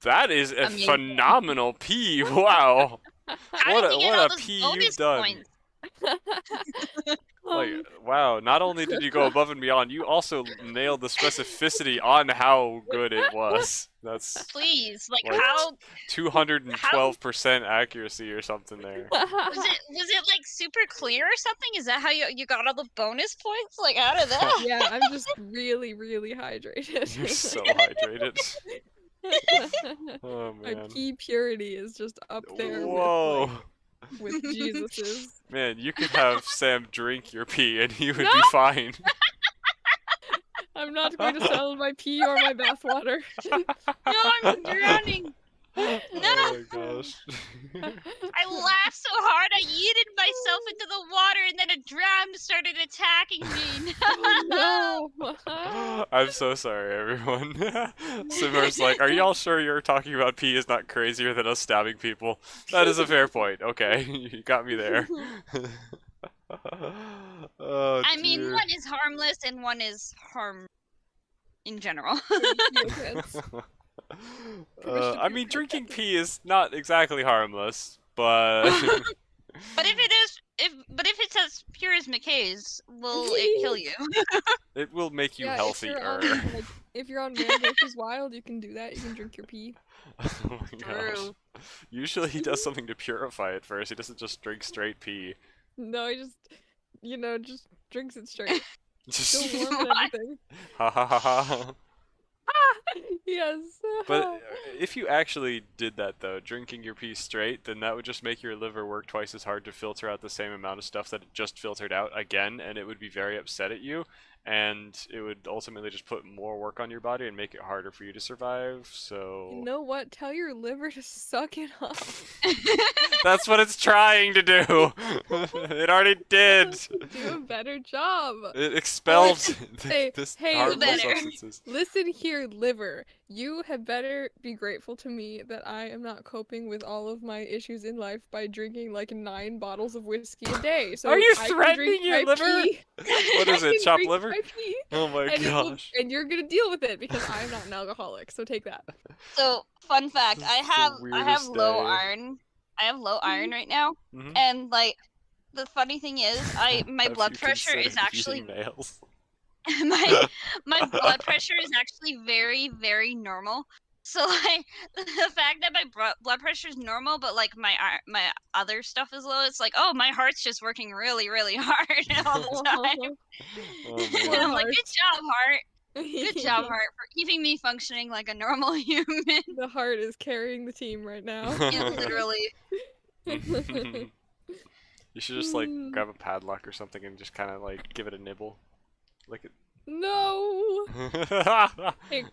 That is a Amazing. phenomenal pee. Wow. How What did a- you get what all a those pee you've bonus done. points? Like, wow, not only did you go above and beyond, you also nailed the specificity on how good it was. That's Please, like, Like- how 212% accuracy or something there. was it? Was it like super clear or something? Is that how you got all the bonus points? Like, out of that? Yeah, I'm just really, really hydrated. You're so hydrated. Oh My man. pee purity is just up there Whoa. with Jesus's. Man, you could have Sam drink your pee and he would be fine. I'm not going to sell my pee or my bathwater. No, I'm drowning. Oh my gosh. I laughed so hard I yeeted myself into the water, and then a drown started attacking me. No. I'm so sorry, everyone. Simmer's like, are y'all sure you're talking about pee is not crazier than us stabbing people? That is a fair point. Okay, you got me there. Oh, I mean, dear. one is harmless and one is harm in general. I mean, drinking pee is not exactly harmless, but But if it's as pure as McKay's, will it kill you? it will make you Yeah, healthier. If you're on Man vs. Wild, you can do that. You can drink your pee. Oh my gosh. True. Usually he does something to purify it first. He doesn't just drink straight pee. No, he just, just drinks it straight. Just Still warm and everything. ha ha ha ha. Yes. But if you actually did that though, drinking your pee straight, then that would just make your liver work twice as hard to filter out the same amount of stuff that it just filtered out again, and it would be very upset at you, and it would ultimately just put more work on your body and make it harder for you to survive. So You know what? Tell your liver to suck it up. that's what it's trying to do. It already did. Do a better job. It expelled Hey, this hey, harmful better. substances. Listen here, liver. You had better be grateful to me that I am not coping with all of my issues in life by drinking like 9 bottles of whiskey a day. So Are you I can threatening drink your my liver? pee. What is I it, can chopped drink liver? my pee, Oh my and, gosh. and you're gonna deal with it because I'm not an alcoholic. So take that. So, fun fact, This I is the have weirdest low day. iron. I have low iron right now, Mhm. and like the funny thing is, my Have blood you pressure is considered actually eating nails? my blood pressure is actually very very normal. So like the fact that my blood pressure is normal, but like my other stuff is low, it's like, oh, my heart's just working really really hard all the time. Oh And Poor man. I'm like, heart. good job, heart. Good job, heart, for keeping me functioning like a normal human. The heart is carrying the team right now. Yeah, literally. You should just like grab a padlock or something and just kind of like give it a nibble. Lick No. it. Take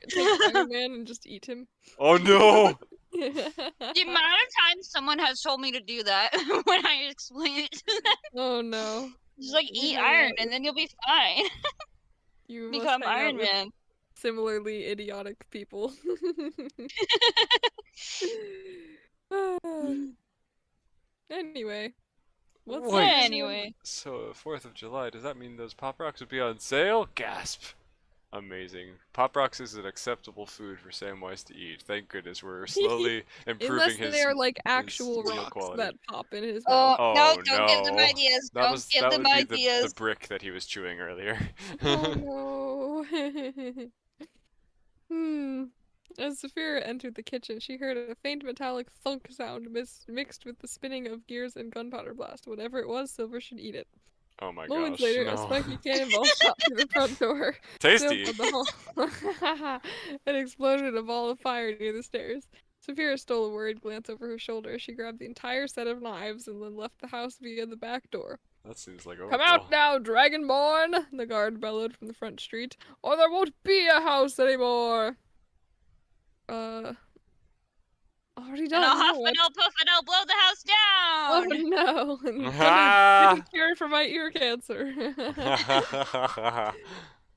Iron Man and just eat him. Oh no! The amount of times someone has told me to do that when I explain it to them, Oh no. just like You eat know iron what? and then you'll be fine. You must Become hang out Iron with Man. similarly idiotic people. Anyway, what's Wait. next? Anyway, So, 4th of July, does that mean those Pop Rocks would be on sale? Gasp! Amazing. Pop Rocks is an acceptable food for Samwise to eat. Thank goodness we're slowly improving Unless his. they are like actual meal rocks quality. that pop in his oh mouth. Oh, no! Don't give them no. ideas. That Don't was give that them would be the ideas. brick that he was chewing earlier. Oh no. As Saphira entered the kitchen, she heard a faint metallic thunk sound mixed with the spinning of gears and gunpowder blast. Whatever it was, Silver should eat it. Oh my Moments gosh. later, No. a spiky cannonball shot through the front door. Tasty. Filled the hall. It exploded in a ball of fire near the stairs. Saphira stole a worried glance over her shoulder. She grabbed the entire set of knives and then left the house via the back door. That seems like Come overkill. out now, Dragonborn! The guard bellowed from the front street. Or there won't be a house anymore! Already And done. I'll now huff what? and I'll puff and I'll blow the house Oh down. no! Ah! Getting cured for my ear cancer.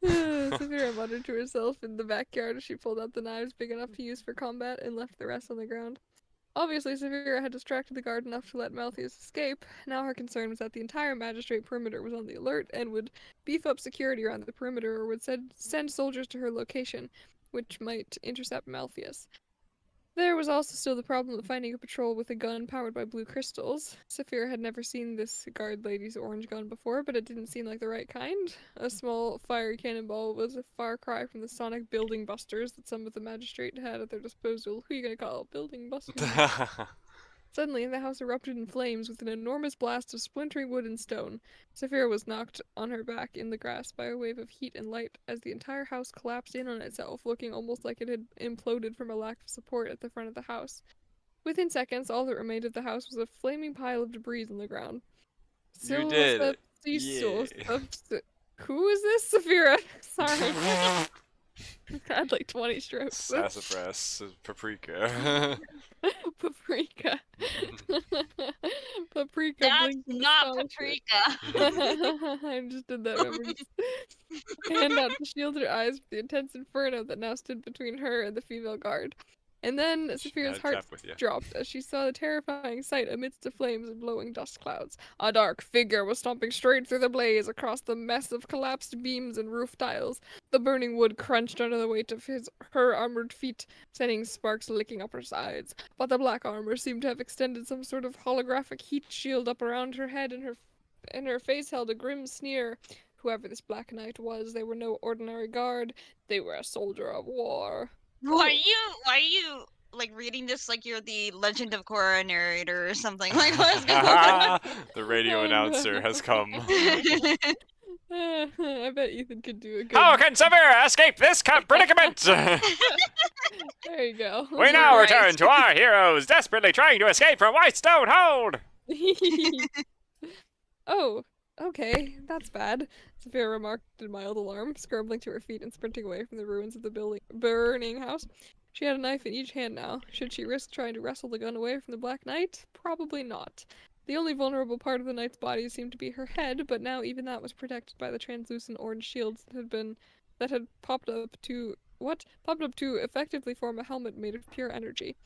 Saphira muttered to herself in the backyard as she pulled out the knives big enough to use for combat and left the rest on the ground. Obviously, Saphira had distracted the guard enough to let Malthius escape. Now her concern was that the entire magistrate perimeter was on the alert and would beef up security around the perimeter or would send soldiers to her location, which might intercept Malthius. There was also still the problem of finding a patrol with a gun powered by blue crystals. Saphira had never seen this guard lady's orange gun before, but it didn't seem like the right kind. A small fire cannonball was a far cry from the sonic building busters that some of the magistrate had at their disposal. Who are you gonna call? Building busters? Suddenly, the house erupted in flames with an enormous blast of splintering wood and stone. Saphira was knocked on her back in the grass by a wave of heat and light as the entire house collapsed in on itself, looking almost like it had imploded from a lack of support at the front of the house. Within seconds, all that remained of the house was a flaming pile of debris on the ground. You did it. Who is this, Saphira? Sorry. I had like 20 strokes. Sassafras, paprika. Paprika. Paprika. That's blinked in not astonishment. paprika. I just did that reference. Hand out to shield her eyes from the intense inferno that now stood between her and the female guard. And then Saphira's heart With you. dropped as she saw the terrifying sight amidst the flames and blowing dust clouds. A dark figure was stomping straight through the blaze across the mess of collapsed beams and roof tiles. The burning wood crunched under the weight of her armored feet, sending sparks licking up her sides. But the black armor seemed to have extended some sort of holographic heat shield up around her head, and her face held a grim sneer. Whoever this Black Knight was, they were no ordinary guard. They were a soldier of war. Why are you like reading this like you're the Legend of Korra narrator or something? Like what's going on? The radio Oh, no. announcer has come. I bet Ethan could do a good. How can Severa escape this predicament? There you go. We You're now right. return to our heroes desperately trying to escape from Whitestone Hold. Oh, okay, that's bad. Sophia remarked in mild alarm, scrambling to her feet and sprinting away from the ruins of the burning house. She had a knife in each hand now. Should she risk trying to wrestle the gun away from the Black Knight? Probably not. The only vulnerable part of the knight's body seemed to be her head, but now even that was protected by the translucent orange shields that had popped up to effectively form a helmet made of pure energy.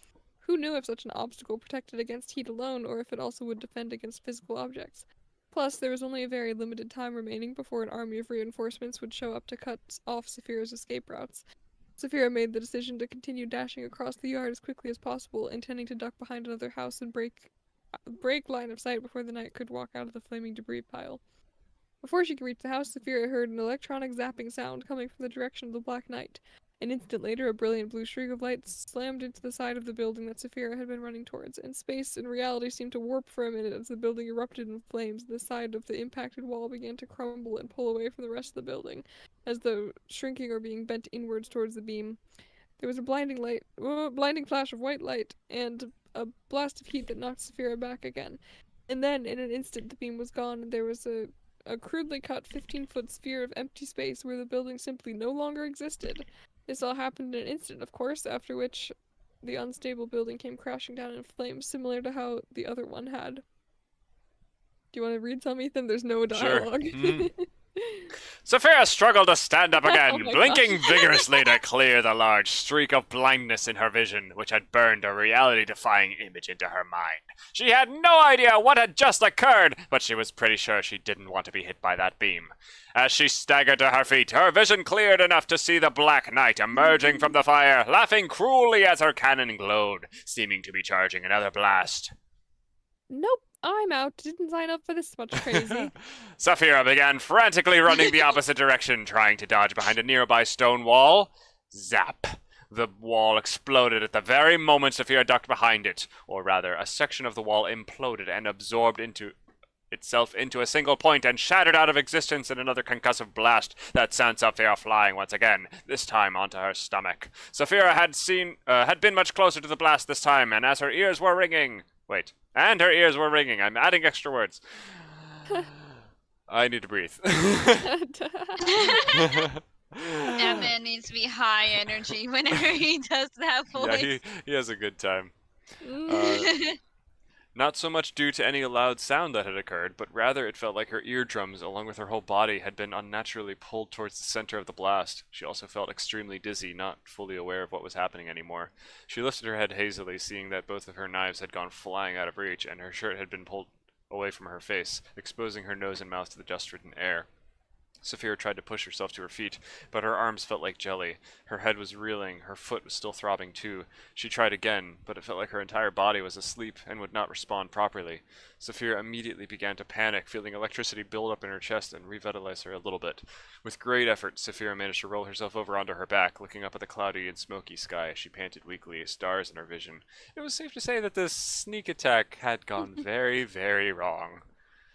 Who knew if such an obstacle protected against heat alone, or if it also would defend against physical objects? Plus, there was only a very limited time remaining before an army of reinforcements would show up to cut off Saphira's escape routes. Saphira made the decision to continue dashing across the yard as quickly as possible, intending to duck behind another house and break line of sight before the knight could walk out of the flaming debris pile. Before she could reach the house, Saphira heard an electronic zapping sound coming from the direction of the Black Knight. An instant later, a brilliant blue streak of light slammed into the side of the building that Saphira had been running towards, and space and reality seemed to warp for a minute as the building erupted in flames. The side of the impacted wall began to crumble and pull away from the rest of the building, as though shrinking or being bent inwards towards the beam. There was a blinding flash of white light, and a blast of heat that knocked Saphira back again. And then, in an instant, the beam was gone, and there was a crudely cut 15-foot sphere of empty space where the building simply no longer existed. This all happened in an instant, of course, after which the unstable building came crashing down in flames, similar to how the other one had. Do you want to read some, Ethan? There's no Sure. dialogue. Saphira struggled to stand up again, Oh my blinking gosh. vigorously to clear the large streak of blindness in her vision, which had burned a reality-defying image into her mind. She had no idea what had just occurred, but she was pretty sure she didn't want to be hit by that beam. As she staggered to her feet, her vision cleared enough to see the Black Knight emerging from the fire, laughing cruelly as her cannon glowed, seeming to be charging another blast. Nope, I'm out. Didn't sign up for this much crazy. Saphira began frantically running the opposite direction, trying to dodge behind a nearby stone wall. Zap! The wall exploded at the very moment Saphira ducked behind it, or rather, a section of the wall imploded and absorbed itself into a single point and shattered out of existence in another concussive blast that sent Saphira flying once again, this time onto her stomach. Saphira had been much closer to the blast this time, and as her ears were ringing... And her ears were ringing. I'm adding extra words. I need to breathe. That man needs to be high energy whenever he does that voice. Yeah, he has a good time. Mm. Not so much due to any loud sound that had occurred, but rather it felt like her eardrums, along with her whole body, had been unnaturally pulled towards the center of the blast. She also felt extremely dizzy, not fully aware of what was happening anymore. She lifted her head hazily, seeing that both of her knives had gone flying out of reach, and her shirt had been pulled away from her face, exposing her nose and mouth to the dust-ridden air. Saphira tried to push herself to her feet, but her arms felt like jelly. Her head was reeling, her foot was still throbbing too. She tried again, but it felt like her entire body was asleep and would not respond properly. Saphira immediately began to panic, feeling electricity build up in her chest and revitalize her a little bit. With great effort, Saphira managed to roll herself over onto her back, looking up at the cloudy and smoky sky as she panted weakly, stars in her vision. It was safe to say that this sneak attack had gone very, very wrong.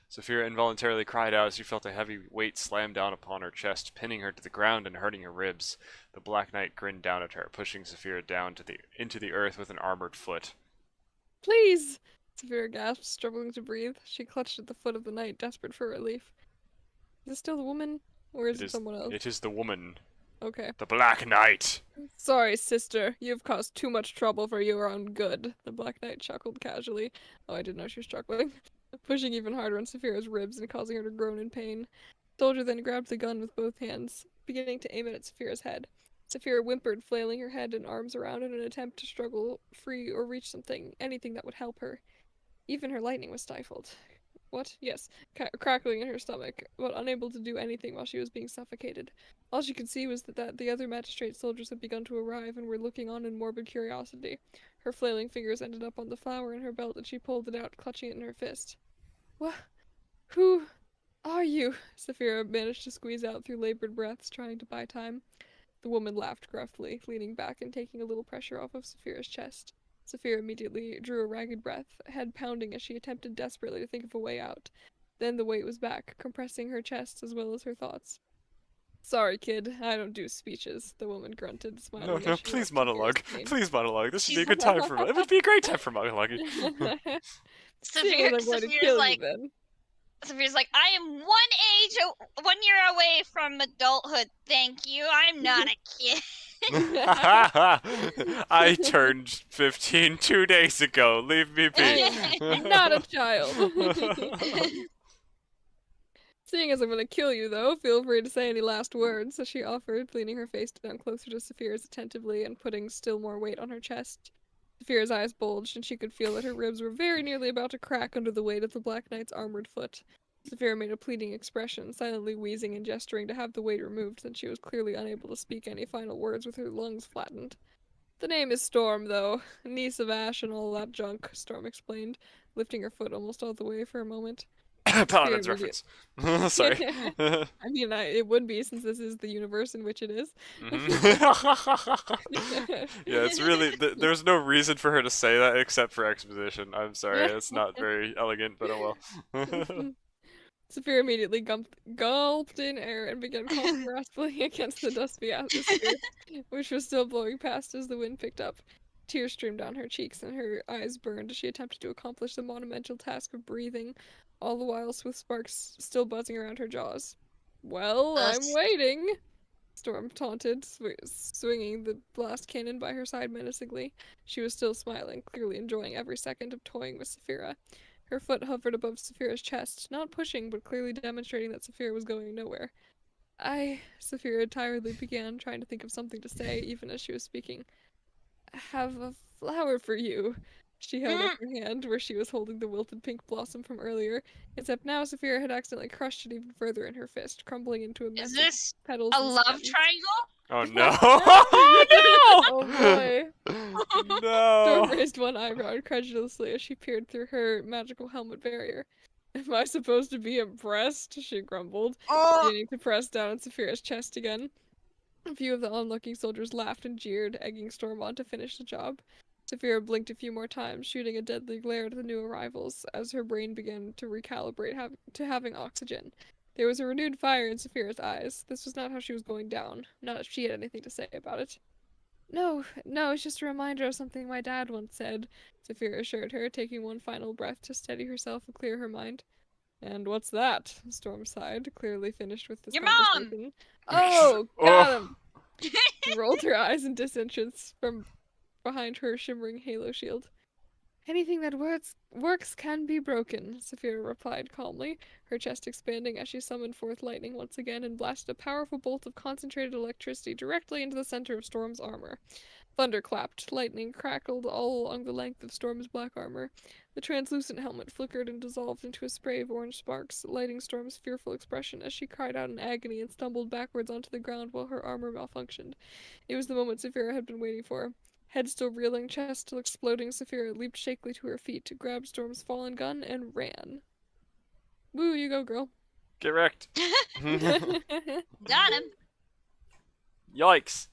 Saphira involuntarily cried out as she felt a heavy weight slam down upon her chest, pinning her to the ground and hurting her ribs. The Black Knight grinned down at her, pushing Saphira down into the earth with an armored foot. Please! Saphira gasped, struggling to breathe. She clutched at the foot of the knight, desperate for relief. Is this still the woman? Or is it someone else? It is the woman. Okay. The Black Knight! Sorry, sister. You've caused too much trouble for your own good. The Black Knight chuckled casually. Oh, I didn't know she was struggling. Pushing even harder on Saphira's ribs and causing her to groan in pain. The soldier then grabbed the gun with both hands, beginning to aim it at Saphira's head. Saphira whimpered, flailing her head and arms around in an attempt to struggle free or reach anything that would help her. Even her lightning was stifled. What? Yes, crackling in her stomach, but unable to do anything while she was being suffocated. All she could see was that the other magistrate soldiers had begun to arrive and were looking on in morbid curiosity. Her flailing fingers ended up on the flower in her belt and she pulled it out, clutching it in her fist. What? Who are you? Saphira managed to squeeze out through labored breaths, trying to buy time. The woman laughed gruffly, leaning back and taking a little pressure off of Saphira's chest. Saphira immediately drew a ragged breath, head pounding as she attempted desperately to think of a way out. Then the weight was back, compressing her chest as well as her thoughts. Sorry, kid, I don't do speeches, the woman grunted, smiling. No, as no, she please watched monologue. Saphira's pain. Please monologue. This would be a She's- good time for it would be a great time for monologuing. Seeing as I'm going to kill you then. Saphira's like, I am 1 year away from adulthood. Thank you. I'm not a kid. I turned 15 2 days ago. Leave me be. Not a child. Seeing as I'm going to kill you, though, feel free to say any last words, she offered, leaning her face down closer to Saphira's attentively and putting still more weight on her chest. Saphira's eyes bulged, and she could feel that her ribs were very nearly about to crack under the weight of the Black Knight's armored foot. Saphira made a pleading expression, silently wheezing and gesturing to have the weight removed, since she was clearly unable to speak any final words with her lungs flattened. The name is Storm, though. Niece of Ash and all that junk, Storm explained, lifting her foot almost all the way for a moment. Paladin's Very reference. Sorry. I mean, it would be, since this is the universe in which it is. Yeah, it's really there's no reason for her to say that except for exposition. I'm sorry, it's not very elegant, but oh well. Saphira immediately gulped in air and began coughing raspily against the dusty atmosphere, which was still blowing past as the wind picked up. Tears streamed down her cheeks and her eyes burned as she attempted to accomplish the monumental task of breathing, all the while with sparks still buzzing around her jaws. Well, I'm waiting, Storm taunted, swinging the blast cannon by her side menacingly. She was still smiling, clearly enjoying every second of toying with Saphira. Her foot hovered above Saphira's chest, not pushing, but clearly demonstrating that Saphira was going nowhere. Saphira tiredly began, trying to think of something to say, even as she was speaking. Have a flower for you. She held up her hand where she was holding the wilted pink blossom from earlier, except now Saphira had accidentally crushed it even further in her fist, crumbling into a mess Is this of petals a and love stems. triangle? Oh no! Oh boy. No! Storm raised one eyebrow incredulously as she peered through her magical helmet barrier. Am I supposed to be impressed? She grumbled, beginning to press down on Saphira's chest again. A few of the onlooking soldiers laughed and jeered, egging Storm on to finish the job. Saphira blinked a few more times, shooting a deadly glare at the new arrivals, as her brain began to recalibrate to having oxygen. There was a renewed fire in Saphira's eyes. This was not how she was going down, not if she had anything to say about it. No, it's just a reminder of something my dad once said, Saphira assured her, taking one final breath to steady herself and clear her mind. And what's that? Storm sighed, clearly finished with this Your mom! conversation. Oh, got him! She rolled her eyes in disenchantment from behind her shimmering halo shield. Anything that works can be broken, Saphira replied calmly, her chest expanding as she summoned forth lightning once again and blasted a powerful bolt of concentrated electricity directly into the center of Storm's armor. Thunder clapped, lightning crackled all along the length of Storm's black armor. The translucent helmet flickered and dissolved into a spray of orange sparks, lighting Storm's fearful expression as she cried out in agony and stumbled backwards onto the ground while her armor malfunctioned. It was the moment Saphira had been waiting for. Head still reeling, chest still exploding, Saphira leaped shakily to her feet, grabbed Storm's fallen gun, and ran. Woo, you go, girl. Get wrecked. Got him. Yikes.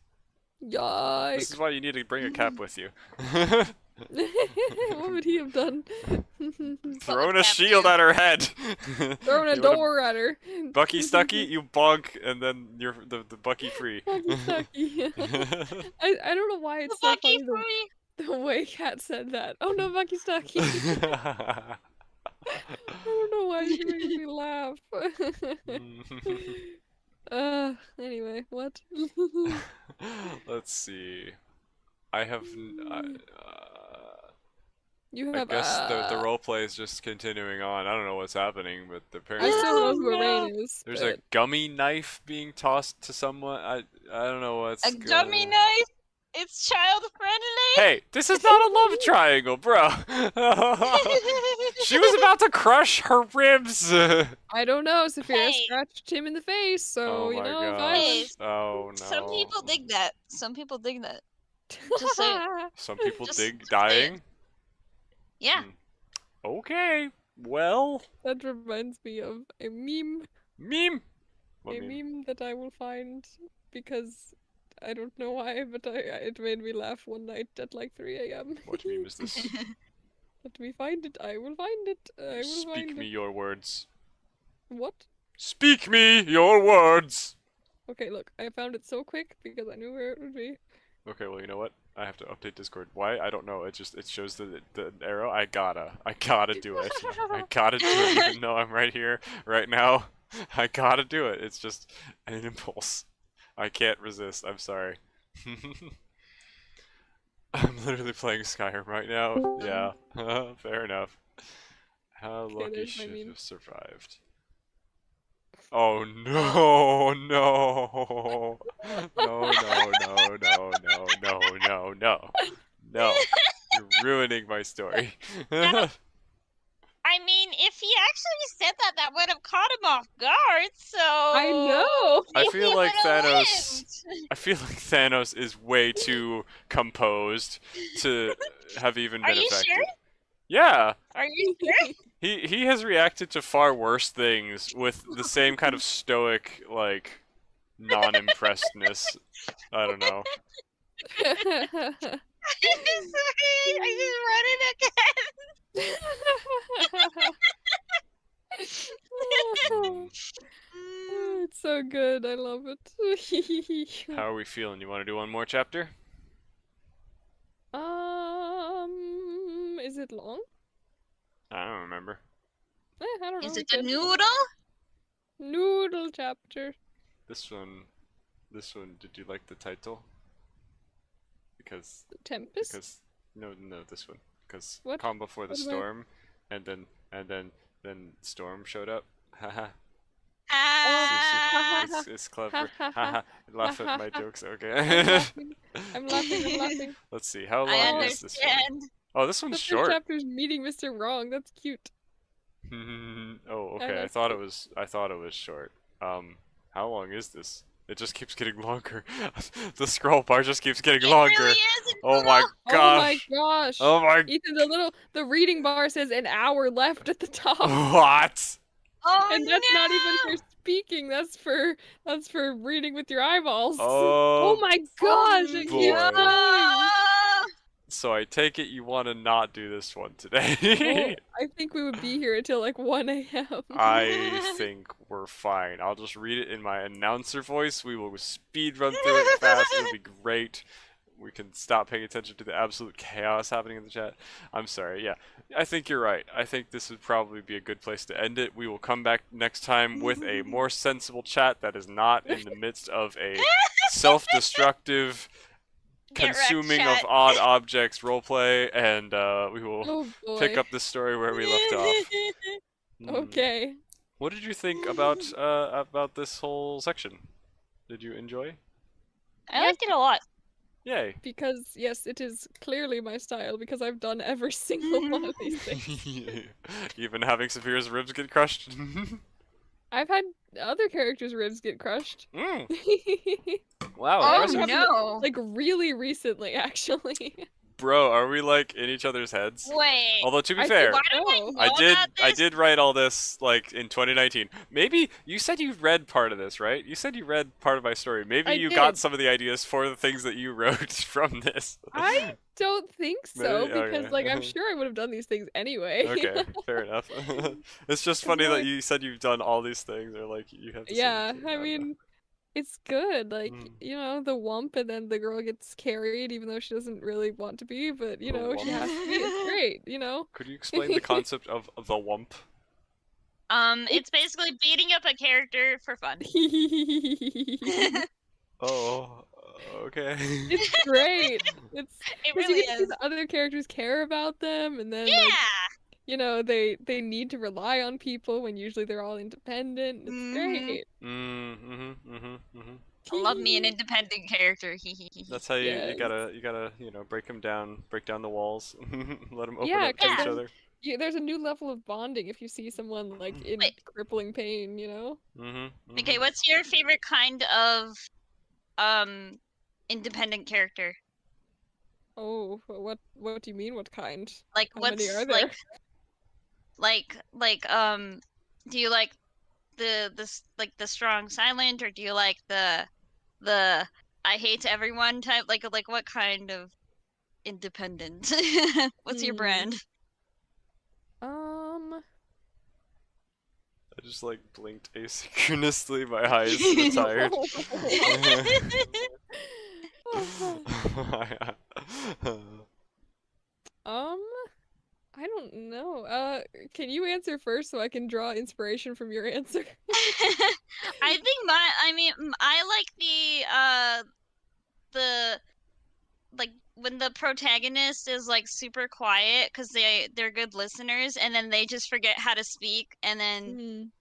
Yikes. This is why you need to bring a cap with you. What would he have done? Throwing a shield at her head. Throwing a You would've- door at her. Bucky Stucky, you bonk, and then you're the Bucky free. Bucky Stucky. I don't know why it's so Bucky funny free. the way Kat said that. Oh no, Bucky Stucky. I don't know why you made me laugh. Anyway, what? Let's see. I have. You I have. guess the roleplay is just continuing on. I don't know what's happening, but I apparently still know who no. Rain is. there's but... a gummy knife being tossed to someone. I don't know what's. A gummy knife? It's child friendly? Hey, this is not a love triangle, bro. She was about to crush her ribs. I don't know. Saphira Hey. scratched him in the face, so Oh you my know, God. violence. Oh no. Some people dig that. Some people dig that. Just say Some people Just- dig just dying. Yeah. Okay. Well, That reminds me of a meme. meme. What A meme? meme that I will find because I don't know why, but it made me laugh one night at like 3 a.m. What meme is this? Let me find it. I will find it. I will Speak find me it. your words. What? Speak me your words. Okay, look, I found it so quick because I knew where it would be. Okay, well, you know what? I have to update Discord. Why? I don't know. It shows the arrow. I gotta do it. I gotta do it, even though I'm right here, right now. I gotta do it. It's just an impulse. I can't resist. I'm sorry. I'm literally playing Skyrim right now. Yeah, fair enough. How Okay, lucky there's my should meme. have survived. Oh no, no, no, no, no, no, no, no, no, no, no. You're ruining my story. I mean, if he actually said that, that would have caught him off guard. So I know. I maybe feel he like would've Thanos. lived. I feel like Thanos is way too composed to have even Are been you affected. sure? Yeah, Are you sure? he has reacted to far worse things with the same kind of stoic, like, non-impressedness. I don't know. I just read it again. Mm. It's so good. I love it. How are we feeling? You want to do one more chapter? Is it long? I don't remember. I don't know. Is we it the could- noodle? Noodle chapter? This one. Did you like the title? Because Tempest? no, this one. Because What? calm before the What about- storm, and then storm showed up. Haha. Ah. It's clever. Ha, ha, ha. Haha. Laugh at my jokes. I'm Okay. laughing. I'm laughing. Let's see. How I long is this one? understand. Oh, this The one's first short. chapter's meeting Mr. Wrong. That's cute. Oh, okay. I like thought it was short. How long is this? It just keeps getting longer. The scroll bar just keeps getting It longer. really is a Oh my noodle. Oh my gosh. gosh. Oh my. Ethan, the reading bar says an hour left at the top. What? Oh And that's no. not even for speaking. That's for reading with your eyeballs. Oh, my gosh! I boy. can't believe- Oh. So I take it you want to not do this one today. I think we would be here until like 1 a.m. I think we're fine. I'll just read it in my announcer voice. We will speed run through it fast. It'll be great. We can stop paying attention to the absolute chaos happening in the chat. I'm sorry. Yeah, I think you're right. I think this would probably be a good place to end it. We will come back next time with a more sensible chat that is not in the midst of a self-destructive Get wrecked, consuming of chat. odd objects roleplay, and we will Oh boy. pick up the story where we left off. Hmm. Okay. What did you think about this whole section? Did you enjoy? I liked it a lot. Yay! Because yes, it is clearly my style because I've done every single one of these things. Even having Saphira's ribs get crushed. I've had other characters' ribs get crushed. Mm, wow, Oh impressive. no. Like really recently, actually. Bro, are we like in each other's heads? Wait. Although to be I fair, think Why do I so. know I about did write all this like in 2019. Maybe you said you read part of this, right? You said you read part of my story. Maybe I you got did. some of the ideas for the things that you wrote from this. I don't think so Maybe? because Okay. like I'm sure I would have done these things anyway. Okay, fair enough. It's just funny that you said you've done all these things, or like you have. The same Yeah, thing. I don't know. mean, it's good. Like, Mm. you know, the wump and then the girl gets carried even though she doesn't really want to be, but you The know, she has to be. It's great, you know? Could you explain the concept of the wump? It's basically beating up a character for fun. It's Oh, okay. great. It's It because really you get to see is. the other characters care about them and then Yeah. like, you know, they need to rely on people when usually they're all independent. It's Mhm. great. I love me an independent character. Hee hee hee. That's how you Yes. gotta break them down, break down the walls, let them open Yeah, up to each 'cause other. There's a new level of bonding if you see someone like in Wait. crippling pain, you know? Okay, what's your favorite kind of independent character? Oh, what do you mean? What kind? Like How what's many are there? like do you like the strong silent, or do you like the I hate everyone type? Like what kind of independent? What's your Hmm. brand? I just like blinked asynchronously. My eyes were tired. I don't know. Can you answer first so I can draw inspiration from your answer? I think I mean, I like the like when the protagonist is like super quiet because they're good listeners, and then they just forget how to speak, and then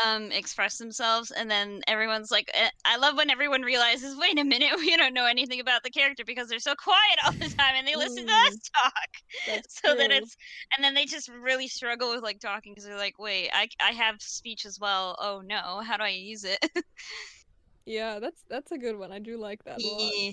Mhm. express themselves, and then everyone's like, I love when everyone realizes, wait a minute, we don't know anything about the character because they're so quiet all the time and they listen to us talk. That's So that true. it's, and then they just really struggle with like talking because they're like, wait, I have speech as well. Oh no, how do I use it? Yeah, that's a good one. I do like that a lot. Yeah.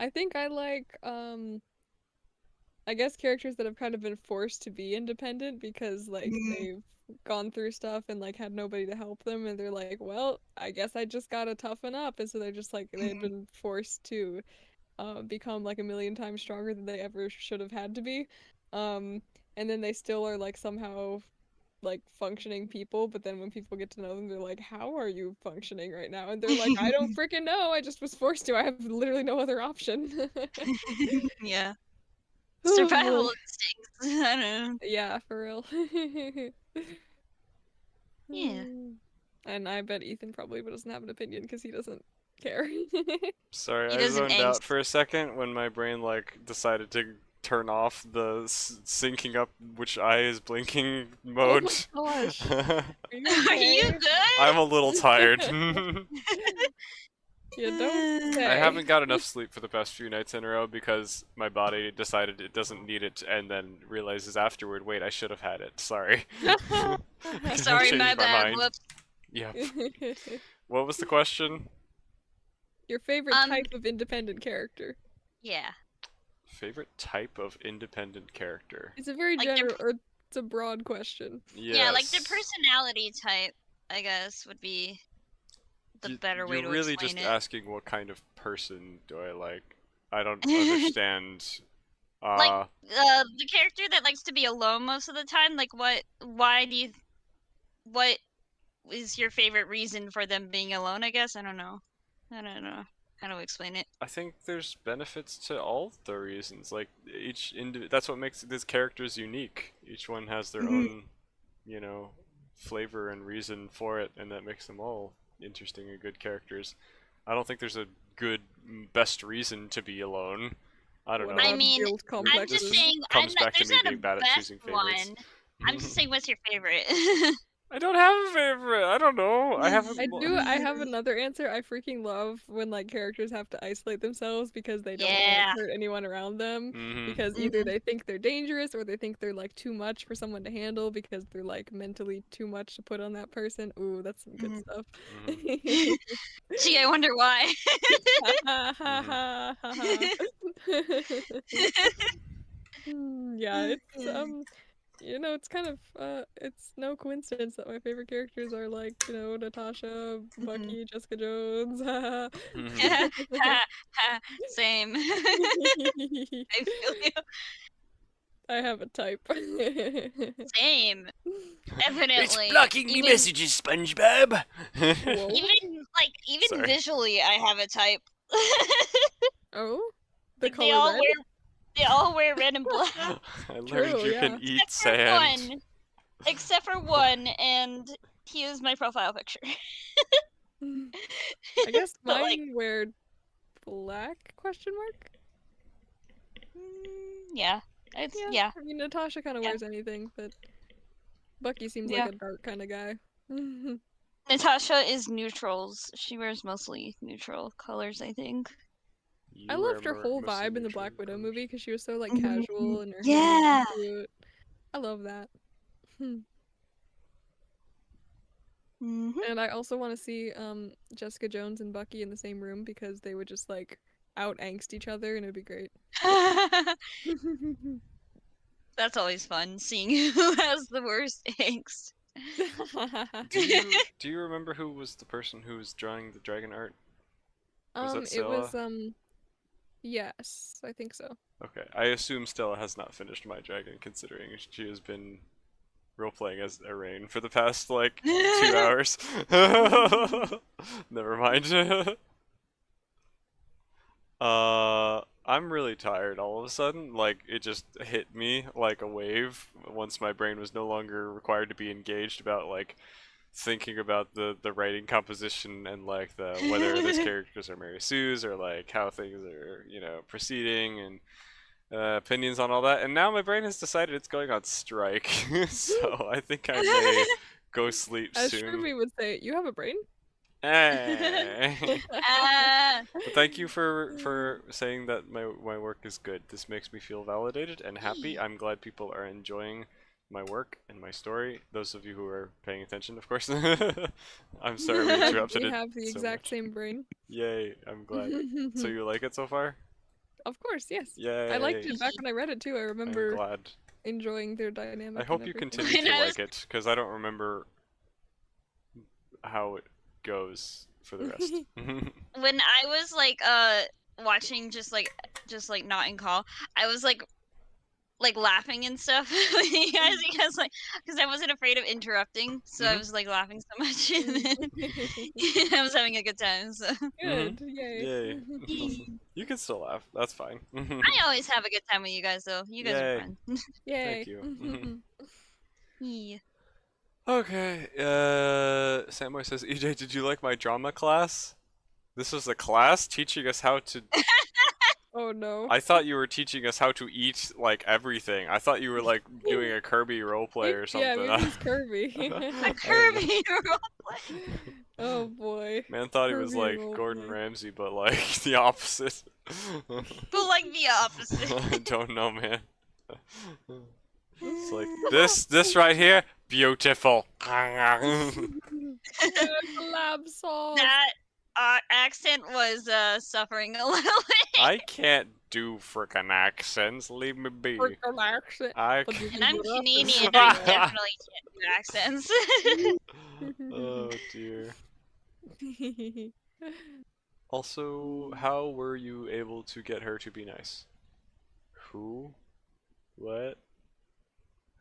I think I like I guess characters that have kind of been forced to be independent because like they've gone through stuff and like had nobody to help them and they're like, well, I guess I just gotta toughen up, and so they're just like they've been forced to become like a million times stronger than they ever should have had to be. Um and then they still are like somehow like functioning people, but then when people get to know them, they're like, how are you functioning right now? And they're like, I don't freaking know. I just was forced to. I have literally no other option. Yeah. Oh Survival boy. instincts. I don't know. Yeah, for real. Yeah. And I bet Ethan probably doesn't have an opinion because he doesn't care. Sorry, He I doesn't zoned out angst. for a second when my brain like decided to turn off the syncing up which eye is blinking Oh mode. my gosh. Are you Are you okay? good? I'm a little tired. You don't I say. haven't got enough sleep for the past few nights in a row because my body decided it doesn't need it and then realizes afterward, wait, I should have had it. Sorry. I Sorry, changed my bad. mind. Whoops. Yep. What was the question? Your favorite Um, type of independent character? Yeah. Favorite type of independent character? It's a very Like their general, or it's a broad question. Yeah, like their Yes. personality type, I guess, would be the better way You're to really explain just it. asking what kind of person do I like. I don't understand. Like the character that likes to be alone most of the time. Like, what is your favorite reason for them being alone? I guess I don't know. I don't know how to explain it. I think there's benefits to all the reasons. Like that's what makes these characters unique. Each one has their own, you know, flavor and reason for it, and that makes them all interesting and good characters. I don't think there's a good best reason to be alone. I don't What know. I about mean, guilt I'm complexes? just saying, Comes back to there's me not a being bad at best choosing favorites. one. I'm just saying, what's your favorite? I don't have a favorite. I don't know. I haven't. I have another answer. I freaking love when like characters have to isolate themselves because they don't want Yeah. to hurt anyone around them. Mhm. Because either they think they're dangerous or they think they're like too much for someone to handle because they're like mentally too much to put on that person. Ooh, that's some good stuff. Gee, I wonder why. Yeah, it's you know, it's kind of it's no coincidence that my favorite characters are like, you know, Natasha, Bucky, Jessica Jones. Same. I feel you. I have a type. Same. Definitely. me messages, SpongeBob. Whoa. Even Sorry. visually, I have a type. Oh, the Like, color red. they all wear red and black. I learned True, you yeah. can eat Except for sand. one. Except for one, and he is my profile picture. I guess But, mine like, wear black question mark. yeah. It's yeah. I mean, Natasha kind of Yeah. wears anything, but Bucky seems Yeah. like a dark kind of guy. Natasha is neutrals. She wears mostly neutral colors, I think. I You wear loved her more- whole mostly vibe in the neutral Black Widow colors. movie because she was so like Mhm. casual and her Yeah. hair was cute. I love that. Mhm. And I also want to see Jessica Jones and Bucky in the same room because they would just like out angst each other and it would be great. That's always fun, seeing who has the worst angst. Do you remember who was the person who was drawing the dragon art? Was that It was Stella? yes, I think so. Okay, I assume Stella has not finished My Dragon, considering she has been role playing as Arain for the past like 2 hours. Never mind. I'm really tired all of a sudden. Like, it just hit me like a wave once my brain was no longer required to be engaged about like thinking about the writing composition and like the whether these characters are Mary Sue's or like how things are, you know, proceeding and opinions on all that. And now my brain has decided it's going on strike. So I think I may go sleep As soon. Shroomy would say, you have a brain? Hey. Ah. But thank you for saying that my work is good. This makes me feel validated and happy. I'm glad people are enjoying my work and my story. Those of you who are paying attention, of course. I'm sorry we interrupted We it have the so exact much. same brain. Yay, I'm glad. So you like it so far? Of course, yes. Yay. I liked it back when I read it too. I I'm remember glad. enjoying their dynamic. I hope and you everything. continue to When I like it, because I don't remember how it goes for the rest. When I was like watching just like not in call, I was like laughing and stuff with you guys because like because I wasn't afraid of interrupting, so I Mhm. was like laughing so much and then I was having a good time. So Good, yay. Yay. You can still laugh. That's fine. I always have a good time with you guys though. You guys Yay. are fun. Yay. Thank you. Yeah. Okay. Samway says, EJ, did you like my drama class? This was a class teaching us how to. Oh no. I thought you were teaching us how to eat like everything. I thought you were like doing a Kirby roleplay or something. Yeah, maybe it's Kirby. A Kirby roleplay. Oh boy. Man thought he was Kirby like Gordon roleplay. Ramsay, but like the opposite. But like the opposite. I don't know, man. It's like this right here, beautiful. The lab sauce. That accent was suffering a little bit. I can't do frickin' accents. Leave me be. Freaking accent. I But c- And I'm you do it up Canadian, and I stuff. definitely can't do accents. Oh dear. Also, how were you able to get her to be nice? Who? What?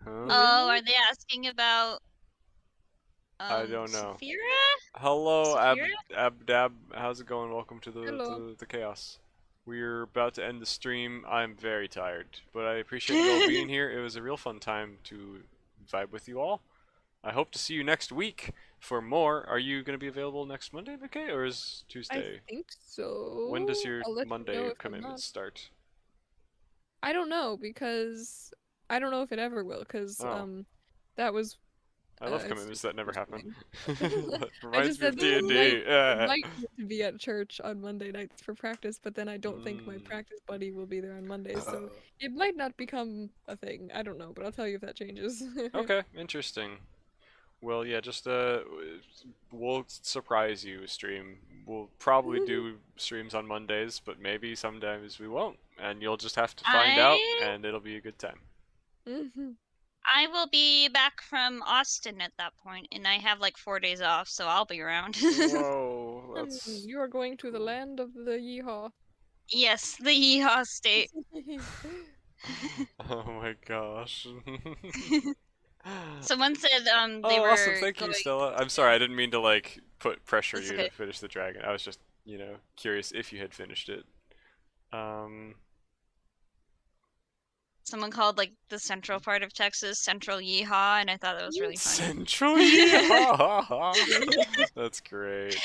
Huh? Oh, are they asking about I don't know. Saphira? Hello, Saphira? Abdab. How's it going? Welcome to Hello. the chaos. We're about to end the stream. I'm very tired, but I appreciate you all being here. It was a real fun time to vibe with you all. I hope to see you next week for more. Are you going to be available next Monday, McKay, or is I Tuesday? think so. When does your I'll let you know Monday if I'm commitment not. start? I don't know because I don't know if it ever will because Oh. that was I love it's commitments that never happen. I Reminds just me of said that D&D. I might need to be at church on Monday nights for practice, but then I don't think my Mm. practice buddy will be there on Mondays, so it might not become a thing. I don't know, but I'll tell you if that changes. Okay, interesting. Well, yeah, just we'll surprise you stream. We'll probably do streams on Mondays, but maybe sometimes we won't, and you'll just have to find out, and it'll be a good time. Mhm. I will be back from Austin at that point, and I have like 4 days off, so I'll be around. Whoa, that's You are going to the land of the yeehaw. Yes, the Yeehaw State. oh my gosh. Someone said they Oh, were awesome! Thank you, going- Stella. I'm sorry, I didn't mean to like put pressure It's you okay. to finish the dragon. I was just, curious if you had finished it. Someone called like the central part of Texas Central Yeehaw, and I thought that was really funny. Central Yeehaw! That's great.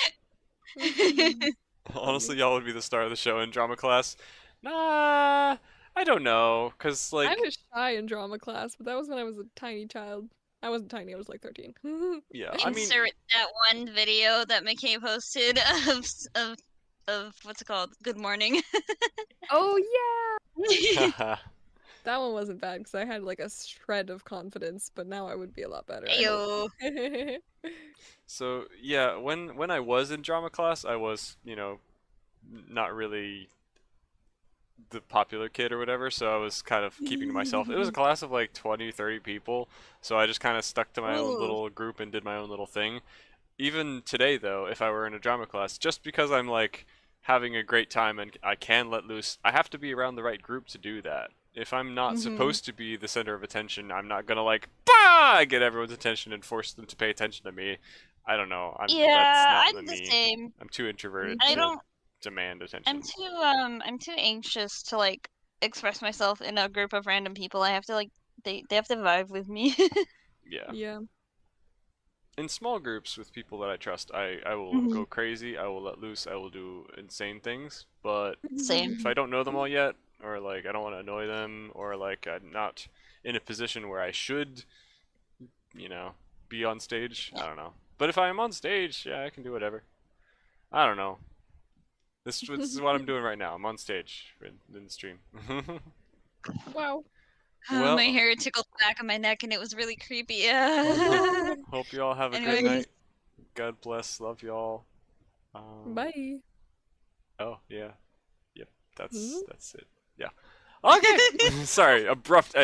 Honestly, y'all would be the star of the show in drama class. Nah, I don't know, cause I like, was shy in drama class, but that was when I was a tiny child. I wasn't tiny, I was like 13. yeah, I mean, Insert that one video that McKay posted of what's it called? Good morning. Oh yeah! haha. That one wasn't bad because I had like a shred of confidence, but now I would be a lot better. I hope. Ayo. So yeah, when I was in drama class, I was, not really the popular kid or whatever, so I was kind of keeping to myself. It was a class of like 20, 30 people, so I just kind of stuck to my own Ooh. little group and did my own little thing. Even today though, if I were in a drama class, just because I'm like having a great time and I can let loose, I have to be around the right group to do that. If I'm not supposed to be the center of attention, I'm not gonna like get everyone's attention and force them to pay attention to me. I don't know. Yeah, that's not I'm the me. same. I'm too introverted I to don't. demand attention. I'm too anxious to like express myself in a group of random people. I have to like they have to vibe with me. Yeah. Yeah. In small groups with people that I trust, I will Mhm. go crazy, I will let loose, I will do insane things, but Same. if I don't know them all yet, or like I don't want to annoy them, or like I'm not in a position where I should, be on stage, I don't know. But if I am on stage, yeah, I can do whatever. I don't know. This is what I'm doing right now. I'm on stage in the stream. Wow. Well, My hair tickled the back of my neck and it was really creepy. hope you all have a Anyways. good night. God bless. Love y'all. Bye. Oh yeah. Yep. Hmm? That's it. Yeah. Okay. Sorry. Abrupt end.